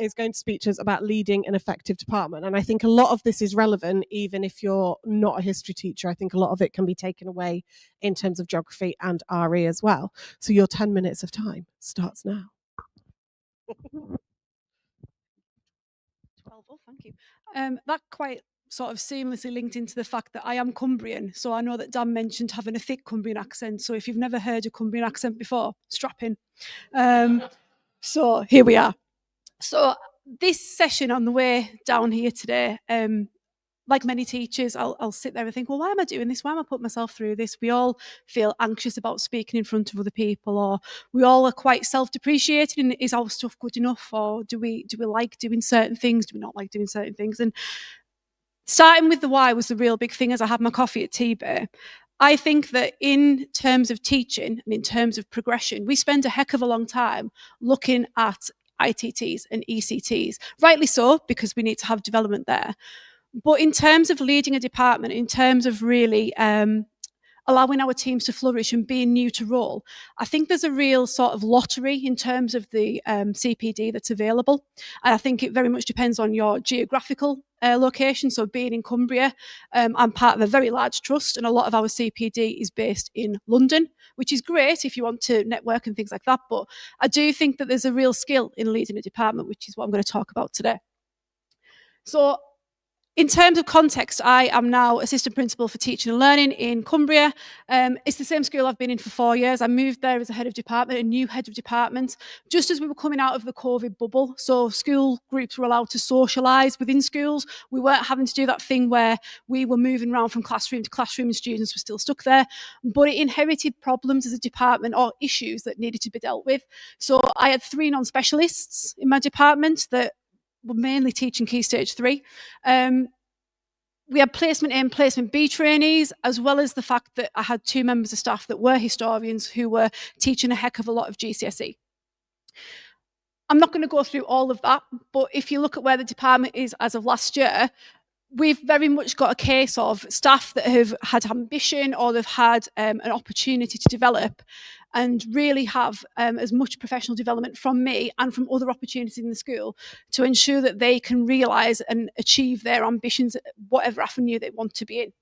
Speaker 1: is going to speak to us about leading an effective department. And I think a lot of this is relevant, even if you're not a history teacher. I think a lot of it can be taken away in terms of geography and RE as well. So your 10 minutes of time starts now.
Speaker 2: Oh, thank you. That quite sort of seamlessly linked into the fact that I am Cumbrian. So I know that Dan mentioned having a thick Cumbrian accent. So if you've never heard a Cumbrian accent before, strap in. So here we are. So this session on the way down here today, like many teachers, I'll sit there and think, well, why am I doing this? Why am I putting myself through this? We all feel anxious about speaking in front of other people, or we all are quite self-depreciating. And is our stuff good enough? Or do we like doing certain things? Do we not like doing certain things? And starting with the why was the real big thing as I had my coffee at Tea Bay. I think that in terms of teaching and in terms of progression, we spend a heck of a long time looking at ITTs and ECTs. Rightly so, because we need to have development there. But in terms of leading a department, in terms of really allowing our teams to flourish and being new to role, I think there's a real sort of lottery in terms of the CPD that's available. And I think it very much depends on your geographical location. So being in Cumbria, I'm part of a very large trust, and a lot of our CPD is based in London, which is great if you want to network and things like that. But I do think that there's a real skill in leading a department, which is what I'm going to talk about today. So in terms of context, I am now assistant principal for teaching and learning in Cumbria. It's the same school I've been in for 4 years. I moved there as a head of department, a new head of department, just as we were coming out of the COVID bubble. So school groups were allowed to socialise within schools. We weren't having to do that thing where we were moving around from classroom to classroom and students were still stuck there. But it inherited problems as a department or issues that needed to be dealt with. So I had 3 non-specialists in my department that were mainly teaching Key Stage 3. We had placement A and placement B trainees, as well as the fact that I had 2 members of staff that were historians who were teaching a heck of a lot of GCSE. I'm not going to go through all of that, but if you look at where the department is as of last year, we've very much got a case of staff that have had ambition or they've had an opportunity to develop, and really have as much professional development from me and from other opportunities in the school to ensure that they can realise and achieve their ambitions, whatever avenue they want to be in.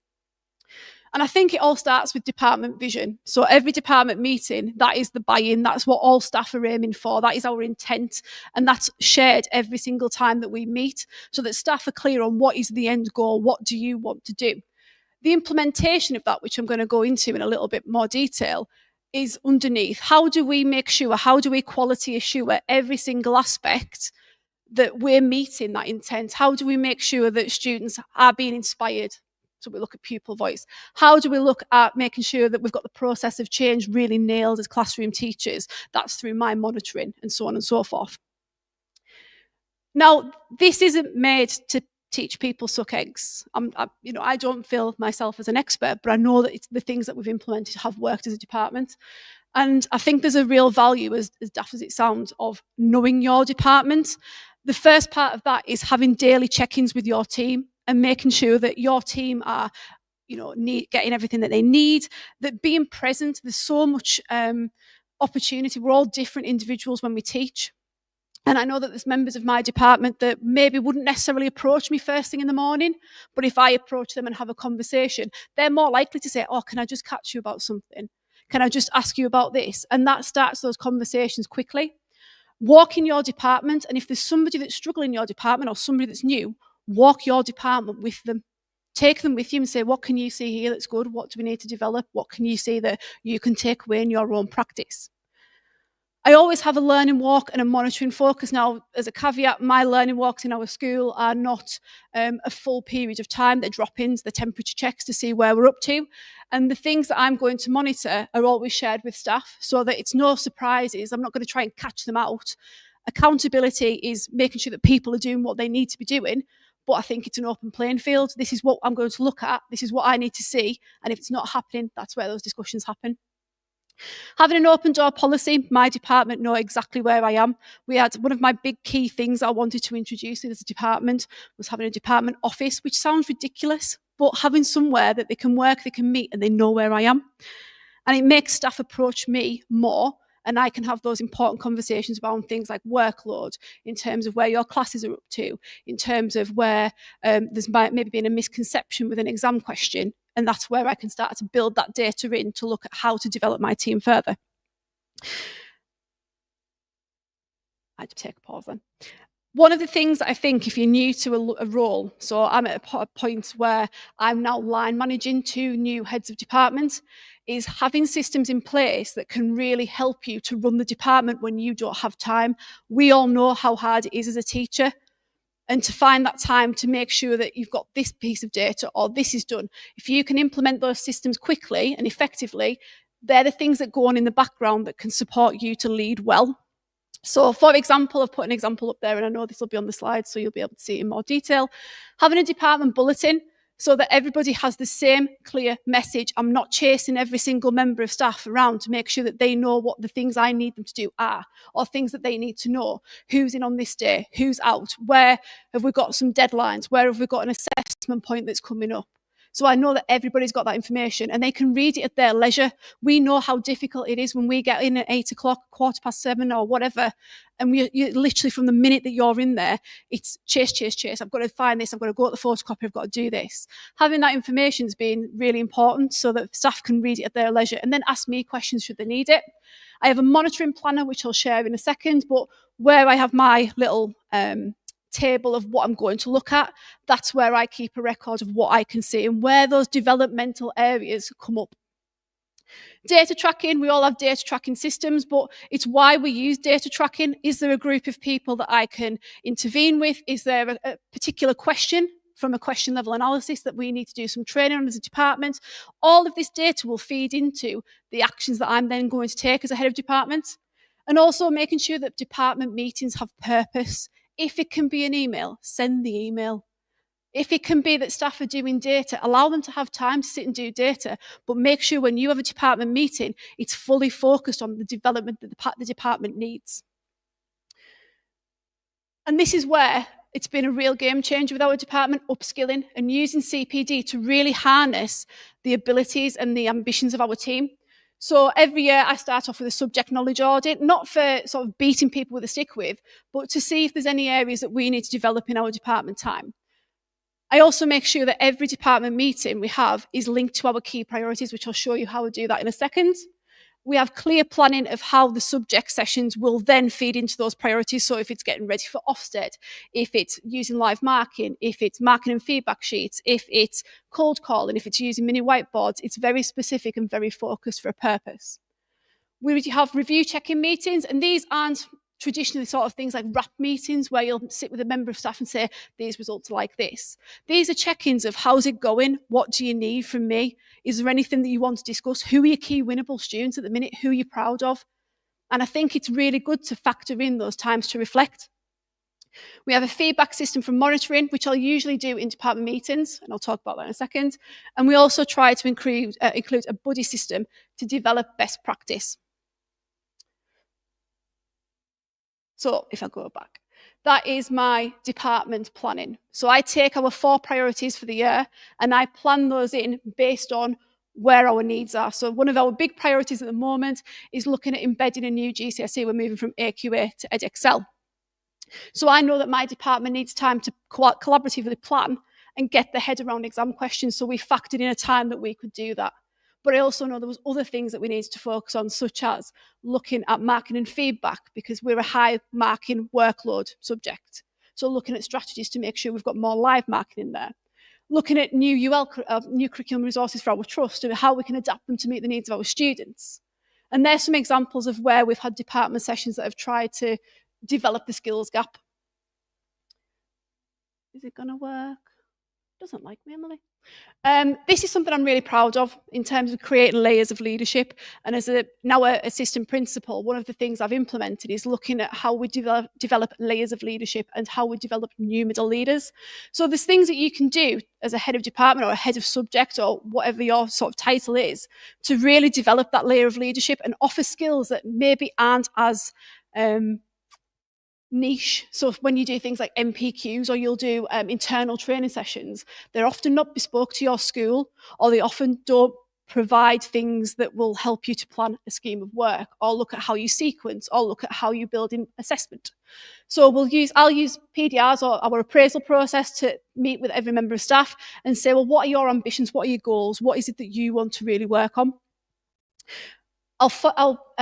Speaker 2: And I think it all starts with department vision. So every department meeting, that is the buy-in, that's what all staff are aiming for, that is our intent, and that's shared every single time that we meet, so that staff are clear on what is the end goal, what do you want to do. The implementation of that, which I'm going to go into in a little bit more detail, is underneath. How do we make sure, how do we quality assure every single aspect that we're meeting that intent? How do we make sure that students are being inspired? So we look at pupil voice. How do we look at making sure that we've got the process of change really nailed as classroom teachers? That's through my monitoring and so on and so forth. Now, this isn't made to teach people suck eggs. I don't feel myself as an expert, but I know that it's the things that we've implemented have worked as a department. And I think there's a real value, as daft as it sounds, of knowing your department. The first part of that is having daily check-ins with your team and making sure that your team are, getting everything that they need, that being present. There's so much opportunity. We're all different individuals when we teach. And I know that there's members of my department that maybe wouldn't necessarily approach me first thing in the morning, but if I approach them and have a conversation, they're more likely to say, oh, can I just catch you about something? Can I just ask you about this? And that starts those conversations quickly. Walk in your department, and if there's somebody that's struggling in your department or somebody that's new, walk your department with them. Take them with you and say, what can you see here that's good? What do we need to develop? What can you see that you can take away in your own practice? I always have a learning walk and a monitoring focus. Now, as a caveat, my learning walks in our school are not a full period of time. They're drop-ins, they're temperature checks to see where we're up to. And the things that I'm going to monitor are always shared with staff so that it's no surprises. I'm not going to try and catch them out. Accountability is making sure that people are doing what they need to be doing, but I think it's an open playing field. This is what I'm going to look at. This is what I need to see. And if it's not happening, that's where those discussions happen. Having an open door policy, my department know exactly where I am. We had one of my big key things I wanted to introduce as a department was having a department office, which sounds ridiculous, but having somewhere that they can work, they can meet, and they know where I am. And it makes staff approach me more, and I can have those important conversations about things like workload, in terms of where your classes are up to, in terms of where there's maybe been a misconception with an exam question. And that's where I can start to build that data in to look at how to develop my team further. I had to take a pause then. One of the things that I think if you're new to a role, so I'm at a point where I'm now line managing 2 new heads of department, is having systems in place that can really help you to run the department when you don't have time. We all know how hard it is as a teacher. And to find that time to make sure that you've got this piece of data or this is done. If you can implement those systems quickly and effectively, they're the things that go on in the background that can support you to lead well. So for example, I've put an example up there and I know this will be on the slide so you'll be able to see it in more detail. Having a department bulletin so that everybody has the same clear message. I'm not chasing every single member of staff around to make sure that they know what the things I need them to do are, or things that they need to know. Who's in on this day? Who's out? Where have we got some deadlines? Where have we got an assessment point that's coming up? So I know that everybody's got that information and they can read it at their leisure. We know how difficult it is when we get in at 8 o'clock, 7:15 or whatever. And you literally from the minute that you're in there, it's chase, chase, chase. I've got to find this. I've got to go to the photocopy. I've got to do this. Having that information has been really important so that staff can read it at their leisure and then ask me questions should they need it. I have a monitoring planner, which I'll share in a second, but where I have my little table of what I'm going to look at, that's where I keep a record of what I can see and where those developmental areas come up. Data tracking, we all have data tracking systems, but it's why we use data tracking. Is there a group of people that I can intervene with? Is there a particular question from a question level analysis that we need to do some training on as a department? All of this data will feed into the actions that I'm then going to take as a head of department. And also making sure that department meetings have purpose. If it can be an email, send the email. If it can be that staff are doing data, allow them to have time to sit and do data, but make sure when you have a department meeting, it's fully focused on the development that the department needs. And this is where it's been a real game changer with our department, upskilling and using CPD to really harness the abilities and the ambitions of our team. So every year I start off with a subject knowledge audit, not for sort of beating people with a stick with, but to see if there's any areas that we need to develop in our department time. I also make sure that every department meeting we have is linked to our key priorities, which I'll show you how I do that in a second. We have clear planning of how the subject sessions will then feed into those priorities. So if it's getting ready for Ofsted, if it's using live marking, if it's marking and feedback sheets, if it's cold calling, if it's using mini whiteboards, it's very specific and very focused for a purpose. We have review check-in meetings, and these aren't traditionally sort of things like wrap meetings where you'll sit with a member of staff and say, these results are like this. These are check-ins of how's it going? What do you need from me? Is there anything that you want to discuss? Who are your key winnable students at the minute? Who are you proud of? And I think it's really good to factor in those times to reflect. We have a feedback system for monitoring, which I'll usually do in department meetings, and I'll talk about that in a second. And we also try to include a buddy system to develop best practice. So if I go back, that is my department planning. So I take our 4 priorities for the year and I plan those in based on where our needs are. So one of our big priorities at the moment is looking at embedding a new GCSE. We're moving from AQA to EdXL. So I know that my department needs time to collaboratively plan and get the head around exam questions. So we factored in a time that we could do that. But I also know there was other things that we needed to focus on, such as looking at marking and feedback, because we're a high marking workload subject. So looking at strategies to make sure we've got more live marking in there. Looking at new curriculum resources for our trust and how we can adapt them to meet the needs of our students. And there's some examples of where we've had department sessions that have tried to develop the skills gap. Is it going to work? Doesn't like me, Emily. This is something I'm really proud of in terms of creating layers of leadership. And as now an assistant principal, one of the things I've implemented is looking at how we develop layers of leadership and how we develop new middle leaders. So there's things that you can do as a head of department or a head of subject or whatever your sort of title is to really develop that layer of leadership and offer skills that maybe aren't as niche. So when you do things like MPQs or you'll do internal training sessions, they're often not bespoke to your school, or they often don't provide things that will help you to plan a scheme of work or look at how you sequence or look at how you build in assessment. So I'll use PDRs or our appraisal process to meet with every member of staff and say, well, what are your ambitions? What are your goals? What is it that you want to really work on? I'll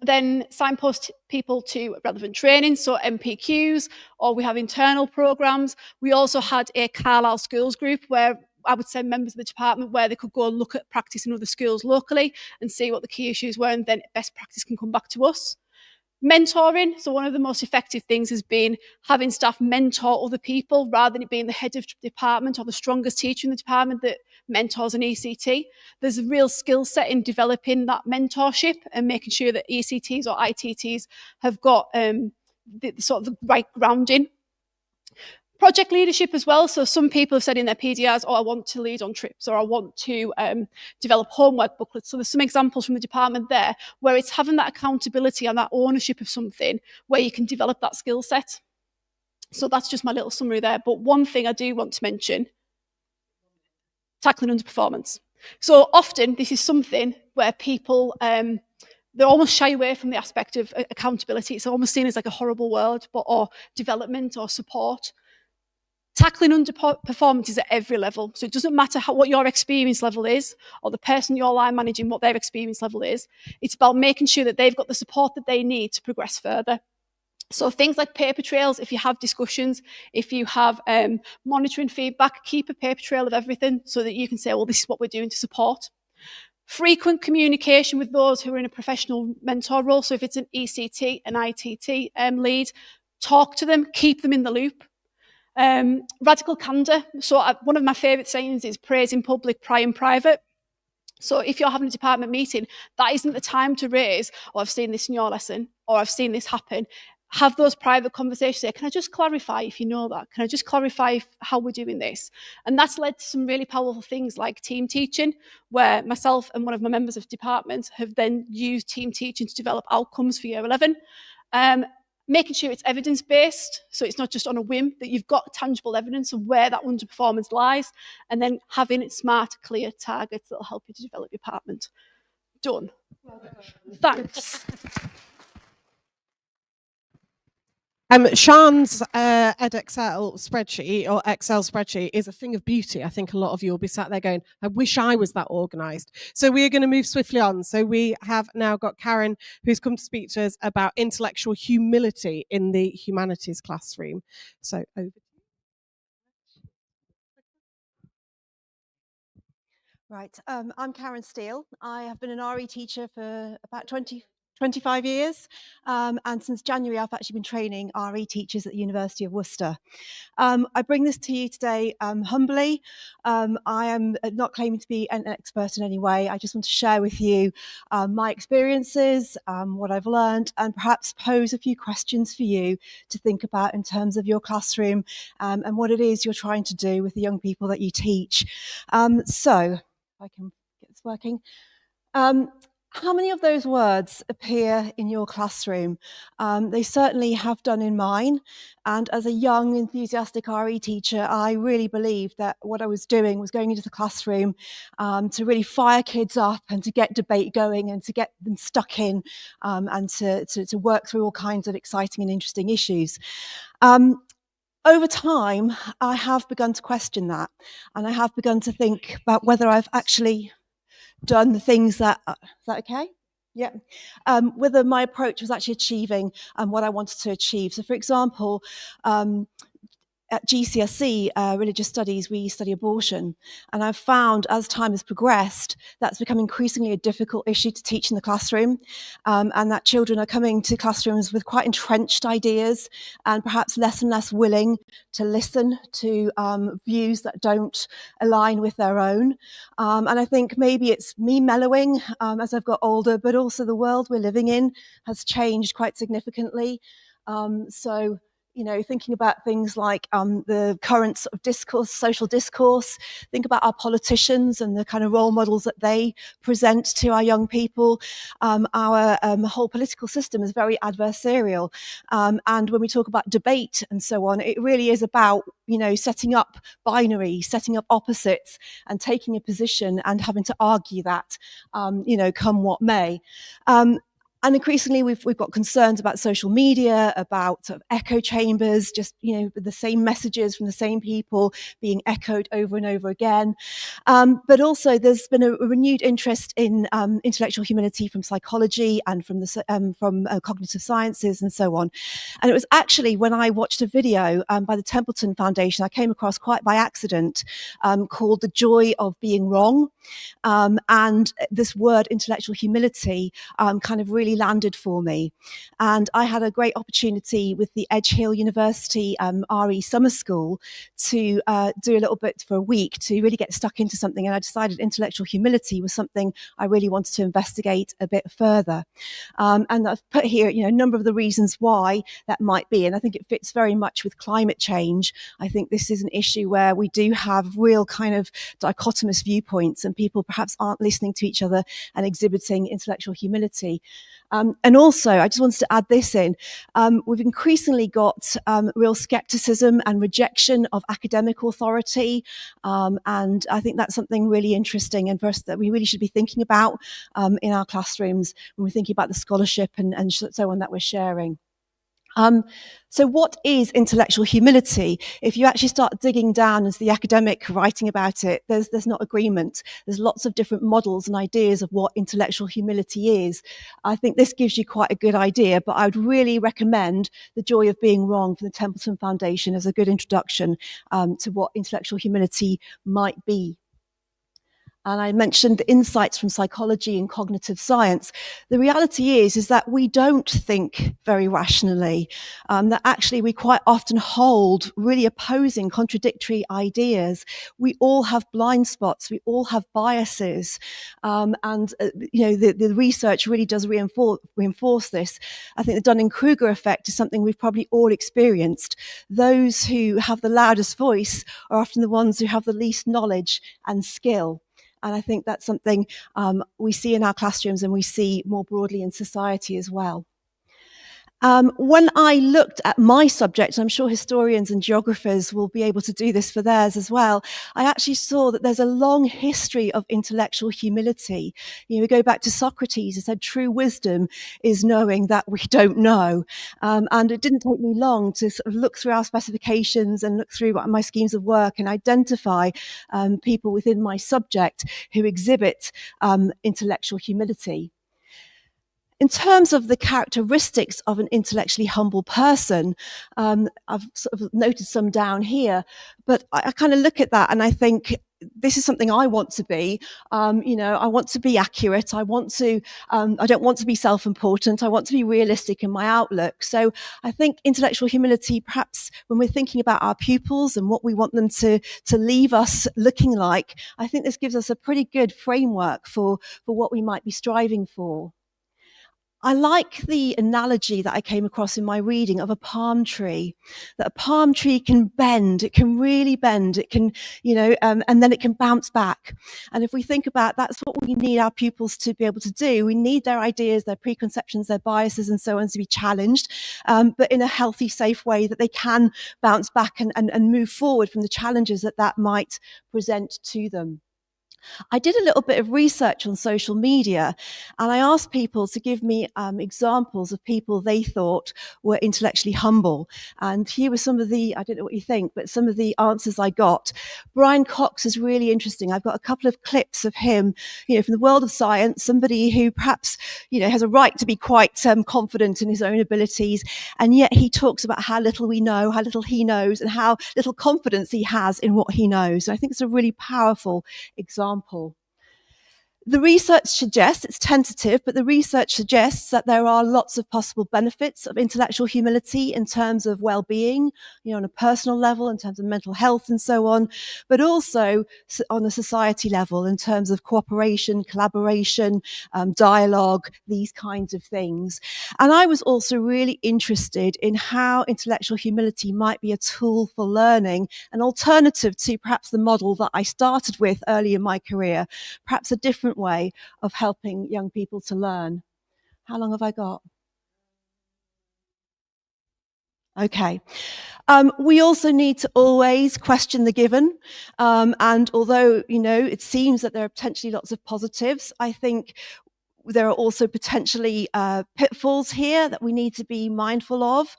Speaker 2: then signpost people to relevant training, so MPQs, or we have internal programs. We also had a Carlisle Schools group where I would send members of the department where they could go and look at practice in other schools locally and see what the key issues were, and then best practice can come back to us. Mentoring, so one of the most effective things has been having staff mentor other people rather than it being the head of department or the strongest teacher in the department that mentors an ECT. There's a real skill set in developing that mentorship and making sure that ECTs or ITTs have got the sort of the right grounding. Project leadership as well. So some people have said in their PDRs, oh, I want to lead on trips or I want to develop homework booklets. So there's some examples from the department there where it's having that accountability and that ownership of something where you can develop that skill set. So that's just my little summary there. But one thing I do want to mention, tackling underperformance. So often this is something where people, they almost shy away from the aspect of accountability. It's almost seen as like a horrible word, or development or support. Tackling underperformance is at every level. So it doesn't matter what your experience level is or the person you're line managing, what their experience level is. It's about making sure that they've got the support that they need to progress further. So things like paper trails, if you have discussions, if you have monitoring feedback, keep a paper trail of everything so that you can say, well, this is what we're doing to support. Frequent communication with those who are in a professional mentor role. So if it's an ECT, an ITT lead, talk to them, keep them in the loop. Radical candour. So one of my favourite sayings is praise in public, pry in private. So if you're having a department meeting, that isn't the time to raise, oh, I've seen this in your lesson, or I've seen this happen. Have those private conversations. Say, can I just clarify if you know that? Can I just clarify how we're doing this? And that's led to some really powerful things like team teaching, where myself and one of my members of department have then used team teaching to develop outcomes for year 11. Making sure it's evidence-based, so it's not just on a whim, that you've got tangible evidence of where that underperformance lies, and then having smart, clear targets that will help you to develop your department. Done. Thanks.
Speaker 1: Sian's EdXL spreadsheet or Excel spreadsheet is a thing of beauty. I think a lot of you will be sat there going, I wish I was that organised. So we are going to move swiftly on. So we have now got Karen, who's come to speak to us about intellectual humility in the humanities classroom. So over.
Speaker 4: Right, I'm Karen Steele. I have been an RE teacher for about 25 years, and since January I've actually been training RE teachers at the University of Worcester. I bring this to you today humbly. I am not claiming to be an expert in any way. I just want to share with you my experiences, what I've learned, and perhaps pose a few questions for you to think about in terms of your classroom and what it is you're trying to do with the young people that you teach. So, if I can get this working. How many of those words appear in your classroom? They certainly have done in mine. And as a young, enthusiastic RE teacher, I really believed that what I was doing was going into the classroom to really fire kids up and to get debate going and to get them stuck in and to work through all kinds of exciting and interesting issues. Over time, I have begun to question that, and I have begun to think about whether I've actually done the things that, is that okay? Yeah. Whether my approach was actually achieving what I wanted to achieve. So for example, at GCSE, religious studies, we study abortion. And I've found as time has progressed, that's become increasingly a difficult issue to teach in the classroom. And that children are coming to classrooms with quite entrenched ideas and perhaps less and less willing to listen to views that don't align with their own. And I think maybe it's me mellowing as I've got older, but also the world we're living in has changed quite significantly. So, you know, thinking about things like the current sort of discourse, social discourse, think about our politicians and the kind of role models that they present to our young people. Our whole political system is very adversarial. And when we talk about debate and so on, it really is about, you know, setting up binaries, setting up opposites and taking a position and having to argue that, you know, come what may. And increasingly, we've got concerns about social media, about sort of echo chambers, just, you know, the same messages from the same people being echoed over and over again. But also, there's been a renewed interest in intellectual humility from psychology and from the cognitive sciences and so on. And it was actually when I watched a video by the Templeton Foundation, I came across quite by accident, called "The Joy of Being Wrong," and this word "intellectual humility" kind of really landed for me. And I had a great opportunity with the Edge Hill University RE Summer School to do a little bit for a week to really get stuck into something. And I decided intellectual humility was something I really wanted to investigate a bit further. And I've put here, you know, a number of the reasons why that might be. And I think it fits very much with climate change. I think this is an issue where we do have real kind of dichotomous viewpoints and people perhaps aren't listening to each other and exhibiting intellectual humility. And also, I just wanted to add this in, we've increasingly got real skepticism and rejection of academic authority. And I think that's something really interesting and for us that we really should be thinking about in our classrooms when we're thinking about the scholarship and so on that we're sharing. So what is intellectual humility? If you actually start digging down as the academic writing about it, there's not agreement. There's lots of different models and ideas of what intellectual humility is. I think this gives you quite a good idea, but I would really recommend The Joy of Being Wrong from the Templeton Foundation as a good introduction to what intellectual humility might be. And I mentioned the insights from psychology and cognitive science. The reality is that we don't think very rationally, that actually we quite often hold really opposing, contradictory ideas. We all have blind spots. We all have biases. And you know, the research really does reinforce this. I think the Dunning-Kruger effect is something we've probably all experienced. Those who have the loudest voice are often the ones who have the least knowledge and skill. And I think that's something we see in our classrooms and we see more broadly in society as well. When I looked at my subject, I'm sure historians and geographers will be able to do this for theirs as well, I actually saw that there's a long history of intellectual humility. You know, we go back to Socrates, who said true wisdom is knowing that we don't know. And it didn't take me long to sort of look through our specifications and look through my schemes of work and identify people within my subject who exhibit intellectual humility. In terms of the characteristics of an intellectually humble person, I've sort of noted some down here, but I kind of look at that and I think this is something I want to be. You know, I want to be accurate. I don't want to be self-important. I want to be realistic in my outlook. So I think intellectual humility, perhaps when we're thinking about our pupils and what we want them to leave us looking like, I think this gives us a pretty good framework for what we might be striving for. I like the analogy that I came across in my reading of a palm tree, that a palm tree can bend, it can really bend, it can, you know, and then it can bounce back. And if we think about that's what we need our pupils to be able to do. We need their ideas, their preconceptions, their biases and so on to be challenged, but in a healthy, safe way that they can bounce back and move forward from the challenges that might present to them. I did a little bit of research on social media and I asked people to give me examples of people they thought were intellectually humble. And here were some of the, I don't know what you think, but some of the answers I got. Brian Cox is really interesting. I've got a couple of clips of him, you know, from the world of science, somebody who perhaps, you know, has a right to be quite confident in his own abilities. And yet he talks about how little we know, how little he knows, and how little confidence he has in what he knows. So I think it's a really powerful example. The research suggests, it's tentative, but the research suggests that there are lots of possible benefits of intellectual humility in terms of well-being, you know, on a personal level, in terms of mental health and so on, but also on a society level in terms of cooperation, collaboration, dialogue, these kinds of things. And I was also really interested in how intellectual humility might be a tool for learning, an alternative to perhaps the model that I started with early in my career, perhaps a different way of helping young people to learn. How long have I got? Okay. We also need to always question the given. And although, you know, it seems that there are potentially lots of positives, I think there are also potentially pitfalls here that we need to be mindful of.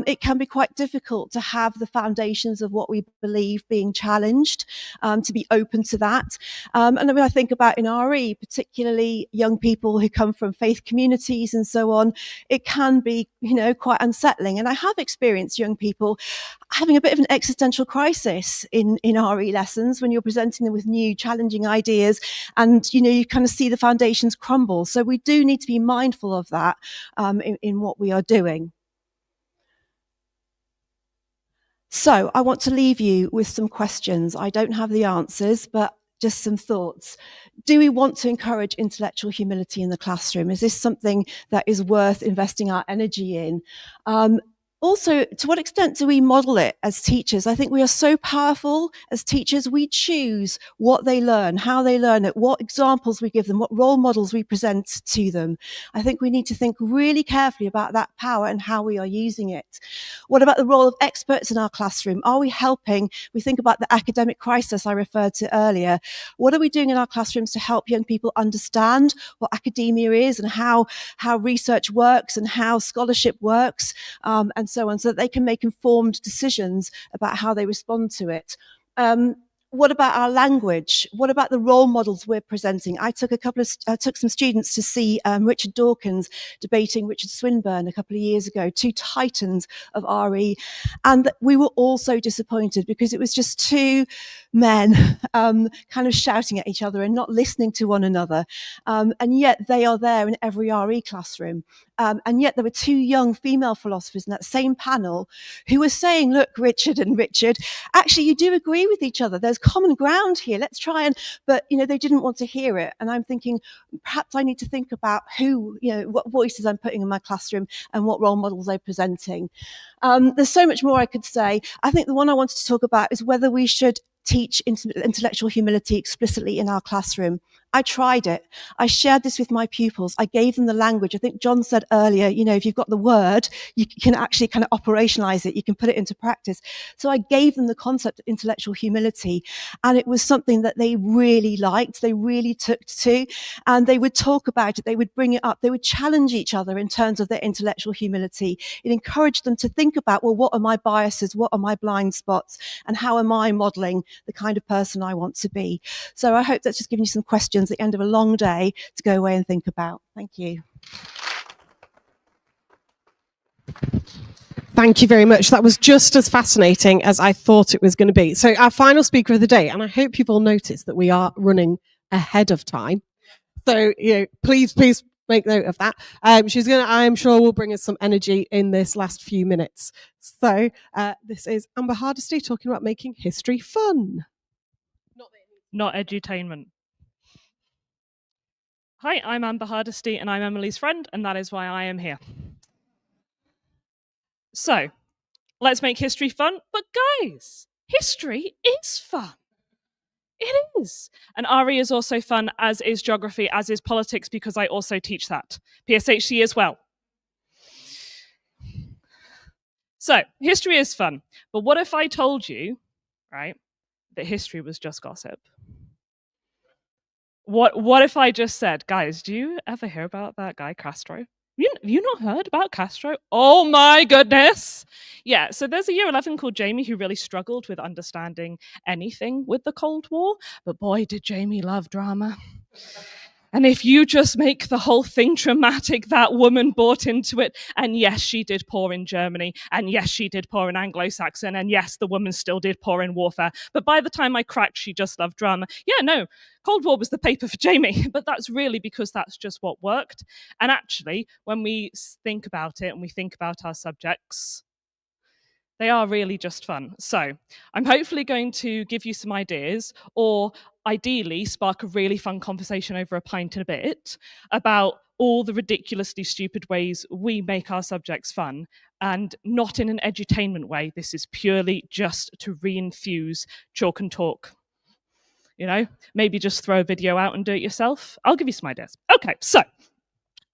Speaker 4: It can be quite difficult to have the foundations of what we believe being challenged, to be open to that. And I mean, I think about in RE, particularly young people who come from faith communities and so on, it can be, you know, quite unsettling. And I have experienced young people having a bit of an existential crisis in RE lessons when you're presenting them with new challenging ideas and, you know, you kind of see the foundations crumble. So we do need to be mindful of that in what we are doing. So I want to leave you with some questions. I don't have the answers, but just some thoughts. Do we want to encourage intellectual humility in the classroom? Is this something that is worth investing our energy in? Also, to what extent do we model it as teachers? I think we are so powerful as teachers. We choose what they learn, how they learn it, what examples we give them, what role models we present to them. I think we need to think really carefully about that power and how we are using it. What about the role of experts in our classroom? Are we helping? We think about the academic crisis I referred to earlier. What are we doing in our classrooms to help young people understand what academia is and how research works and how scholarship works, and so on, so that they can make informed decisions about how they respond to it. What about our language? What about the role models we're presenting? I took some students to see Richard Dawkins debating Richard Swinburne a couple of years ago, two titans of RE, and we were all so disappointed because it was just two men kind of shouting at each other and not listening to one another, and yet they are there in every RE classroom. And yet there were two young female philosophers in that same panel who were saying, look, Richard and Richard, actually you do agree with each other. There's common ground here. Let's try and, but, you know, they didn't want to hear it. And I'm thinking, perhaps I need to think about who, you know, what voices I'm putting in my classroom and what role models I'm presenting. There's so much more I could say. I think the one I wanted to talk about is whether we should teach intellectual humility explicitly in our classroom. I tried it. I shared this with my pupils. I gave them the language. I think John said earlier, you know, if you've got the word, you can actually kind of operationalize it. You can put it into practice. So I gave them the concept of intellectual humility, and it was something that they really liked. They really took to, and they would talk about it. They would bring it up. They would challenge each other in terms of their intellectual humility. It encouraged them to think about, well, what are my biases? What are my blind spots? And how am I modeling the kind of person I want to be? So I hope that's just given you some questions at the end of a long day to go away and think about. Thank you.
Speaker 1: Thank you very much. That was just as fascinating as I thought it was going to be. So our final speaker of the day, and I hope you've all noticed that we are running ahead of time. So, you know, please make note of that. She's going to, I am sure, will bring us some energy in this last few minutes. So this is Amber Hardesty talking about making history fun.
Speaker 5: Not edutainment. Hi, I'm Amber Hardesty and I'm Emily's friend, and that is why I am here. So, let's make history fun. But guys, history is fun. It is. And RE is also fun, as is geography, as is politics, because I also teach that. PSHC as well. So, history is fun. But what if I told you, right, that history was just gossip? What if I just said, guys, do you ever hear about that guy Castro? You not heard about Castro? Oh my goodness. Yeah, so there's a year 11 called Jamie who really struggled with understanding anything with the Cold War, but boy, did Jamie love drama. And if you just make the whole thing dramatic, that woman bought into it. And yes, she did pour in Germany. And yes, she did pour in Anglo-Saxon. And yes, the woman still did pour in warfare. But by the time I cracked, she just loved drama. Yeah, no, Cold War was the paper for Jamie. But that's really because that's just what worked. And actually, when we think about it and we think about our subjects, they are really just fun. So I'm hopefully going to give you some ideas, or ideally spark a really fun conversation over a pint in a bit about all the ridiculously stupid ways we make our subjects fun, and not in an edutainment way. This is purely just to reinfuse chalk and talk. You know, maybe just throw a video out and do it yourself. I'll give you some ideas. Okay, so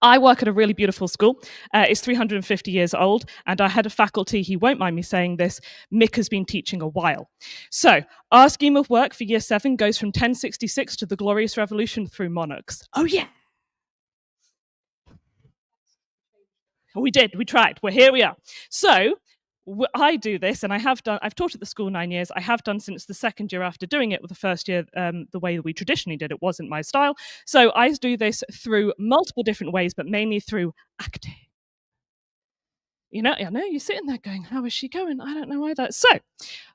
Speaker 5: I work at a really beautiful school. It's 350 years old, and our head of faculty, he won't mind me saying this, Mick has been teaching a while. So our scheme of work for year 7 goes from 1066 to the Glorious Revolution through monarchs. Oh yeah. We did, we tried, here we are. So I do this, and I've taught at the school 9 years. I have done since the second year after doing it. With the first year, the way that we traditionally did it wasn't my style. So I do this through multiple different ways, but mainly through acting. You know, I know you're sitting there going, how is she going? I don't know either. So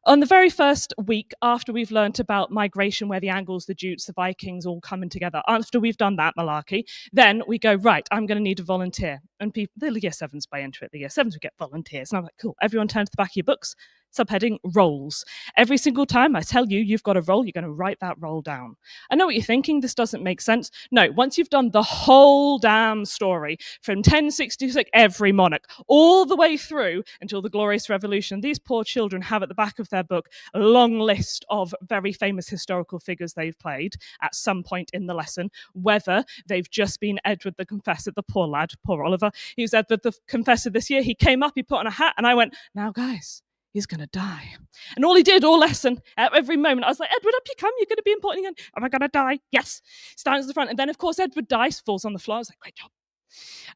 Speaker 5: on the very first week, after we've learnt about migration, where the Angles, the Jutes, the Vikings all coming together, after we've done that malarkey, then we go, right, I'm going to need a volunteer. And people, the year 7s buy into it. The year 7s, we get volunteers. And I'm like, cool, everyone turn to the back of your books. Subheading roles. Every single time I tell you you've got a role, you're going to write that role down. I know what you're thinking, this doesn't make sense. No, once you've done the whole damn story from 1066, every monarch, all the way through until the Glorious Revolution, these poor children have at the back of their book a long list of very famous historical figures they've played at some point in the lesson, whether they've just been Edward the Confessor, the poor lad, poor Oliver. He was Edward the Confessor this year. He came up, he put on a hat, and I went, now guys, he's going to die. And all he did all lesson, at every moment, I was like, Edward, up you come. You're going to be important again. Am I going to die? Yes. Stands at the front. And then, of course, Edward dies, falls on the floor. I was like, great job.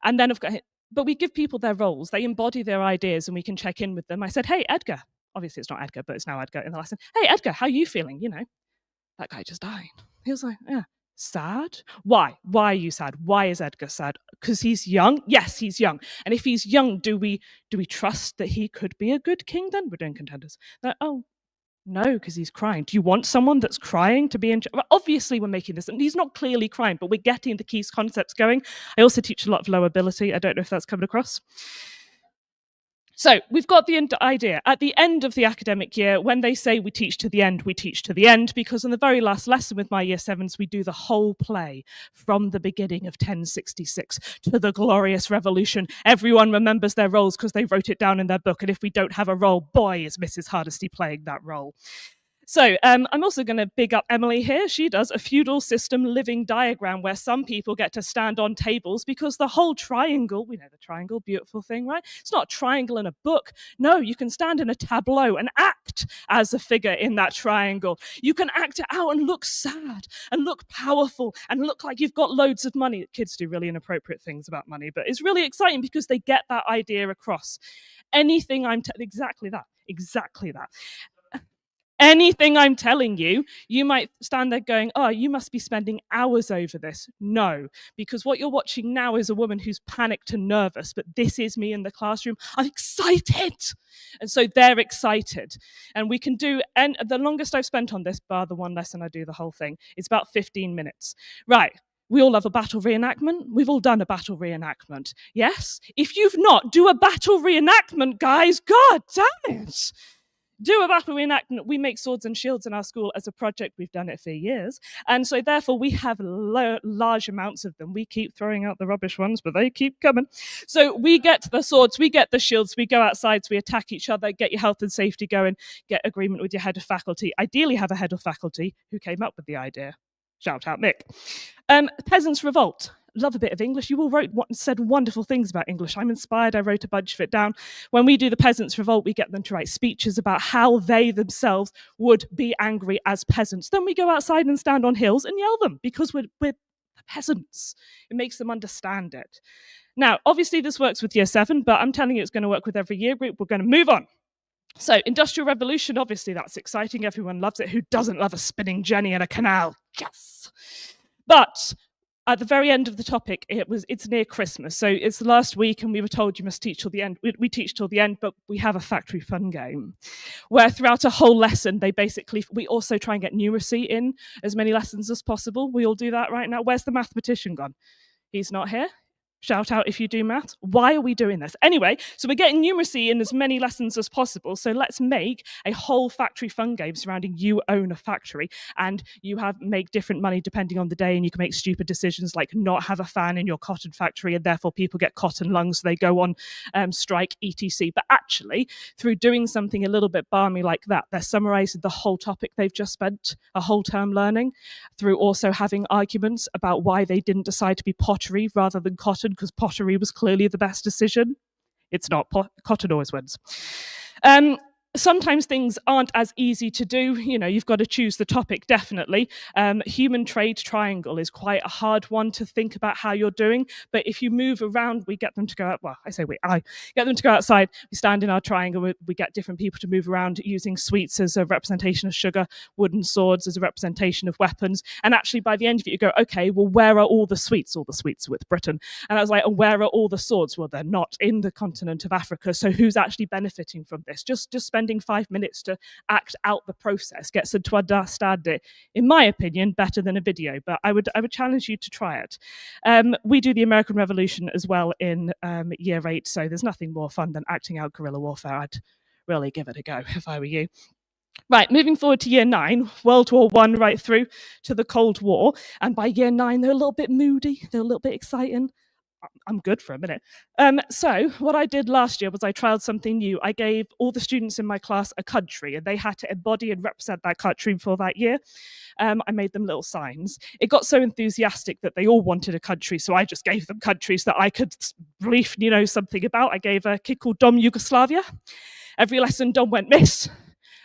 Speaker 5: And then, but we give people their roles. They embody their ideas, and we can check in with them. I said, hey, Edgar. Obviously, it's not Edgar, but it's now Edgar in the lesson. Hey, Edgar, how are you feeling? You know, that guy just died. He was like, yeah. Sad? Why? Why are you sad? Why is Edgar sad? Because he's young? Yes, he's young. And if he's young, do we trust that he could be a good king then? We're doing contenders. Oh, no, because he's crying. Do you want someone that's crying to be in? Well, obviously, we're making this, and he's not clearly crying, but we're getting the key concepts going. I also teach a lot of low ability. I don't know if that's coming across. So we've got the idea. At the end of the academic year, when they say we teach to the end, we teach to the end, because in the very last lesson with my year 7s, we do the whole play from the beginning of 1066 to the Glorious Revolution. Everyone remembers their roles because they wrote it down in their book, and if we don't have a role, boy, is Mrs. Hardesty playing that role. So I'm also going to big up Emily here. She does a feudal system living diagram where some people get to stand on tables because the whole triangle, we know the triangle, beautiful thing, right? It's not a triangle in a book. No, you can stand in a tableau and act as a figure in that triangle. You can act it out and look sad and look powerful and look like you've got loads of money. Kids do really inappropriate things about money, but it's really exciting because they get that idea across. Anything exactly that. Anything I'm telling you, you might stand there going, oh, you must be spending hours over this. No, because what you're watching now is a woman who's panicked and nervous, but this is me in the classroom. I'm excited. And so they're excited. And we can do, and the longest I've spent on this, bar the one lesson I do the whole thing, it's about 15 minutes. Right. We all love a battle reenactment. We've all done a battle reenactment. Yes? If you've not, do a battle reenactment, guys. God damn it. Do a battle reenactment. We make swords and shields in our school as a project. We've done it for years. And so therefore we have large amounts of them. We keep throwing out the rubbish ones, but they keep coming. So we get the swords, we get the shields, we go outside, so we attack each other, get your health and safety going, get agreement with your head of faculty. Ideally have a head of faculty who came up with the idea. Shout out Mick. Peasants Revolt. Love a bit of English. You all said wonderful things about English. I'm inspired. I wrote a bunch of it down. When we do the Peasants Revolt, we get them to write speeches about how they themselves would be angry as peasants. Then we go outside and stand on hills and yell them because we're peasants. It makes them understand it. Now, obviously this works with year 7, but I'm telling you it's going to work with every year group. We're going to move on. So, Industrial Revolution, obviously that's exciting. Everyone loves it. Who doesn't love a spinning jenny in a canal? Yes! But at the very end of the topic, it's near Christmas. So it's the last week and we were told you must teach till the end. We teach till the end, but we have a factory fun game where throughout a whole lesson, we also try and get numeracy in as many lessons as possible. We all do that right now. Where's the mathematician gone? He's not here. Shout out if you do maths. Why are we doing this? Anyway, so we're getting numeracy in as many lessons as possible. So let's make a whole factory fun game surrounding you own a factory and you make different money depending on the day, and you can make stupid decisions like not have a fan in your cotton factory and therefore people get cotton lungs, so they go on strike, etc. But actually, through doing something a little bit balmy like that, they're summarizing the whole topic they've just spent a whole term learning, through also having arguments about why they didn't decide to be pottery rather than cotton, because pottery was clearly the best decision. It's not. Cotton always wins. Sometimes things aren't as easy to do. You know, you've got to choose the topic, definitely. Human trade triangle is quite a hard one to think about how you're doing. But if you move around, we get them to go out. Well, I get them to go outside. We stand in our triangle. We get different people to move around using sweets as a representation of sugar, wooden swords as a representation of weapons. And actually, by the end of it, you go, okay, well, where are all the sweets? All the sweets are with Britain. And I was like, and where are all the swords? Well, they're not in the continent of Africa. So who's actually benefiting from this? Just spending 5 minutes to act out the process gets them to understand it, in my opinion, better than a video. But I would challenge you to try it. We do the American Revolution as well in year 8, so there's nothing more fun than acting out guerrilla warfare. I'd really give it a go if I were you. Right, moving forward to year 9, World War I right through to the Cold War. And by year 9, they're a little bit moody, they're a little bit exciting. I'm good for a minute. So what I did last year was I trialed something new. I gave all the students in my class a country and they had to embody and represent that country for that year. I made them little signs. It got so enthusiastic that they all wanted a country, so I just gave them countries that I could brief, something about. I gave a kid called Dom Yugoslavia. Every lesson, Dom went, "Miss,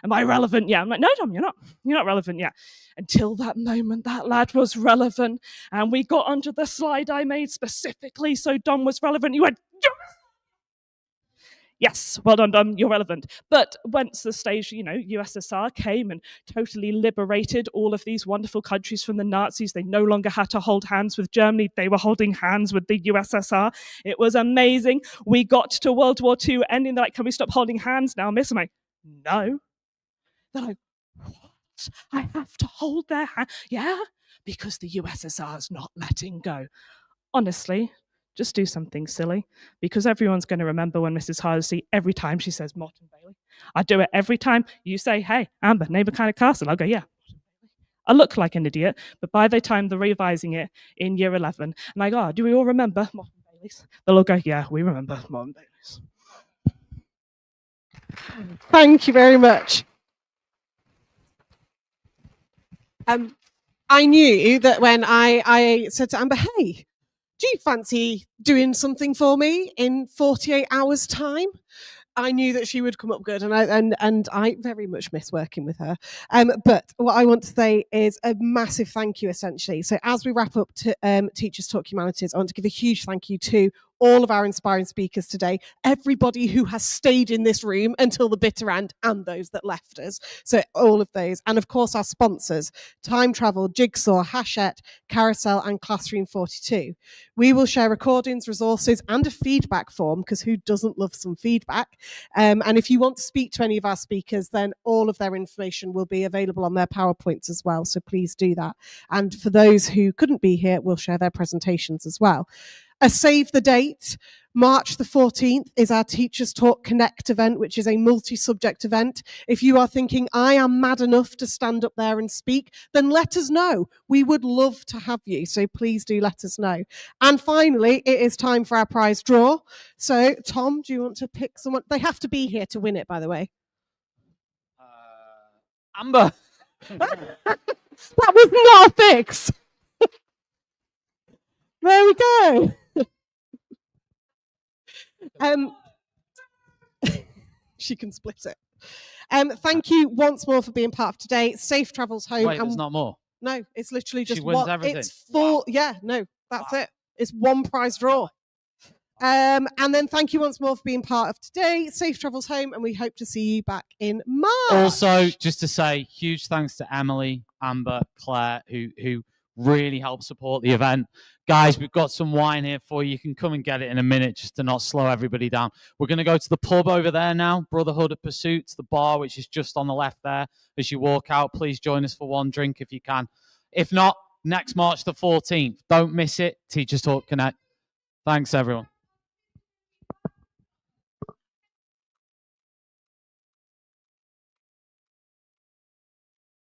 Speaker 5: am I relevant yet?" I'm like, "No, Dom, you're not. You're not relevant yet." Until that moment, that lad was relevant. And we got onto the slide I made specifically so Dom was relevant. He went, "Yes, well done, Dom, you're relevant." But once the stage, USSR came and totally liberated all of these wonderful countries from the Nazis, they no longer had to hold hands with Germany. They were holding hands with the USSR. It was amazing. We got to World War II ending. They're like, "Can we stop holding hands now, miss?" I'm like, "No." They're like, "What? I have to hold their hand?" "Yeah, because the USSR is not letting go." Honestly, just do something silly, because everyone's going to remember when Mrs. Hardesty, every time she says Mott and Bailey. I do it every time. You say, "Hey, Amber, name a kind of castle." I'll go, "Yeah." I look like an idiot, but by the time they're revising it in year 11, and I go, "Oh, do we all remember Mott and Bailey's?" They'll all go, "Yeah, we remember Mott and Bailey's."
Speaker 1: Thank you very much. I knew that when I said to Amber, hey, do you fancy doing something for me in 48 hours' time? I knew that she would come up good, and I very much miss working with her. But what I want to say is a massive thank you, essentially. So as we wrap up to Teachers Talk Humanities, I want to give a huge thank you to all of our inspiring speakers today, everybody who has stayed in this room until the bitter end, and those that left us. So all of those, and of course our sponsors: Time Travel, Jigsaw, Hachette, Carousel, and Classroom 42. We will share recordings, resources, and a feedback form, because who doesn't love some feedback? And if you want to speak to any of our speakers, then all of their information will be available on their PowerPoints as well. So please do that. And for those who couldn't be here, we'll share their presentations as well. A save the date, March the 14th is our Teachers Talk Connect event, which is a multi-subject event. If you are thinking, I am mad enough to stand up there and speak, then let us know. We would love to have you, so please do let us know. And finally, it is time for our prize draw. So, Tom, do you want to pick someone? They have to be here to win it, by the way.
Speaker 3: Amber.
Speaker 1: That was not a fix. There we go. She can split it. Thank you once more for being part of today. Safe travels home.
Speaker 3: Wait, there's not more.
Speaker 1: No, it's literally just
Speaker 3: She wins
Speaker 1: one.
Speaker 3: everything.
Speaker 1: It's full. Yeah, no, that's it. It's one prize draw. And then thank you once more for being part of today. Safe travels home, and we hope to see you back in March.
Speaker 3: Also, just to say, huge thanks to Emily, Amber, Claire, who really helped support the event. Guys, we've got some wine here for you. You can come and get it in a minute just to not slow everybody down. We're going to go to the pub over there now, Brotherhood of Pursuits, the bar, which is just on the left there. As you walk out, please join us for one drink if you can. If not, next March the 14th. Don't miss it. Teachers Talk Connect. Thanks, everyone.